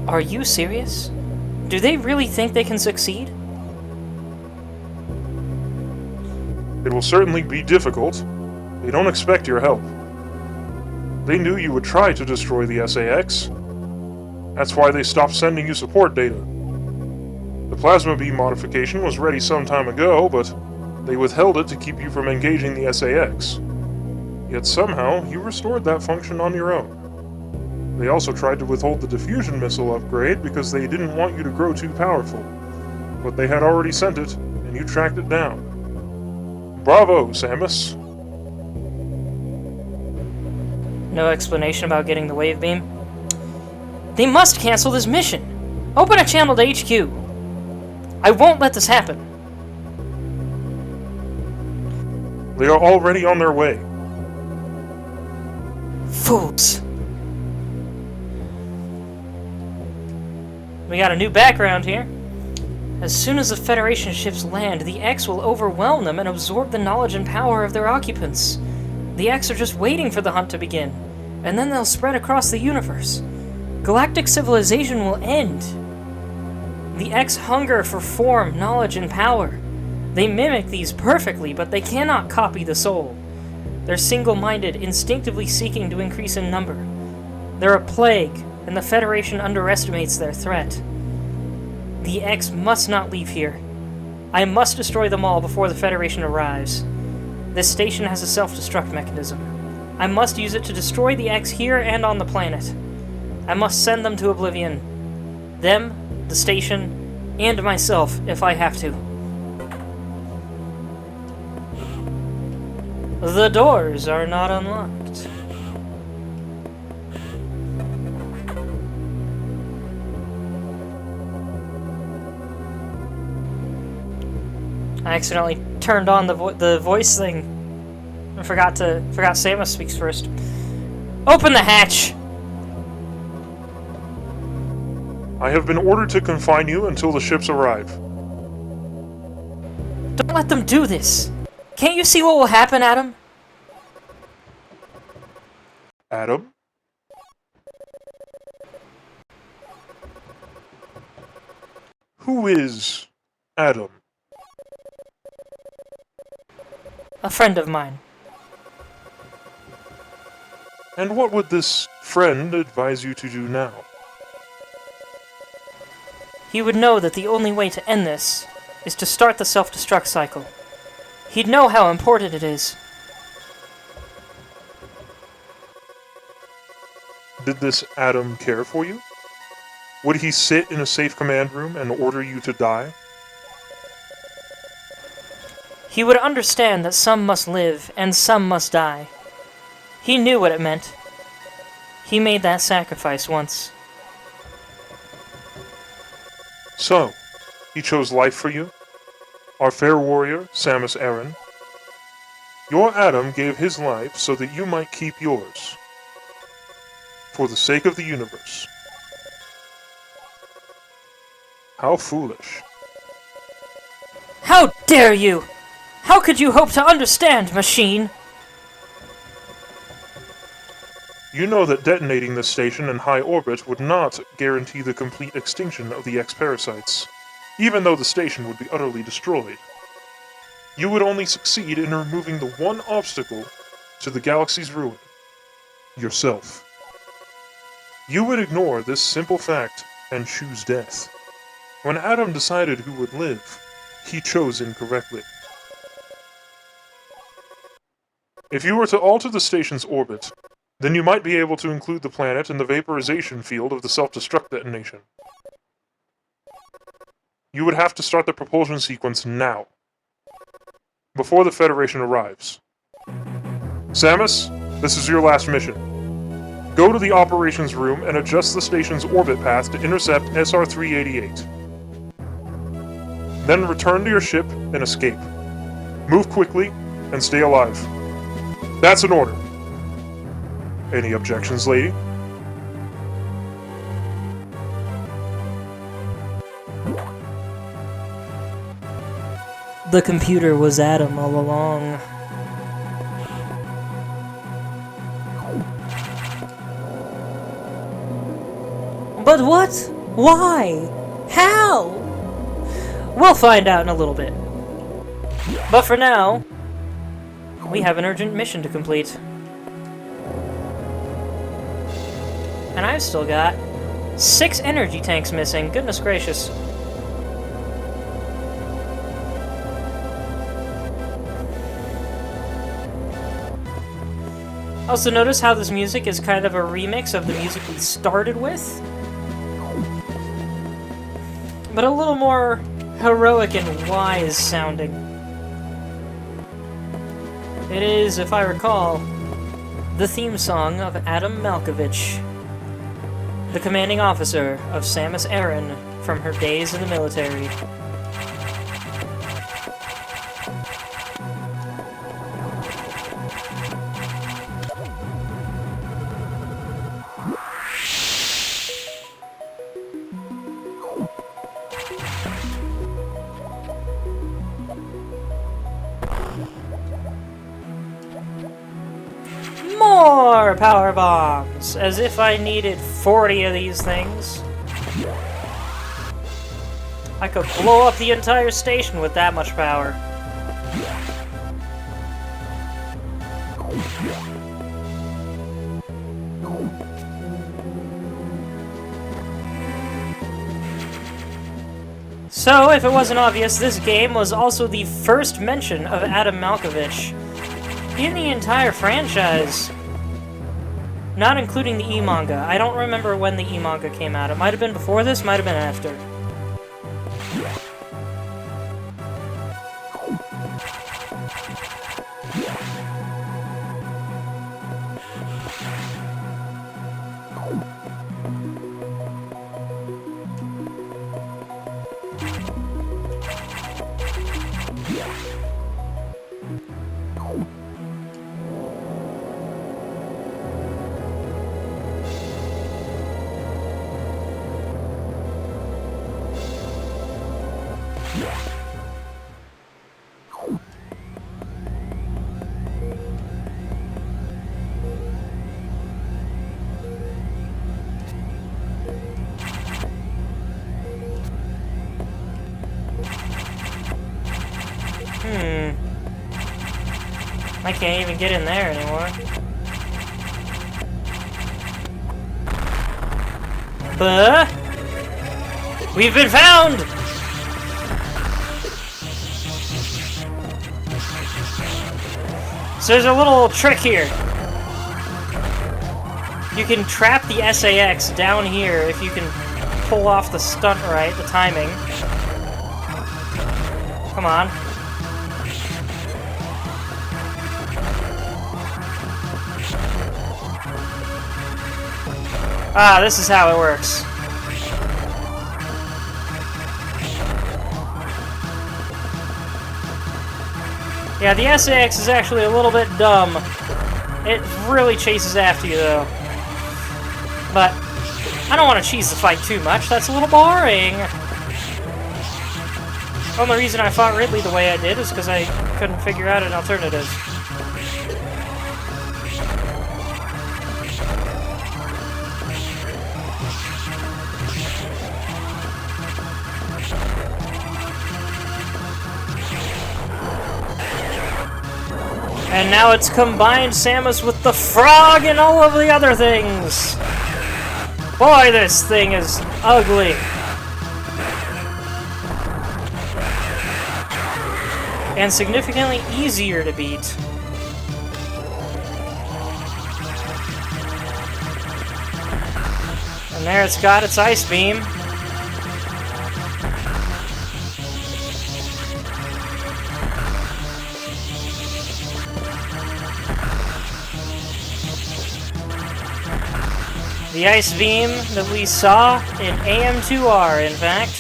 Are you serious? Do they really think they can succeed? It will certainly be difficult. They don't expect your help. They knew you would try to destroy the SAX. That's why they stopped sending you support data. The plasma beam modification was ready some time ago, but they withheld it to keep you from engaging the SAX. Yet somehow, you restored that function on your own. They also tried to withhold the diffusion missile upgrade because they didn't want you to grow too powerful. But they had already sent it, and you tracked it down. Bravo, Samus! No explanation about getting the wave beam? They must cancel this mission! Open a channel to HQ! I won't let this happen! They are already on their way. Fools! We got a new background here. As soon as the Federation ships land, the X will overwhelm them and absorb the knowledge and power of their occupants. The X are just waiting for the hunt to begin, and then they'll spread across the universe. Galactic civilization will end. The X hunger for form, knowledge, and power. They mimic these perfectly, but they cannot copy the soul. They're single-minded, instinctively seeking to increase in number. They're a plague, and the Federation underestimates their threat. The X must not leave here. I must destroy them all before the Federation arrives. This station has a self-destruct mechanism. I must use it to destroy the X here and on the planet. I must send them to oblivion. Them, the station, and myself, if I have to. The doors are not unlocked. I accidentally turned on the voice thing. I forgot Samus speaks first. Open the hatch! I have been ordered to confine you until the ships arrive. Don't let them do this! Can't you see what will happen, Adam? Adam? Who is Adam? A friend of mine. And what would this friend advise you to do now? He would know that the only way to end this is to start the self-destruct cycle. He'd know how important it is. Did this Adam care for you? Would he sit in a safe command room and order you to die? He would understand that some must live and some must die. He knew what it meant. He made that sacrifice once. So, he chose life for you? Our fair warrior, Samus Aran? Your Adam gave his life so that you might keep yours. For the sake of the universe. How foolish. How dare you! How could you hope to understand, machine? You know that detonating this station in high orbit would not guarantee the complete extinction of the X-parasites, even though the station would be utterly destroyed. You would only succeed in removing the one obstacle to the galaxy's ruin. Yourself. You would ignore this simple fact and choose death. When Adam decided who would live, he chose incorrectly. If you were to alter the station's orbit, then you might be able to include the planet in the vaporization field of the self-destruct detonation. You would have to start the propulsion sequence now, before the Federation arrives. Samus, this is your last mission. Go to the operations room and adjust the station's orbit path to intercept SR-388. Then return to your ship and escape. Move quickly and stay alive. That's an order. Any objections, lady? The computer was Adam all along. But what? Why? How? We'll find out in a little bit. But for now, we have an urgent mission to complete. And I've still got 6 energy tanks missing. Goodness gracious. Also notice how this music is kind of a remix of the music we started with, but a little more heroic and wise sounding. It is, if I recall, the theme song of Adam Malkovich, the commanding officer of Samus Aran from her days in the military. More power bombs! As if I needed 40 of these things. I could blow up the entire station with that much power. So, if it wasn't obvious, this game was also the first mention of Adam Malkovich in the entire franchise. Not including the e-manga. I don't remember when the e-manga came out. It might have been before this, might have been after. I can't even get in there anymore. But we've been found! So there's a little trick here. You can trap the SAX down here if you can pull off the stunt right, the timing. Come on. Ah, this is how it works. Yeah, the SAX is actually a little bit dumb. It really chases after you, though. But I don't want to cheese the fight too much. That's a little boring. The only reason I fought Ridley the way I did is because I couldn't figure out an alternative. And now it's combined Samus with the frog and all of the other things! Boy, this thing is ugly! And significantly easier to beat. And there it's got its ice beam. The ice beam that we saw in AM2R, in fact.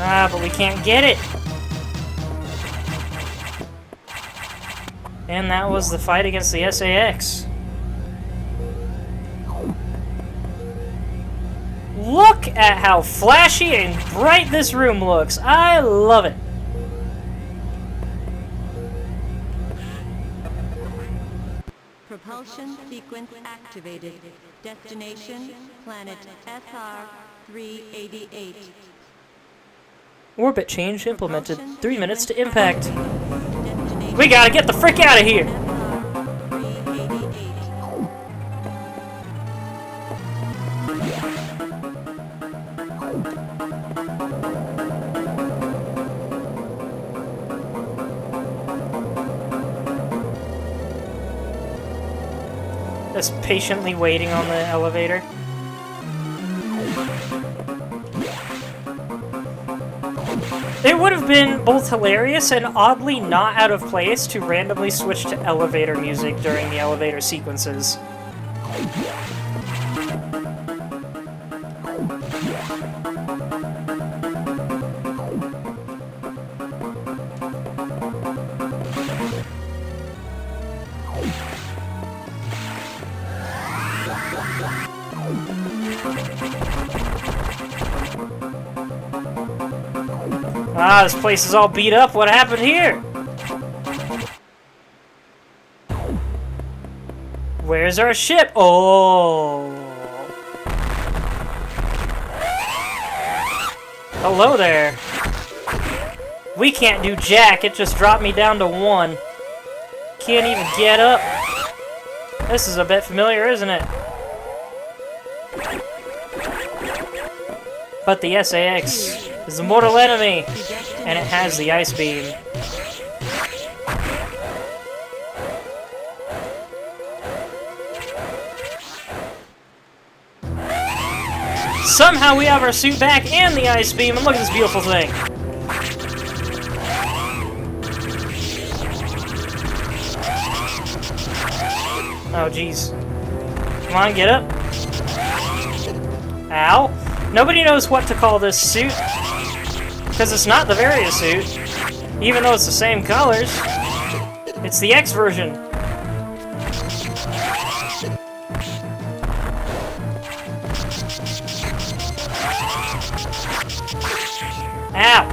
Ah, but we can't get it. And that was the fight against the SAX. Look at how flashy and bright this room looks. I love it. Propulsion sequence activated. Destination, planet SR-388. Orbit change implemented. 3 minutes to impact. We gotta get the frick out of here! Just patiently waiting on the elevator. It would have been both hilarious and oddly not out of place to randomly switch to elevator music during the elevator sequences. Ah, this place is all beat up. What happened here? Where's our ship? Oh. Hello there. We can't do jack. It just dropped me down to 1. Can't even get up. This is a bit familiar, isn't it? But the SAX is the mortal enemy, and it has the ice beam. Somehow we have our suit back and the ice beam, and look at this beautiful thing. Oh, jeez. Come on, get up. Ow. Nobody knows what to call this suit, because it's not the various suit, even though it's the same colors. It's the X version. Ow!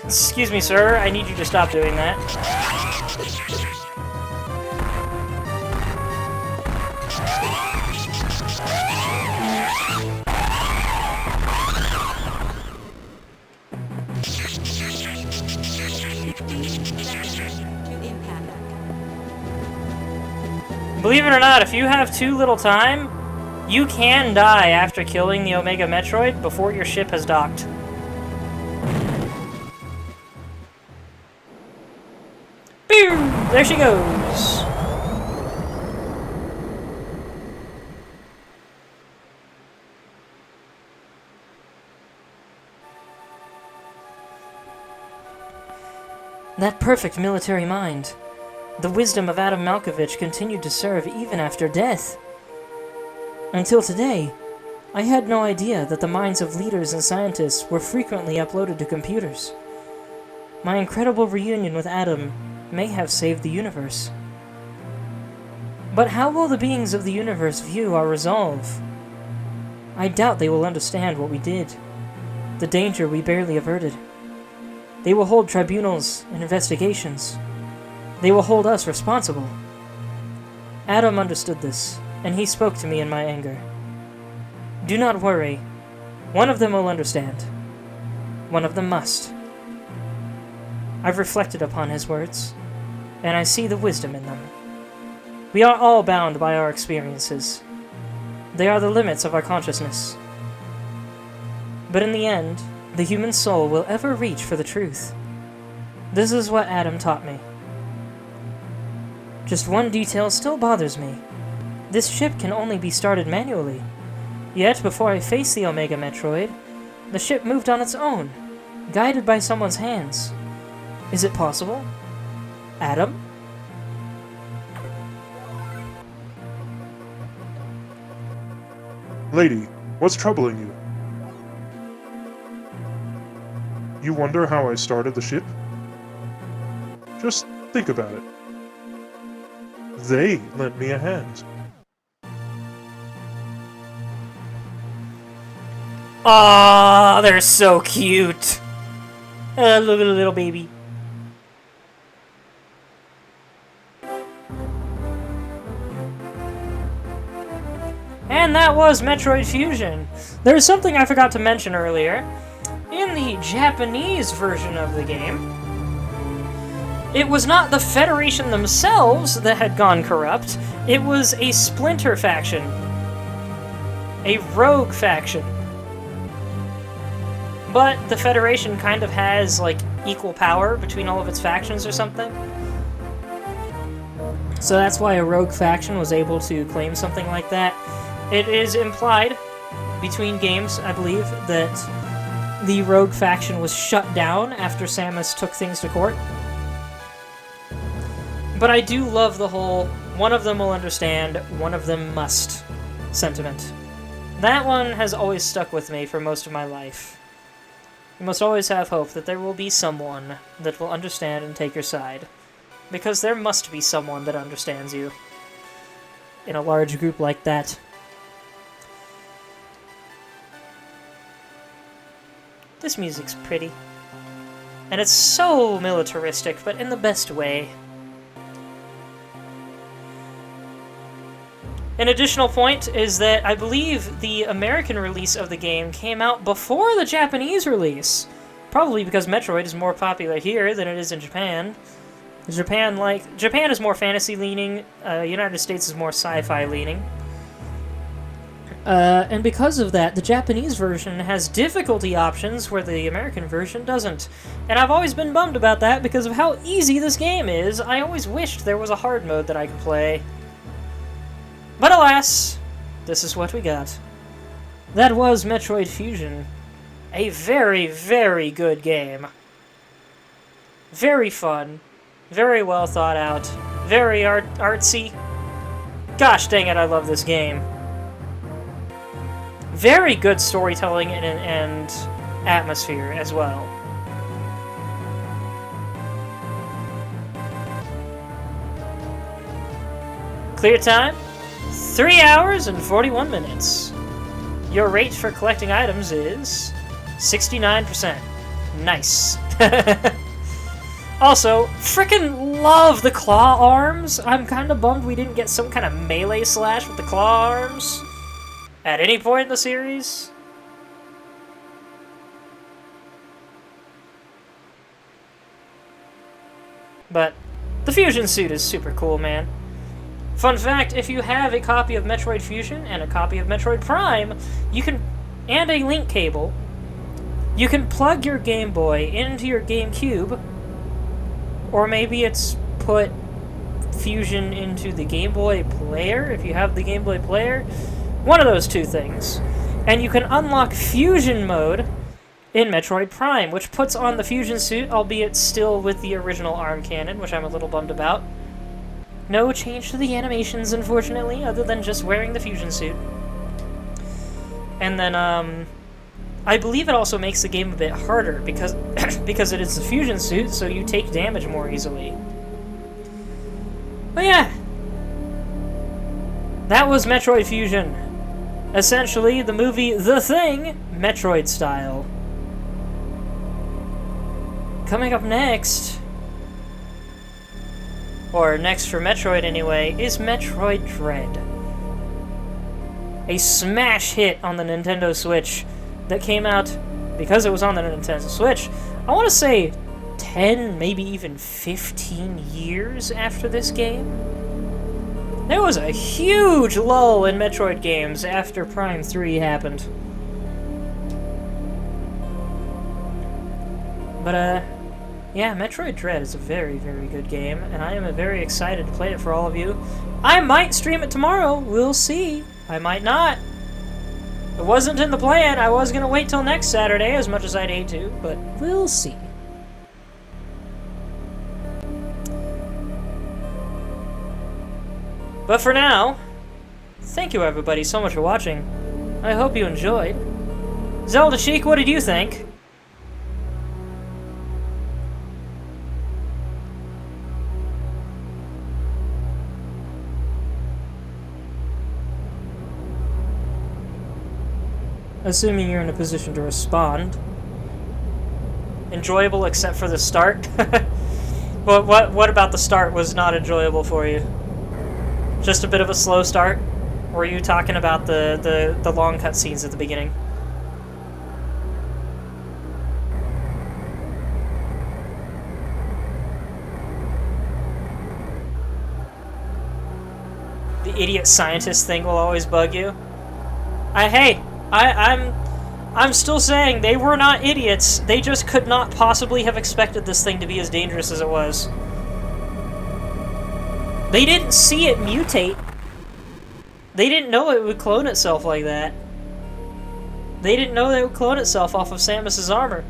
Excuse me, sir. I need you to stop doing that. Believe it or not, if you have too little time, you can die after killing the Omega Metroid before your ship has docked. Boom! There she goes! That perfect military mind. The wisdom of Adam Malkovich continued to serve even after death. Until today, I had no idea that the minds of leaders and scientists were frequently uploaded to computers. My incredible reunion with Adam may have saved the universe. But how will the beings of the universe view our resolve? I doubt they will understand what we did, the danger we barely averted. They will hold tribunals and investigations. They will hold us responsible. Adam understood this, and he spoke to me in my anger. Do not worry. One of them will understand. One of them must. I've reflected upon his words, and I see the wisdom in them. We are all bound by our experiences. They are the limits of our consciousness. But in the end, the human soul will ever reach for the truth. This is what Adam taught me. Just one detail still bothers me. This ship can only be started manually. Yet, before I faced the Omega Metroid, the ship moved on its own, guided by someone's hands. Is it possible? Adam? Lady, what's troubling you? You wonder how I started the ship? Just think about it. They lent me a hand. Aw, they're so cute. Look at the little baby. And that was Metroid Fusion. There's something I forgot to mention earlier. In the Japanese version of the game, it was not the Federation themselves that had gone corrupt, it was a splinter faction. A rogue faction. But the Federation kind of has, like, equal power between all of its factions or something. So that's why a rogue faction was able to claim something like that. It is implied between games, I believe, that the rogue faction was shut down after Samus took things to court. But I do love the whole, one of them will understand, one of them must sentiment. That one has always stuck with me for most of my life. You must always have hope that there will be someone that will understand and take your side. Because there must be someone that understands you. In a large group like that. This music's pretty. And it's so militaristic, but in the best way. An additional point is that I believe the American release of the game came out before the Japanese release. Probably because Metroid is more popular here than it is in Japan. Japan is more fantasy leaning, United States is more sci-fi leaning. And because of that, the Japanese version has difficulty options where the American version doesn't. And I've always been bummed about that because of how easy this game is. I always wished there was a hard mode that I could play. But alas, this is what we got. That was Metroid Fusion. A very, very good game. Very fun. Very well thought out. Very artsy. Gosh dang it, I love this game. Very good storytelling and atmosphere as well. Clear time? 3 hours and 41 minutes. Your rate for collecting items is 69%. Nice. Also, frickin' love the claw arms. I'm kinda bummed we didn't get some kind of melee slash with the claw arms at any point in the series. But the fusion suit is super cool, man. Fun fact, if you have a copy of Metroid Fusion and a copy of Metroid Prime, and a link cable, you can plug your Game Boy into your GameCube, or maybe it's put Fusion into the Game Boy player, if you have the Game Boy player. One of those two things. And you can unlock Fusion mode in Metroid Prime, which puts on the Fusion suit, albeit still with the original arm cannon, which I'm a little bummed about. No change to the animations, unfortunately, other than just wearing the Fusion suit. And then, I believe it also makes the game a bit harder, because because it is the Fusion suit, so you take damage more easily. But yeah, that was Metroid Fusion. Essentially, the movie The Thing, Metroid style. Coming up next, or next for Metroid anyway, is Metroid Dread. A smash hit on the Nintendo Switch that came out because it was on the Nintendo Switch, I want to say 10, maybe even 15 years after this game. There was a huge lull in Metroid games after Prime 3 happened. But, yeah, Metroid Dread is a very, very good game, and I am very excited to play it for all of you. I might stream it tomorrow, we'll see. I might not. It wasn't in the plan, I was gonna wait till next Saturday, as much as I'd hate to, but we'll see. But for now, thank you everybody so much for watching. I hope you enjoyed. Zelda Chic, what did you think? Assuming you're in a position to respond. Enjoyable except for the start? What about the start was not enjoyable for you? Just a bit of a slow start? Or were you talking about the long cutscenes at the beginning? The idiot scientist thing will always bug you. I'm still saying they were not idiots. They just could not possibly have expected this thing to be as dangerous as it was. They didn't see it mutate. They didn't know it would clone itself like that. They didn't know that it would clone itself off of Samus's armor.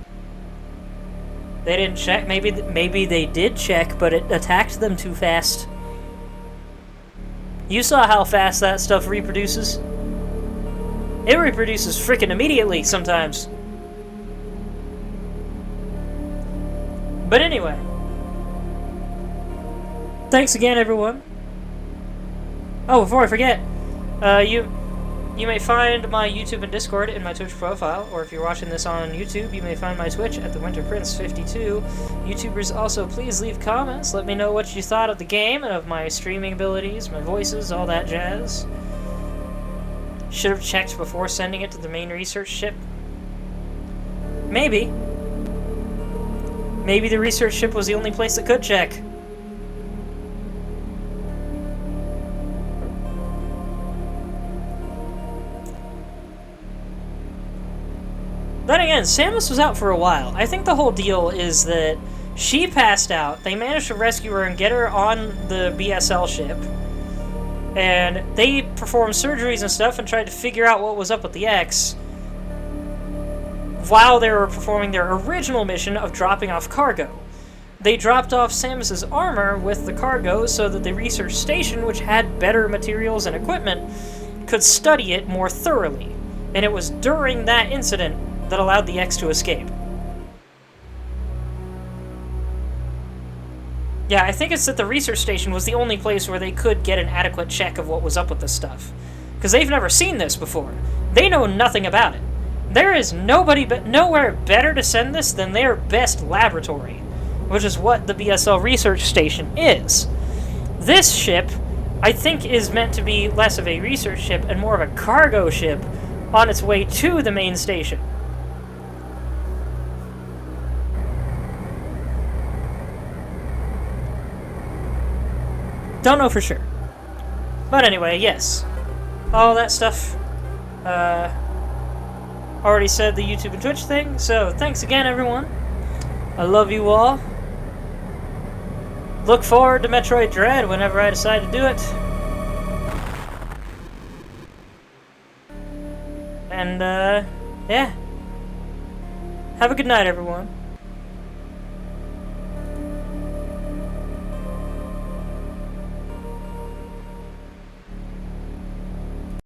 They didn't check. Maybe they did check, but it attacked them too fast. You saw how fast that stuff reproduces. It reproduces freaking immediately sometimes. But anyway. Thanks again, everyone. Oh, before I forget, you may find my YouTube and Discord in my Twitch profile, or if you're watching this on YouTube, you may find my Twitch at TheWinterPrince52. YouTubers, also please leave comments. Let me know what you thought of the game and of my streaming abilities, my voices, all that jazz. Should have checked before sending it to the main research ship. Maybe. Maybe the research ship was the only place that could check. Then again, Samus was out for a while. I think the whole deal is that she passed out, they managed to rescue her and get her on the BSL ship, and they performed surgeries and stuff and tried to figure out what was up with the X while they were performing their original mission of dropping off cargo. They dropped off Samus's armor with the cargo so that the research station, which had better materials and equipment, could study it more thoroughly. And it was during that incident that allowed the X to escape. Yeah, I think it's that the research station was the only place where they could get an adequate check of what was up with this stuff. Because they've never seen this before. They know nothing about it. There is nowhere better to send this than their best laboratory, which is what the BSL research station is. This ship, I think, is meant to be less of a research ship and more of a cargo ship on its way to the main station. Don't know for sure. But anyway, yes. All that stuff. Already said the YouTube and Twitch thing, so thanks again, everyone. I love you all. Look forward to Metroid Dread whenever I decide to do it. And, yeah. Have a good night, everyone.